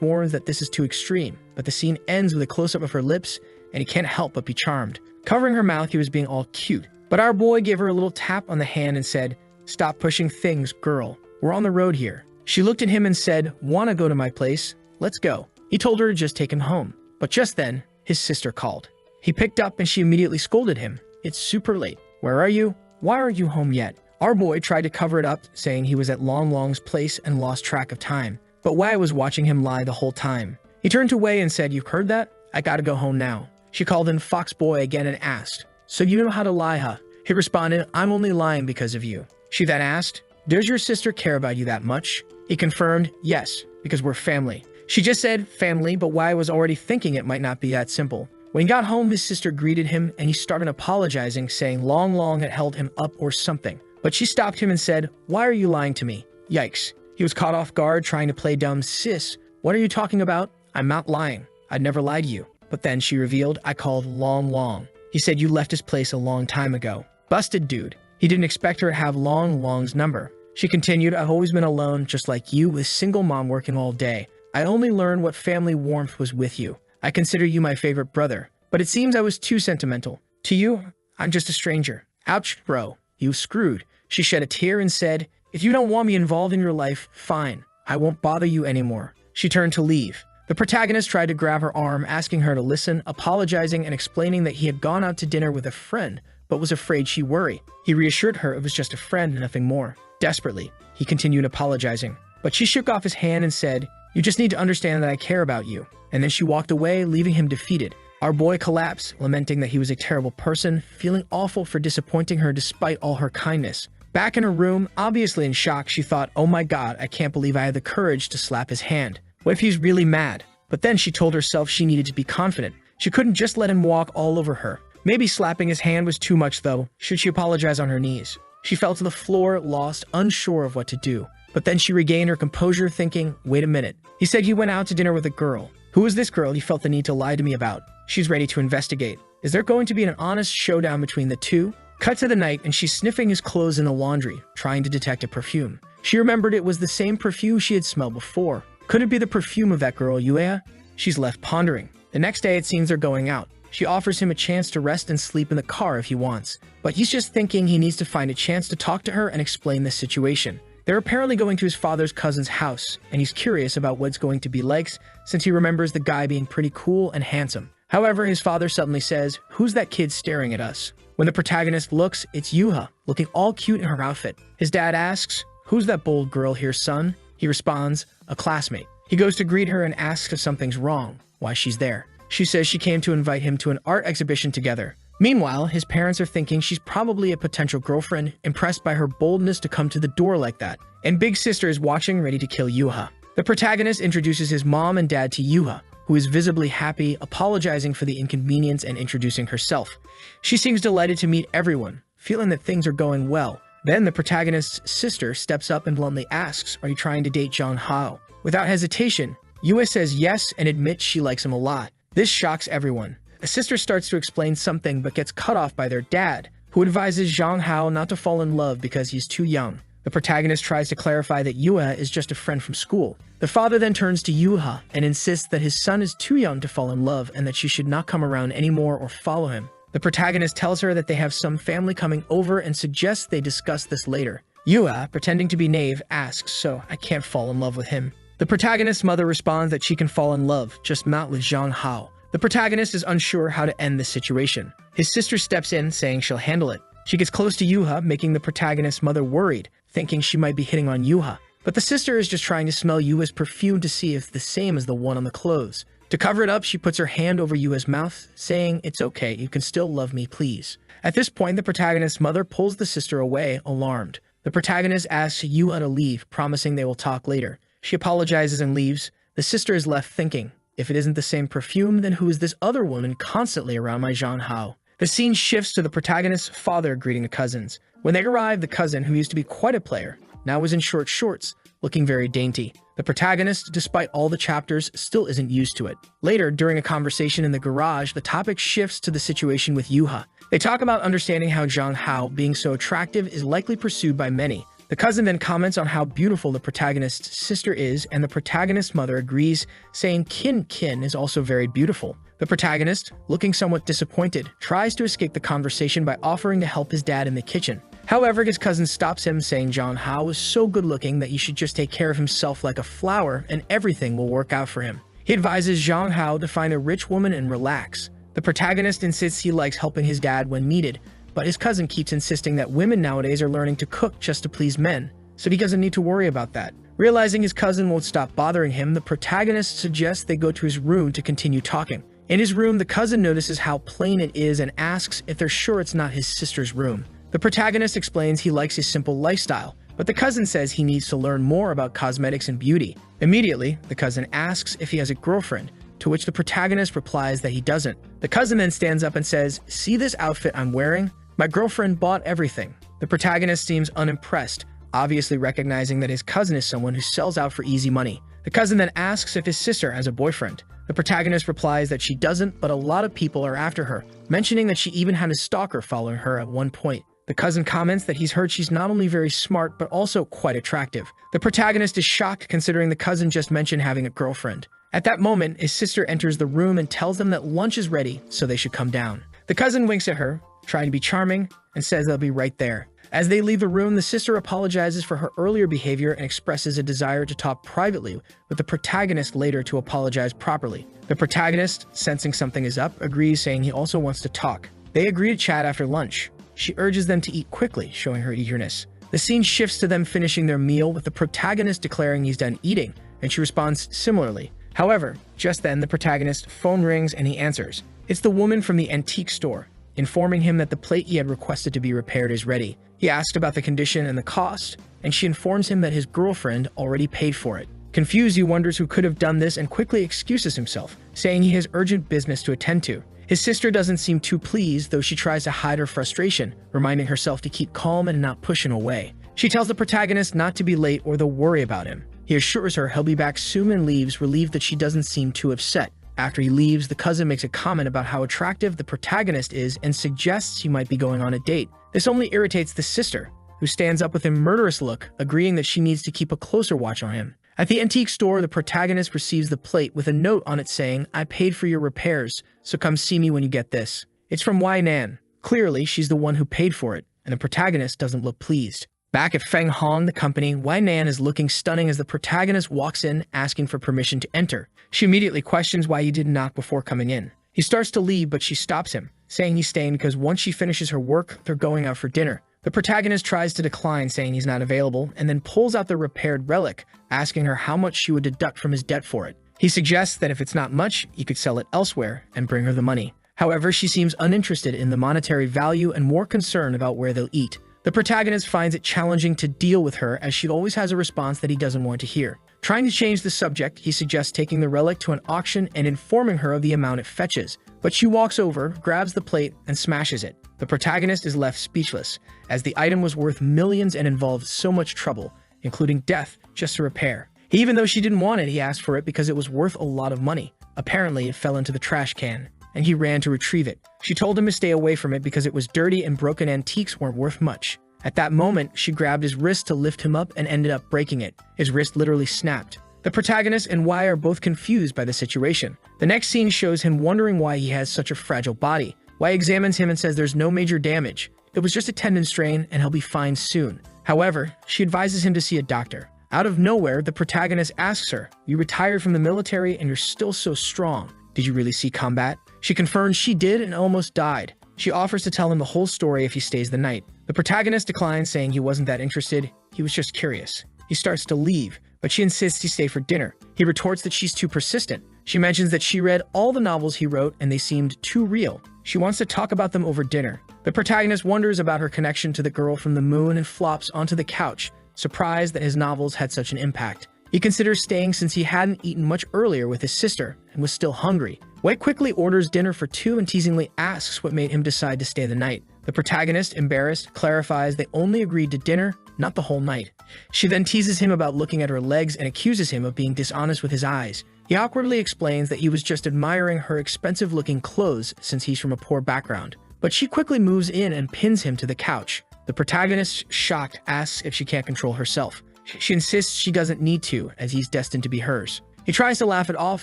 warns that this is too extreme, but the scene ends with a close-up of her lips, and he can't help but be charmed. Covering her mouth, he was being all cute. But our boy gave her a little tap on the hand and said, "Stop pushing things, girl. We're on the road here." She looked at him and said, "Wanna go to my place? Let's go." He told her to just take him home. But just then, his sister called. He picked up and she immediately scolded him. "It's super late. Where are you? Why aren't you home yet?" Our boy tried to cover it up, saying he was at Long Long's place and lost track of time. But Wei was watching him lie the whole time. He turned to Wei and said, "You've heard that? I gotta go home now." She called him Fox Boy again and asked, "So you know how to lie, huh?" He responded, "I'm only lying because of you." She then asked, "Does your sister care about you that much?" He confirmed, "Yes, because we're family." She just said family, but Wei was already thinking it might not be that simple. When he got home, his sister greeted him and he started apologizing, saying Long Long had held him up or something. But she stopped him and said, "Why are you lying to me?" Yikes. He was caught off guard trying to play dumb. "Sis, what are you talking about? I'm not lying. I'd never lie to you." But then she revealed, "I called Long Long. He said you left his place a long time ago." Busted dude. He didn't expect her to have Long Long's number. She continued, "I've always been alone, just like you, with single mom working all day. I only learned what family warmth was with you. I consider you my favorite brother. But it seems I was too sentimental. To you, I'm just a stranger. Ouch, bro. You screwed." She shed a tear and said, "If you don't want me involved in your life, fine. I won't bother you anymore." She turned to leave. The protagonist tried to grab her arm, asking her to listen, apologizing and explaining that he had gone out to dinner with a friend, but was afraid she'd worry. He reassured her it was just a friend and nothing more. Desperately, he continued apologizing. But she shook off his hand and said, "You just need to understand that I care about you." And then she walked away, leaving him defeated. Our boy collapsed, lamenting that he was a terrible person, feeling awful for disappointing her despite all her kindness. Back in her room, obviously in shock, she thought, "Oh my god, I can't believe I had the courage to slap his hand. What if he's really mad?" But then she told herself she needed to be confident. She couldn't just let him walk all over her. Maybe slapping his hand was too much though. Should she apologize on her knees? She fell to the floor, lost, unsure of what to do. But then she regained her composure, thinking, "Wait a minute. He said he went out to dinner with a girl. Who is this girl he felt the need to lie to me about?" She's ready to investigate. Is there going to be an honest showdown between the two? Cut to the night and she's sniffing his clothes in the laundry, trying to detect a perfume. She remembered it was the same perfume she had smelled before. Could it be the perfume of that girl, Yuya? She's left pondering. The next day it seems they're going out. She offers him a chance to rest and sleep in the car if he wants. But he's just thinking he needs to find a chance to talk to her and explain the situation. They're apparently going to his father's cousin's house, and he's curious about what it's going to be like since he remembers the guy being pretty cool and handsome. However, his father suddenly says, "Who's that kid staring at us?" When the protagonist looks, it's Yuha, looking all cute in her outfit. His dad asks, "Who's that bold girl here, son?" He responds, "A classmate." He goes to greet her and asks if something's wrong, why she's there. She says she came to invite him to an art exhibition together. Meanwhile, his parents are thinking she's probably a potential girlfriend, impressed by her boldness to come to the door like that. And Big Sister is watching, ready to kill Yuha. The protagonist introduces his mom and dad to Yuha, who is visibly happy, apologizing for the inconvenience and introducing herself. She seems delighted to meet everyone, feeling that things are going well. Then the protagonist's sister steps up and bluntly asks, "Are you trying to date John Hao?" Without hesitation, Yuha says yes and admits she likes him a lot. This shocks everyone. The sister starts to explain something but gets cut off by their dad, who advises Zhang Hao not to fall in love because he's too young. The protagonist tries to clarify that Yuha is just a friend from school. The father then turns to Yuha and insists that his son is too young to fall in love and that she should not come around anymore or follow him. The protagonist tells her that they have some family coming over and suggests they discuss this later. Yuha, pretending to be naive, asks, "So I can't fall in love with him?" The protagonist's mother responds that she can fall in love, just not with Zhang Hao. The protagonist is unsure how to end this situation. His sister steps in, saying she'll handle it. She gets close to Yuha, making the protagonist's mother worried, thinking she might be hitting on Yuha. But the sister is just trying to smell Yuha's perfume to see if it's the same as the one on the clothes. To cover it up, she puts her hand over Yuha's mouth, saying, "It's okay, you can still love me, please." At this point, the protagonist's mother pulls the sister away, alarmed. The protagonist asks Yuha to leave, promising they will talk later. She apologizes and leaves. The sister is left thinking, if it isn't the same perfume, then who is this other woman constantly around my Zhang Hao? The scene shifts to the protagonist's father greeting the cousins. When they arrive, the cousin, who used to be quite a player, now was in short shorts, looking very dainty. The protagonist, despite all the chapters, still isn't used to it. Later, during a conversation in the garage, the topic shifts to the situation with Yuha. They talk about understanding how Zhang Hao, being so attractive, is likely pursued by many. The cousin then comments on how beautiful the protagonist's sister is, and the protagonist's mother agrees, saying Qin is also very beautiful. The protagonist, looking somewhat disappointed, tries to escape the conversation by offering to help his dad in the kitchen. However, his cousin stops him, saying Zhang Hao is so good-looking that he should just take care of himself like a flower and everything will work out for him. He advises Zhang Hao to find a rich woman and relax. The protagonist insists he likes helping his dad when needed, but his cousin keeps insisting that women nowadays are learning to cook just to please men, so he doesn't need to worry about that. Realizing his cousin won't stop bothering him, the protagonist suggests they go to his room to continue talking. In his room, the cousin notices how plain it is and asks if they're sure it's not his sister's room. The protagonist explains he likes his simple lifestyle, but the cousin says he needs to learn more about cosmetics and beauty. Immediately, the cousin asks if he has a girlfriend, to which the protagonist replies that he doesn't. The cousin then stands up and says, "See this outfit I'm wearing? My girlfriend bought everything." The protagonist seems unimpressed, obviously recognizing that his cousin is someone who sells out for easy money. The cousin then asks if his sister has a boyfriend. The protagonist replies that she doesn't, but a lot of people are after her, mentioning that she even had a stalker following her at one point. The cousin comments that he's heard she's not only very smart, but also quite attractive. The protagonist is shocked considering the cousin just mentioned having a girlfriend. At that moment, his sister enters the room and tells them that lunch is ready, so they should come down. The cousin winks at her, trying to be charming, and says they'll be right there. As they leave the room, the sister apologizes for her earlier behavior and expresses a desire to talk privately with the protagonist later to apologize properly. The protagonist, sensing something is up, agrees, saying he also wants to talk. They agree to chat after lunch. She urges them to eat quickly, showing her eagerness. The scene shifts to them finishing their meal, with the protagonist declaring he's done eating, and she responds similarly. However, just then the protagonist's phone rings and he answers. It's the woman from the antique store, informing him that the plate he had requested to be repaired is ready. He asks about the condition and the cost, and she informs him that his girlfriend already paid for it. Confused, he wonders who could have done this and quickly excuses himself, saying he has urgent business to attend to. His sister doesn't seem too pleased, though she tries to hide her frustration, reminding herself to keep calm and not push him away. She tells the protagonist not to be late or they'll worry about him. He assures her he'll be back soon and leaves, relieved that she doesn't seem too upset. After he leaves, the cousin makes a comment about how attractive the protagonist is and suggests he might be going on a date. This only irritates the sister, who stands up with a murderous look, agreeing that she needs to keep a closer watch on him. At the antique store, the protagonist receives the plate with a note on it saying, "I paid for your repairs, so come see me when you get this." It's from Wai Nan. Clearly, she's the one who paid for it, and the protagonist doesn't look pleased. Back at Feng Hong, the company, Wai Nan is looking stunning as the protagonist walks in, asking for permission to enter. She immediately questions why he didn't knock before coming in. He starts to leave, but she stops him, saying he's staying because once she finishes her work, they're going out for dinner. The protagonist tries to decline, saying he's not available, and then pulls out the repaired relic, asking her how much she would deduct from his debt for it. He suggests that if it's not much, he could sell it elsewhere and bring her the money. However, she seems uninterested in the monetary value and more concerned about where they'll eat. The protagonist finds it challenging to deal with her as she always has a response that he doesn't want to hear. Trying to change the subject, he suggests taking the relic to an auction and informing her of the amount it fetches. But she walks over, grabs the plate, and smashes it. The protagonist is left speechless, as the item was worth millions and involved so much trouble, including death, just to repair. Even though she didn't want it, he asked for it because it was worth a lot of money. Apparently, it fell into the trash can, and he ran to retrieve it. She told him to stay away from it because it was dirty and broken antiques weren't worth much. At that moment, she grabbed his wrist to lift him up and ended up breaking it. His wrist literally snapped. The protagonist and Wai are both confused by the situation. The next scene shows him wondering why he has such a fragile body. Wai examines him and says there's no major damage. It was just a tendon strain and he'll be fine soon. However, she advises him to see a doctor. Out of nowhere, the protagonist asks her, "You retired from the military and you're still so strong. Did you really see combat? She confirms she did and almost died. She offers to tell him the whole story if he stays the night. The protagonist declines, saying he wasn't that interested, he was just curious. He starts to leave, but she insists he stay for dinner. He retorts that she's too persistent. She mentions that she read all the novels he wrote and they seemed too real. She wants to talk about them over dinner. The protagonist wonders about her connection to the girl from the moon and flops onto the couch, surprised that his novels had such an impact. He considers staying since he hadn't eaten much earlier with his sister and was still hungry. Wei quickly orders dinner for two and teasingly asks what made him decide to stay the night. The protagonist, embarrassed, clarifies they only agreed to dinner, not the whole night. She then teases him about looking at her legs and accuses him of being dishonest with his eyes. He awkwardly explains that he was just admiring her expensive-looking clothes since he's from a poor background. But she quickly moves in and pins him to the couch. The protagonist, shocked, asks if she can't control herself. She insists she doesn't need to, as he's destined to be hers. He tries to laugh it off,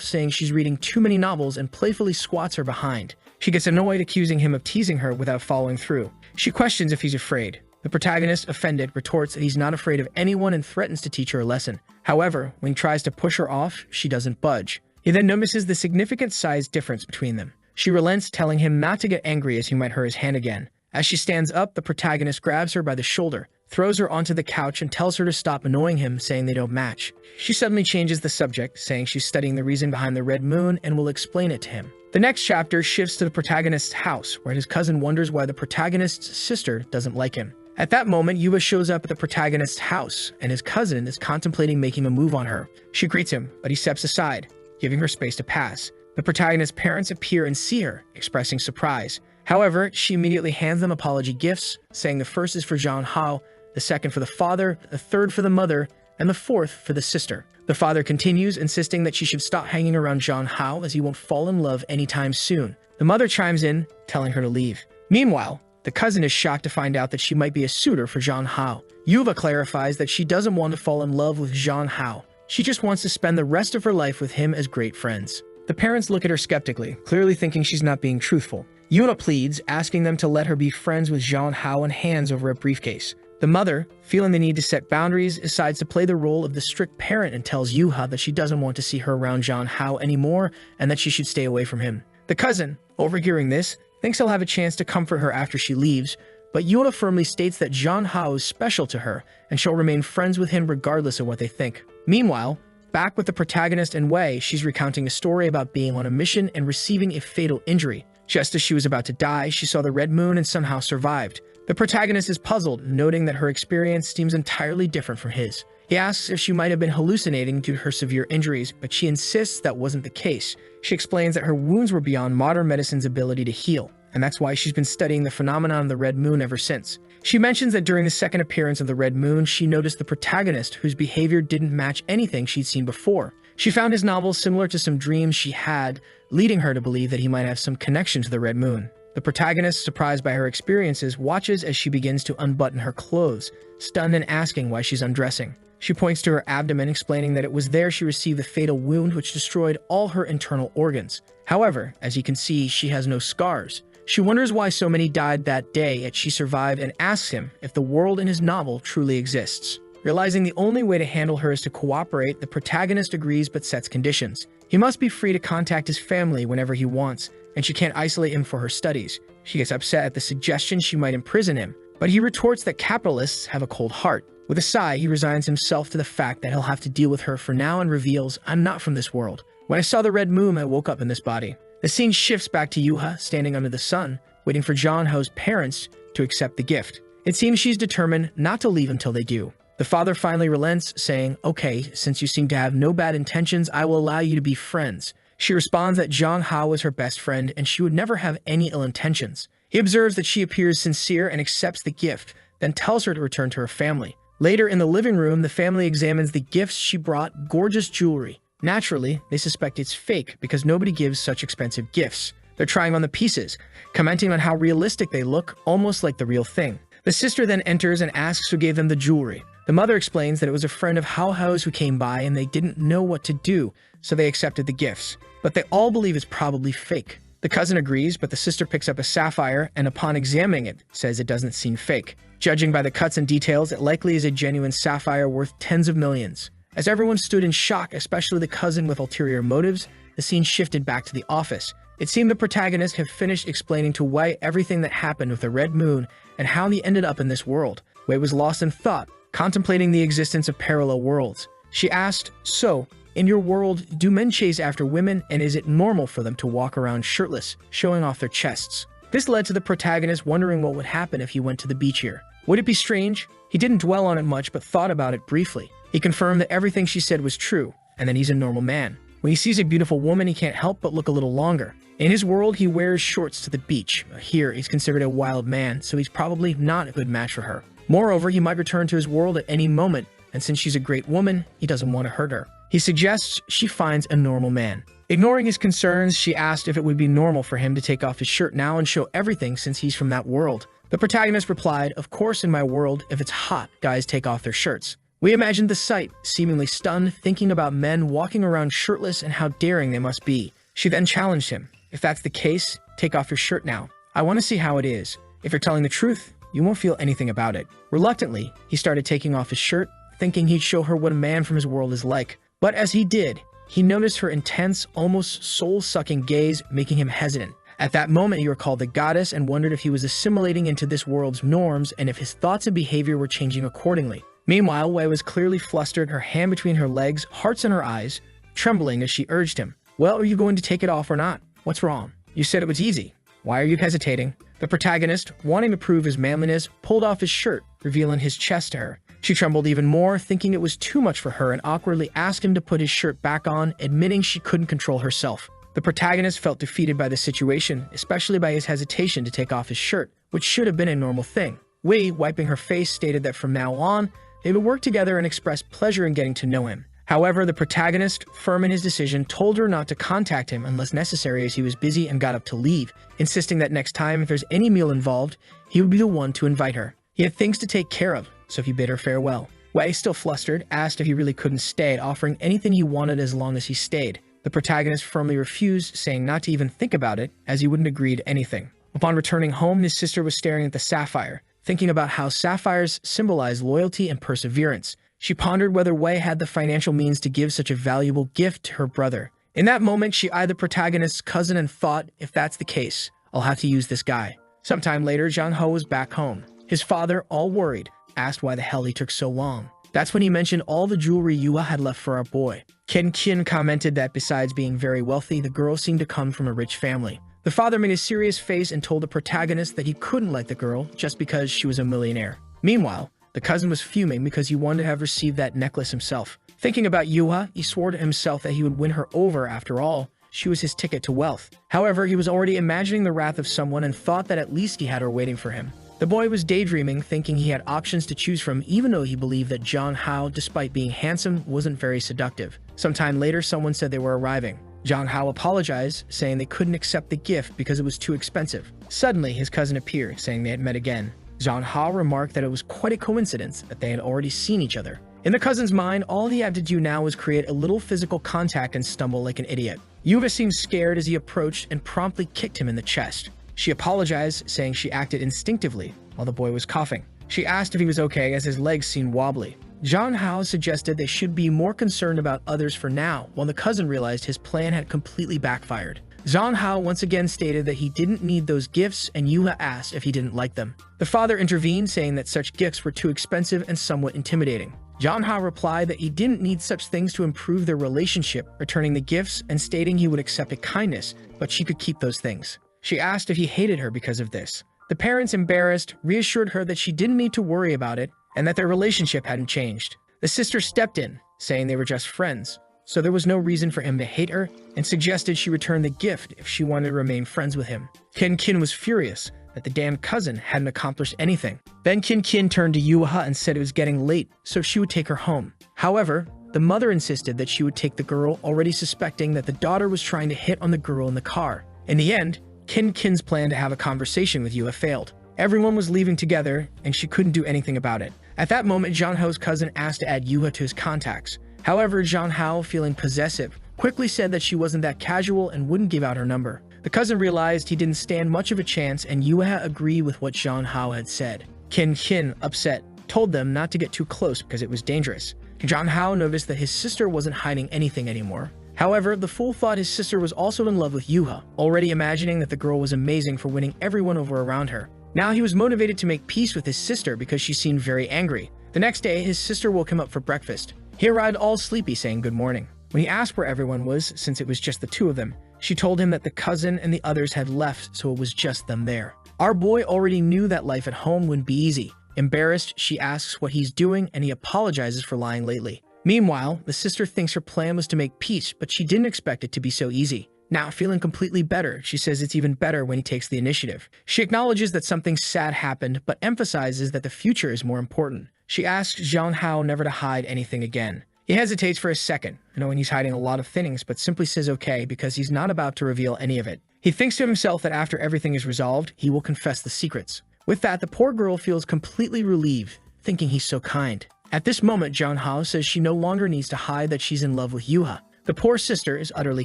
saying she's reading too many novels and playfully squats her behind. She gets annoyed, accusing him of teasing her without following through. She questions if he's afraid. The protagonist, offended, retorts that he's not afraid of anyone and threatens to teach her a lesson. However, when he tries to push her off, she doesn't budge. He then notices the significant size difference between them. She relents, telling him not to get angry as he might hurt his hand again. As she stands up, the protagonist grabs her by the shoulder, throws her onto the couch, and tells her to stop annoying him, saying they don't match. She suddenly changes the subject, saying she's studying the reason behind the red moon and will explain it to him. The next chapter shifts to the protagonist's house, where his cousin wonders why the protagonist's sister doesn't like him. At that moment, Yuba shows up at the protagonist's house, and his cousin is contemplating making a move on her. She greets him, but he steps aside, giving her space to pass. The protagonist's parents appear and see her, expressing surprise. However, she immediately hands them apology gifts, saying the first is for Zhang Hao, the second for the father, the third for the mother, and the fourth for the sister. The father continues, insisting that she should stop hanging around Zhang Hao as he won't fall in love anytime soon. The mother chimes in, telling her to leave. Meanwhile, the cousin is shocked to find out that she might be a suitor for Zhang Hao. Yuva clarifies that she doesn't want to fall in love with Zhang Hao. She just wants to spend the rest of her life with him as great friends. The parents look at her skeptically, clearly thinking she's not being truthful. Yuna pleads, asking them to let her be friends with Zhang Hao and hands over a briefcase. The mother, feeling the need to set boundaries, decides to play the role of the strict parent and tells Yuha that she doesn't want to see her around Zhang Hao anymore and that she should stay away from him. The cousin, overhearing this, thinks he'll have a chance to comfort her after she leaves, but Yuna firmly states that Zhang Hao is special to her and she'll remain friends with him regardless of what they think. Meanwhile, back with the protagonist and Wei, she's recounting a story about being on a mission and receiving a fatal injury. Just as she was about to die, she saw the red moon and somehow survived. The protagonist is puzzled, noting that her experience seems entirely different from his. He asks if she might have been hallucinating due to her severe injuries, but she insists that wasn't the case. She explains that her wounds were beyond modern medicine's ability to heal, and that's why she's been studying the phenomenon of the red moon ever since. She mentions that during the second appearance of the red moon, she noticed the protagonist whose behavior didn't match anything she'd seen before. She found his novels similar to some dreams she had, leading her to believe that he might have some connection to the red moon. The protagonist, surprised by her experiences, watches as she begins to unbutton her clothes, stunned and asking why she's undressing. She points to her abdomen, explaining that it was there she received the fatal wound which destroyed all her internal organs. However, as you can see, she has no scars. She wonders why so many died that day, yet she survived, and asks him if the world in his novel truly exists. Realizing the only way to handle her is to cooperate, the protagonist agrees but sets conditions. He must be free to contact his family whenever he wants, and she can't isolate him for her studies. She gets upset at the suggestion she might imprison him, but he retorts that capitalists have a cold heart. With a sigh, he resigns himself to the fact that he'll have to deal with her for now and reveals, "I'm not from this world. When I saw the red moon, I woke up in this body." The scene shifts back to Yuha, standing under the sun, waiting for Zhang Hao's parents to accept the gift. It seems she's determined not to leave until they do. The father finally relents, saying, "Okay, since you seem to have no bad intentions, I will allow you to be friends." She responds that Zhang Hao is her best friend and she would never have any ill intentions. He observes that she appears sincere and accepts the gift, then tells her to return to her family. Later in the living room, the family examines the gifts she brought, gorgeous jewelry. Naturally, they suspect it's fake because nobody gives such expensive gifts. They're trying on the pieces, commenting on how realistic they look, almost like the real thing. The sister then enters and asks who gave them the jewelry. The mother explains that it was a friend of Hao Hao's who came by and they didn't know what to do, so they accepted the gifts. But they all believe it's probably fake. The cousin agrees, but the sister picks up a sapphire and upon examining it, says it doesn't seem fake. Judging by the cuts and details, it likely is a genuine sapphire worth tens of millions. As everyone stood in shock, especially the cousin with ulterior motives, the scene shifted back to the office. It seemed the protagonist had finished explaining to Wei everything that happened with the Red Moon and how he ended up in this world. Wei was lost in thought, contemplating the existence of parallel worlds. She asked, "So, in your world, do men chase after women, and is it normal for them to walk around shirtless, showing off their chests?" This led to the protagonist wondering what would happen if he went to the beach here. Would it be strange? He didn't dwell on it much, but thought about it briefly. He confirmed that everything she said was true, and that he's a normal man. When he sees a beautiful woman, he can't help but look a little longer. In his world, he wears shorts to the beach. Here, he's considered a wild man, so he's probably not a good match for her. Moreover, he might return to his world at any moment, and since she's a great woman, he doesn't want to hurt her. He suggests she finds a normal man. Ignoring his concerns, she asked if it would be normal for him to take off his shirt now and show everything since he's from that world. The protagonist replied, "Of course, in my world, if it's hot, guys take off their shirts." We imagined the sight, seemingly stunned, thinking about men walking around shirtless and how daring they must be. She then challenged him, "If that's the case, take off your shirt now. I want to see how it is. If you're telling the truth, you won't feel anything about it." Reluctantly, he started taking off his shirt, thinking he'd show her what a man from his world is like. But as he did, he noticed her intense, almost soul-sucking gaze, making him hesitant. At that moment, he recalled the goddess and wondered if he was assimilating into this world's norms and if his thoughts and behavior were changing accordingly. Meanwhile, Wei was clearly flustered, her hand between her legs, hearts in her eyes, trembling as she urged him. "Well, are you going to take it off or not? What's wrong? You said it was easy. Why are you hesitating?" The protagonist, wanting to prove his manliness, pulled off his shirt, revealing his chest to her. She trembled even more, thinking it was too much for her, and awkwardly asked him to put his shirt back on, admitting she couldn't control herself. The protagonist felt defeated by the situation, especially by his hesitation to take off his shirt, which should have been a normal thing. Wei, wiping her face, stated that from now on, they would work together and express pleasure in getting to know him. However, the protagonist, firm in his decision, told her not to contact him unless necessary as he was busy and got up to leave, insisting that next time if there's any meal involved, he would be the one to invite her. He had things to take care of, so he bid her farewell. Wei, still flustered, asked if he really couldn't stay, offering anything he wanted as long as he stayed. The protagonist firmly refused, saying not to even think about it, as he wouldn't agree to anything. Upon returning home, his sister was staring at the sapphire, thinking about how sapphires symbolize loyalty and perseverance. She pondered whether Wei had the financial means to give such a valuable gift to her brother. In that moment, she eyed the protagonist's cousin and thought, if that's the case, I'll have to use this guy. Sometime later, Jang Ho was back home. His father, all worried, asked why the hell he took so long. That's when he mentioned all the jewelry Yua had left for our boy. Ken Kin commented that besides being very wealthy, the girl seemed to come from a rich family. The father made a serious face and told the protagonist that he couldn't like the girl just because she was a millionaire. Meanwhile, the cousin was fuming because he wanted to have received that necklace himself. Thinking about Yua, he swore to himself that he would win her over after all. She was his ticket to wealth. However, he was already imagining the wrath of someone and thought that at least he had her waiting for him. The boy was daydreaming, thinking he had options to choose from, even though he believed that Zhang Hao, despite being handsome, wasn't very seductive. Sometime later, someone said they were arriving. Zhang Hao apologized, saying they couldn't accept the gift because it was too expensive. Suddenly, his cousin appeared, saying they had met again. Zhang Hao remarked that it was quite a coincidence that they had already seen each other. In the cousin's mind, all he had to do now was create a little physical contact and stumble like an idiot. Yuva seemed scared as he approached and promptly kicked him in the chest. She apologized, saying she acted instinctively while the boy was coughing. She asked if he was okay as his legs seemed wobbly. Zhang Hao suggested they should be more concerned about others for now, while the cousin realized his plan had completely backfired. Zhang Hao once again stated that he didn't need those gifts, and Yuha asked if he didn't like them. The father intervened, saying that such gifts were too expensive and somewhat intimidating. Zhang Hao replied that he didn't need such things to improve their relationship, returning the gifts and stating he would accept a kindness, but she could keep those things. She asked if he hated her because of this. The parents, embarrassed, reassured her that she didn't need to worry about it and that their relationship hadn't changed. The sister stepped in, saying they were just friends, so there was no reason for him to hate her, and suggested she return the gift if she wanted to remain friends with him. Ken Kin was furious that the damn cousin hadn't accomplished anything. Then Kin Kin turned to Yuha and said it was getting late, so she would take her home. However, the mother insisted that she would take the girl, already suspecting that the daughter was trying to hit on the girl in the car. In the end, Kin Kin's plan to have a conversation with Yuha failed. Everyone was leaving together, and she couldn't do anything about it. At that moment, Zhang Hao's cousin asked to add Yuha to his contacts. However, Zhang Hao, feeling possessive, quickly said that she wasn't that casual and wouldn't give out her number. The cousin realized he didn't stand much of a chance, and Yuha agreed with what Zhang Hao had said. Kin Kin, upset, told them not to get too close because it was dangerous. Zhang Hao noticed that his sister wasn't hiding anything anymore. However, the fool thought his sister was also in love with Yuha, already imagining that the girl was amazing for winning everyone over around her. Now he was motivated to make peace with his sister because she seemed very angry. The next day, his sister woke him up for breakfast. He arrived all sleepy, saying good morning. When he asked where everyone was, since it was just the two of them, she told him that the cousin and the others had left, so it was just them there. Our boy already knew that life at home wouldn't be easy. Embarrassed, she asks what he's doing, and he apologizes for lying lately. Meanwhile, the sister thinks her plan was to make peace, but she didn't expect it to be so easy. Now, feeling completely better, she says it's even better when he takes the initiative. She acknowledges that something sad happened, but emphasizes that the future is more important. She asks Zhang Hao never to hide anything again. He hesitates for a second, knowing he's hiding a lot of things, but simply says okay because he's not about to reveal any of it. He thinks to himself that after everything is resolved, he will confess the secrets. With that, the poor girl feels completely relieved, thinking he's so kind. At this moment, Zhang Hao says she no longer needs to hide that she's in love with Yuha. The poor sister is utterly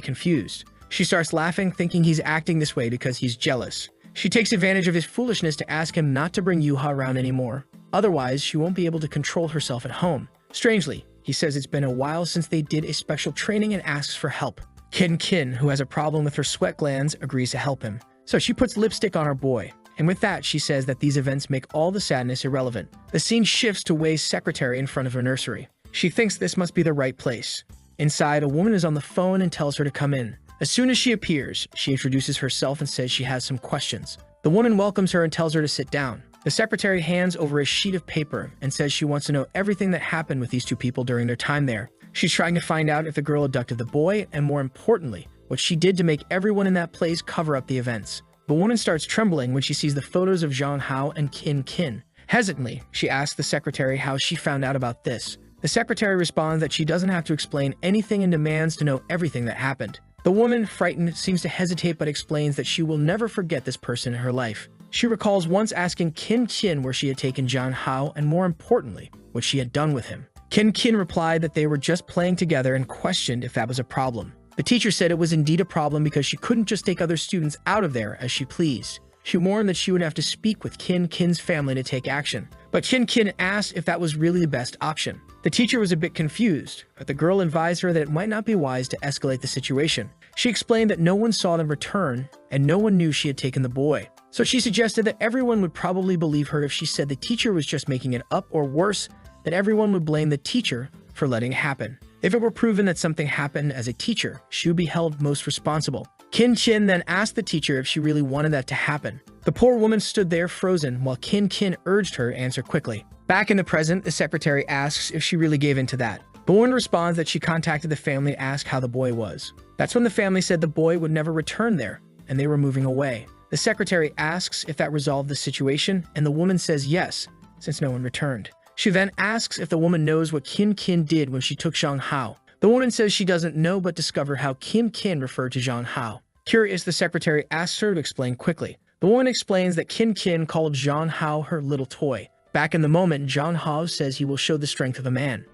confused. She starts laughing, thinking he's acting this way because he's jealous. She takes advantage of his foolishness to ask him not to bring Yuha around anymore. Otherwise, she won't be able to control herself at home. Strangely, he says it's been a while since they did a special training and asks for help. Kin, who has a problem with her sweat glands, agrees to help him. So she puts lipstick on her boy. And with that, she says that these events make all the sadness irrelevant. The scene shifts to Wei's secretary in front of her nursery. She thinks this must be the right place. Inside, a woman is on the phone and tells her to come in. As soon as she appears, she introduces herself and says she has some questions. The woman welcomes her and tells her to sit down. The secretary hands over a sheet of paper and says she wants to know everything that happened with these two people during their time there. She's trying to find out if the girl abducted the boy, and more importantly, what she did to make everyone in that place cover up the events. The woman starts trembling when she sees the photos of Zhang Hao and Kin. Hesitantly, she asks the secretary how she found out about this. The secretary responds that she doesn't have to explain anything and demands to know everything that happened. The woman, frightened, seems to hesitate but explains that she will never forget this person in her life. She recalls once asking Kin where she had taken Zhang Hao and, more importantly, what she had done with him. Kin replied that they were just playing together and questioned if that was a problem. The teacher said it was indeed a problem because she couldn't just take other students out of there as she pleased. She warned that she would have to speak with Kin's family to take action. But Kin asked if that was really the best option. The teacher was a bit confused, but the girl advised her that it might not be wise to escalate the situation. She explained that no one saw them return, and no one knew she had taken the boy. So she suggested that everyone would probably believe her if she said the teacher was just making it up, or worse, that everyone would blame the teacher for letting it happen. If it were proven that something happened as a teacher, she would be held most responsible. Kin then asked the teacher if she really wanted that to happen. The poor woman stood there frozen while Kin urged her to answer quickly. Back in the present, the secretary asks if she really gave in to that. The woman responds that she contacted the family to ask how the boy was. That's when the family said the boy would never return there, and they were moving away. The secretary asks if that resolved the situation, and the woman says yes, since no one returned. She then asks if the woman knows what Kin did when she took Zhang Hao. The woman says she doesn't know but discover how Kin referred to Zhang Hao. Curious, the secretary asks her to explain quickly. The woman explains that Kin called Zhang Hao her little toy. Back in the moment, Zhang Hao says he will show the strength of a man.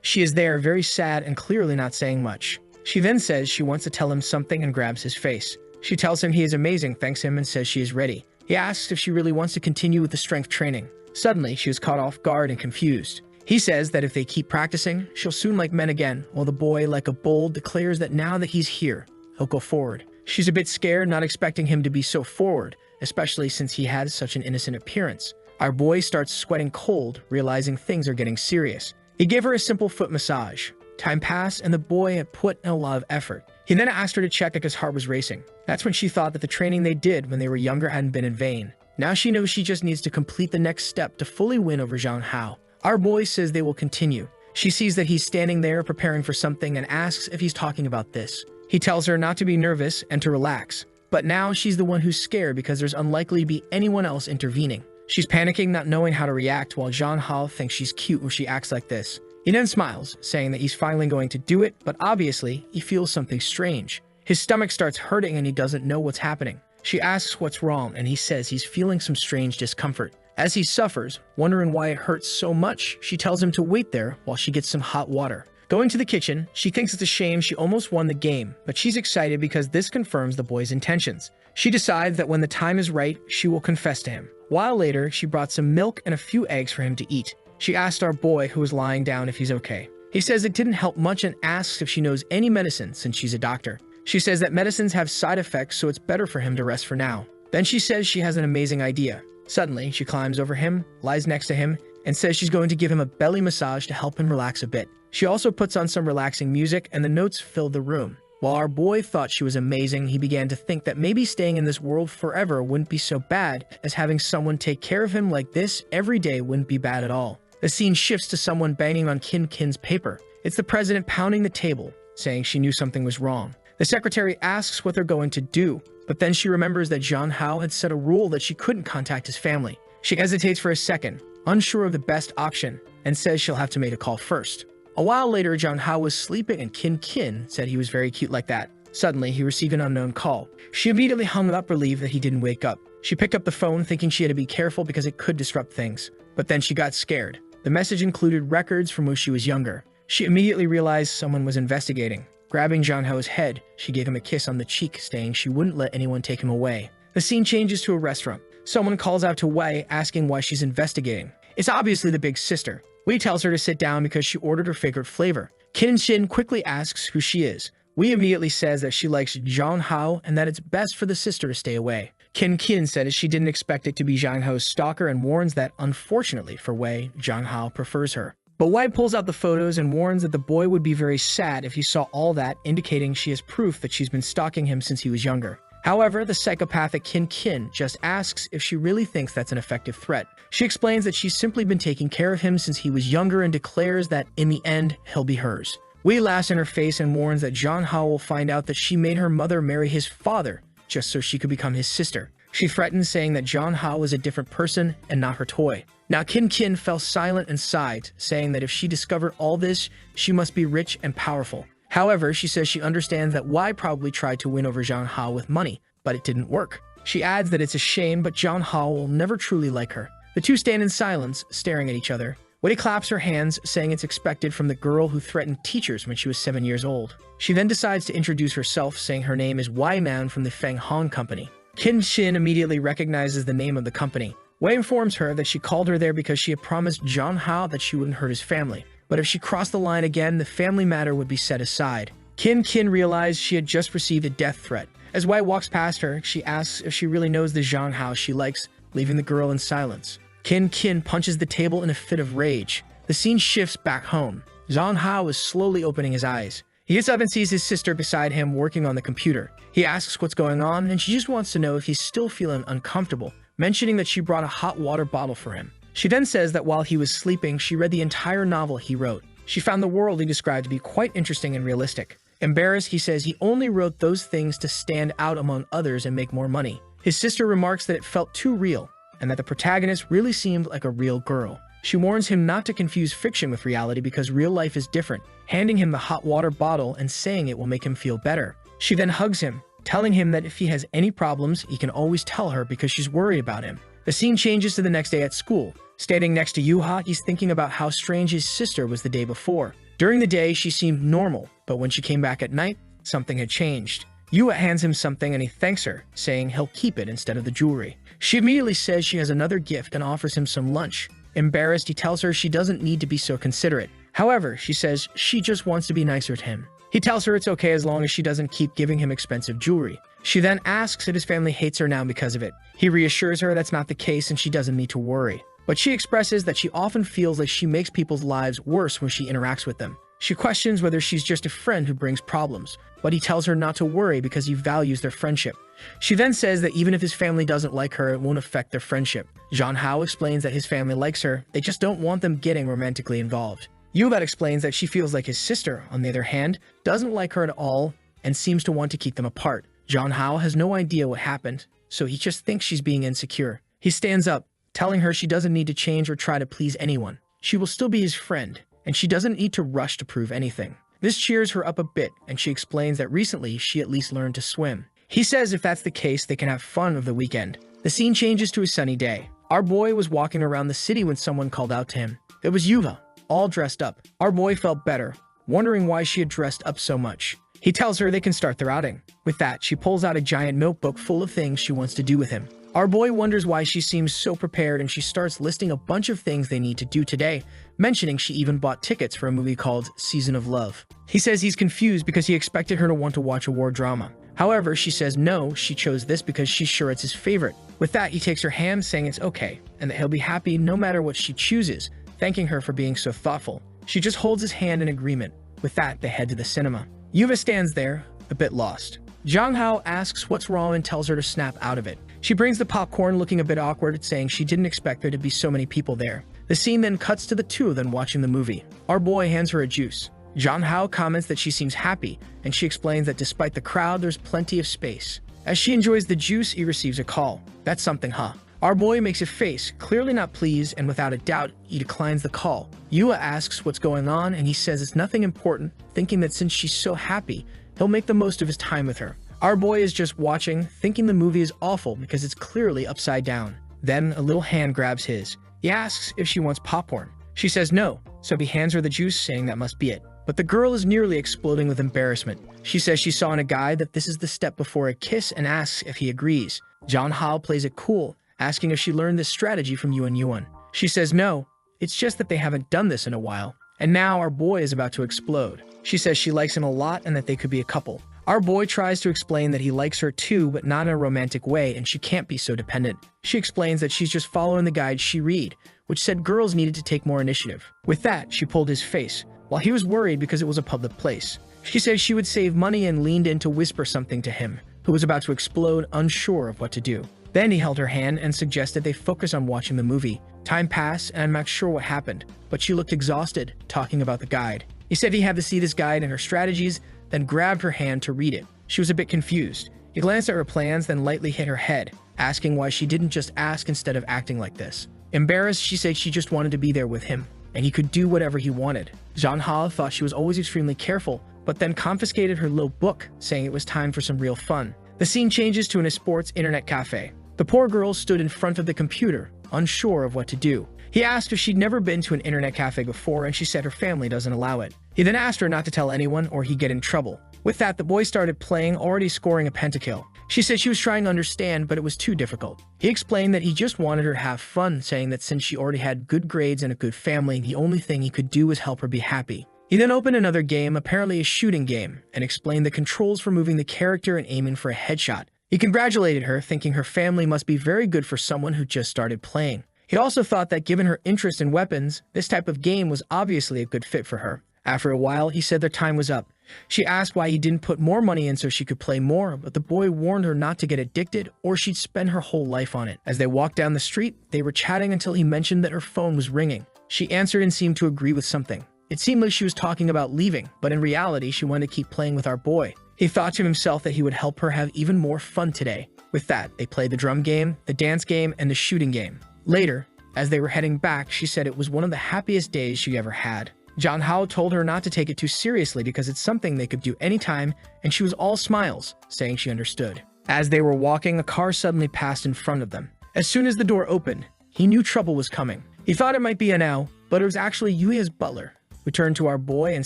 She is there, very sad and clearly not saying much. She then says she wants to tell him something and grabs his face. She tells him he is amazing, thanks him, and says she is ready. He asks if she really wants to continue with the strength training. Suddenly, she is caught off guard and confused. He says that if they keep practicing, she'll soon like men again, while the boy, like a bull, declares that now that he's here, he'll go forward. She's a bit scared, not expecting him to be so forward, especially since he has such an innocent appearance. Our boy starts sweating cold, realizing things are getting serious. He gave her a simple foot massage. Time passed, and the boy had put in a lot of effort. He then asked her to check if his heart was racing. That's when she thought that the training they did when they were younger hadn't been in vain. Now she knows she just needs to complete the next step to fully win over Zhang Hao. Our boy says they will continue. She sees that he's standing there preparing for something and asks if he's talking about this. He tells her not to be nervous and to relax. But now she's the one who's scared because there's unlikely to be anyone else intervening. She's panicking, not knowing how to react, while Zhang Hao thinks she's cute when she acts like this. He then smiles, saying that he's finally going to do it, but obviously, he feels something strange. His stomach starts hurting and he doesn't know what's happening. She asks what's wrong, and he says he's feeling some strange discomfort. As he suffers, wondering why it hurts so much, she tells him to wait there while she gets some hot water. Going to the kitchen, she thinks it's a shame she almost won the game, but she's excited because this confirms the boy's intentions. She decides that when the time is right, she will confess to him. While later, she brought some milk and a few eggs for him to eat. She asked our boy, who was lying down, if he's okay. He says it didn't help much and asks if she knows any medicine since she's a doctor. She says that medicines have side effects, so it's better for him to rest for now. Then she says she has an amazing idea. Suddenly, she climbs over him, lies next to him, and says she's going to give him a belly massage to help him relax a bit. She also puts on some relaxing music, and the notes fill the room. While our boy thought she was amazing, he began to think that maybe staying in this world forever wouldn't be so bad, as having someone take care of him like this every day wouldn't be bad at all. The scene shifts to someone banging on Kin's paper. It's the president pounding the table, saying she knew something was wrong. The secretary asks what they're going to do, but then she remembers that Jong Hao had set a rule that she couldn't contact his family. She hesitates for a second, unsure of the best option, and says she'll have to make a call first. A while later, Jong Hao was sleeping and Kin said he was very cute like that. Suddenly, he received an unknown call. She immediately hung up, relieved that he didn't wake up. She picked up the phone thinking she had to be careful because it could disrupt things. But then she got scared. The message included records from when she was younger. She immediately realized someone was investigating. Grabbing Jong Hao's head, she gave him a kiss on the cheek, saying she wouldn't let anyone take him away. The scene changes to a restaurant. Someone calls out to Wei, asking why she's investigating. It's obviously the big sister. Wei tells her to sit down because she ordered her favorite flavor. Shin quickly asks who she is. Wei immediately says that she likes Jong Hao and that it's best for the sister to stay away. Kin says she didn't expect it to be Jong Hao's stalker and warns that, unfortunately for Wei, Jong Hao prefers her. But Wei pulls out the photos and warns that the boy would be very sad if he saw all that, indicating she has proof that she's been stalking him since he was younger. However, the psychopathic Kin just asks if she really thinks that's an effective threat. She explains that she's simply been taking care of him since he was younger and declares that, in the end, he'll be hers. Wei laughs in her face and warns that Jong Hao will find out that she made her mother marry his father just so she could become his sister. She threatens, saying that Jong Hao is a different person and not her toy. Now Kin fell silent and sighed, saying that if she discovered all this, she must be rich and powerful. However, she says she understands that Wei probably tried to win over Jong Hao with money, but it didn't work. She adds that it's a shame, but Jong Hao will never truly like her. The two stand in silence, staring at each other. Wei claps her hands, saying it's expected from the girl who threatened teachers when she was 7 years old. She then decides to introduce herself, saying her name is Wei Man from the Feng Hong Company. Shin immediately recognizes the name of the company. Wei informs her that she called her there because she had promised Jong Hao that she wouldn't hurt his family. But if she crossed the line again, the family matter would be set aside. Kin realized she had just received a death threat. As Wei walks past her, she asks if she really knows the Jong Hao she likes, leaving the girl in silence. Kin punches the table in a fit of rage. The scene shifts back home. Jong Hao is slowly opening his eyes. He gets up and sees his sister beside him working on the computer. He asks what's going on, and she just wants to know if he's still feeling uncomfortable, mentioning that she brought a hot water bottle for him. She then says that while he was sleeping, she read the entire novel he wrote. She found the world he described to be quite interesting and realistic. Embarrassed, he says he only wrote those things to stand out among others and make more money. His sister remarks that it felt too real, and that the protagonist really seemed like a real girl. She warns him not to confuse fiction with reality because real life is different, handing him the hot water bottle and saying it will make him feel better. She then hugs him, telling him that if he has any problems, he can always tell her because she's worried about him. The scene changes to the next day at school. Standing next to Yuha, he's thinking about how strange his sister was the day before. During the day, she seemed normal, but when she came back at night, something had changed. Yuha hands him something and he thanks her, saying he'll keep it instead of the jewelry. She immediately says she has another gift and offers him some lunch. Embarrassed, he tells her she doesn't need to be so considerate. However, she says she just wants to be nicer to him. He tells her it's okay as long as she doesn't keep giving him expensive jewelry. She then asks if his family hates her now because of it. He reassures her that's not the case and she doesn't need to worry. But she expresses that she often feels like she makes people's lives worse when she interacts with them. She questions whether she's just a friend who brings problems, but he tells her not to worry because he values their friendship. She then says that even if his family doesn't like her, it won't affect their friendship. Jong Hao explains that his family likes her, they just don't want them getting romantically involved. Yubat explains that she feels like his sister, on the other hand, doesn't like her at all and seems to want to keep them apart. Jong Hao has no idea what happened, so he just thinks she's being insecure. He stands up, telling her she doesn't need to change or try to please anyone. She will still be his friend, and she doesn't need to rush to prove anything. This cheers her up a bit, and she explains that recently she at least learned to swim. He says if that's the case, they can have fun over the weekend. The scene changes to a sunny day. Our boy was walking around the city when someone called out to him. It was Yuva, all dressed up. Our boy felt better, wondering why she had dressed up so much. He tells her they can start their outing. With that, she pulls out a giant notebook full of things she wants to do with him. Our boy wonders why she seems so prepared, and she starts listing a bunch of things they need to do today, mentioning she even bought tickets for a movie called Season of Love. He says he's confused because he expected her to want to watch a war drama. However, she says no, she chose this because she's sure it's his favorite. With that, he takes her hand, saying it's okay, and that he'll be happy no matter what she chooses, thanking her for being so thoughtful. She just holds his hand in agreement. With that, they head to the cinema. Yuva stands there, a bit lost. Jang Hao asks what's wrong and tells her to snap out of it. She brings the popcorn, looking a bit awkward, saying she didn't expect there to be so many people there. The scene then cuts to the two of them watching the movie. Our boy hands her a juice. Jang Hao comments that she seems happy, and she explains that despite the crowd, there's plenty of space. As she enjoys the juice, he receives a call. That's something, huh? Our boy makes a face, clearly not pleased, and without a doubt, he declines the call. Yua asks what's going on, and he says it's nothing important, thinking that since she's so happy, he'll make the most of his time with her. Our boy is just watching, thinking the movie is awful because it's clearly upside down. Then a little hand grabs his. He asks if she wants popcorn. She says no, so he hands her the juice, saying that must be it. But the girl is nearly exploding with embarrassment. She says she saw in a guide that this is the step before a kiss and asks if he agrees. Jang Hao plays it cool, asking if she learned this strategy from Yuan Yuan. She says no, it's just that they haven't done this in a while. And now our boy is about to explode. She says she likes him a lot and that they could be a couple. Our boy tries to explain that he likes her too, but not in a romantic way, and she can't be so dependent. She explains that she's just following the guide she read, which said girls needed to take more initiative. With that, she pulled his face, while he was worried because it was a public place. She said she would save money and leaned in to whisper something to him, who was about to explode, unsure of what to do. Then he held her hand and suggested they focus on watching the movie. Time passed, and I'm not sure what happened, but she looked exhausted, talking about the guide. He said he had to see this guide and her strategies, then grabbed her hand to read it. She was a bit confused. He glanced at her plans, then lightly hit her head, asking why she didn't just ask instead of acting like this. Embarrassed, she said she just wanted to be there with him, and he could do whatever he wanted. Jang Hao thought she was always extremely careful, but then confiscated her little book, saying it was time for some real fun. The scene changes to a sports internet cafe. The poor girl stood in front of the computer, unsure of what to do. He asked if she'd never been to an internet cafe before, and she said her family doesn't allow it. He then asked her not to tell anyone or he'd get in trouble. With that, the boy started playing, already scoring a pentakill. She said she was trying to understand, but it was too difficult. He explained that he just wanted her to have fun, saying that since she already had good grades and a good family, the only thing he could do was help her be happy. He then opened another game, apparently a shooting game, and explained the controls for moving the character and aiming for a headshot. He congratulated her, thinking her family must be very good for someone who just started playing. He also thought that given her interest in weapons, this type of game was obviously a good fit for her. After a while, he said their time was up. She asked why he didn't put more money in so she could play more, but the boy warned her not to get addicted or she'd spend her whole life on it. As they walked down the street, they were chatting until he mentioned that her phone was ringing. She answered and seemed to agree with something. It seemed like she was talking about leaving, but in reality, she wanted to keep playing with our boy. He thought to himself that he would help her have even more fun today. With that, they played the drum game, the dance game, and the shooting game. Later, as they were heading back, she said it was one of the happiest days she ever had. Jang Hao told her not to take it too seriously because it's something they could do anytime, and she was all smiles, saying she understood. As they were walking, a car suddenly passed in front of them. As soon as the door opened, he knew trouble was coming. He thought it might be Anao, but it was actually Yuya's butler, who turned to our boy and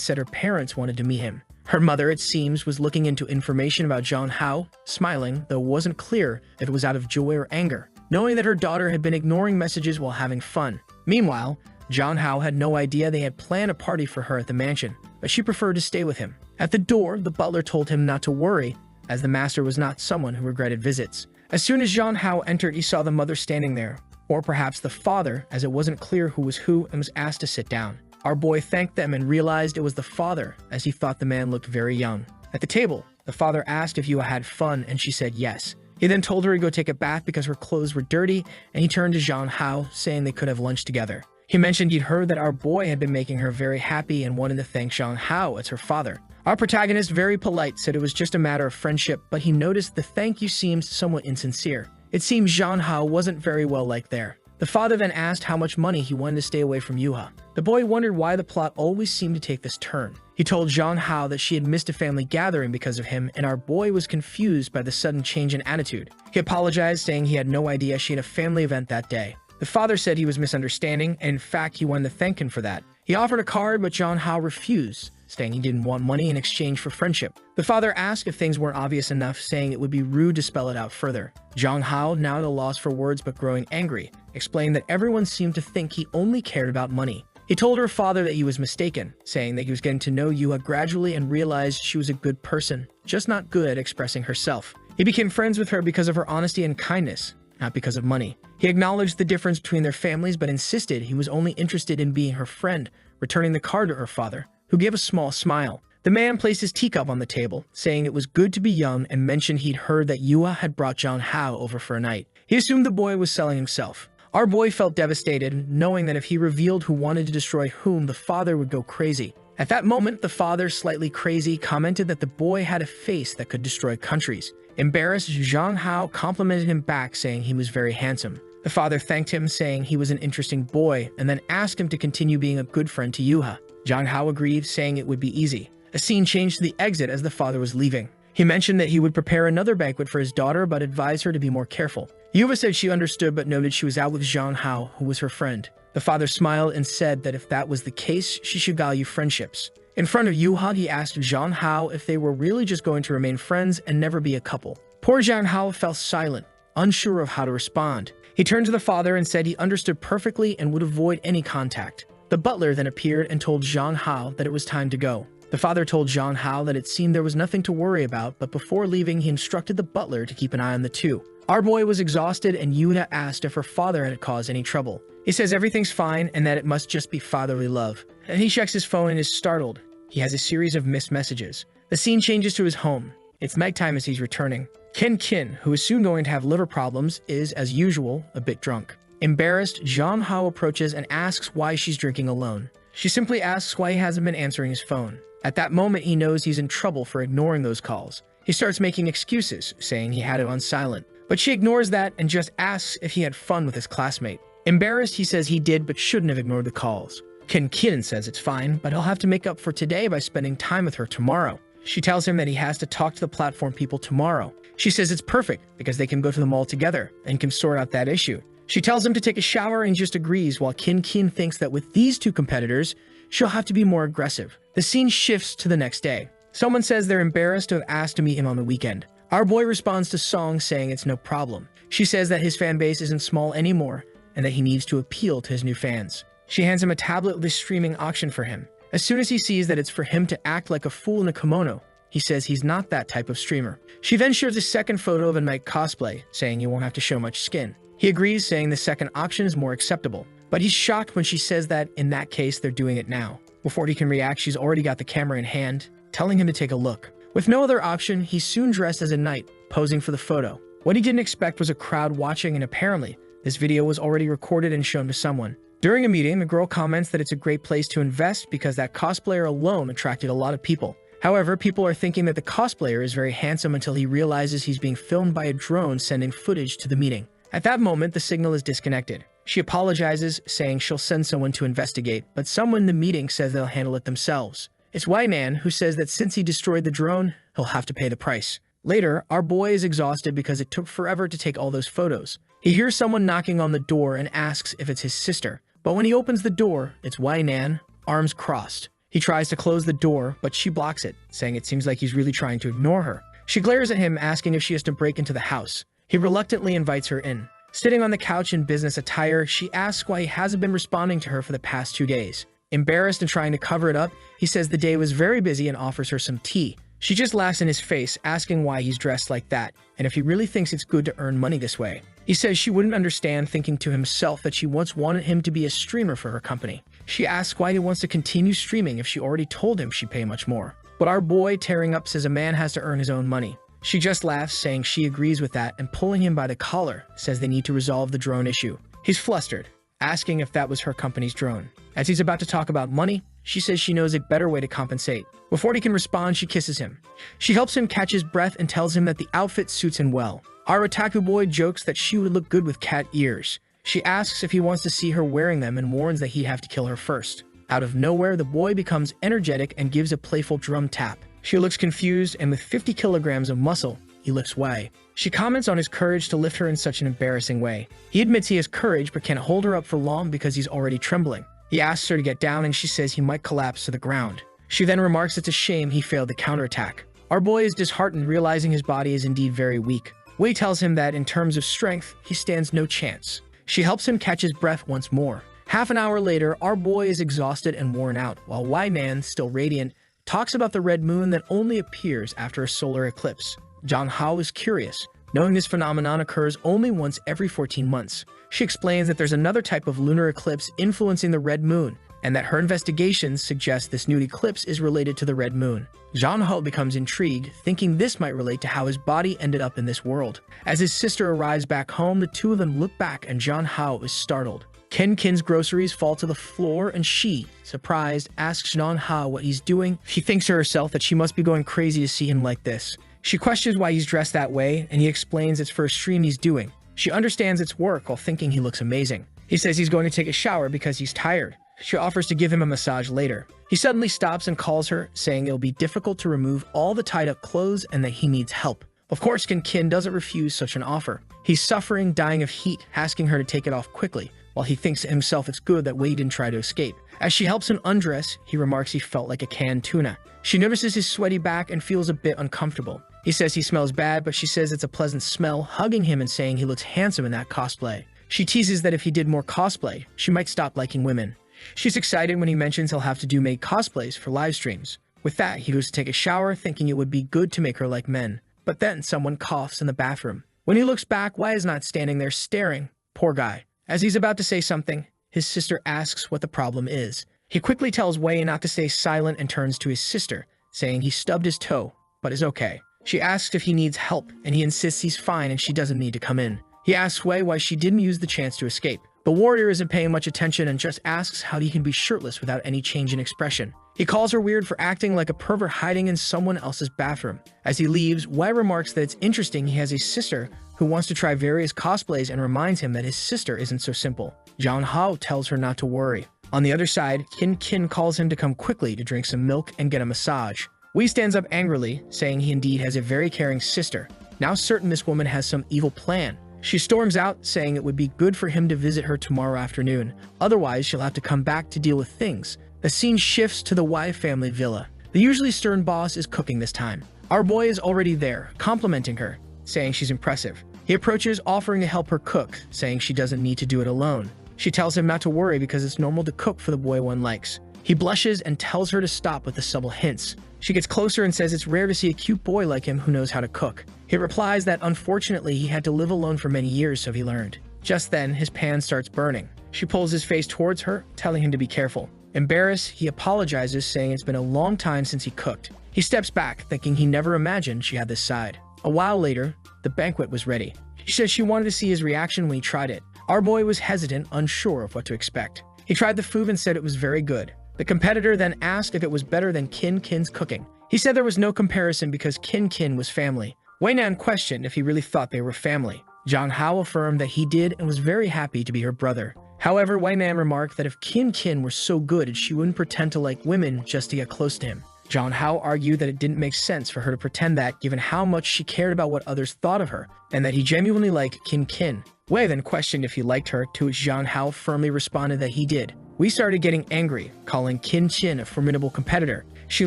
said her parents wanted to meet him. Her mother, it seems, was looking into information about Jang Hao, smiling, though it wasn't clear if it was out of joy or anger, knowing that her daughter had been ignoring messages while having fun. Meanwhile, Jang Hao had no idea they had planned a party for her at the mansion, but she preferred to stay with him. At the door, the butler told him not to worry, as the master was not someone who regretted visits. As soon as Jang Hao entered, he saw the mother standing there, or perhaps the father, as it wasn't clear who was who, and was asked to sit down. Our boy thanked them and realized it was the father, as he thought the man looked very young. At the table, the father asked if Yua had fun, and she said yes. He then told her to go take a bath because her clothes were dirty, and he turned to Jang Hao, saying they could have lunch together. He mentioned he'd heard that our boy had been making her very happy and wanted to thank Jang Hao as her father. Our protagonist, very polite, said it was just a matter of friendship, but he noticed the thank you seemed somewhat insincere. It seems Jang Hao wasn't very well liked there. The father then asked how much money he wanted to stay away from Yuha. The boy wondered why the plot always seemed to take this turn. He told Jang Hao that she had missed a family gathering because of him, and our boy was confused by the sudden change in attitude. He apologized, saying he had no idea she had a family event that day. The father said he was misunderstanding, and in fact he wanted to thank him for that. He offered a card, but Jong Hao refused, saying he didn't want money in exchange for friendship. The father asked if things weren't obvious enough, saying it would be rude to spell it out further. Jong Hao, now at a loss for words but growing angry, explained that everyone seemed to think he only cared about money. He told her father that he was mistaken, saying that he was getting to know Yuha gradually and realized she was a good person, just not good at expressing herself. He became friends with her because of her honesty and kindness, not because of money. He acknowledged the difference between their families but insisted he was only interested in being her friend, returning the card to her father, who gave a small smile. The man placed his teacup on the table, saying it was good to be young, and mentioned he'd heard that Yuha had brought Jong Hao over for a night. He assumed the boy was selling himself. Our boy felt devastated, knowing that if he revealed who wanted to destroy whom, the father would go crazy. At that moment, the father, slightly crazy, commented that the boy had a face that could destroy countries. Embarrassed, Jong Hao complimented him back, saying he was very handsome. The father thanked him, saying he was an interesting boy, and then asked him to continue being a good friend to Yuha. Jong Hao agreed, saying it would be easy. A scene changed to the exit as the father was leaving. He mentioned that he would prepare another banquet for his daughter, but advised her to be more careful. Yuha said she understood, but noted she was out with Jong Hao, who was her friend. The father smiled and said that if that was the case, she should value friendships. In front of Yuha, he asked Jong Hao if they were really just going to remain friends and never be a couple. Poor Jong Hao fell silent, unsure of how to respond. He turned to the father and said he understood perfectly and would avoid any contact. The butler then appeared and told Jong Hao that it was time to go. The father told Jong Hao that it seemed there was nothing to worry about, but before leaving, he instructed the butler to keep an eye on the two. Our boy was exhausted, and Yuha asked if her father had caused any trouble. He says everything's fine and that it must just be fatherly love. And he checks his phone and is startled. He has a series of missed messages. The scene changes to his home. It's nighttime as he's returning. Kin, who is soon going to have liver problems, is, as usual, a bit drunk. Embarrassed, Jong Hao approaches and asks why she's drinking alone. She simply asks why he hasn't been answering his phone. At that moment, he knows he's in trouble for ignoring those calls. He starts making excuses, saying he had it on silent. But she ignores that and just asks if he had fun with his classmate. Embarrassed, he says he did but shouldn't have ignored the calls. Kin says it's fine, but he'll have to make up for today by spending time with her tomorrow. She tells him that he has to talk to the platform people tomorrow. She says it's perfect because they can go to the mall together and can sort out that issue. She tells him to take a shower and just agrees, while Kin thinks that with these two competitors, she'll have to be more aggressive. The scene shifts to the next day. Someone says they're embarrassed to have asked to meet him on the weekend. Our boy responds to Song, saying it's no problem. She says that his fan base isn't small anymore and that he needs to appeal to his new fans. She hands him a tablet with a streaming auction for him. As soon as he sees that it's for him to act like a fool in a kimono, he says he's not that type of streamer. She then shares a second photo of a night cosplay, saying he won't have to show much skin. He agrees, saying the second auction is more acceptable. But he's shocked when she says that, in that case, they're doing it now. Before he can react, she's already got the camera in hand, telling him to take a look. With no other option, he's soon dressed as a knight, posing for the photo. What he didn't expect was a crowd watching, and apparently, this video was already recorded and shown to someone. During a meeting, the girl comments that it's a great place to invest because that cosplayer alone attracted a lot of people. However, people are thinking that the cosplayer is very handsome until he realizes he's being filmed by a drone sending footage to the meeting. At that moment, the signal is disconnected. She apologizes, saying she'll send someone to investigate, but someone in the meeting says they'll handle it themselves. It's Wainan, who says that since he destroyed the drone, he'll have to pay the price. Later, our boy is exhausted because it took forever to take all those photos. He hears someone knocking on the door and asks if it's his sister. But when he opens the door, it's Wainan, arms crossed. He tries to close the door, but she blocks it, saying it seems like he's really trying to ignore her. She glares at him, asking if she has to break into the house. He reluctantly invites her in. Sitting on the couch in business attire, she asks why he hasn't been responding to her for the past 2 days. Embarrassed and trying to cover it up, he says the day was very busy and offers her some tea. She just laughs in his face, asking why he's dressed like that, and if he really thinks it's good to earn money this way. He says she wouldn't understand, thinking to himself that she once wanted him to be a streamer for her company. She asks why he wants to continue streaming if she already told him she'd pay much more. But our boy, tearing up, says a man has to earn his own money. She just laughs, saying she agrees with that, and pulling him by the collar, says they need to resolve the drone issue. He's flustered, asking if that was her company's drone. As he's about to talk about money, she says she knows a better way to compensate. Before he can respond, she kisses him. She helps him catch his breath and tells him that the outfit suits him well. Our otaku boy jokes that she would look good with cat ears. She asks if he wants to see her wearing them and warns that he'd have to kill her first. Out of nowhere, the boy becomes energetic and gives a playful drum tap. She looks confused, and with 50 kilograms of muscle, he lifts Wei. She comments on his courage to lift her in such an embarrassing way. He admits he has courage but can't hold her up for long because he's already trembling. He asks her to get down and she says he might collapse to the ground. She then remarks it's a shame he failed the counterattack. Our boy is disheartened, realizing his body is indeed very weak. Wei tells him that in terms of strength, he stands no chance. She helps him catch his breath once more. Half an hour later, our boy is exhausted and worn out, while Wei Man, still radiant, talks about the red moon that only appears after a solar eclipse. Zhang Hao is curious, knowing this phenomenon occurs only once every 14 months. She explains that there's another type of lunar eclipse influencing the red moon, and that her investigations suggest this new eclipse is related to the red moon. Zhang Hao becomes intrigued, thinking this might relate to how his body ended up in this world. As his sister arrives back home, the two of them look back and Zhang Hao is startled. Kin's groceries fall to the floor and she, surprised, asks Zhang Hao what he's doing. She thinks to herself that she must be going crazy to see him like this. She questions why he's dressed that way, and he explains it's for a stream he's doing. She understands it's work while thinking he looks amazing. He says he's going to take a shower because he's tired. She offers to give him a massage later. He suddenly stops and calls her, saying it'll be difficult to remove all the tied-up clothes and that he needs help. Of course, Kin doesn't refuse such an offer. He's suffering, dying of heat, asking her to take it off quickly, while he thinks to himself it's good that Wei didn't try to escape. As she helps him undress, he remarks he felt like a canned tuna. She notices his sweaty back and feels a bit uncomfortable. He says he smells bad, but she says it's a pleasant smell, hugging him and saying he looks handsome in that cosplay. She teases that if he did more cosplay, she might stop liking women. She's excited when he mentions he'll have to do make cosplays for live streams. With that, he goes to take a shower, thinking it would be good to make her like men. But then someone coughs in the bathroom. When he looks back, Wei is not standing there staring. Poor guy. As he's about to say something, his sister asks what the problem is. He quickly tells Wei not to stay silent and turns to his sister, saying he stubbed his toe, but is okay. She asks if he needs help, and he insists he's fine and she doesn't need to come in. He asks Wei why she didn't use the chance to escape. The warrior isn't paying much attention and just asks how he can be shirtless without any change in expression. He calls her weird for acting like a pervert hiding in someone else's bathroom. As he leaves, Wei remarks that it's interesting he has a sister who wants to try various cosplays and reminds him that his sister isn't so simple. Zhang Hao tells her not to worry. On the other side, Kin calls him to come quickly to drink some milk and get a massage. Wei stands up angrily, saying he indeed has a very caring sister, now certain this woman has some evil plan. She storms out, saying it would be good for him to visit her tomorrow afternoon, otherwise she'll have to come back to deal with things. The scene shifts to the Wei family villa. The usually stern boss is cooking this time. Our boy is already there, complimenting her, saying she's impressive. He approaches, offering to help her cook, saying she doesn't need to do it alone. She tells him not to worry because it's normal to cook for the boy one likes. He blushes and tells her to stop with the subtle hints. She gets closer and says it's rare to see a cute boy like him who knows how to cook. He replies that unfortunately he had to live alone for many years, so he learned. Just then, his pan starts burning. She pulls his face towards her, telling him to be careful. Embarrassed, he apologizes, saying it's been a long time since he cooked. He steps back, thinking he never imagined she had this side. A while later, the banquet was ready. She says she wanted to see his reaction when he tried it. Our boy was hesitant, unsure of what to expect. He tried the food and said it was very good. The competitor then asked if it was better than Kin's cooking. He said there was no comparison because Kin was family. Wei Nan questioned if he really thought they were family. Zhang Hao affirmed that he did and was very happy to be her brother. However, Wei Nan remarked that if Kin were so good, she wouldn't pretend to like women just to get close to him. Zhang Hao argued that it didn't make sense for her to pretend that, given how much she cared about what others thought of her, and that he genuinely liked Kin. Wei then questioned if he liked her, to which Zhang Hao firmly responded that he did. We started getting angry, calling Kin a formidable competitor. She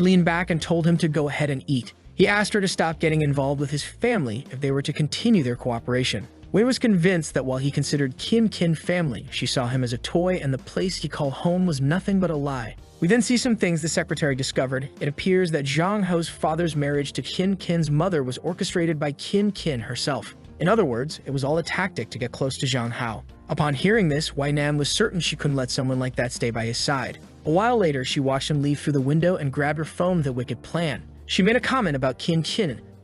leaned back and told him to go ahead and eat. He asked her to stop getting involved with his family if they were to continue their cooperation. Wei was convinced that while he considered Kin family, she saw him as a toy and the place he called home was nothing but a lie. We then see some things the secretary discovered. It appears that Zhang Hao's father's marriage to Kin's mother was orchestrated by Kin herself. In other words, it was all a tactic to get close to Zhang Hao. Upon hearing this, Wei Nan was certain she couldn't let someone like that stay by his side. A while later, she watched him leave through the window and grabbed her phone with a wicked plan. She made a comment about Kin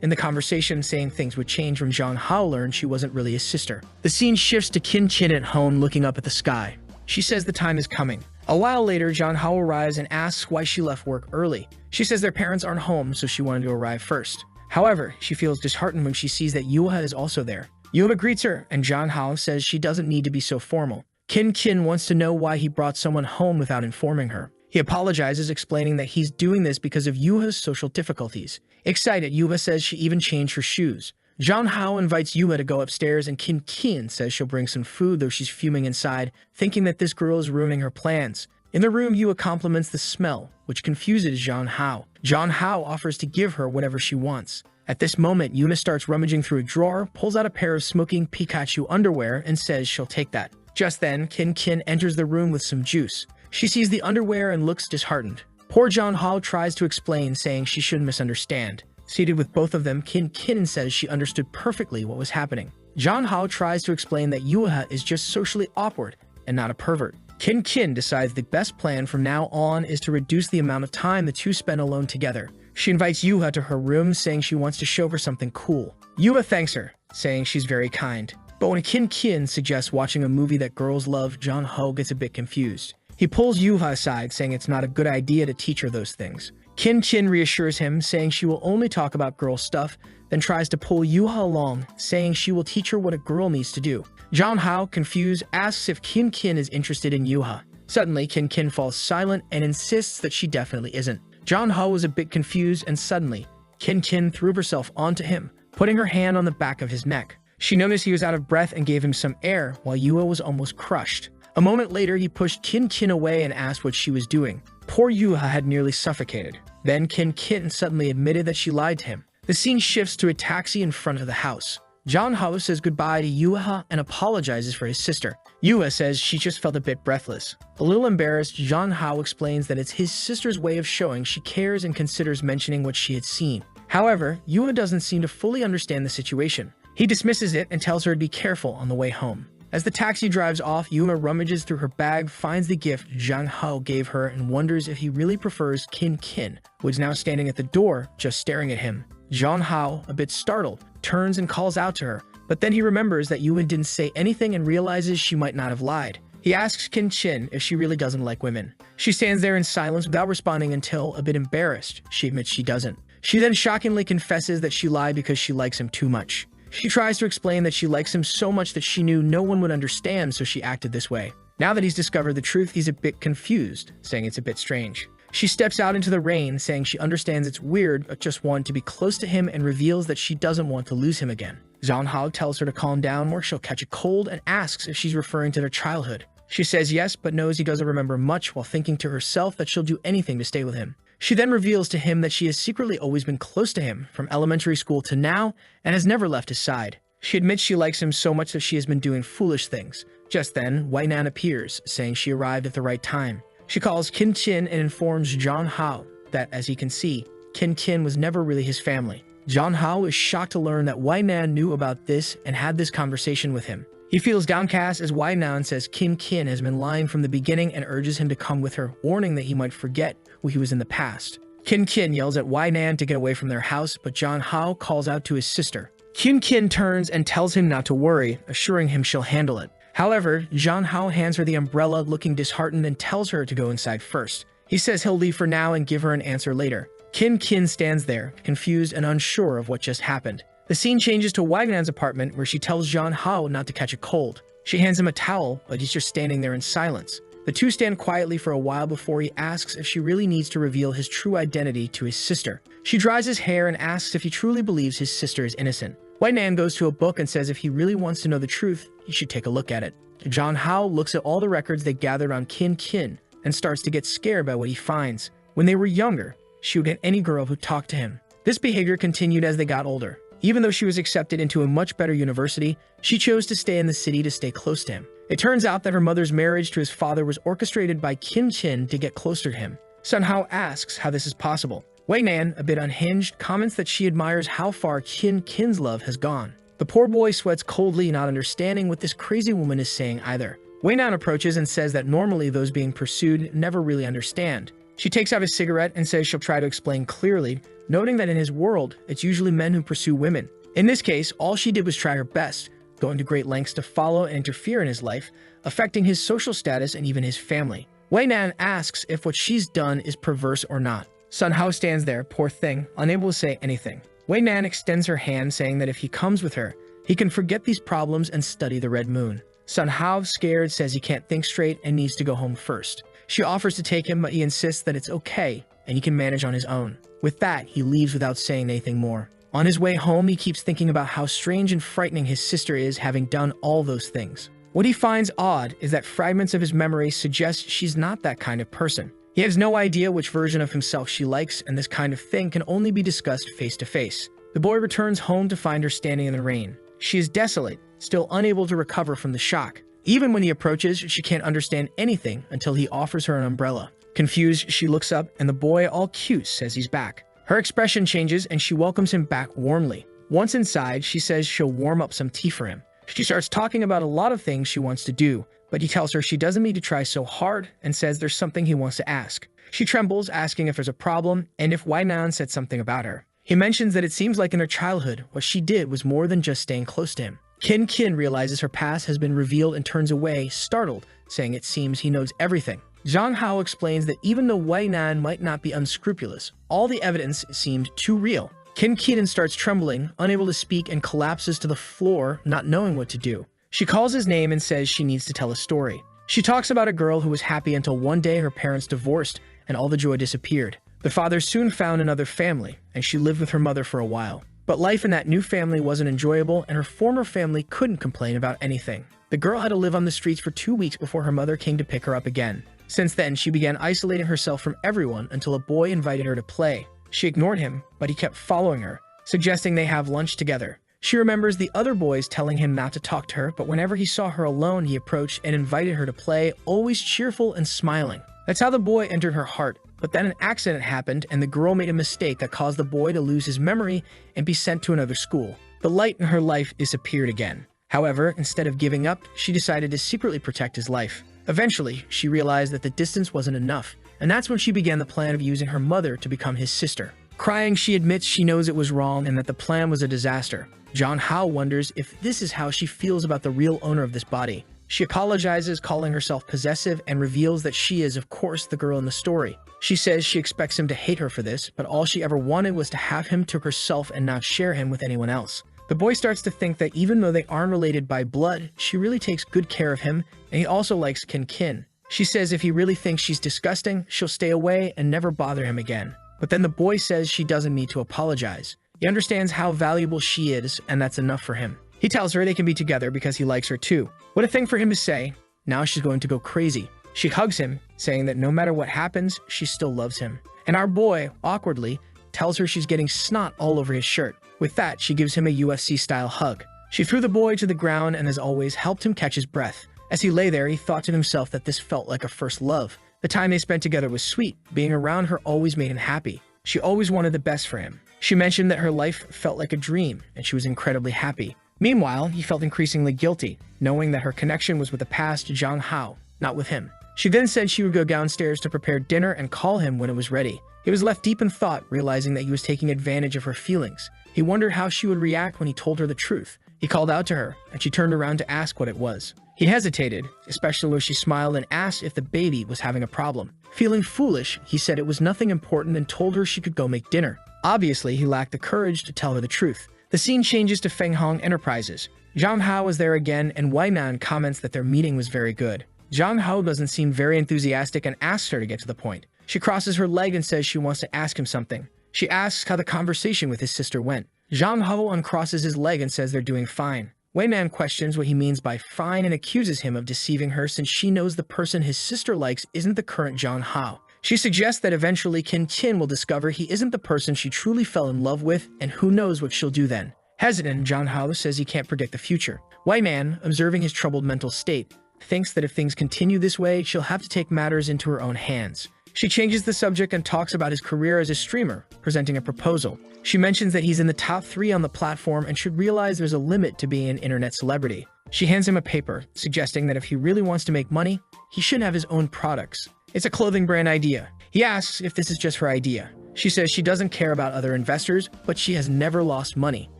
in the conversation, saying things would change when Zhang Hao learned she wasn't really his sister. The scene shifts to Kin at home looking up at the sky. She says the time is coming. A while later, Zhang Hao arrives and asks why she left work early. She says their parents aren't home, so she wanted to arrive first. However, she feels disheartened when she sees that Yuha is also there. Yuha greets her, and Zhang Hao says she doesn't need to be so formal. Kin wants to know why he brought someone home without informing her. He apologizes, explaining that he's doing this because of Yuha's social difficulties. Excited, Yuha says she even changed her shoes. Zhang Hao invites Yuha to go upstairs, and Kin says she'll bring some food, though she's fuming inside, thinking that this girl is ruining her plans. In the room, Yua compliments the smell, which confuses John Hao. John Hao offers to give her whatever she wants. At this moment, Yuna starts rummaging through a drawer, pulls out a pair of smoking Pikachu underwear, and says she'll take that. Just then, Kin enters the room with some juice. She sees the underwear and looks disheartened. Poor John Hao tries to explain, saying she shouldn't misunderstand. Seated with both of them, Kin says she understood perfectly what was happening. John Hao tries to explain that Yuha is just socially awkward and not a pervert. Kin decides the best plan from now on is to reduce the amount of time the two spend alone together. She invites Yuha to her room, saying she wants to show her something cool. Yuha thanks her, saying she's very kind. But when Kin suggests watching a movie that girls love, John Hao gets a bit confused. He pulls Yuha aside, saying it's not a good idea to teach her those things. Kin reassures him, saying she will only talk about girl stuff, then tries to pull Yuha along, saying she will teach her what a girl needs to do. John Hao, confused, asks if Kin is interested in Yuha. Suddenly, Kin falls silent and insists that she definitely isn't. John Hao was a bit confused, and suddenly, Kin threw herself onto him, putting her hand on the back of his neck. She noticed he was out of breath and gave him some air, while Yuha was almost crushed. A moment later, he pushed Kin away and asked what she was doing. Poor Yuha had nearly suffocated. Then Kin suddenly admitted that she lied to him. The scene shifts to a taxi in front of the house. John Hao says goodbye to Yuha and apologizes for his sister. Yuha says she just felt a bit breathless. A little embarrassed, John Hao explains that it's his sister's way of showing she cares and considers mentioning what she had seen. However, Yuha doesn't seem to fully understand the situation. He dismisses it and tells her to be careful on the way home. As the taxi drives off, Yuma rummages through her bag, finds the gift John Hao gave her, and wonders if he really prefers Kin, who is now standing at the door, just staring at him. John Hao, a bit startled, turns and calls out to her, but then he remembers that Yuma didn't say anything and realizes she might not have lied. He asks Kin if she really doesn't like women. She stands there in silence without responding until, a bit embarrassed, she admits she doesn't. She then shockingly confesses that she lied because she likes him too much. She tries to explain that she likes him so much that she knew no one would understand, so she acted this way. Now that he's discovered the truth, he's a bit confused, saying it's a bit strange. She steps out into the rain, saying she understands it's weird, but just wanted to be close to him, and reveals that she doesn't want to lose him again. John Hao tells her to calm down or she'll catch a cold, and asks if she's referring to their childhood. She says yes, but knows he doesn't remember much, while thinking to herself that she'll do anything to stay with him. She then reveals to him that she has secretly always been close to him, from elementary school to now, and has never left his side. She admits she likes him so much that she has been doing foolish things. Just then, Wai Nan appears, saying she arrived at the right time. She calls Kin and informs John Hao that, as he can see, Kin was never really his family. John Hao is shocked to learn that Wai Nan knew about this and had this conversation with him. He feels downcast as Wai Nan says Kin has been lying from the beginning and urges him to come with her, warning that he might forget who he was in the past. Kin yells at Wai Nan to get away from their house, but John Hao calls out to his sister. Kin turns and tells him not to worry, assuring him she'll handle it. However, John Hao hands her the umbrella, looking disheartened, and tells her to go inside first. He says he'll leave for now and give her an answer later. Kin stands there, confused and unsure of what just happened. The scene changes to Wai Nan's apartment, where she tells John Hao not to catch a cold. She hands him a towel, but he's just standing there in silence. The two stand quietly for a while before he asks if she really needs to reveal his true identity to his sister. She dries his hair and asks if he truly believes his sister is innocent. Wai Nan goes to a book and says if he really wants to know the truth, he should take a look at it. John Hao looks at all the records they gathered on Kin and starts to get scared by what he finds. When they were younger, she would get any girl who talked to him. This behavior continued as they got older. Even though she was accepted into a much better university, she chose to stay in the city to stay close to him. It turns out that her mother's marriage to his father was orchestrated by Kin to get closer to him. Sun Hao asks how this is possible. Wai Nan, a bit unhinged, comments that she admires how far Kin's love has gone. The poor boy sweats coldly, not understanding what this crazy woman is saying either. Wai Nan approaches and says that normally those being pursued never really understand. She takes out a cigarette and says she'll try to explain clearly, noting that in his world, it's usually men who pursue women. In this case, all she did was try her best, going to great lengths to follow and interfere in his life, affecting his social status and even his family. Wai Nan asks if what she's done is perverse or not. Sun Hao stands there, poor thing, unable to say anything. Wai Nan extends her hand, saying that if he comes with her, he can forget these problems and study the red moon. Sun Hao, scared, says he can't think straight and needs to go home first. She offers to take him, but he insists that it's okay and he can manage on his own. With that, he leaves without saying anything more. On his way home, he keeps thinking about how strange and frightening his sister is, having done all those things. What he finds odd is that fragments of his memory suggest she's not that kind of person. He has no idea which version of himself she likes, and this kind of thing can only be discussed face to face. The boy returns home to find her standing in the rain. She is desolate, still unable to recover from the shock. Even when he approaches, she can't understand anything until he offers her an umbrella. Confused, she looks up, and the boy, all cute, says he's back. Her expression changes, and she welcomes him back warmly. Once inside, she says she'll warm up some tea for him. She starts talking about a lot of things she wants to do, but he tells her she doesn't need to try so hard and says there's something he wants to ask. She trembles, asking if there's a problem and if Wainan said something about her. He mentions that it seems like in her childhood, what she did was more than just staying close to him. Kin realizes her past has been revealed and turns away, startled, saying it seems he knows everything. Zhang Hao explains that even though Wainan might not be unscrupulous, all the evidence seemed too real. Kin starts trembling, unable to speak, and collapses to the floor, not knowing what to do. She calls his name and says she needs to tell a story. She talks about a girl who was happy until one day her parents divorced and all the joy disappeared. The father soon found another family, and she lived with her mother for a while. But life in that new family wasn't enjoyable, and her former family couldn't complain about anything. The girl had to live on the streets for 2 weeks before her mother came to pick her up again. Since then, she began isolating herself from everyone until a boy invited her to play. She ignored him, but he kept following her, suggesting they have lunch together. She remembers the other boys telling him not to talk to her, but whenever he saw her alone, he approached and invited her to play, always cheerful and smiling. That's how the boy entered her heart. But then an accident happened, and the girl made a mistake that caused the boy to lose his memory and be sent to another school. The light in her life disappeared again. However, instead of giving up, she decided to secretly protect his life. Eventually, she realized that the distance wasn't enough, and that's when she began the plan of using her mother to become his sister. Crying, she admits she knows it was wrong and that the plan was a disaster. Zhang Hao wonders if this is how she feels about the real owner of this body. She apologizes, calling herself possessive, and reveals that she is, of course, the girl in the story. She says she expects him to hate her for this, but all she ever wanted was to have him to herself and not share him with anyone else. The boy starts to think that even though they aren't related by blood, she really takes good care of him, and he also likes Kin. She says if he really thinks she's disgusting, she'll stay away and never bother him again. But then the boy says she doesn't need to apologize. He understands how valuable she is, and that's enough for him. He tells her they can be together because he likes her too. What a thing for him to say. Now she's going to go crazy. She hugs him, saying that no matter what happens, she still loves him. And our boy, awkwardly, tells her she's getting snot all over his shirt. With that, she gives him a UFC-style hug. She threw the boy to the ground and, as always, helped him catch his breath. As he lay there, he thought to himself that this felt like a first love. The time they spent together was sweet. Being around her always made him happy. She always wanted the best for him. She mentioned that her life felt like a dream, and she was incredibly happy. Meanwhile, he felt increasingly guilty, knowing that her connection was with the past Zhang Hao, not with him. She then said she would go downstairs to prepare dinner and call him when it was ready. He was left deep in thought, realizing that he was taking advantage of her feelings. He wondered how she would react when he told her the truth. He called out to her, and she turned around to ask what it was. He hesitated, especially when she smiled and asked if the baby was having a problem. Feeling foolish, he said it was nothing important and told her she could go make dinner. Obviously, he lacked the courage to tell her the truth. The scene changes to Fenghong Enterprises. Zhang Hao is there again, and Wainan comments that their meeting was very good. Zhang Hao doesn't seem very enthusiastic and asks her to get to the point. She crosses her leg and says she wants to ask him something. She asks how the conversation with his sister went. Zhang Hao uncrosses his leg and says they're doing fine. Wainan questions what he means by fine and accuses him of deceiving her since she knows the person his sister likes isn't the current Zhang Hao. She suggests that eventually Kin will discover he isn't the person she truly fell in love with, and who knows what she'll do then. Hesitant, Zhang Hao says he can't predict the future. Wainan, observing his troubled mental state, thinks that if things continue this way, she'll have to take matters into her own hands. She changes the subject and talks about his career as a streamer, presenting a proposal. She mentions that he's in the top 3 on the platform and should realize there's a limit to being an internet celebrity. She hands him a paper, suggesting that if he really wants to make money, he should have his own products. It's a clothing brand idea. He asks if this is just her idea. She says she doesn't care about other investors, but she has never lost money.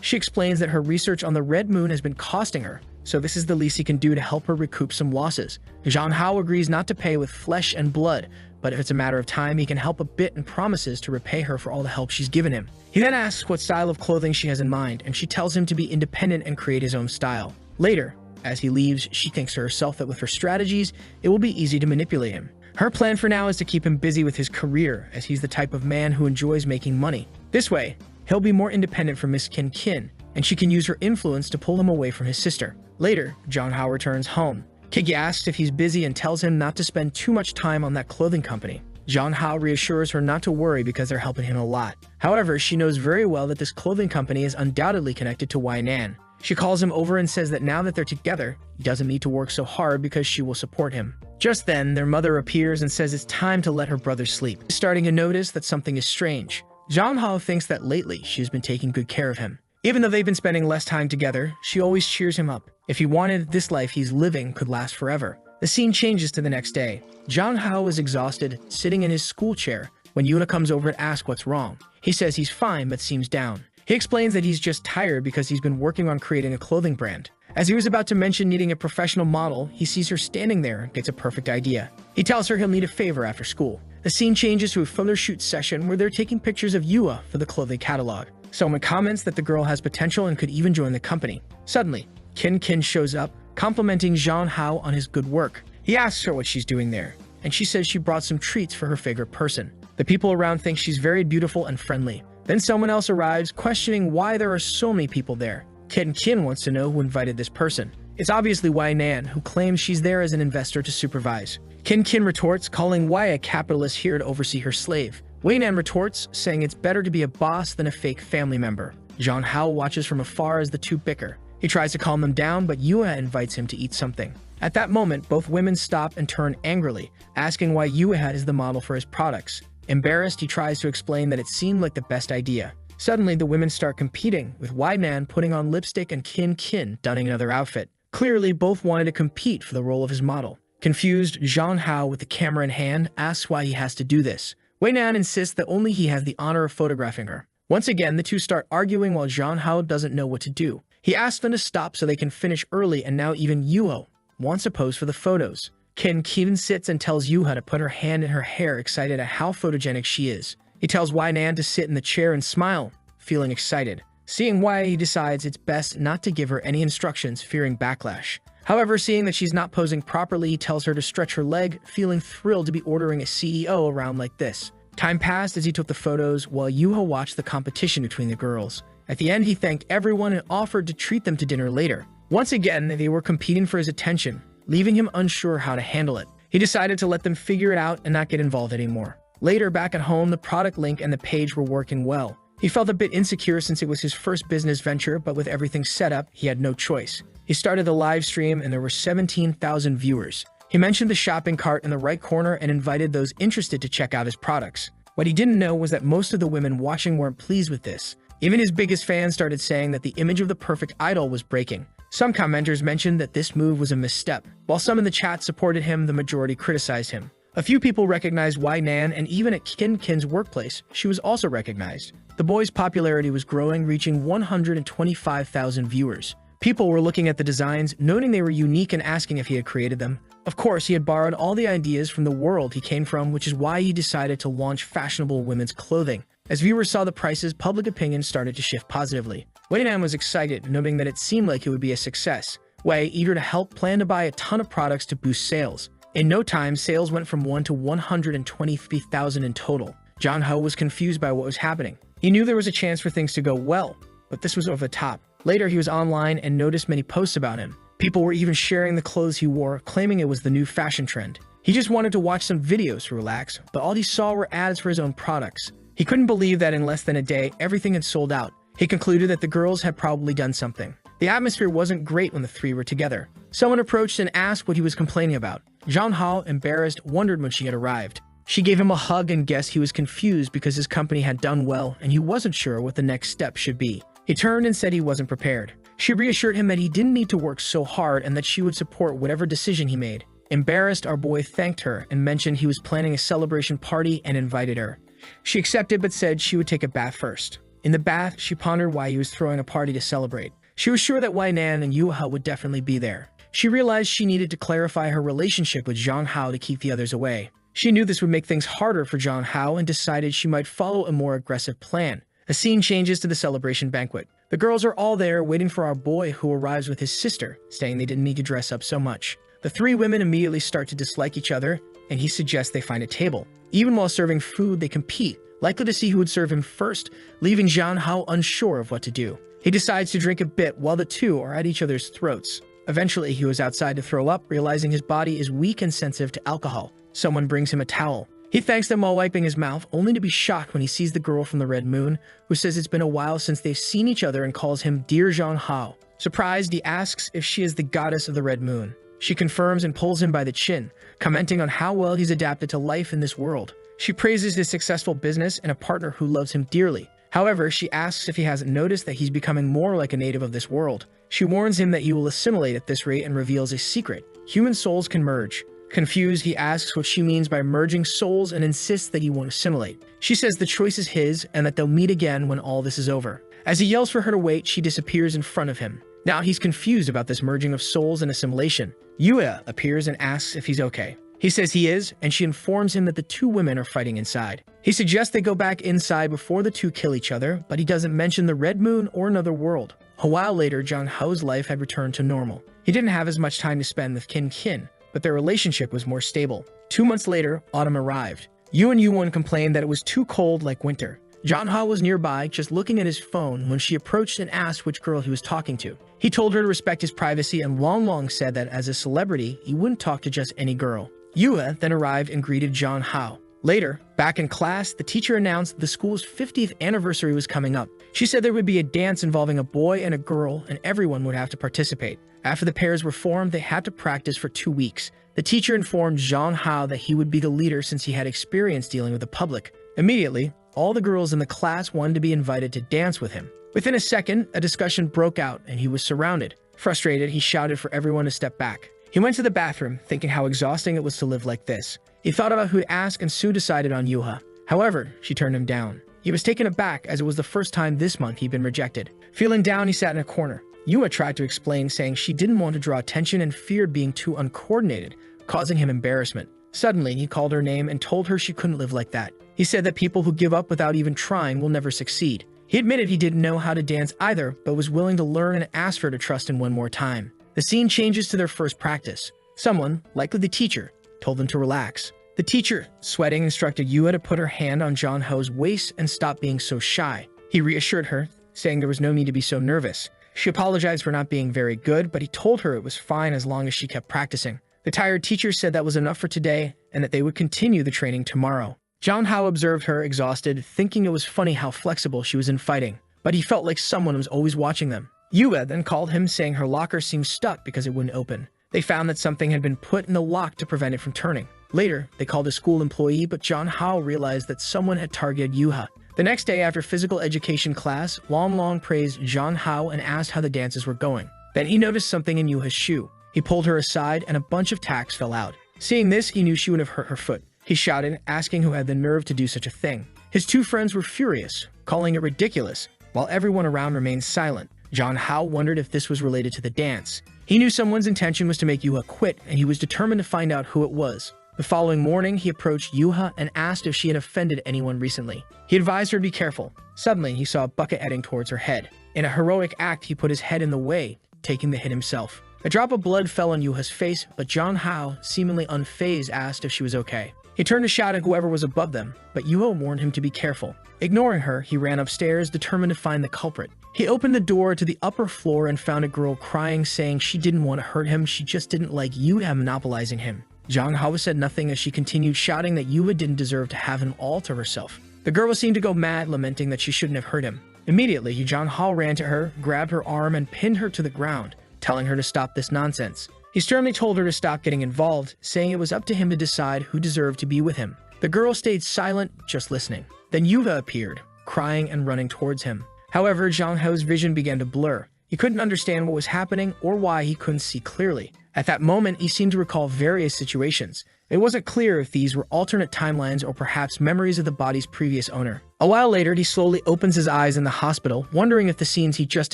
She explains that her research on the Red Moon has been costing her, so this is the least he can do to help her recoup some losses. Zhang Hao agrees not to pay with flesh and blood, but if it's a matter of time, he can help a bit and promises to repay her for all the help she's given him. He then asks what style of clothing she has in mind, and she tells him to be independent and create his own style. Later, as he leaves, she thinks to herself that with her strategies, it will be easy to manipulate him. Her plan for now is to keep him busy with his career, as he's the type of man who enjoys making money. This way, he'll be more independent from Miss Kin, and she can use her influence to pull him away from his sister. Later, Jong Hao returns home. Kiki asks if he's busy and tells him not to spend too much time on that clothing company. Jong Hao reassures her not to worry because they're helping him a lot. However, she knows very well that this clothing company is undoubtedly connected to Wai Nan. She calls him over and says that now that they're together, he doesn't need to work so hard because she will support him. Just then, their mother appears and says it's time to let her brother sleep, starting to notice that something is strange. Jong Hao thinks that lately she's been taking good care of him. Even though they've been spending less time together, she always cheers him up. If he wanted, this life he's living could last forever. The scene changes to the next day. Jong Hao is exhausted, sitting in his school chair, when Yuna comes over to ask what's wrong. He says he's fine but seems down. He explains that he's just tired because he's been working on creating a clothing brand. As he was about to mention needing a professional model, he sees her standing there and gets a perfect idea. He tells her he'll need a favor after school. The scene changes to a photo shoot session where they're taking pictures of Yua for the clothing catalog. Someone comments that the girl has potential and could even join the company. Suddenly, Kin shows up, complimenting Jong Hao on his good work. He asks her what she's doing there, and she says she brought some treats for her favorite person. The people around think she's very beautiful and friendly. Then someone else arrives, questioning why there are so many people there. Kin wants to know who invited this person. It's obviously Wai Nan, who claims she's there as an investor to supervise. Kin retorts, calling Wai a capitalist here to oversee her slave. Wai Nan retorts, saying it's better to be a boss than a fake family member. Jong Hao watches from afar as the two bicker. He tries to calm them down, but Yua invites him to eat something. At that moment, both women stop and turn angrily, asking why Yua is the model for his products. Embarrassed, he tries to explain that it seemed like the best idea. Suddenly, the women start competing, with Wai Nan putting on lipstick and Kin donning another outfit. Clearly, both wanted to compete for the role of his model. Confused, Jong Hao, with the camera in hand, asks why he has to do this. Wai Nan insists that only he has the honor of photographing her. Once again, the two start arguing while Jong Hao doesn't know what to do. He asks them to stop so they can finish early, and now even Yuho wants a pose for the photos. Kin sits and tells Yuha to put her hand in her hair, excited at how photogenic she is. He tells Wai Nan to sit in the chair and smile, feeling excited. Seeing Wai, he decides it's best not to give her any instructions, fearing backlash. However, seeing that she's not posing properly, he tells her to stretch her leg, feeling thrilled to be ordering a CEO around like this. Time passed as he took the photos, while Yuha watched the competition between the girls. At the end, he thanked everyone and offered to treat them to dinner later. Once again, they were competing for his attention, leaving him unsure how to handle it. He decided to let them figure it out and not get involved anymore. Later, back at home, the product link and the page were working well. He felt a bit insecure since it was his first business venture, but with everything set up, he had no choice. He started the live stream and there were 17,000 viewers. He mentioned the shopping cart in the right corner and invited those interested to check out his products. What he didn't know was that most of the women watching weren't pleased with this. Even his biggest fans started saying that the image of the perfect idol was breaking. Some commenters mentioned that this move was a misstep. While some in the chat supported him, the majority criticized him. A few people recognized Wai Nan, and even at Kin's workplace, she was also recognized. The boy's popularity was growing, reaching 125,000 viewers. People were looking at the designs, noting they were unique and asking if he had created them. Of course, he had borrowed all the ideas from the world he came from, which is why he decided to launch fashionable women's clothing. As viewers saw the prices, public opinion started to shift positively. Wai Nan was excited, noting that it seemed like it would be a success. Wai, eager to help, planned to buy a ton of products to boost sales. In no time, sales went from 1 to 123,000 in total. Jong Hao was confused by what was happening. He knew there was a chance for things to go well, but this was over the top. Later, he was online and noticed many posts about him. People were even sharing the clothes he wore, claiming it was the new fashion trend. He just wanted to watch some videos to relax, but all he saw were ads for his own products. He couldn't believe that in less than a day, everything had sold out. He concluded that the girls had probably done something. The atmosphere wasn't great when the three were together. Someone approached and asked what he was complaining about. Jong Hao, embarrassed, wondered when she had arrived. She gave him a hug and guessed he was confused because his company had done well and he wasn't sure what the next step should be. He turned and said he wasn't prepared. She reassured him that he didn't need to work so hard and that she would support whatever decision he made. Embarrassed, our boy thanked her and mentioned he was planning a celebration party and invited her. She accepted but said she would take a bath first. In the bath, she pondered why he was throwing a party to celebrate. She was sure that Wai Nan and Yuha would definitely be there. She realized she needed to clarify her relationship with Jong Hao to keep the others away. She knew this would make things harder for Jong Hao and decided she might follow a more aggressive plan. The scene changes to the celebration banquet. The girls are all there waiting for our boy, who arrives with his sister, saying they didn't need to dress up so much. The three women immediately start to dislike each other, and he suggests they find a table. Even while serving food, they compete, likely to see who would serve him first, leaving Jong Hao unsure of what to do. He decides to drink a bit while the two are at each other's throats. Eventually, he was outside to throw up, realizing his body is weak and sensitive to alcohol. Someone brings him a towel. He thanks them while wiping his mouth, only to be shocked when he sees the girl from the Red Moon, who says it's been a while since they've seen each other and calls him Dear Zhang Hao. Surprised, he asks if she is the goddess of the Red Moon. She confirms and pulls him by the chin, commenting on how well he's adapted to life in this world. She praises his successful business and a partner who loves him dearly. However, she asks if he hasn't noticed that he's becoming more like a native of this world. She warns him that he will assimilate at this rate and reveals a secret. Human souls can merge. Confused, he asks what she means by merging souls and insists that he won't assimilate. She says the choice is his and that they'll meet again when all this is over. As he yells for her to wait, she disappears in front of him. Now he's confused about this merging of souls and assimilation. Yue appears and asks if he's okay. He says he is, and she informs him that the two women are fighting inside. He suggests they go back inside before the two kill each other, but he doesn't mention the Red Moon or another world. A while later, Zhang Hao's life had returned to normal. He didn't have as much time to spend with Qin, but their relationship was more stable. 2 months later, autumn arrived. Yu and Yuwon complained that it was too cold like winter. Zhang Hao was nearby, just looking at his phone, when she approached and asked which girl he was talking to. He told her to respect his privacy and long said that as a celebrity, he wouldn't talk to just any girl. Yue then arrived and greeted Zhang Hao. Later, back in class, the teacher announced the school's 50th anniversary was coming up. She said there would be a dance involving a boy and a girl, and everyone would have to participate. After the pairs were formed, they had to practice for 2 weeks. The teacher informed Zhang Hao that he would be the leader since he had experience dealing with the public. Immediately, all the girls in the class wanted to be invited to dance with him. Within a second, a discussion broke out and he was surrounded. Frustrated, he shouted for everyone to step back. He went to the bathroom, thinking how exhausting it was to live like this. He thought about who to ask and Sue decided on Yuha. However, she turned him down. He was taken aback as it was the first time this month he'd been rejected. Feeling down, he sat in a corner. Yuha tried to explain, saying she didn't want to draw attention and feared being too uncoordinated, causing him embarrassment. Suddenly, he called her name and told her she couldn't live like that. He said that people who give up without even trying will never succeed. He admitted he didn't know how to dance either, but was willing to learn and asked her to trust him one more time. The scene changes to their first practice. Someone, likely the teacher, told them to relax. The teacher, sweating, instructed Yue to put her hand on Zhang Hao's waist and stop being so shy. He reassured her, saying there was no need to be so nervous. She apologized for not being very good, but he told her it was fine as long as she kept practicing. The tired teacher said that was enough for today and that they would continue the training tomorrow. Zhang Hao observed her, exhausted, thinking it was funny how flexible she was in fighting, but he felt like someone was always watching them. Yue then called him, saying her locker seemed stuck because it wouldn't open. They found that something had been put in the lock to prevent it from turning. Later, they called a school employee, but Zhang Hao realized that someone had targeted Yuha. The next day after physical education class, Long praised Zhang Hao and asked how the dances were going. Then he noticed something in Yuha's shoe. He pulled her aside and a bunch of tacks fell out. Seeing this, he knew she would have hurt her foot. He shouted, asking who had the nerve to do such a thing. His two friends were furious, calling it ridiculous, while everyone around remained silent. Zhang Hao wondered if this was related to the dance. He knew someone's intention was to make Yuha quit, and he was determined to find out who it was. The following morning, he approached Yuha and asked if she had offended anyone recently. He advised her to be careful. Suddenly, he saw a bucket heading towards her head. In a heroic act, he put his head in the way, taking the hit himself. A drop of blood fell on Yuha's face, but Zhang Hao, seemingly unfazed, asked if she was okay. He turned to shout at whoever was above them, but Yuha warned him to be careful. Ignoring her, he ran upstairs, determined to find the culprit. He opened the door to the upper floor and found a girl crying, saying she didn't want to hurt him, she just didn't like Yuha monopolizing him. Zhang Hao said nothing as she continued shouting that Yuha didn't deserve to have him all to herself. The girl seemed to go mad, lamenting that she shouldn't have hurt him. Immediately, Zhang Hao ran to her, grabbed her arm, and pinned her to the ground, telling her to stop this nonsense. He sternly told her to stop getting involved, saying it was up to him to decide who deserved to be with him. The girl stayed silent, just listening. Then Yuha appeared, crying and running towards him. However, Zhang Hao's vision began to blur. He couldn't understand what was happening or why he couldn't see clearly. At that moment, he seemed to recall various situations. It wasn't clear if these were alternate timelines or perhaps memories of the body's previous owner. A while later, he slowly opens his eyes in the hospital, wondering if the scenes he just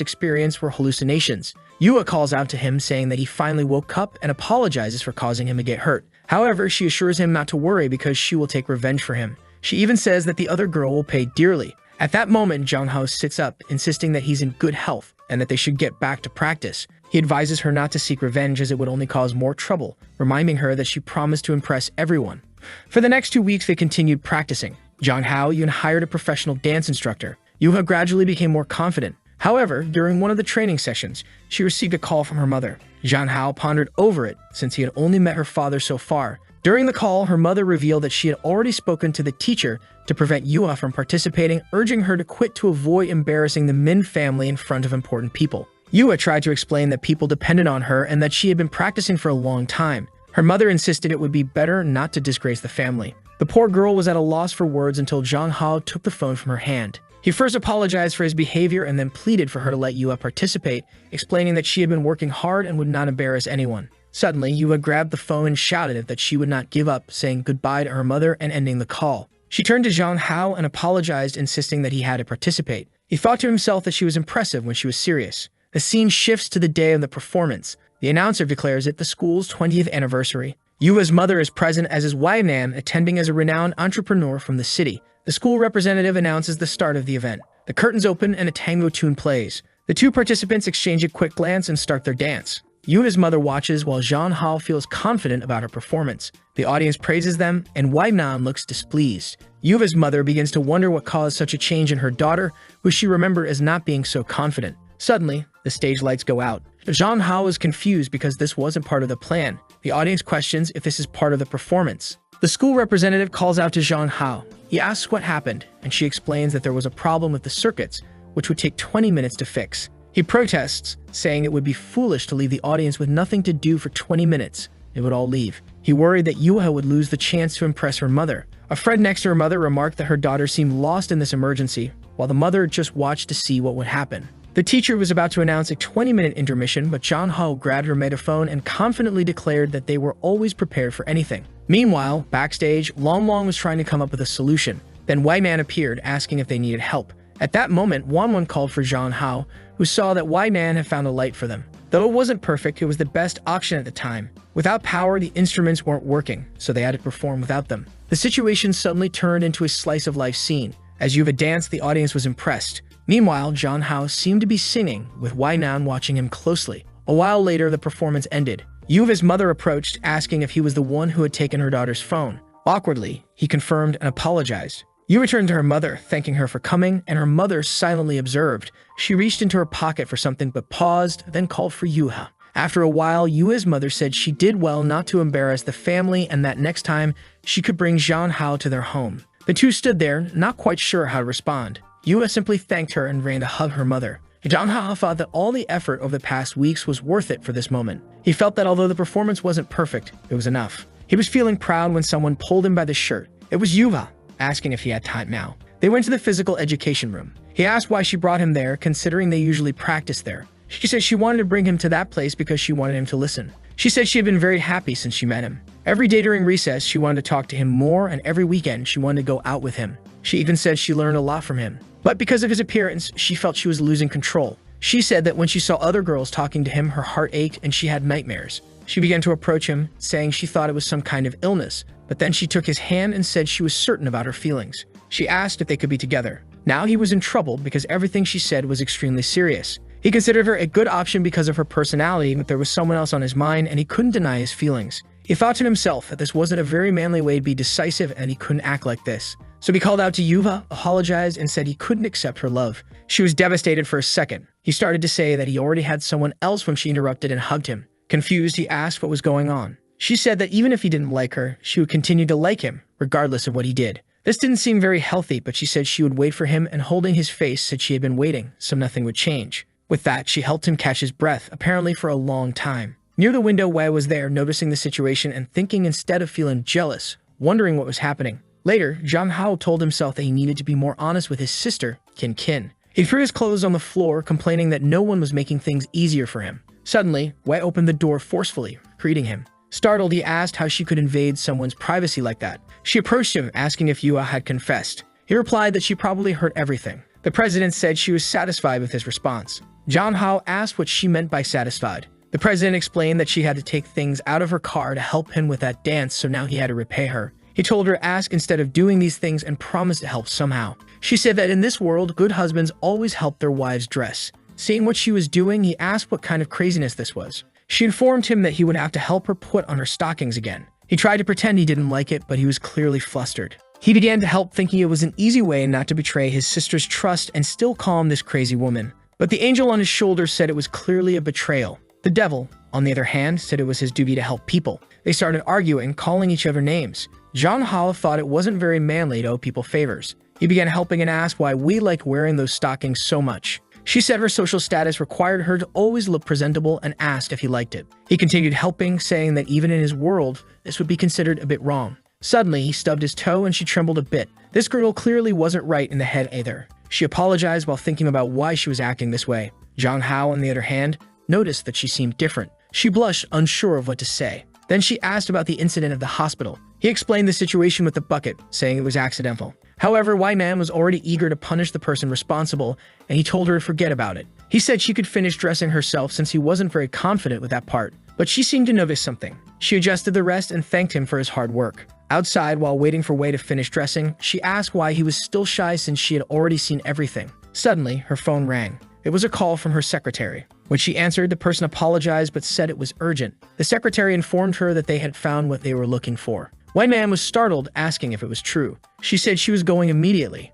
experienced were hallucinations. Yua calls out to him, saying that he finally woke up and apologizes for causing him to get hurt. However, she assures him not to worry because she will take revenge for him. She even says that the other girl will pay dearly. At that moment, Zhang Hao sits up, insisting that he's in good health and that they should get back to practice. He advises her not to seek revenge as it would only cause more trouble, reminding her that she promised to impress everyone. For the next 2 weeks, they continued practicing. Zhang Hao even hired a professional dance instructor. Yuha gradually became more confident. However, during one of the training sessions, she received a call from her mother. Zhang Hao pondered over it since he had only met her father so far. During the call, her mother revealed that she had already spoken to the teacher to prevent Yua from participating, urging her to quit to avoid embarrassing the Min family in front of important people. Yua tried to explain that people depended on her and that she had been practicing for a long time. Her mother insisted it would be better not to disgrace the family. The poor girl was at a loss for words until Zhang Hao took the phone from her hand. He first apologized for his behavior and then pleaded for her to let Yua participate, explaining that she had been working hard and would not embarrass anyone. Suddenly, Yua grabbed the phone and shouted that she would not give up, saying goodbye to her mother and ending the call. She turned to Zhang Hao and apologized, insisting that he had to participate. He thought to himself that she was impressive when she was serious. The scene shifts to the day of the performance. The announcer declares it the school's 20th anniversary. Yua's mother is present, as is Wei Nan, attending as a renowned entrepreneur from the city. The school representative announces the start of the event. The curtains open and a tango tune plays. The two participants exchange a quick glance and start their dance. Yua's mother watches while Zhang Hao feels confident about her performance. The audience praises them, and Wei Nan looks displeased. Yua's mother begins to wonder what caused such a change in her daughter, who she remembered as not being so confident. Suddenly, the stage lights go out. Zhang Hao is confused because this wasn't part of the plan. The audience questions if this is part of the performance. The school representative calls out to Zhang Hao. He asks what happened, and she explains that there was a problem with the circuits, which would take 20 minutes to fix. He protests, saying it would be foolish to leave the audience with nothing to do for 20 minutes. They would all leave. He worried that Yua would lose the chance to impress her mother. A friend next to her mother remarked that her daughter seemed lost in this emergency, while the mother just watched to see what would happen. The teacher was about to announce a 20-minute intermission, but Zhang Hao grabbed her megaphone and confidently declared that they were always prepared for anything. Meanwhile, backstage, Long was trying to come up with a solution. Then Wei Nan appeared, asking if they needed help. At that moment, Wan called for Zhang Hao, who saw that Wei Nan had found a light for them. Though it wasn't perfect, it was the best auction at the time. Without power, the instruments weren't working, so they had to perform without them. The situation suddenly turned into a slice-of-life scene. As Yuva danced, the audience was impressed. Meanwhile, Zhang Hao seemed to be singing, with Wei Nan watching him closely. A while later, the performance ended. Yuva's mother approached, asking if he was the one who had taken her daughter's phone. Awkwardly, he confirmed and apologized. Yuva turned to her mother, thanking her for coming, and her mother silently observed. She reached into her pocket for something but paused, then called for Yuha. After a while, Yua's mother said she did well not to embarrass the family and that next time she could bring Zhang Hao to their home. The two stood there, not quite sure how to respond. Yua simply thanked her and ran to hug her mother. Zhang Hao thought that all the effort over the past weeks was worth it for this moment. He felt that although the performance wasn't perfect, it was enough. He was feeling proud when someone pulled him by the shirt. It was Yuva, asking if he had time now. They went to the physical education room. He asked why she brought him there, considering they usually practice there. She said she wanted to bring him to that place because she wanted him to listen. She said she had been very happy since she met him. Every day during recess, she wanted to talk to him more, and every weekend, she wanted to go out with him. She even said she learned a lot from him. But because of his appearance, she felt she was losing control. She said that when she saw other girls talking to him, her heart ached and she had nightmares. She began to approach him, saying she thought it was some kind of illness, but then she took his hand and said she was certain about her feelings. She asked if they could be together. Now he was in trouble because everything she said was extremely serious. He considered her a good option because of her personality, but there was someone else on his mind and he couldn't deny his feelings. He thought to himself that this wasn't a very manly way to be decisive and he couldn't act like this. So he called out to Yuva, apologized, and said he couldn't accept her love. She was devastated for a second. He started to say that he already had someone else when she interrupted and hugged him. Confused, he asked what was going on. She said that even if he didn't like her, she would continue to like him, regardless of what he did. This didn't seem very healthy, but she said she would wait for him, and holding his face said she had been waiting, so nothing would change. With that, she helped him catch his breath, apparently for a long time. Near the window, Wei was there, noticing the situation and thinking instead of feeling jealous, wondering what was happening. Later, Zhang Hao told himself that he needed to be more honest with his sister, Kin. He threw his clothes on the floor, complaining that no one was making things easier for him. Suddenly, Wei opened the door forcefully, greeting him. Startled, he asked how she could invade someone's privacy like that. She approached him, asking if Yua had confessed. He replied that she probably heard everything. The president said she was satisfied with his response. Zhang Hao asked what she meant by satisfied. The president explained that she had to take things out of her car to help him with that dance, so now he had to repay her. He told her to ask instead of doing these things and promised to help somehow. She said that in this world, good husbands always help their wives dress. Seeing what she was doing, he asked what kind of craziness this was. She informed him that he would have to help her put on her stockings again. He tried to pretend he didn't like it, but he was clearly flustered. He began to help, thinking it was an easy way not to betray his sister's trust and still calm this crazy woman. but the angel on his shoulder said it was clearly a betrayal. The devil, on the other hand, said it was his duty to help people. They started arguing, calling each other names. John Hao thought it wasn't very manly to owe people favors. He began helping and asked why we liked wearing those stockings so much. She said her social status required her to always look presentable and asked if he liked it. He continued helping, saying that even in his world, this would be considered a bit wrong. Suddenly, he stubbed his toe and she trembled a bit. This girl clearly wasn't right in the head either. She apologized while thinking about why she was acting this way. John Hao, on the other hand, noticed that she seemed different. She blushed, unsure of what to say. Then she asked about the incident at the hospital. He explained the situation with the bucket, saying it was accidental. However, Wai Man was already eager to punish the person responsible, and he told her to forget about it. He said she could finish dressing herself since he wasn't very confident with that part, but she seemed to notice something. She adjusted the rest and thanked him for his hard work. Outside, while waiting for Wei to finish dressing, she asked why he was still shy since she had already seen everything. Suddenly, her phone rang. It was a call from her secretary. When she answered, the person apologized but said it was urgent. The secretary informed her that they had found what they were looking for. Wai Man was startled, asking if it was true. She said she was going immediately.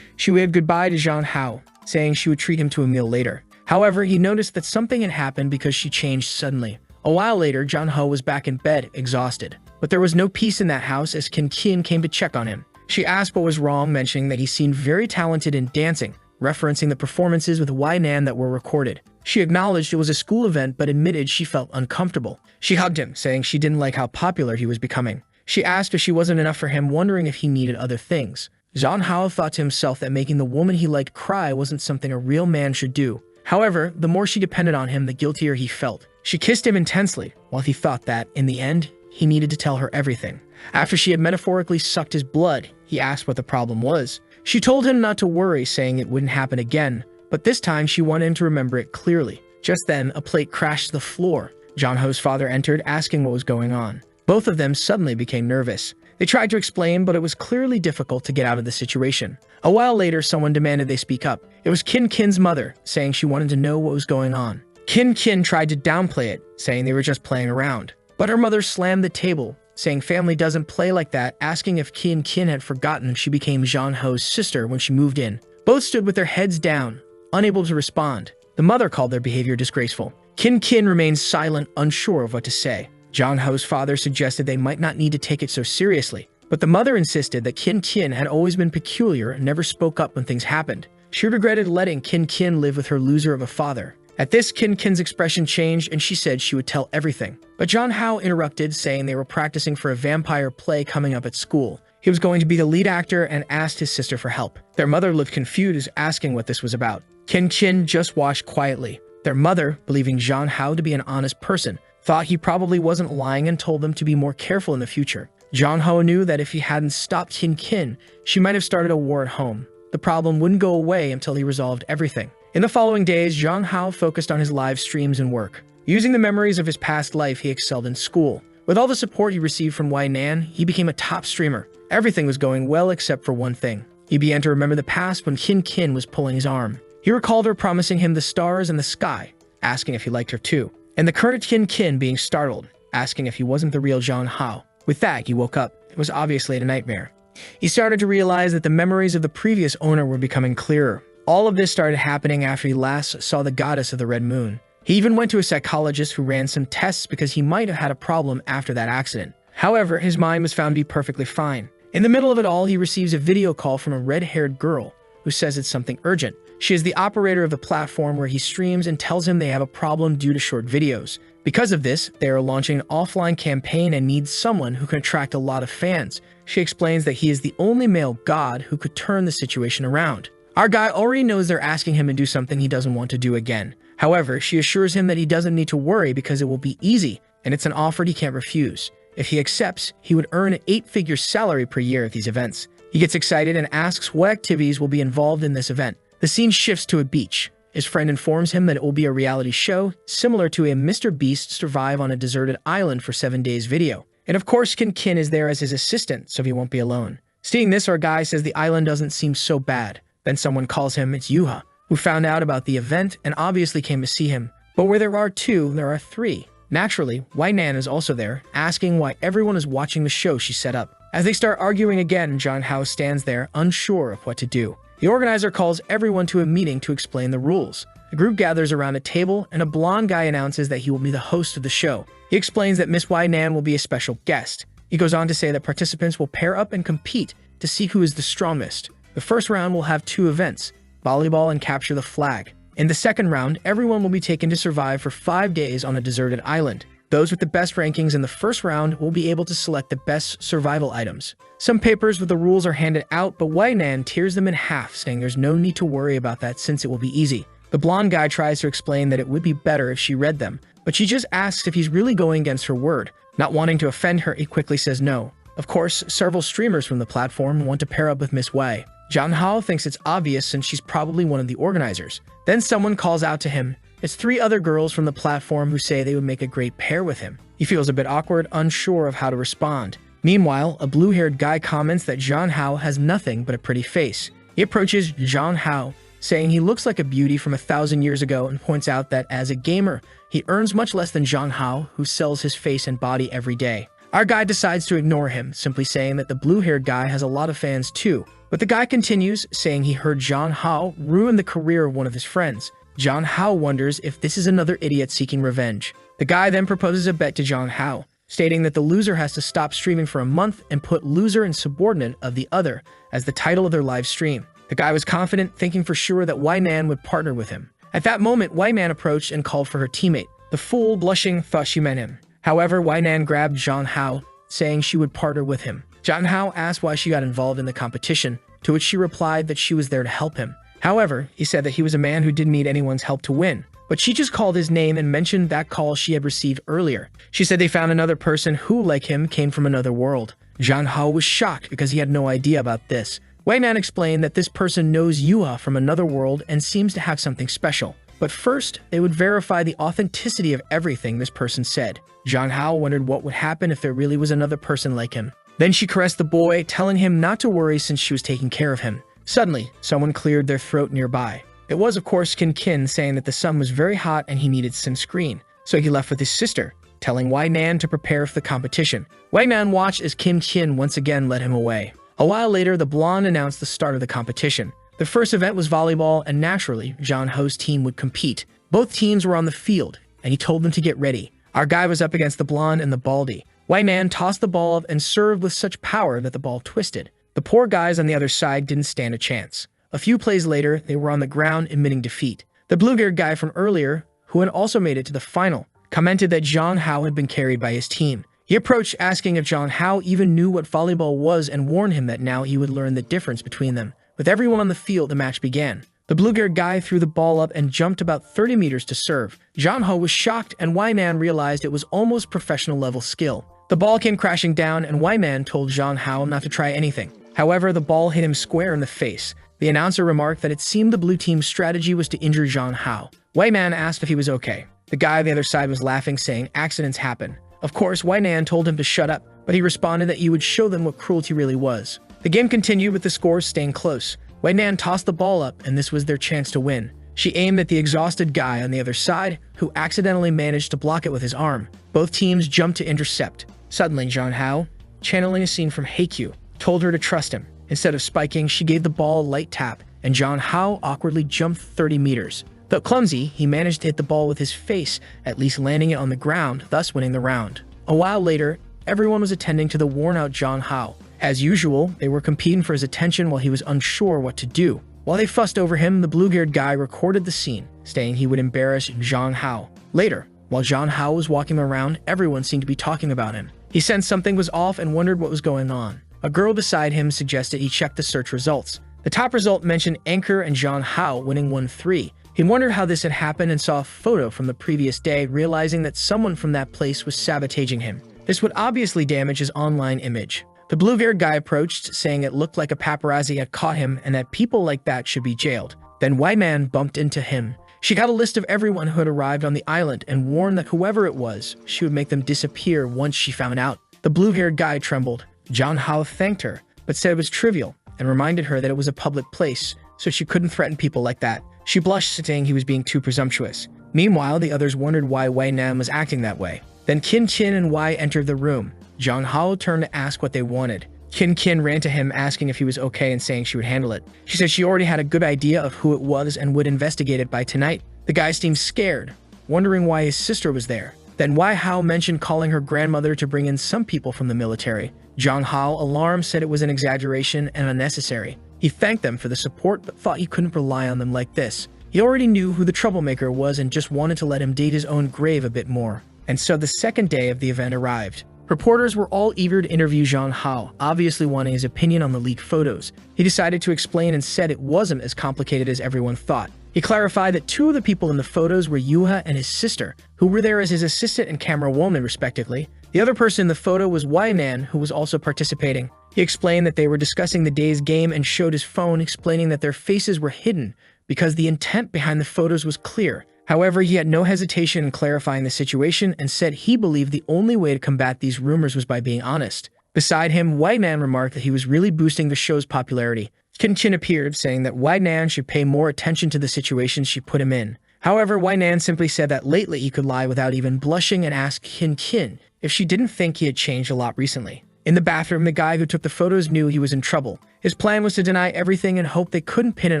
She waved goodbye to John Hao, saying she would treat him to a meal later. However, he noticed that something had happened because she changed suddenly. A while later, John Hao was back in bed, exhausted. But there was no peace in that house as Kim Kian came to check on him. She asked what was wrong, mentioning that he seemed very talented in dancing, referencing the performances with Wai Nan that were recorded. She acknowledged it was a school event but admitted she felt uncomfortable. She hugged him, saying she didn't like how popular he was becoming. She asked if she wasn't enough for him, wondering if he needed other things. John Hao thought to himself that making the woman he liked cry wasn't something a real man should do. However, the more she depended on him, the guiltier he felt. She kissed him intensely, while he thought that, in the end, he needed to tell her everything. After she had metaphorically sucked his blood, he asked what the problem was. She told him not to worry, saying it wouldn't happen again, but this time she wanted him to remember it clearly. Just then, a plate crashed to the floor. John Ho's father entered, asking what was going on. Both of them suddenly became nervous. They tried to explain, but it was clearly difficult to get out of the situation. A while later, someone demanded they speak up. It was Kin Kin's mother, saying she wanted to know what was going on. Kin Kin tried to downplay it, saying they were just playing around. But her mother slammed the table, saying family doesn't play like that, asking if Kin Kin had forgotten she became John Ho's sister when she moved in. Both stood with their heads down, unable to respond. The mother called their behavior disgraceful. Kin Kin remained silent, unsure of what to say. John Ho's father suggested they might not need to take it so seriously, but the mother insisted that Kin Kin had always been peculiar and never spoke up when things happened. She regretted letting Kin Kin live with her loser of a father. At this, Kin Kin's expression changed and she said she would tell everything. But John Hao interrupted, saying they were practicing for a vampire play coming up at school. He was going to be the lead actor and asked his sister for help. Their mother looked confused, asking what this was about. Kin Kin just watched quietly. Their mother, believing John Hao to be an honest person, thought he probably wasn't lying and told them to be more careful in the future. John Hao knew that if he hadn't stopped Kin Kin, she might have started a war at home. The problem wouldn't go away until he resolved everything. In the following days, John Hao focused on his live streams and work. Using the memories of his past life, he excelled in school. With all the support he received from Wai Nan, he became a top streamer. Everything was going well except for one thing. He began to remember the past when Kin Kin was pulling his arm. He recalled her promising him the stars and the sky, asking if he liked her too. And the current Kin Kin being startled, asking if he wasn't the real John Hao. With that, he woke up. It was obviously a nightmare. He started to realize that the memories of the previous owner were becoming clearer. All of this started happening after he last saw the goddess of the Red Moon. He even went to a psychologist who ran some tests because he might have had a problem after that accident. However, his mind was found to be perfectly fine. In the middle of it all, he receives a video call from a red-haired girl who says it's something urgent. She is the operator of the platform where he streams and tells him they have a problem due to short videos. Because of this, they are launching an offline campaign and need someone who can attract a lot of fans. She explains that he is the only male god who could turn the situation around. Our guy already knows they're asking him to do something he doesn't want to do again. However, she assures him that he doesn't need to worry because it will be easy, and it's an offer he can't refuse. If he accepts, he would earn an 8-figure salary per year at these events. He gets excited and asks what activities will be involved in this event. The scene shifts to a beach. His friend informs him that it will be a reality show, similar to a Mr. Beast survive on a deserted island for 7 days video. And of course, Kin Kin is there as his assistant, so he won't be alone. Seeing this, our guy says the island doesn't seem so bad. Then someone calls him, it's Yuha, who found out about the event and obviously came to see him. But where there are two, there are three. Naturally, Wai Nan is also there, asking why everyone is watching the show she set up. As they start arguing again, John Hao stands there, unsure of what to do. The organizer calls everyone to a meeting to explain the rules. The group gathers around a table, and a blonde guy announces that he will be the host of the show. He explains that Miss Nan will be a special guest. He goes on to say that participants will pair up and compete to see who is the strongest. The first round will have 2 events, volleyball and capture the flag. In the second round, everyone will be taken to survive for 5 days on a deserted island. Those with the best rankings in the first round will be able to select the best survival items. Some papers with the rules are handed out, but Nan tears them in half, saying there's no need to worry about that since it will be easy. The blonde guy tries to explain that it would be better if she read them, but she just asks if he's really going against her word. Not wanting to offend her, he quickly says no. Of course, several streamers from the platform want to pair up with Miss Wei. Zhang Hao thinks it's obvious since she's probably one of the organizers. Then someone calls out to him. It's 3 other girls from the platform who say they would make a great pair with him. He feels a bit awkward, unsure of how to respond. Meanwhile, a blue-haired guy comments that Zhang Hao has nothing but a pretty face. He approaches Zhang Hao, saying he looks like a beauty from 1,000 years ago, and points out that as a gamer, he earns much less than Zhang Hao, who sells his face and body every day. Our guy decides to ignore him, simply saying that the blue-haired guy has a lot of fans too. But the guy continues, saying he heard Zhang Hao ruin the career of one of his friends. Zhang Hao wonders if this is another idiot seeking revenge. The guy then proposes a bet to Zhang Hao, stating that the loser has to stop streaming for a month and put loser and subordinate of the other as the title of their live stream. The guy was confident, thinking for sure that Nan would partner with him. At that moment, Nan approached and called for her teammate. The fool, blushing, thought she meant him. However, Nan grabbed Zhang Hao, saying she would partner with him. Zhang Hao asked why she got involved in the competition, to which she replied that she was there to help him. However, he said that he was a man who didn't need anyone's help to win. But she just called his name and mentioned that call she had received earlier. She said they found another person who, like him, came from another world. Zhang Hao was shocked because he had no idea about this. Nan explained that this person knows Yua from another world and seems to have something special. But first, they would verify the authenticity of everything this person said. Zhang Hao wondered what would happen if there really was another person like him. Then she caressed the boy, telling him not to worry since she was taking care of him. Suddenly, someone cleared their throat nearby. It was, of course, Kin saying that the sun was very hot and he needed sunscreen. So he left with his sister, telling Nan to prepare for the competition. Nan watched as Kin once again led him away. A while later, the blonde announced the start of the competition. The first event was volleyball, and naturally, Zhang Hao's team would compete. Both teams were on the field, and he told them to get ready. Our guy was up against the blonde and the baldy. Nan tossed the ball up and served with such power that the ball twisted. The poor guys on the other side didn't stand a chance. A few plays later, they were on the ground admitting defeat. The blue-haired guy from earlier, who had also made it to the final, commented that Zhang Hao had been carried by his team. He approached asking if Zhang Hao even knew what volleyball was and warned him that now he would learn the difference between them. With everyone on the field, the match began. The blue-haired guy threw the ball up and jumped about 30 meters to serve. Zhang Hao was shocked, and Nan realized it was almost professional-level skill. The ball came crashing down, and Nan told Zhang Hao not to try anything. However, the ball hit him square in the face. The announcer remarked that it seemed the blue team's strategy was to injure Zhang Hao. Nan asked if he was okay. The guy on the other side was laughing, saying accidents happen. Of course, Nan told him to shut up, but he responded that he would show them what cruelty really was. The game continued with the scores staying close. Nan tossed the ball up, and this was their chance to win. She aimed at the exhausted guy on the other side, who accidentally managed to block it with his arm. Both teams jumped to intercept. Suddenly, Zhang Hao, channeling a scene from Haikyuu, told her to trust him. Instead of spiking, she gave the ball a light tap, and Zhang Hao awkwardly jumped 30 meters. Though clumsy, he managed to hit the ball with his face, at least landing it on the ground, thus winning the round. A while later, everyone was attending to the worn-out Zhang Hao. As usual, they were competing for his attention while he was unsure what to do. While they fussed over him, the blue-haired guy recorded the scene, stating he would embarrass Zhang Hao. Later, while Zhang Hao was walking around, everyone seemed to be talking about him. He sensed something was off and wondered what was going on. A girl beside him suggested he check the search results. The top result mentioned Anchor and Zhang Hao winning 1-3. He wondered how this had happened and saw a photo from the previous day, realizing that someone from that place was sabotaging him. This would obviously damage his online image. The blue-haired guy approached, saying it looked like a paparazzi had caught him and that people like that should be jailed. Then Nan bumped into him. She got a list of everyone who had arrived on the island and warned that whoever it was, she would make them disappear once she found out. The blue-haired guy trembled. Zhang Hao thanked her, but said it was trivial and reminded her that it was a public place, so she couldn't threaten people like that. She blushed, saying he was being too presumptuous. Meanwhile, the others wondered why Nan was acting that way. Then Kin and Wei entered the room. Zhang Hao turned to ask what they wanted. Kin ran to him, asking if he was okay and saying she would handle it. She said she already had a good idea of who it was and would investigate it by tonight. The guy seemed scared, wondering why his sister was there. Then Wai Hao mentioned calling her grandmother to bring in some people from the military. Zhang Hao, alarmed, said it was an exaggeration and unnecessary. He thanked them for the support but thought he couldn't rely on them like this. He already knew who the troublemaker was and just wanted to let him dig his own grave a bit more. And so the second day of the event arrived. Reporters were all eager to interview Zhang Hao, obviously wanting his opinion on the leaked photos. He decided to explain and said it wasn't as complicated as everyone thought. He clarified that two of the people in the photos were Yuha and his sister, who were there as his assistant and camera woman respectively. The other person in the photo was Wai Nan, who was also participating. He explained that they were discussing the day's game and showed his phone, explaining that their faces were hidden because the intent behind the photos was clear. However, he had no hesitation in clarifying the situation and said he believed the only way to combat these rumors was by being honest. Beside him, Wai Nan remarked that he was really boosting the show's popularity. Qin Qin appeared, saying that Wai Nan should pay more attention to the situations she put him in. However, Wai Nan simply said that lately he could lie without even blushing and asked Qin Qin if she didn't think he had changed a lot recently. In the bathroom, the guy who took the photos knew he was in trouble. His plan was to deny everything and hope they couldn't pin it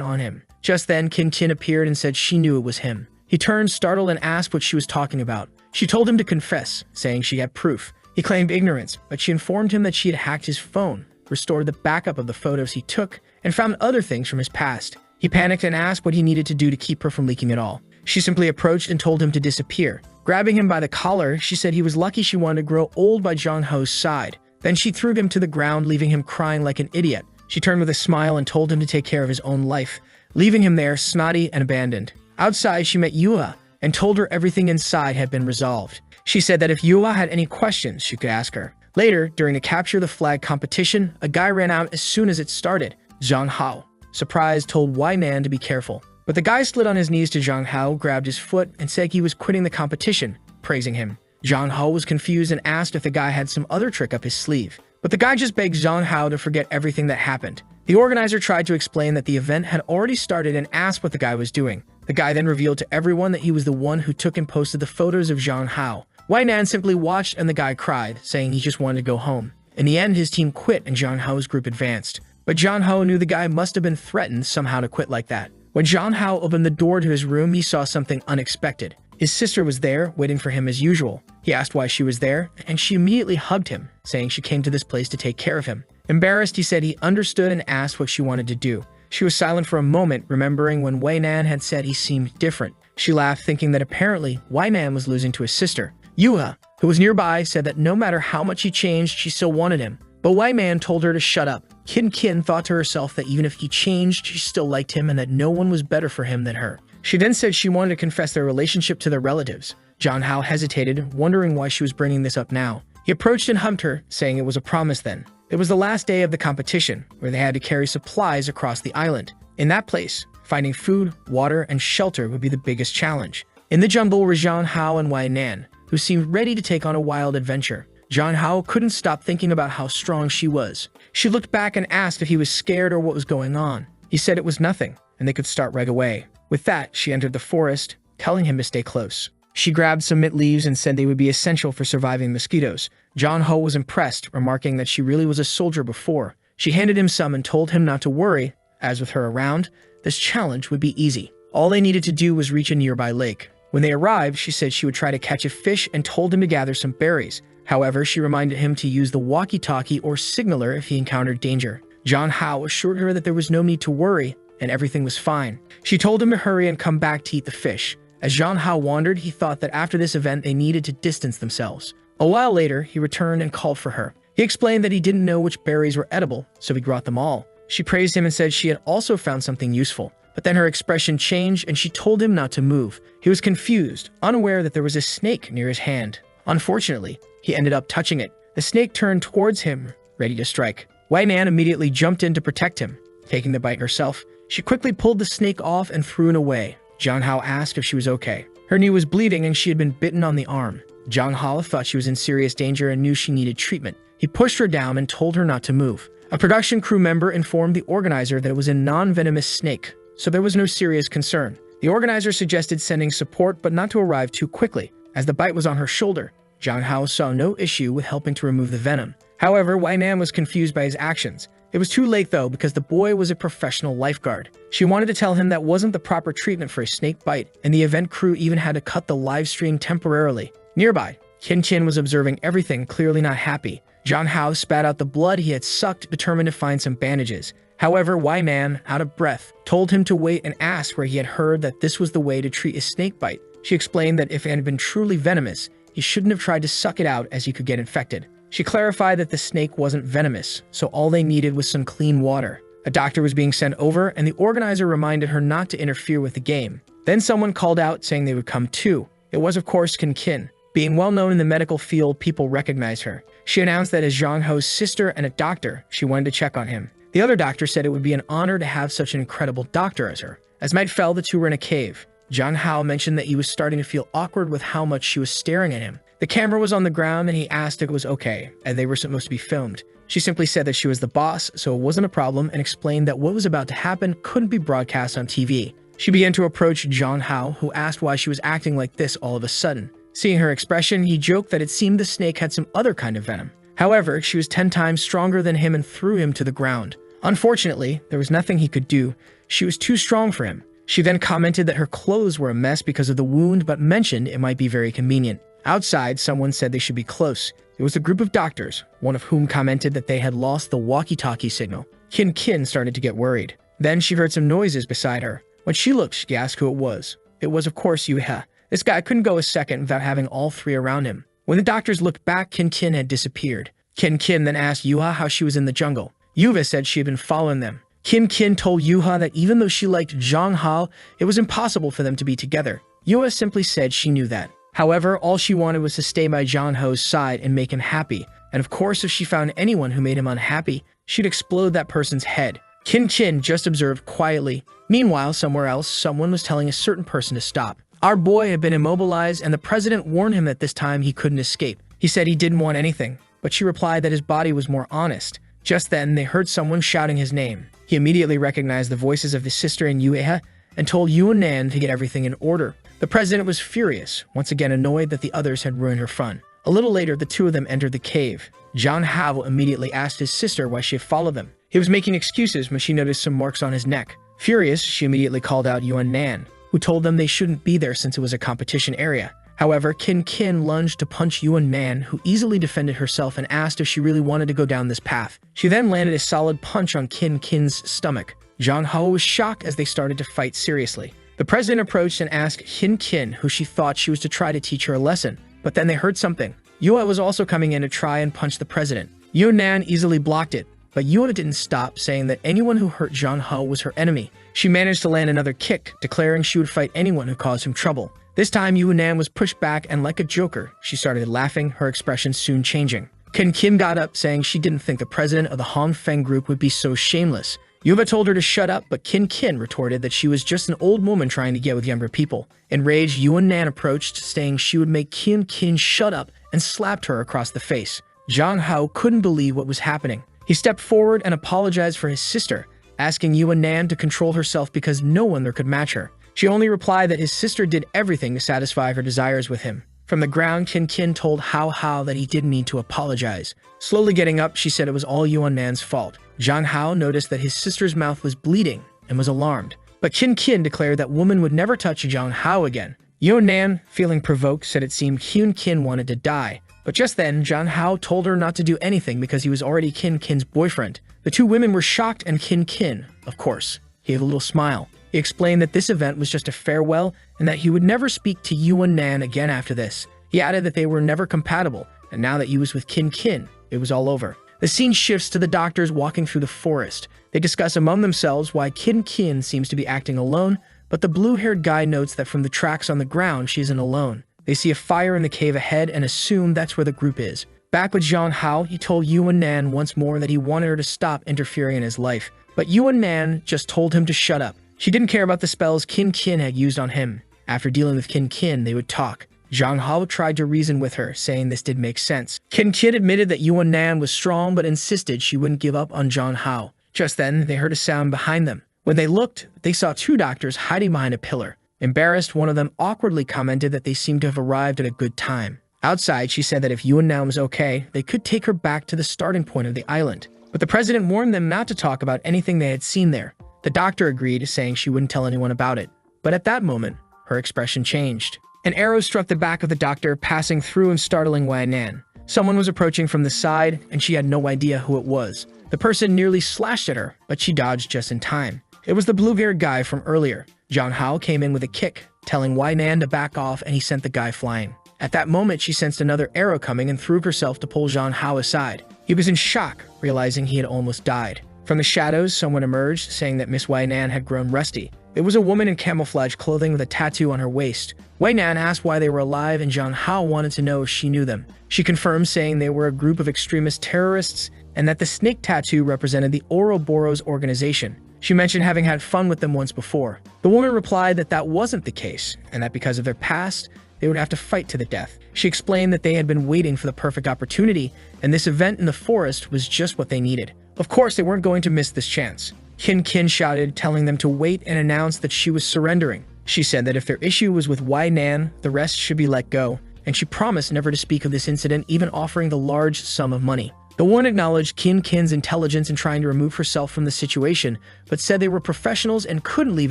on him. Just then, Qin Qin appeared and said she knew it was him. He turned startled and asked what she was talking about. She told him to confess, saying she had proof. He claimed ignorance, but she informed him that she had hacked his phone, restored the backup of the photos he took, and found other things from his past. He panicked and asked what he needed to do to keep her from leaking it all. She simply approached and told him to disappear. Grabbing him by the collar, she said he was lucky she wanted to grow old by Zhang Hao's side. Then she threw him to the ground, leaving him crying like an idiot. She turned with a smile and told him to take care of his own life, leaving him there snotty and abandoned. Outside, she met Yuha and told her everything inside had been resolved. She said that if Yuha had any questions, she could ask her. Later, during the capture the flag competition, a guy ran out as soon as it started. Zhang Hao, surprised, told Wai Nan to be careful. But the guy slid on his knees to Zhang Hao, grabbed his foot, and said he was quitting the competition, praising him. Zhang Hao was confused and asked if the guy had some other trick up his sleeve. But the guy just begged Zhang Hao to forget everything that happened. The organizer tried to explain that the event had already started and asked what the guy was doing. The guy then revealed to everyone that he was the one who took and posted the photos of Zhang Hao. Wai Nan simply watched and the guy cried, saying he just wanted to go home. In the end, his team quit and Zhang Hao's group advanced. But Zhang Hao knew the guy must have been threatened somehow to quit like that. When Zhang Hao opened the door to his room, he saw something unexpected. His sister was there, waiting for him as usual. He asked why she was there, and she immediately hugged him, saying she came to this place to take care of him. Embarrassed, he said he understood and asked what she wanted to do. She was silent for a moment, remembering when Wai Nan had said he seemed different. She laughed, thinking that apparently Wai Nan was losing to his sister. Yuha, who was nearby, said that no matter how much he changed, she still wanted him. But Wai Nan told her to shut up. Qin Qin thought to herself that even if he changed, she still liked him and that no one was better for him than her. She then said she wanted to confess their relationship to their relatives. Zhang Hao hesitated, wondering why she was bringing this up now. He approached and hugged her, saying it was a promise then. It was the last day of the competition, where they had to carry supplies across the island. In that place, finding food, water, and shelter would be the biggest challenge. In the jungle were Zhang Hao and Wai Nan, who seemed ready to take on a wild adventure. Zhang Hao couldn't stop thinking about how strong she was. She looked back and asked if he was scared or what was going on. He said it was nothing, and they could start right away. With that, she entered the forest, telling him to stay close. She grabbed some mint leaves and said they would be essential for surviving mosquitoes. Zhang Hao was impressed, remarking that she really was a soldier before. She handed him some and told him not to worry, as with her around, this challenge would be easy. All they needed to do was reach a nearby lake. When they arrived, she said she would try to catch a fish and told him to gather some berries. However, she reminded him to use the walkie-talkie or signaler if he encountered danger. Zhang Hao assured her that there was no need to worry, and everything was fine. She told him to hurry and come back to eat the fish. As Zhang Hao wandered, he thought that after this event they needed to distance themselves. A while later, he returned and called for her. He explained that he didn't know which berries were edible, so he brought them all. She praised him and said she had also found something useful. But then her expression changed and she told him not to move. He was confused, unaware that there was a snake near his hand. Unfortunately, he ended up touching it. The snake turned towards him, ready to strike. Wai Nan immediately jumped in to protect him. Taking the bite herself, she quickly pulled the snake off and threw it away. Zhang Hao asked if she was okay. Her knee was bleeding and she had been bitten on the arm. Zhang Hao thought she was in serious danger and knew she needed treatment. He pushed her down and told her not to move. A production crew member informed the organizer that it was a non-venomous snake, so there was no serious concern. The organizer suggested sending support but not to arrive too quickly, as the bite was on her shoulder. Zhang Hao saw no issue with helping to remove the venom. However, Wai Nan was confused by his actions. It was too late though, because the boy was a professional lifeguard. She wanted to tell him that wasn't the proper treatment for a snake bite, and the event crew even had to cut the live stream temporarily. Nearby, Kin was observing everything, clearly not happy. Jong Hao spat out the blood he had sucked, determined to find some bandages. However, Wai Man, out of breath, told him to wait and asked where he had heard that this was the way to treat a snake bite. She explained that if it had been truly venomous, he shouldn't have tried to suck it out as he could get infected. She clarified that the snake wasn't venomous, so all they needed was some clean water. A doctor was being sent over, and the organizer reminded her not to interfere with the game. Then someone called out saying they would come too. It was of course Kin. Being well known in the medical field, people recognized her. She announced that as Jong Ho's sister and a doctor, she wanted to check on him. The other doctor said it would be an honor to have such an incredible doctor as her. As night fell, the two were in a cave. Jong Hao mentioned that he was starting to feel awkward with how much she was staring at him. The camera was on the ground and he asked if it was okay, as they were supposed to be filmed. She simply said that she was the boss, so it wasn't a problem, and explained that what was about to happen couldn't be broadcast on TV. She began to approach Jong Hao, who asked why she was acting like this all of a sudden. Seeing her expression, he joked that it seemed the snake had some other kind of venom. However, she was 10 times stronger than him and threw him to the ground. Unfortunately, there was nothing he could do. She was too strong for him. She then commented that her clothes were a mess because of the wound, but mentioned it might be very convenient. Outside, someone said they should be close. It was a group of doctors, one of whom commented that they had lost the walkie-talkie signal. Kin started to get worried. Then she heard some noises beside her. When she looked, she asked who it was. It was, of course, Yuha. This guy couldn't go a second without having all three around him. When the doctors looked back, Kin had disappeared. Kin then asked Yuha how she was in the jungle. Yuha said she had been following them. Kin told Yuha that even though she liked Jong Hao, it was impossible for them to be together. Yuha simply said she knew that. However, all she wanted was to stay by Jong Hao's side and make him happy. And of course, if she found anyone who made him unhappy, she'd explode that person's head. Kin just observed quietly. Meanwhile, somewhere else, someone was telling a certain person to stop. Our boy had been immobilized, and the president warned him that this time he couldn't escape. He said he didn't want anything, but she replied that his body was more honest. Just then, they heard someone shouting his name. He immediately recognized the voices of his sister and Yueha and told Yuan to get everything in order. The president was furious, once again annoyed that the others had ruined her fun. A little later, the two of them entered the cave. Jong Hao immediately asked his sister why she had followed them. He was making excuses when she noticed some marks on his neck. Furious, she immediately called out Yuan, who told them they shouldn't be there since it was a competition area. However, Kin lunged to punch Yuan, who easily defended herself and asked if she really wanted to go down this path. She then landed a solid punch on Kin's stomach. Jong Hao was shocked as they started to fight seriously. The president approached and asked Kin who she thought she was to try to teach her a lesson. But then they heard something. Yuan was also coming in to try and punch the president. Yuan easily blocked it, but Yuan didn't stop, saying that anyone who hurt Jong Hao was her enemy. She managed to land another kick, declaring she would fight anyone who caused him trouble. This time, Yuan was pushed back, and like a joker, she started laughing, her expression soon changing. Kin got up, saying she didn't think the president of the Hongfeng group would be so shameless. Yuba told her to shut up, but Kin retorted that she was just an old woman trying to get with younger people. Enraged, Yuan approached, saying she would make Kin shut up, and slapped her across the face. Jong Hao couldn't believe what was happening. He stepped forward and apologized for his sister, asking Yuan to control herself because no one there could match her. She only replied that his sister did everything to satisfy her desires with him. From the ground, Kin told Hao that he didn't need to apologize. Slowly getting up, she said it was all Yuan's fault. Jong Hao noticed that his sister's mouth was bleeding and was alarmed. But Kin declared that woman would never touch Jong Hao again. Yuan, feeling provoked, said it seemed Kin wanted to die. But just then, Jong Hao told her not to do anything because he was already Kin's boyfriend. The two women were shocked, and Kin, of course, gave a little smile. He explained that this event was just a farewell and that he would never speak to Yuan again after this. He added that they were never compatible, and now that he was with Kin, it was all over. The scene shifts to the doctors walking through the forest. They discuss among themselves why Kin seems to be acting alone, but the blue-haired guy notes that from the tracks on the ground, she isn't alone. They see a fire in the cave ahead and assume that's where the group is. Back with Jong Hao, he told Yuan once more that he wanted her to stop interfering in his life, but Yuan just told him to shut up. She didn't care about the spells Kin had used on him. After dealing with Kin, they would talk. Jong Hao tried to reason with her, saying this did make sense. Kin admitted that Yuan was strong, but insisted she wouldn't give up on Jong Hao. Just then, they heard a sound behind them. When they looked, they saw two doctors hiding behind a pillar. Embarrassed, one of them awkwardly commented that they seemed to have arrived at a good time. Outside, she said that if Yuan was okay, they could take her back to the starting point of the island. but the president warned them not to talk about anything they had seen there. The doctor agreed, saying she wouldn't tell anyone about it. But at that moment, her expression changed. An arrow struck the back of the doctor, passing through and startling Wei Nan. Someone was approaching from the side, and she had no idea who it was. The person nearly slashed at her, but she dodged just in time. It was the blue-haired guy from earlier. John Hao came in with a kick, telling Wei Nan to back off, and he sent the guy flying. At that moment, she sensed another arrow coming and threw herself to pull John Hao aside. He was in shock, realizing he had almost died. From the shadows, someone emerged, saying that Miss Wei Nan had grown rusty. It was a woman in camouflage clothing with a tattoo on her waist. Wei Nan asked why they were alive, and John Hao wanted to know if she knew them. She confirmed, saying they were a group of extremist terrorists and that the snake tattoo represented the Ouroboros organization. She mentioned having had fun with them once before. The woman replied that that wasn't the case, and that because of their past, they would have to fight to the death. She explained that they had been waiting for the perfect opportunity, and this event in the forest was just what they needed. Of course, they weren't going to miss this chance. Qin shouted, telling them to wait, and announced that she was surrendering. She said that if their issue was with Wei Nan, the rest should be let go, and she promised never to speak of this incident, even offering the large sum of money. The woman acknowledged Qin's intelligence in trying to remove herself from the situation, but said they were professionals and couldn't leave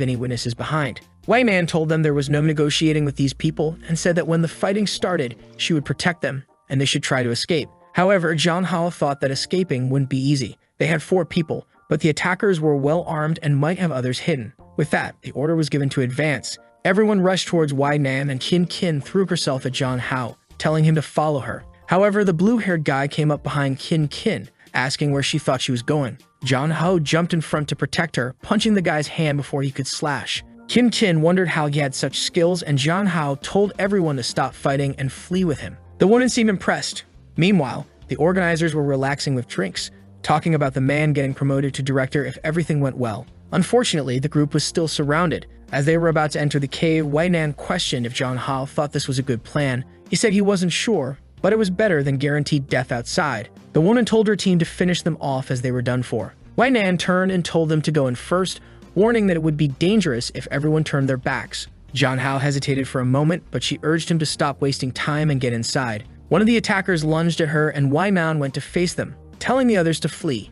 any witnesses behind. Wei Nan told them there was no negotiating with these people and said that when the fighting started, she would protect them, and they should try to escape. However, John Hao thought that escaping wouldn't be easy. They had 4 people, but the attackers were well armed and might have others hidden. With that, the order was given to advance. Everyone rushed towards Wei Nan, and Qin threw herself at John Hao, telling him to follow her. However, the blue-haired guy came up behind Qin, asking where she thought she was going. John Hao jumped in front to protect her, punching the guy's hand before he could slash. Qin wondered how he had such skills, and John Hao told everyone to stop fighting and flee with him. The woman seemed impressed. Meanwhile, the organizers were relaxing with drinks, talking about the man getting promoted to director if everything went well. Unfortunately, the group was still surrounded. As they were about to enter the cave, Wei Nan questioned if John Hao thought this was a good plan. He said he wasn't sure, but it was better than guaranteed death outside. The woman told her team to finish them off as they were done for. Wei Nan turned and told them to go in first, warning that it would be dangerous if everyone turned their backs. John Hao hesitated for a moment, but she urged him to stop wasting time and get inside. One of the attackers lunged at her, and Wei Nan went to face them, telling the others to flee.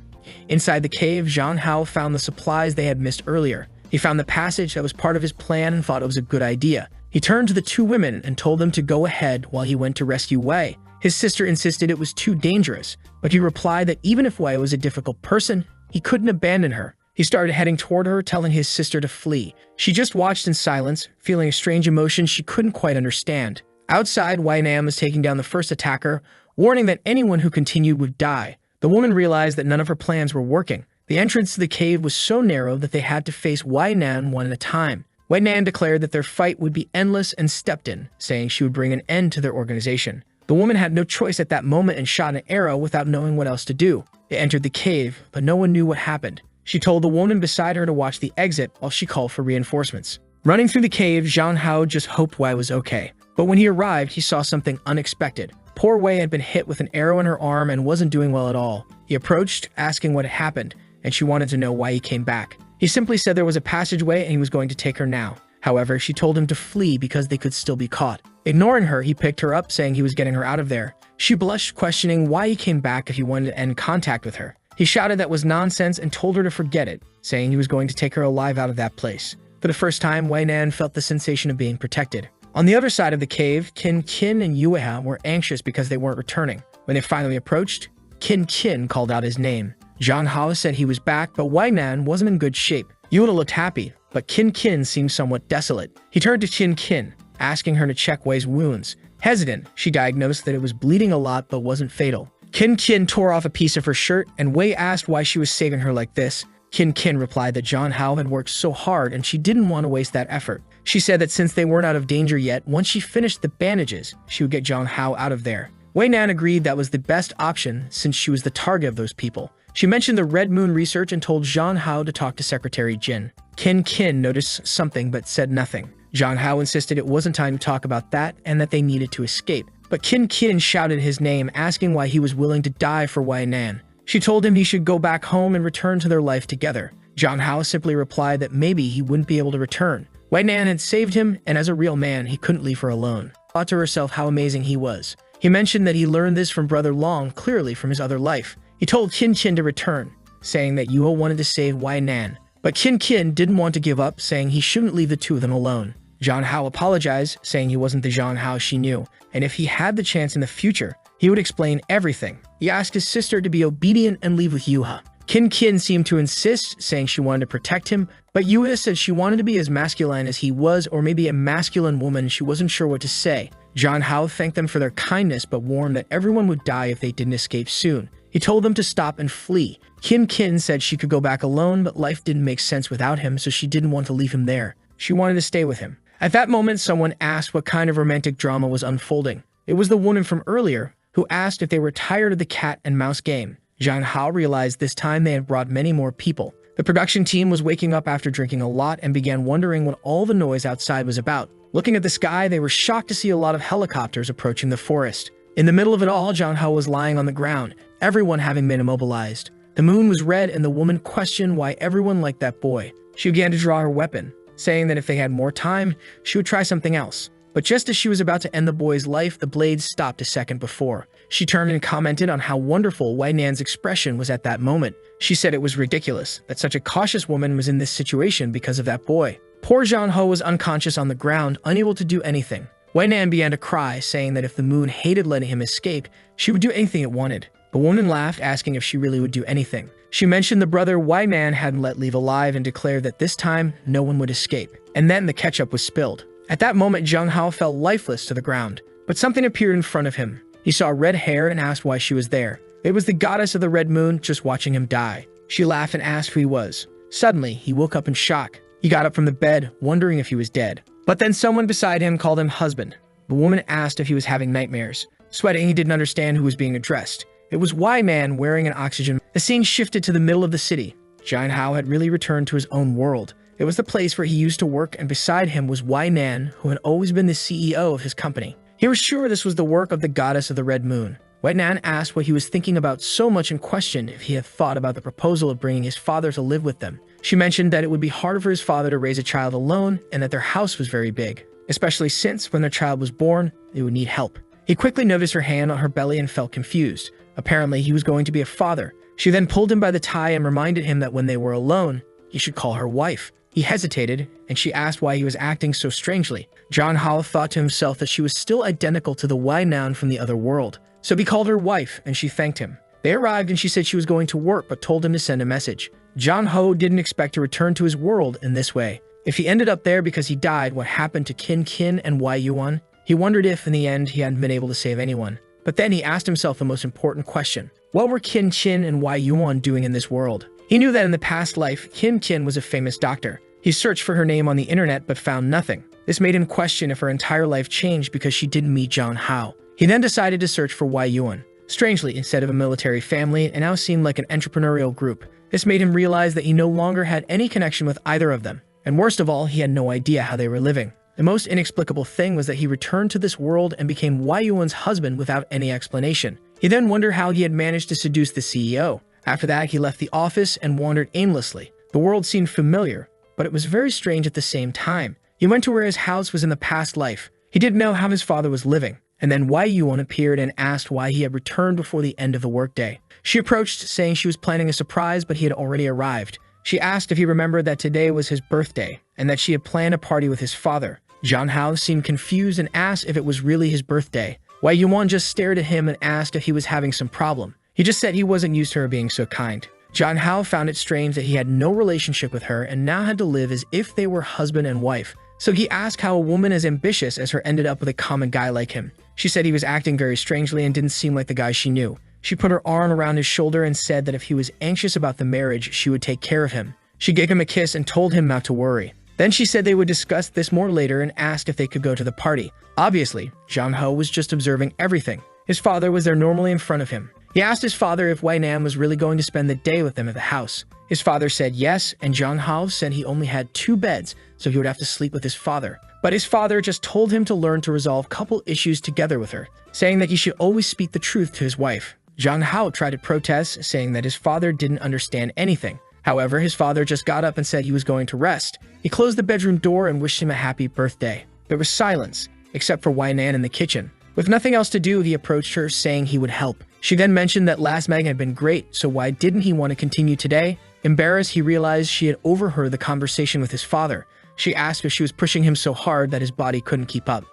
Inside the cave, John Hao found the supplies they had missed earlier. He found the passage that was part of his plan and thought it was a good idea. He turned to the 2 women and told them to go ahead while he went to rescue Wei. His sister insisted it was too dangerous, but he replied that even if Wei was a difficult person, he couldn't abandon her. He started heading toward her, telling his sister to flee. She just watched in silence, feeling a strange emotion she couldn't quite understand. Outside, Wei Nan was taking down the first attacker, warning that anyone who continued would die. The woman realized that none of her plans were working. The entrance to the cave was so narrow that they had to face Wei Nan one at a time. Wei Nan declared that their fight would be endless and stepped in, saying she would bring an end to their organization. The woman had no choice at that moment and shot an arrow without knowing what else to do. They entered the cave, but no one knew what happened. She told the woman beside her to watch the exit while she called for reinforcements. Running through the cave, John Hao just hoped Wei was okay. But when he arrived, he saw something unexpected. Poor Wei had been hit with an arrow in her arm and wasn't doing well at all. He approached, asking what had happened, and she wanted to know why he came back. He simply said there was a passageway and he was going to take her now. However, she told him to flee because they could still be caught. Ignoring her, he picked her up, saying he was getting her out of there. She blushed, questioning why he came back if he wanted to end contact with her. He shouted that was nonsense and told her to forget it, saying he was going to take her alive out of that place. For the first time, Wei Nan felt the sensation of being protected. On the other side of the cave, Qin and Yueha were anxious because they weren't returning. When they finally approached, Qin called out his name. John Hao said he was back, but Wei Nan wasn't in good shape. Yueha looked happy, but Qin seemed somewhat desolate. He turned to Qin, asking her to check Wei's wounds. Hesitant, she diagnosed that it was bleeding a lot but wasn't fatal. Qin tore off a piece of her shirt, and Wei asked why she was saving her like this. Qin replied that John Hao had worked so hard and she didn't want to waste that effort. She said that since they weren't out of danger yet, once she finished the bandages, she would get John Hao out of there. Wei Nan agreed that was the best option since she was the target of those people. She mentioned the Red Moon research and told John Hao to talk to Secretary Jin. Qin noticed something but said nothing. John Hao insisted it wasn't time to talk about that and that they needed to escape. But Qin shouted his name, asking why he was willing to die for Wei Nan. She told him he should go back home and return to their life together. John Hao simply replied that maybe he wouldn't be able to return. Wei Nan had saved him, and as a real man, he couldn't leave her alone. She thought to herself how amazing he was. He mentioned that he learned this from Brother Long, clearly from his other life. He told Qin Qin to return, saying that Yuho wanted to save Wai Nan. But Qin Qin didn't want to give up, saying he shouldn't leave the two of them alone. Zhang Hao apologized, saying he wasn't the Zhang Hao she knew, and if he had the chance in the future, he would explain everything. He asked his sister to be obedient and leave with Yuha. Qin Qin seemed to insist, saying she wanted to protect him, but Yuha said she wanted to be as masculine as he was, or maybe a masculine woman. She wasn't sure what to say. Zhang Hao thanked them for their kindness, but warned that everyone would die if they didn't escape soon. He told them to stop and flee. Qin Qin said she could go back alone, but life didn't make sense without him, so she didn't want to leave him there. She wanted to stay with him. At that moment, someone asked what kind of romantic drama was unfolding. It was the woman from earlier, who asked if they were tired of the cat and mouse game. Zhang Hao realized this time they had brought many more people. The production team was waking up after drinking a lot and began wondering what all the noise outside was about. Looking at the sky, they were shocked to see a lot of helicopters approaching the forest. In the middle of it all, Zhang Hao was lying on the ground, everyone having been immobilized. The moon was red, and the woman questioned why everyone liked that boy. She began to draw her weapon, saying that if they had more time, she would try something else. But just as she was about to end the boy's life, the blade stopped a second before. She turned and commented on how wonderful Wai Nan's expression was at that moment. She said it was ridiculous that such a cautious woman was in this situation because of that boy. Poor Zhang Hao was unconscious on the ground, unable to do anything. Wai Nan began to cry, saying that if the moon hated letting him escape, she would do anything it wanted. The woman laughed, asking if she really would do anything. She mentioned the brother Wai Nan hadn't let leave alive and declared that this time, no one would escape. And then the ketchup was spilled. At that moment, Zhang Hao fell lifeless to the ground. But something appeared in front of him. He saw red hair and asked why she was there. It was the goddess of the red moon just watching him die. She laughed and asked who he was. Suddenly, he woke up in shock. He got up from the bed, wondering if he was dead. But then someone beside him called him husband. The woman asked if he was having nightmares. Sweating, he didn't understand who was being addressed. It was Wai Man wearing an oxygen. The scene shifted to the middle of the city. Zhang Hao had really returned to his own world. It was the place where he used to work, and beside him was Wai Nan, who had always been the CEO of his company. He was sure this was the work of the goddess of the red moon. Wai Nan asked what he was thinking about so much and questioned if he had thought about the proposal of bringing his father to live with them. She mentioned that it would be hard for his father to raise a child alone and that their house was very big, especially since when their child was born, they would need help. He quickly noticed her hand on her belly and felt confused. Apparently, he was going to be a father. She then pulled him by the tie and reminded him that when they were alone, he should call her wife. He hesitated, and she asked why he was acting so strangely. Zhang Hao thought to himself that she was still identical to the Wai Nan from the other world. So he called her wife, and she thanked him. They arrived, and she said she was going to work, but told him to send a message. Zhang Hao didn't expect to return to his world in this way. If he ended up there because he died, what happened to Qin Qin and Wai Yuan? He wondered if, in the end, he hadn't been able to save anyone. But then he asked himself the most important question. What were Qin Qin and Wai Yuan doing in this world? He knew that in the past life, Qin Qin was a famous doctor. He searched for her name on the internet but found nothing. This made him question if her entire life changed because she didn't meet Zhang Hao. He then decided to search for Wai Yuan. Strangely, instead of a military family, it now seemed like an entrepreneurial group. This made him realize that he no longer had any connection with either of them. And worst of all, he had no idea how they were living. The most inexplicable thing was that he returned to this world and became Wai Yuan's husband without any explanation. He then wondered how he had managed to seduce the CEO. After that, he left the office and wandered aimlessly. The world seemed familiar, but it was very strange at the same time. He went to where his house was in the past life. He didn't know how his father was living. And then Wai Yuan appeared and asked why he had returned before the end of the workday. She approached, saying she was planning a surprise, but he had already arrived. She asked if he remembered that today was his birthday, and that she had planned a party with his father. Zhang Hao seemed confused and asked if it was really his birthday. Wai Yuan just stared at him and asked if he was having some problem. He just said he wasn't used to her being so kind. Zhang Hao found it strange that he had no relationship with her and now had to live as if they were husband and wife. So he asked how a woman as ambitious as her ended up with a common guy like him. She said he was acting very strangely and didn't seem like the guy she knew. She put her arm around his shoulder and said that if he was anxious about the marriage, she would take care of him. She gave him a kiss and told him not to worry. Then she said they would discuss this more later and asked if they could go to the party. Obviously, Zhang Hao was just observing everything. His father was there normally in front of him. He asked his father if Wai Nan was really going to spend the day with them at the house. His father said yes, and Zhang Hao said he only had 2 beds, so he would have to sleep with his father. But his father just told him to learn to resolve couple issues together with her, saying that he should always speak the truth to his wife. Zhang Hao tried to protest, saying that his father didn't understand anything. However, his father just got up and said he was going to rest. He closed the bedroom door and wished him a happy birthday. There was silence, except for Wai Nan in the kitchen. With nothing else to do, he approached her, saying he would help. She then mentioned that last Meg had been great, so why didn't he want to continue today? Embarrassed, he realized she had overheard the conversation with his father. She asked if she was pushing him so hard that his body couldn't keep up.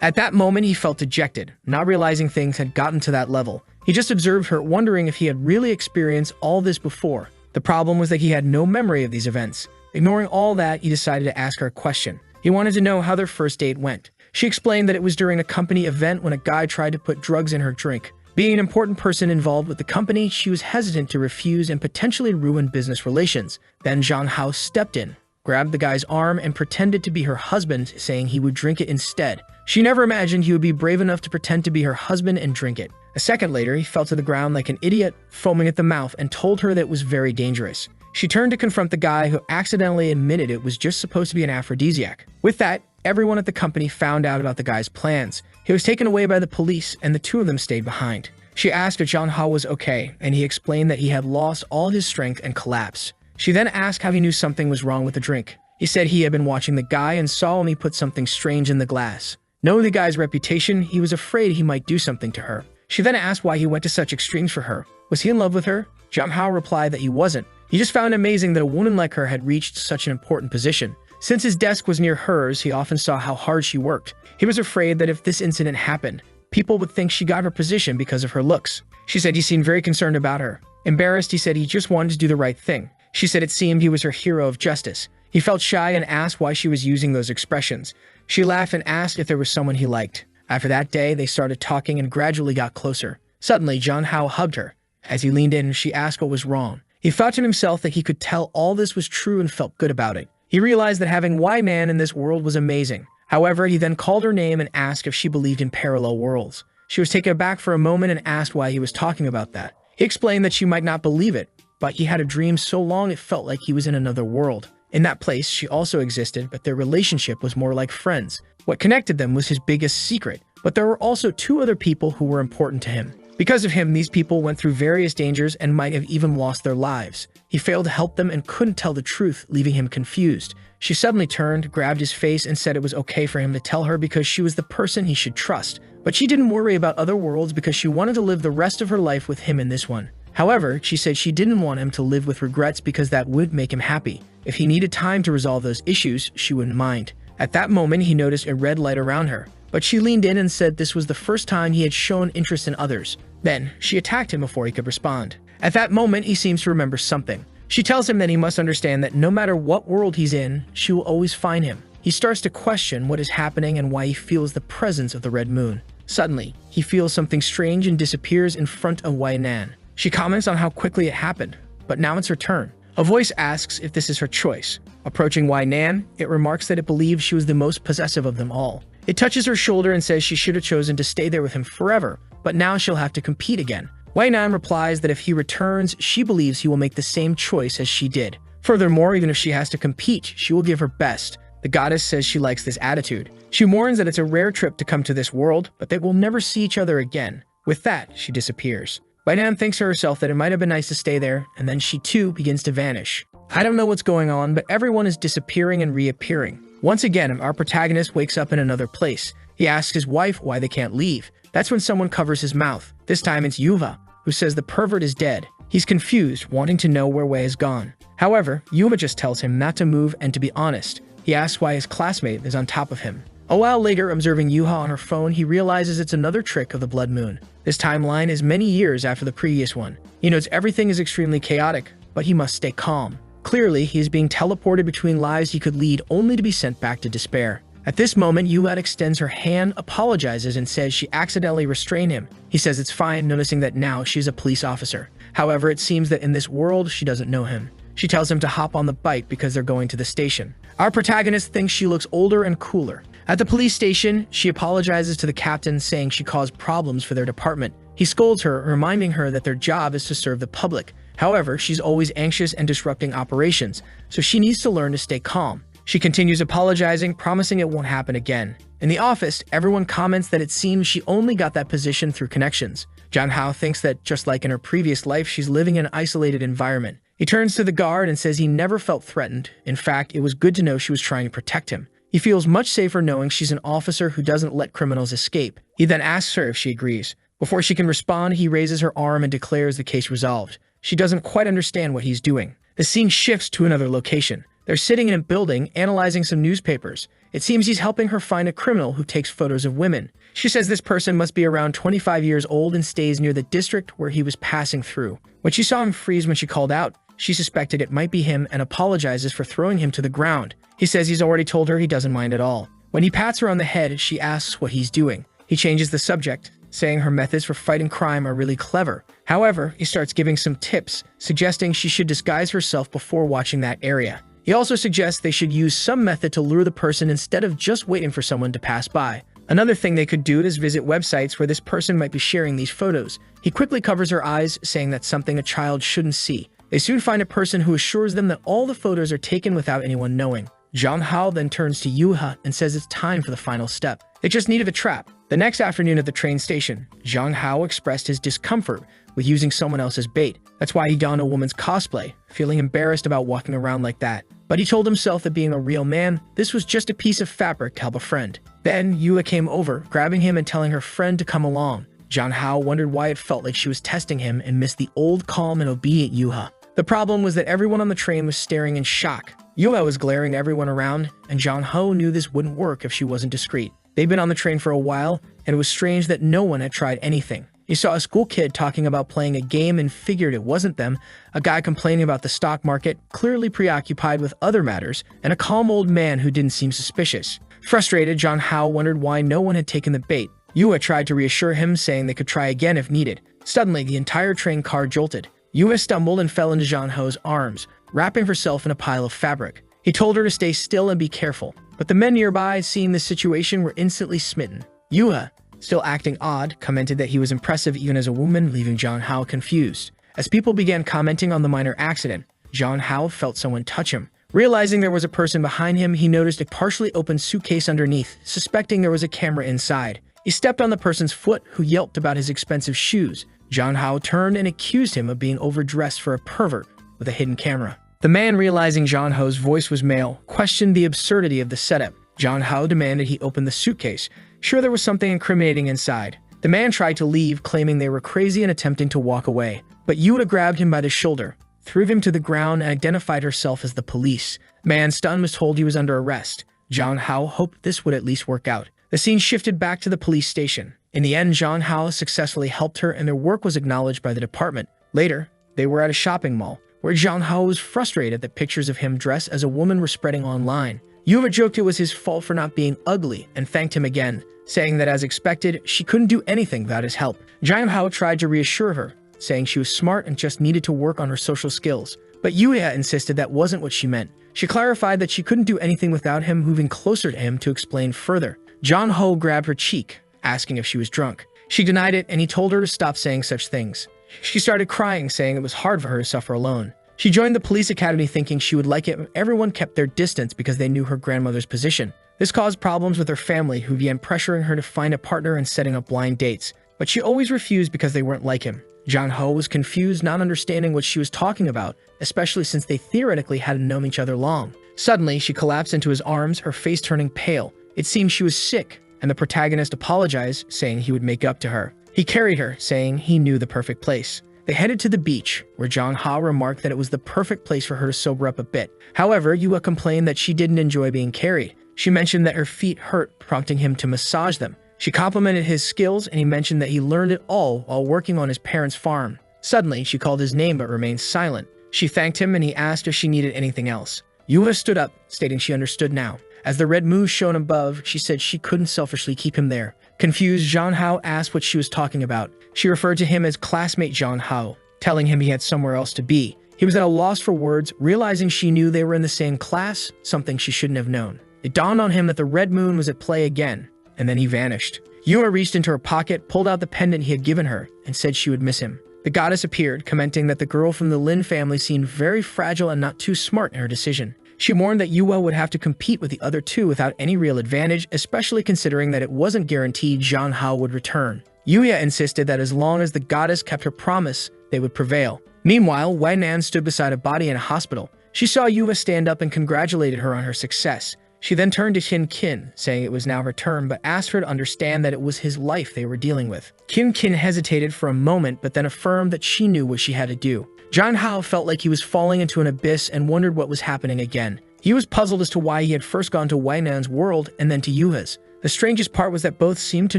At that moment, he felt dejected, not realizing things had gotten to that level. He just observed her, wondering if he had really experienced all this before. The problem was that he had no memory of these events. Ignoring all that, he decided to ask her a question. He wanted to know how their first date went. She explained that it was during a company event when a guy tried to put drugs in her drink. Being an important person involved with the company, she was hesitant to refuse and potentially ruin business relations. Then Zhang Hao stepped in, grabbed the guy's arm, and pretended to be her husband, saying he would drink it instead. She never imagined he would be brave enough to pretend to be her husband and drink it. A second later, he fell to the ground like an idiot, foaming at the mouth, and told her that it was very dangerous. She turned to confront the guy who accidentally admitted it was just supposed to be an aphrodisiac. With that, everyone at the company found out about the guy's plans. He was taken away by the police, and the two of them stayed behind. She asked if Zhang Hao was okay, and he explained that he had lost all his strength and collapsed. She then asked how he knew something was wrong with the drink. He said he had been watching the guy and saw him put something strange in the glass. Knowing the guy's reputation, he was afraid he might do something to her. She then asked why he went to such extremes for her. Was he in love with her? Zhang Hao replied that he wasn't. He just found it amazing that a woman like her had reached such an important position. Since his desk was near hers, he often saw how hard she worked. He was afraid that if this incident happened, people would think she got her position because of her looks. She said he seemed very concerned about her. Embarrassed, he said he just wanted to do the right thing. She said it seemed he was her hero of justice. He felt shy and asked why she was using those expressions. She laughed and asked if there was someone he liked. After that day, they started talking and gradually got closer. Suddenly, Zhang Hao hugged her. As he leaned in, she asked what was wrong. He thought to himself that he could tell all this was true and felt good about it. He realized that having Y Man in this world was amazing. However, he then called her name and asked if she believed in parallel worlds. She was taken aback for a moment and asked why he was talking about that. He explained that she might not believe it, but he had a dream so long it felt like he was in another world. In that place, she also existed, but their relationship was more like friends. What connected them was his biggest secret, but there were also two other people who were important to him. Because of him, these people went through various dangers and might have even lost their lives. He failed to help them and couldn't tell the truth, leaving him confused. She suddenly turned, grabbed his face, and said it was okay for him to tell her because she was the person he should trust. But she didn't worry about other worlds because she wanted to live the rest of her life with him in this one. However, she said she didn't want him to live with regrets because that would make him happy. If he needed time to resolve those issues, she wouldn't mind. At that moment, he noticed a red light around her, but she leaned in and said this was the first time he had shown interest in others. Then, she attacked him before he could respond. At that moment, he seems to remember something. She tells him that he must understand that no matter what world he's in, she will always find him. He starts to question what is happening and why he feels the presence of the red moon. Suddenly, he feels something strange and disappears in front of Wei Nan. She comments on how quickly it happened, but now it's her turn. A voice asks if this is her choice. Approaching Wei Nan, it remarks that it believes she was the most possessive of them all. It touches her shoulder and says she should have chosen to stay there with him forever, but now she'll have to compete again. Wei Nan replies that if he returns, she believes he will make the same choice as she did. Furthermore, even if she has to compete, she will give her best. The goddess says she likes this attitude. She warns that it's a rare trip to come to this world, but they will never see each other again. With that, she disappears. Wei Nan thinks to herself that it might have been nice to stay there, and then she too begins to vanish. I don't know what's going on, but everyone is disappearing and reappearing. Once again, our protagonist wakes up in another place. He asks his wife why they can't leave. That's when someone covers his mouth. This time it's Yuva, who says the pervert is dead. He's confused, wanting to know where Wei has gone. However, Yuva just tells him not to move and to be honest. He asks why his classmate is on top of him. A while later, observing Yuha on her phone, he realizes it's another trick of the blood moon. This timeline is many years after the previous one. He knows everything is extremely chaotic, but he must stay calm. Clearly, he is being teleported between lives he could lead only to be sent back to despair. At this moment, Yuha extends her hand, apologizes, and says she accidentally restrained him. He says it's fine, noticing that now she's a police officer. However, it seems that in this world, she doesn't know him. She tells him to hop on the bike because they're going to the station. Our protagonist thinks she looks older and cooler. At the police station, she apologizes to the captain, saying she caused problems for their department. He scolds her, reminding her that their job is to serve the public. However, she's always anxious and disrupting operations, so she needs to learn to stay calm. She continues apologizing, promising it won't happen again. In the office, everyone comments that it seems she only got that position through connections. Zhang Hao thinks that just like in her previous life, she's living in an isolated environment. He turns to the guard and says he never felt threatened. In fact, it was good to know she was trying to protect him. He feels much safer knowing she's an officer who doesn't let criminals escape. He then asks her if she agrees. Before she can respond, he raises her arm and declares the case resolved. She doesn't quite understand what he's doing. The scene shifts to another location. They're sitting in a building, analyzing some newspapers. It seems he's helping her find a criminal who takes photos of women. She says this person must be around 25 years old and stays near the district where he was passing through. When she saw him freeze when she called out, she suspected it might be him and apologizes for throwing him to the ground. He says he's already told her he doesn't mind at all. When he pats her on the head, she asks what he's doing. He changes the subject, saying her methods for fighting crime are really clever. However, he starts giving some tips, suggesting she should disguise herself before watching that area. He also suggests they should use some method to lure the person instead of just waiting for someone to pass by. Another thing they could do is visit websites where this person might be sharing these photos. He quickly covers her eyes, saying that's something a child shouldn't see. They soon find a person who assures them that all the photos are taken without anyone knowing. Jong Hao then turns to Yuha and says it's time for the final step. They just needed a trap. The next afternoon at the train station, Jong Hao expressed his discomfort with using someone else's bait. That's why he donned a woman's cosplay, feeling embarrassed about walking around like that. But he told himself that being a real man, this was just a piece of fabric to help a friend. Then Yua came over, grabbing him and telling her friend to come along. Jong Hao wondered why it felt like she was testing him and missed the old calm and obedient Yuha. The problem was that everyone on the train was staring in shock. Yuha was glaring at everyone around, and Jong Hao knew this wouldn't work if she wasn't discreet. They'd been on the train for a while, and it was strange that no one had tried anything. He saw a school kid talking about playing a game and figured it wasn't them, a guy complaining about the stock market, clearly preoccupied with other matters, and a calm old man who didn't seem suspicious. Frustrated, Jong Hao wondered why no one had taken the bait. Yua tried to reassure him, saying they could try again if needed. Suddenly, the entire train car jolted. Yua stumbled and fell into Jong Hao's arms, wrapping herself in a pile of fabric. He told her to stay still and be careful, but the men nearby, seeing the situation, were instantly smitten. Yua, still acting odd, commented that he was impressive even as a woman, leaving Jong Hao confused. As people began commenting on the minor accident, Jong Hao felt someone touch him. Realizing there was a person behind him, he noticed a partially open suitcase underneath, suspecting there was a camera inside. He stepped on the person's foot, who yelped about his expensive shoes. Jong Hao turned and accused him of being overdressed for a pervert with a hidden camera. The man, realizing Jong Hao's voice was male, questioned the absurdity of the setup. Jong Hao demanded he open the suitcase, sure there was something incriminating inside. The man tried to leave, claiming they were crazy and attempting to walk away. But Yua grabbed him by the shoulder, threw him to the ground, and identified herself as the police. The man, stunned, was told he was under arrest. Jong Hao hoped this would at least work out. The scene shifted back to the police station. In the end, Jong Hao successfully helped her, and their work was acknowledged by the department. Later, they were at a shopping mall, where Jong Hao was frustrated that pictures of him dressed as a woman were spreading online. Yuva joked it was his fault for not being ugly and thanked him again, saying that as expected, she couldn't do anything without his help. Jong Hao tried to reassure her, saying she was smart and just needed to work on her social skills. But Yuya insisted that wasn't what she meant. She clarified that she couldn't do anything without him, moving closer to him to explain further. Jong Hao grabbed her cheek, asking if she was drunk. She denied it, and he told her to stop saying such things. She started crying, saying it was hard for her to suffer alone. She joined the police academy thinking she would like it if everyone kept their distance because they knew her grandmother's position. This caused problems with her family, who began pressuring her to find a partner and setting up blind dates. But she always refused because they weren't like him. Jong Hao was confused, not understanding what she was talking about, especially since they theoretically hadn't known each other long. Suddenly, she collapsed into his arms, her face turning pale. It seemed she was sick, and the protagonist apologized, saying he would make up to her. He carried her, saying he knew the perfect place. They headed to the beach, where Jong Hao remarked that it was the perfect place for her to sober up a bit. However, Yua complained that she didn't enjoy being carried. She mentioned that her feet hurt, prompting him to massage them. She complimented his skills, and he mentioned that he learned it all while working on his parents' farm. Suddenly, she called his name but remained silent. She thanked him, and he asked if she needed anything else. Yua stood up, stating she understood now. As the red moon shone above, she said she couldn't selfishly keep him there. Confused, Jong Hao asked what she was talking about. She referred to him as classmate Jong Hao, telling him he had somewhere else to be. He was at a loss for words, realizing she knew they were in the same class, something she shouldn't have known. It dawned on him that the red moon was at play again, and then he vanished. Yua reached into her pocket, pulled out the pendant he had given her, and said she would miss him. The goddess appeared, commenting that the girl from the Lin family seemed very fragile and not too smart in her decision. She warned that Yua would have to compete with the other two without any real advantage, especially considering that it wasn't guaranteed Jong Hao would return. Yuya insisted that as long as the goddess kept her promise, they would prevail. Meanwhile, Wei Nan stood beside a body in a hospital. She saw Yuya stand up and congratulated her on her success. She then turned to Kin Kin, saying it was now her turn, but asked her to understand that it was his life they were dealing with. Kin Kin hesitated for a moment, but then affirmed that she knew what she had to do. Zhang Hao felt like he was falling into an abyss and wondered what was happening again. He was puzzled as to why he had first gone to Wei Nan's world and then to Yuha's. The strangest part was that both seemed to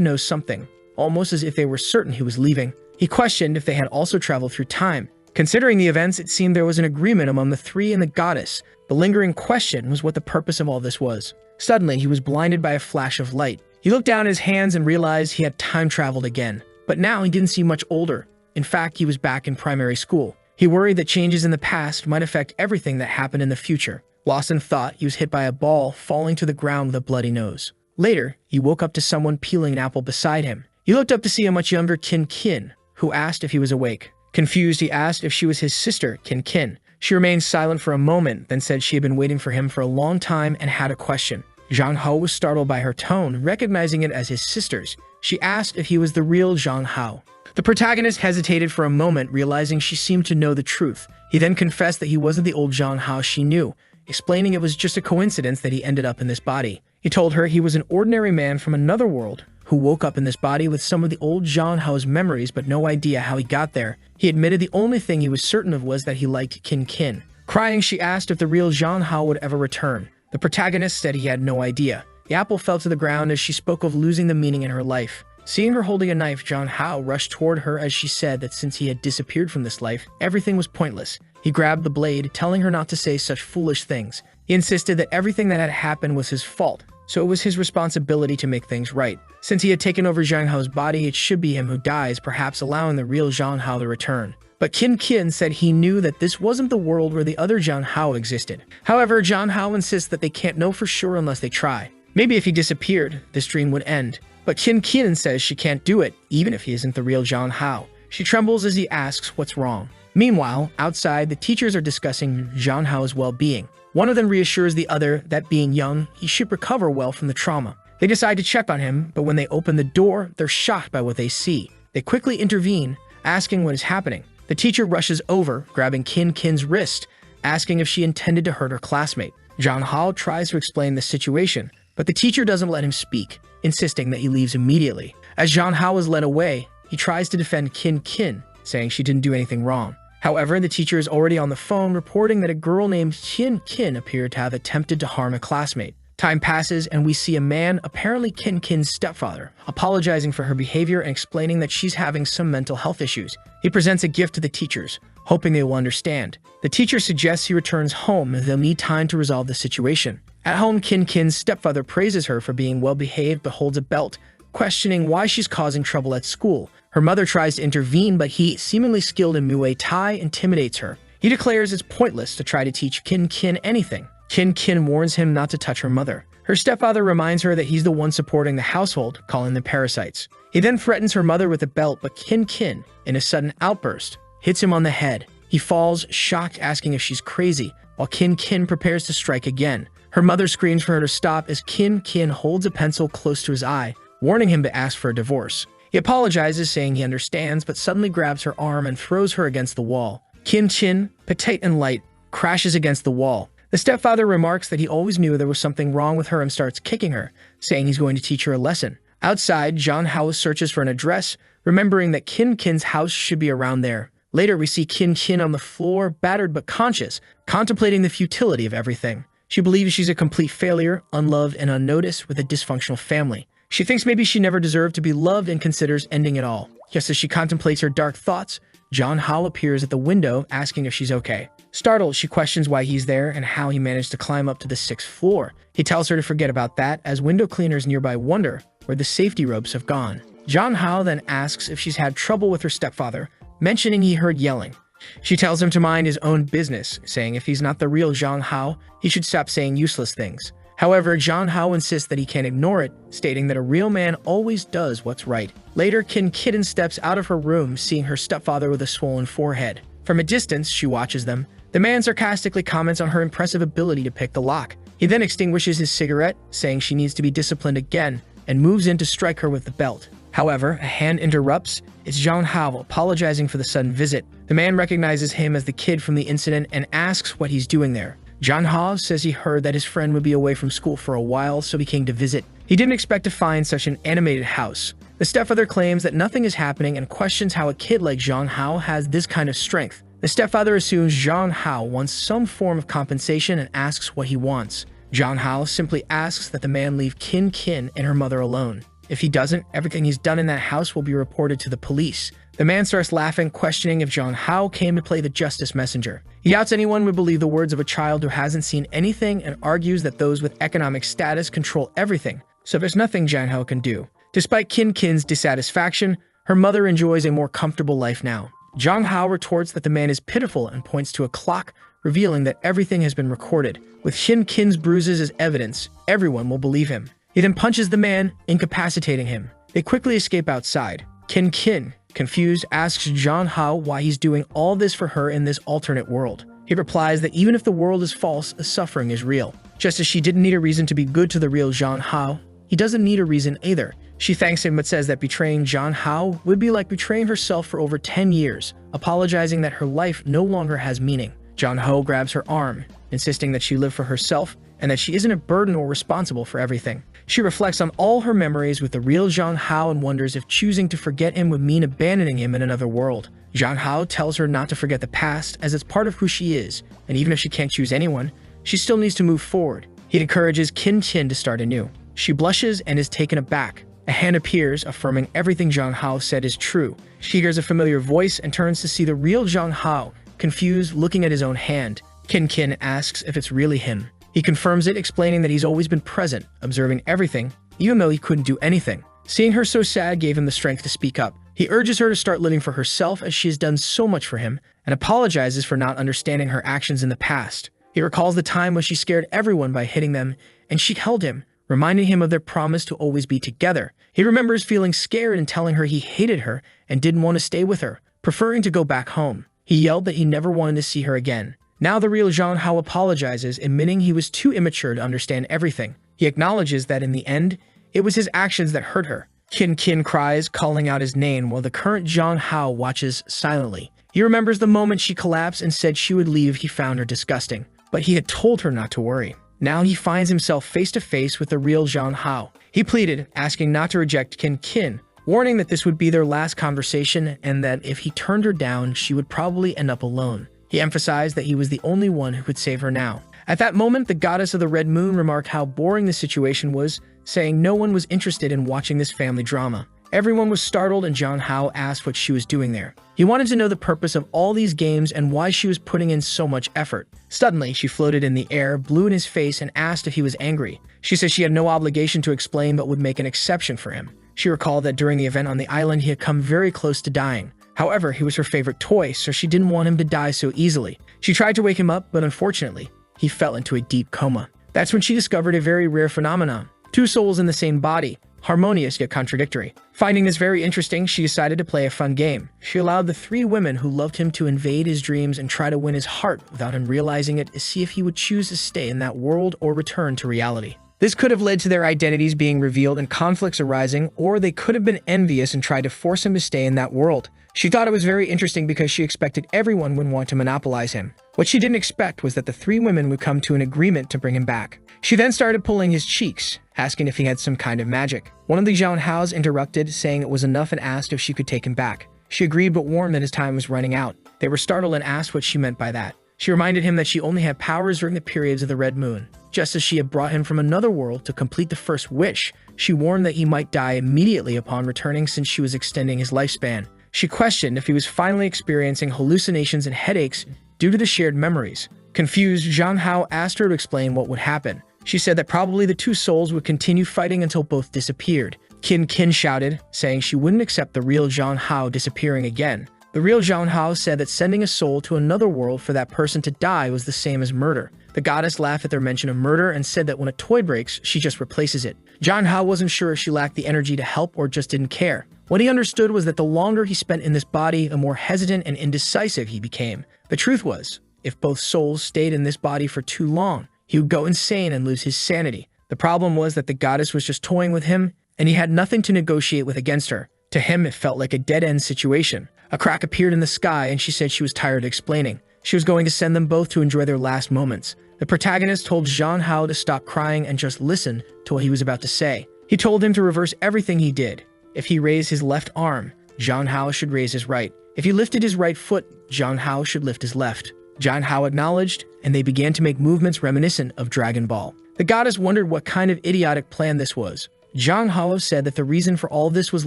know something, almost as if they were certain he was leaving. He questioned if they had also traveled through time. Considering the events, it seemed there was an agreement among the three and the goddess. The lingering question was what the purpose of all this was. Suddenly, he was blinded by a flash of light. He looked down at his hands and realized he had time traveled again. But now he didn't seem much older. In fact, he was back in primary school. He worried that changes in the past might affect everything that happened in the future. Lost in thought, he was hit by a ball, falling to the ground with a bloody nose. Later, he woke up to someone peeling an apple beside him. He looked up to see a much younger Kin Kin, who asked if he was awake. Confused, he asked if she was his sister, Kin Kin. She remained silent for a moment, then said she had been waiting for him for a long time and had a question. Zhang Hao was startled by her tone, recognizing it as his sister's. She asked if he was the real Zhang Hao. The protagonist hesitated for a moment, realizing she seemed to know the truth. He then confessed that he wasn't the old Zhang Hao she knew, explaining it was just a coincidence that he ended up in this body. He told her he was an ordinary man from another world who woke up in this body with some of the old Zhang Hao's memories but no idea how he got there. He admitted the only thing he was certain of was that he liked Kin Kin. Crying, she asked if the real Zhang Hao would ever return. The protagonist said he had no idea. The apple fell to the ground as she spoke of losing the meaning in her life. Seeing her holding a knife, Zhang Hao rushed toward her as she said that since he had disappeared from this life, everything was pointless. He grabbed the blade, telling her not to say such foolish things. He insisted that everything that had happened was his fault, so it was his responsibility to make things right. Since he had taken over Zhang Hao's body, it should be him who dies, perhaps allowing the real Zhang Hao to return. But Kin Kin said he knew that this wasn't the world where the other Zhang Hao existed. However, Zhang Hao insists that they can't know for sure unless they try. Maybe if he disappeared, this dream would end. But Kin Kin says she can't do it, even if he isn't the real Zhang Hao. She trembles as he asks what's wrong. Meanwhile, outside, the teachers are discussing Zhang Hao's well-being. One of them reassures the other that being young, he should recover well from the trauma. They decide to check on him, but when they open the door, they're shocked by what they see. They quickly intervene, asking what is happening. The teacher rushes over, grabbing Kin Kin's wrist, asking if she intended to hurt her classmate. Zhang Hao tries to explain the situation, but the teacher doesn't let him speak, insisting that he leaves immediately. As Zhang Hao is led away, he tries to defend Kin Kin, saying she didn't do anything wrong. However, the teacher is already on the phone reporting that a girl named Kin Kin appeared to have attempted to harm a classmate. Time passes and we see a man, apparently Kin Kin's stepfather, apologizing for her behavior and explaining that she's having some mental health issues. He presents a gift to the teachers, hoping they will understand. The teacher suggests he returns home as they'll need time to resolve the situation. At home, Kin Kin's stepfather praises her for being well-behaved but holds a belt, questioning why she's causing trouble at school. Her mother tries to intervene, but he, seemingly skilled in Muay Thai, intimidates her. He declares it's pointless to try to teach Kin Kin anything. Kin Kin warns him not to touch her mother. Her stepfather reminds her that he's the one supporting the household, calling them parasites. He then threatens her mother with a belt, but Kin Kin, in a sudden outburst, hits him on the head. He falls, shocked, asking if she's crazy, while Kin Kin prepares to strike again. Her mother screams for her to stop as Kin Kin holds a pencil close to his eye, warning him to ask for a divorce. He apologizes, saying he understands, but suddenly grabs her arm and throws her against the wall. Kin Kin, petite and light, crashes against the wall. The stepfather remarks that he always knew there was something wrong with her and starts kicking her, saying he's going to teach her a lesson. Outside, Zhang Hao searches for an address, remembering that Kin Kin's house should be around there. Later, we see Kin Kin on the floor, battered but conscious, contemplating the futility of everything. She believes she's a complete failure, unloved and unnoticed, with a dysfunctional family. She thinks maybe she never deserved to be loved and considers ending it all. Just as she contemplates her dark thoughts, Zhang Hao appears at the window, asking if she's okay. Startled, she questions why he's there and how he managed to climb up to the 6th floor. He tells her to forget about that, as window cleaners nearby wonder where the safety ropes have gone. Zhang Hao then asks if she's had trouble with her stepfather, mentioning he heard yelling. She tells him to mind his own business, saying if he's not the real Zhang Hao, he should stop saying useless things. However, Zhang Hao insists that he can't ignore it, stating that a real man always does what's right. Later, Kin Kin steps out of her room, seeing her stepfather with a swollen forehead. From a distance, she watches them. The man sarcastically comments on her impressive ability to pick the lock. He then extinguishes his cigarette, saying she needs to be disciplined again, and moves in to strike her with the belt. However, a hand interrupts. It's Zhang Hao apologizing for the sudden visit. The man recognizes him as the kid from the incident and asks what he's doing there. John Ha says he heard that his friend would be away from school for a while, so he came to visit. He didn't expect to find such an animated house. The stepfather claims that nothing is happening and questions how a kid like Zhang Hao has this kind of strength. The stepfather assumes Zhang Hao wants some form of compensation and asks what he wants. Zhang Hao simply asks that the man leave Qin Qin and her mother alone. If he doesn't, everything he's done in that house will be reported to the police. The man starts laughing, questioning if Zhang Hao came to play the justice messenger. He doubts anyone would believe the words of a child who hasn't seen anything and argues that those with economic status control everything, so there's nothing Zhang Hao can do. Despite Qin Qin's dissatisfaction, her mother enjoys a more comfortable life now. Zhang Hao retorts that the man is pitiful and points to a clock, revealing that everything has been recorded. With Qin Qin's bruises as evidence, everyone will believe him. He then punches the man, incapacitating him. They quickly escape outside. Qin Qin, confused, asks Zhang Hao why he's doing all this for her in this alternate world. He replies that even if the world is false, the suffering is real. Just as she didn't need a reason to be good to the real Zhang Hao, he doesn't need a reason either. She thanks him but says that betraying Zhang Hao would be like betraying herself for over 10 years, apologizing that her life no longer has meaning. Zhang Hao grabs her arm, insisting that she live for herself and that she isn't a burden or responsible for everything. She reflects on all her memories with the real Zhang Hao and wonders if choosing to forget him would mean abandoning him in another world. Zhang Hao tells her not to forget the past as it's part of who she is, and even if she can't choose anyone, she still needs to move forward. He encourages Qin Qin to start anew. She blushes and is taken aback. A hand appears, affirming everything Zhang Hao said is true. She hears a familiar voice and turns to see the real Zhang Hao, confused, looking at his own hand. Qin Qin asks if it's really him. He confirms it, explaining that he's always been present, observing everything, even though he couldn't do anything. Seeing her so sad gave him the strength to speak up. He urges her to start living for herself as she has done so much for him, and apologizes for not understanding her actions in the past. He recalls the time when she scared everyone by hitting them, and she held him, reminding him of their promise to always be together. He remembers feeling scared and telling her he hated her and didn't want to stay with her, preferring to go back home. He yelled that he never wanted to see her again. Now the real Zhang Hao apologizes, admitting he was too immature to understand everything. He acknowledges that in the end, it was his actions that hurt her. Qin Qin cries, calling out his name, while the current Zhang Hao watches silently. He remembers the moment she collapsed and said she would leave. He found her disgusting, but he had told her not to worry. Now he finds himself face to face with the real Zhang Hao. He pleaded, asking not to reject Qin Qin, warning that this would be their last conversation and that if he turned her down, she would probably end up alone. He emphasized that he was the only one who could save her now. At that moment, the goddess of the Red Moon remarked how boring the situation was, saying no one was interested in watching this family drama. Everyone was startled and Zhang Hao asked what she was doing there. He wanted to know the purpose of all these games and why she was putting in so much effort. Suddenly, she floated in the air, blew in his face, and asked if he was angry. She said she had no obligation to explain but would make an exception for him. She recalled that during the event on the island, he had come very close to dying. However, he was her favorite toy, so she didn't want him to die so easily. She tried to wake him up, but unfortunately, he fell into a deep coma. That's when she discovered a very rare phenomenon. Two souls in the same body, harmonious yet contradictory. Finding this very interesting, she decided to play a fun game. She allowed the three women who loved him to invade his dreams and try to win his heart without him realizing it to see if he would choose to stay in that world or return to reality. This could have led to their identities being revealed and conflicts arising, or they could have been envious and tried to force him to stay in that world. She thought it was very interesting because she expected everyone would want to monopolize him. What she didn't expect was that the three women would come to an agreement to bring him back. She then started pulling his cheeks, asking if he had some kind of magic. One of the Zhang Haos interrupted, saying it was enough and asked if she could take him back. She agreed but warned that his time was running out. They were startled and asked what she meant by that. She reminded him that she only had powers during the periods of the Red Moon. Just as she had brought him from another world to complete the first wish, she warned that he might die immediately upon returning since she was extending his lifespan. She questioned if he was finally experiencing hallucinations and headaches due to the shared memories. Confused, Zhang Hao asked her to explain what would happen. She said that probably the two souls would continue fighting until both disappeared. Qin Qin shouted, saying she wouldn't accept the real Zhang Hao disappearing again. The real Zhang Hao said that sending a soul to another world for that person to die was the same as murder. The goddess laughed at their mention of murder and said that when a toy breaks, she just replaces it. Zhang Hao wasn't sure if she lacked the energy to help or just didn't care. What he understood was that the longer he spent in this body, the more hesitant and indecisive he became. The truth was, if both souls stayed in this body for too long, he would go insane and lose his sanity. The problem was that the goddess was just toying with him, and he had nothing to negotiate with against her. To him, it felt like a dead-end situation. A crack appeared in the sky, and she said she was tired of explaining. She was going to send them both to enjoy their last moments. The protagonist told Zhang Hao to stop crying and just listen to what he was about to say. He told him to reverse everything he did. If he raised his left arm, Zhang Hao should raise his right. If he lifted his right foot, Zhang Hao should lift his left. Zhang Hao acknowledged, and they began to make movements reminiscent of Dragon Ball. The goddess wondered what kind of idiotic plan this was. Zhang Hao said that the reason for all this was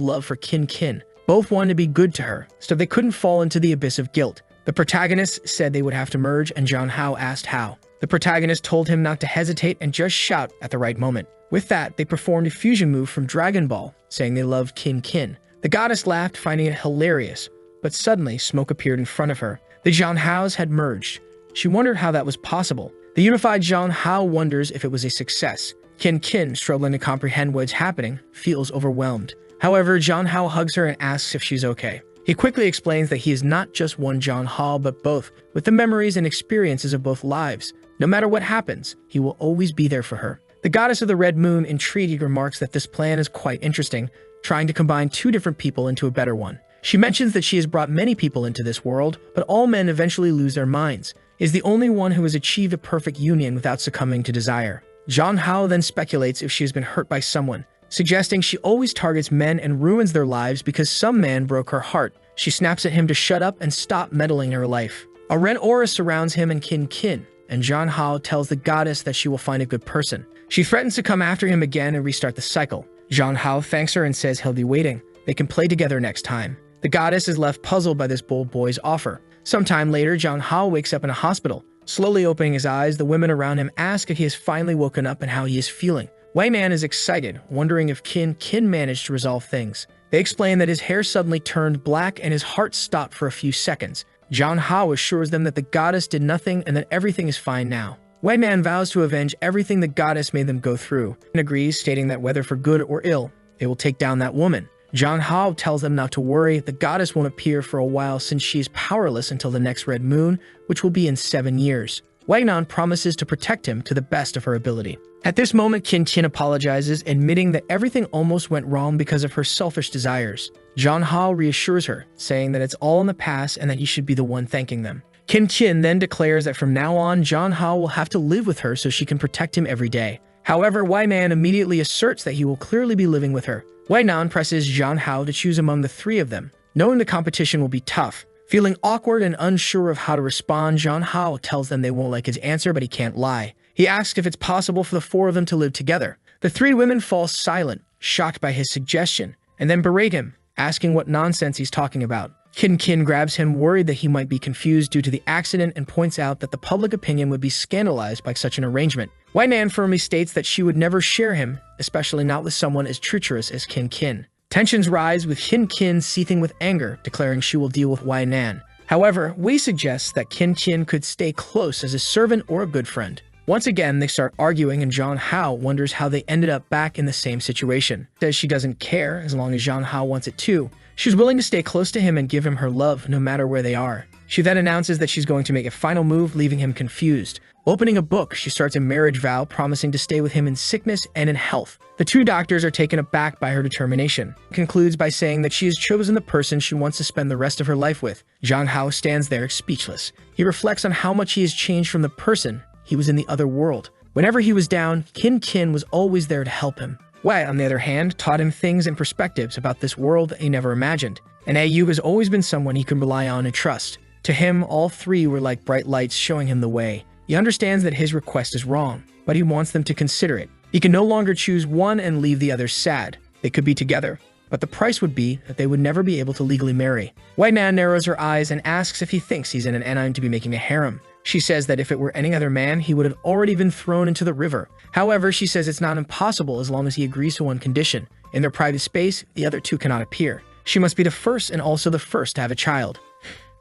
love for Qin Qin. Both wanted to be good to her, so they couldn't fall into the abyss of guilt. The protagonist said they would have to merge, and Zhang Hao asked how. The protagonist told him not to hesitate and just shout at the right moment. With that, they performed a fusion move from Dragon Ball, saying they loved Qin Qin. The goddess laughed, finding it hilarious, but suddenly smoke appeared in front of her. The Zhang Haos had merged. She wondered how that was possible. The unified Zhang Hao wonders if it was a success. Qin Qin, struggling to comprehend what's happening, feels overwhelmed. However, Zhang Hao hugs her and asks if she's okay. He quickly explains that he is not just one Zhang Hao, but both, with the memories and experiences of both lives. No matter what happens, he will always be there for her. The goddess of the Red Moon, intrigued, remarks that this plan is quite interesting, trying to combine two different people into a better one. She mentions that she has brought many people into this world, but all men eventually lose their minds. Is the only one who has achieved a perfect union without succumbing to desire. Zhang Hao then speculates if she has been hurt by someone, suggesting she always targets men and ruins their lives because some man broke her heart. She snaps at him to shut up and stop meddling in her life. A red aura surrounds him and Qin Qin, and Zhang Hao tells the goddess that she will find a good person. She threatens to come after him again and restart the cycle. Zhang Hao thanks her and says he'll be waiting. They can play together next time. The goddess is left puzzled by this bold boy's offer. Sometime later, Zhang Hao wakes up in a hospital. Slowly opening his eyes, the women around him ask if he has finally woken up and how he is feeling. Wei Man is excited, wondering if Qin Qin managed to resolve things. They explain that his hair suddenly turned black and his heart stopped for a few seconds. Zhang Hao assures them that the goddess did nothing and that everything is fine now. Wei Man vows to avenge everything the goddess made them go through, and agrees, stating that whether for good or ill, they will take down that woman. Zhang Hao tells them not to worry, the goddess won't appear for a while since she is powerless until the next red moon, which will be in 7 years. Wei Nan promises to protect him to the best of her ability. At this moment, Qin Qin apologizes, admitting that everything almost went wrong because of her selfish desires. Zhang Hao reassures her, saying that it's all in the past and that he should be the one thanking them. Qin Qin then declares that from now on, Zhang Hao will have to live with her so she can protect him every day. However, Wei Man immediately asserts that he will clearly be living with her. Wei Nan presses Zhang Hao to choose among the three of them, knowing the competition will be tough. Feeling awkward and unsure of how to respond, Zhang Hao tells them they won't like his answer, but he can't lie. He asks if it's possible for the four of them to live together. The three women fall silent, shocked by his suggestion, and then berate him, asking what nonsense he's talking about. Qin Qin grabs him, worried that he might be confused due to the accident, and points out that the public opinion would be scandalized by such an arrangement. Wei Nan firmly states that she would never share him, especially not with someone as treacherous as Qin Qin. Tensions rise, with Qin Qin seething with anger, declaring she will deal with Wei Nan. However, Wei suggests that Qin Qin could stay close as a servant or a good friend. Once again, they start arguing, and Zhang Hao wonders how they ended up back in the same situation. Says she doesn't care as long as Zhang Hao wants it too. She's willing to stay close to him and give him her love no matter where they are. She then announces that she's going to make a final move, leaving him confused. Opening a book, she starts a marriage vow, promising to stay with him in sickness and in health. The two doctors are taken aback by her determination. Concludes by saying that she has chosen the person she wants to spend the rest of her life with. Zhang Hao stands there speechless. He reflects on how much he has changed from the person he was in the other world. Whenever he was down, Qin Qin was always there to help him. Wei, on the other hand, taught him things and perspectives about this world that he never imagined. And Ayu has always been someone he could rely on and trust. To him, all three were like bright lights showing him the way. He understands that his request is wrong, but he wants them to consider it. He can no longer choose one and leave the other sad. They could be together, but the price would be that they would never be able to legally marry. Wei Nan narrows her eyes and asks if he thinks he's in an anime to be making a harem. She says that if it were any other man, he would have already been thrown into the river. However, she says it's not impossible as long as he agrees to one condition. In their private space, the other two cannot appear. She must be the first and also the first to have a child.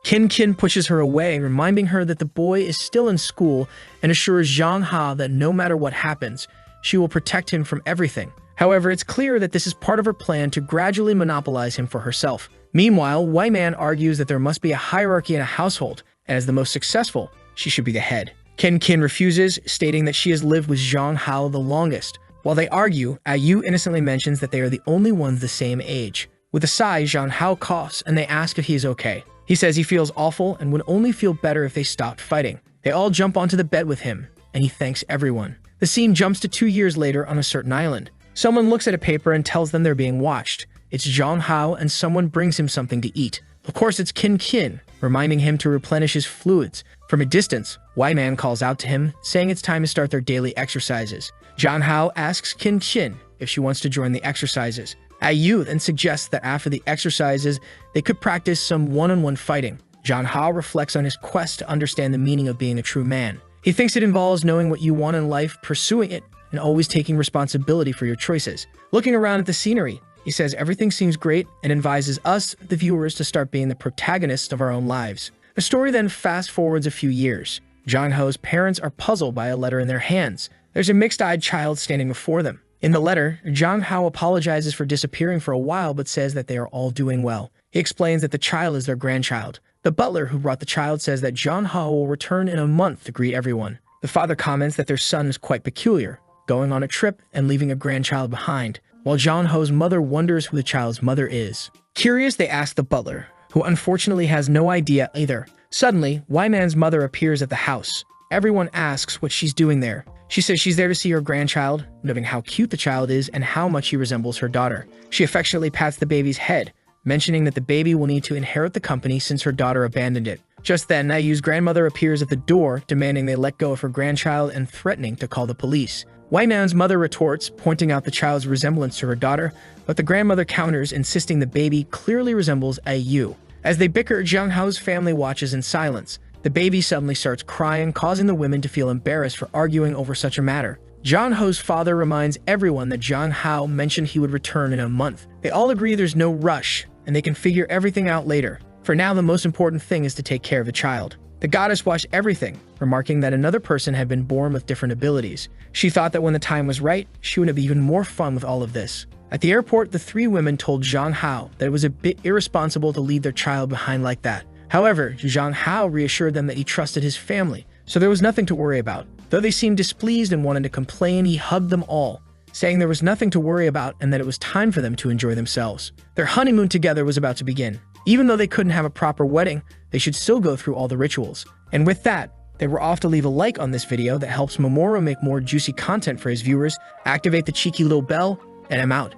Qin Qin pushes her away, reminding her that the boy is still in school, and assures Zhang Hao that no matter what happens, she will protect him from everything. However, it's clear that this is part of her plan to gradually monopolize him for herself. Meanwhile, Wei Man argues that there must be a hierarchy in a household, and as the most successful, she should be the head. Qin Qin refuses, stating that she has lived with Zhang Hao the longest. While they argue, Ayu innocently mentions that they are the only ones the same age. With a sigh, Zhang Hao coughs, and they ask if he is okay. He says he feels awful and would only feel better if they stopped fighting. They all jump onto the bed with him. and he thanks everyone. The scene jumps to 2 years later on a certain island. Someone looks at a paper and tells them they're being watched. It's Jong Hao, and someone brings him something to eat. Of course, it's Kin Kin, reminding him to replenish his fluids. From a distance, Y-Man calls out to him, saying it's time to start their daily exercises. Jong Hao asks Kin Kin if she wants to join the exercises. Yu then suggests that after the exercises, they could practice some one-on-one fighting. Jong Hao reflects on his quest to understand the meaning of being a true man. He thinks it involves knowing what you want in life, pursuing it, and always taking responsibility for your choices. Looking around at the scenery, he says everything seems great and advises us, the viewers, to start being the protagonists of our own lives. The story then fast-forwards a few years. Jong Hao's parents are puzzled by a letter in their hands. There's a mixed-eyed child standing before them. In the letter, Jong Hao apologizes for disappearing for a while but says that they are all doing well. He explains that the child is their grandchild. The butler who brought the child says that Jong Hao will return in a month to greet everyone. The father comments that their son is quite peculiar, going on a trip and leaving a grandchild behind, while Jong Hao's mother wonders who the child's mother is. Curious, they ask the butler, who unfortunately has no idea either. Suddenly, Y-Man's mother appears at the house. Everyone asks what she's doing there. She says she's there to see her grandchild, noting how cute the child is and how much he resembles her daughter. She affectionately pats the baby's head, mentioning that the baby will need to inherit the company since her daughter abandoned it. Just then, Nayu's grandmother appears at the door, demanding they let go of her grandchild and threatening to call the police. Y-Man's mother retorts, pointing out the child's resemblance to her daughter, but the grandmother counters, insisting the baby clearly resembles Yu. As they bicker, Jong Hao's family watches in silence. The baby suddenly starts crying, causing the women to feel embarrassed for arguing over such a matter. Jong Hao's father reminds everyone that Jong Hao mentioned he would return in a month. They all agree there's no rush, and they can figure everything out later. For now, the most important thing is to take care of the child. The goddess watched everything, remarking that another person had been born with different abilities. She thought that when the time was right, she would have even more fun with all of this. At the airport, the three women told Jong Hao that it was a bit irresponsible to leave their child behind like that. However, Jong Hao reassured them that he trusted his family, so there was nothing to worry about. Though they seemed displeased and wanted to complain, he hugged them all, saying there was nothing to worry about and that it was time for them to enjoy themselves. Their honeymoon together was about to begin. Even though they couldn't have a proper wedding, they should still go through all the rituals. And with that, they were off to leave a like on this video that helps Mamoru make more juicy content for his viewers, activate the cheeky little bell, and I'm out.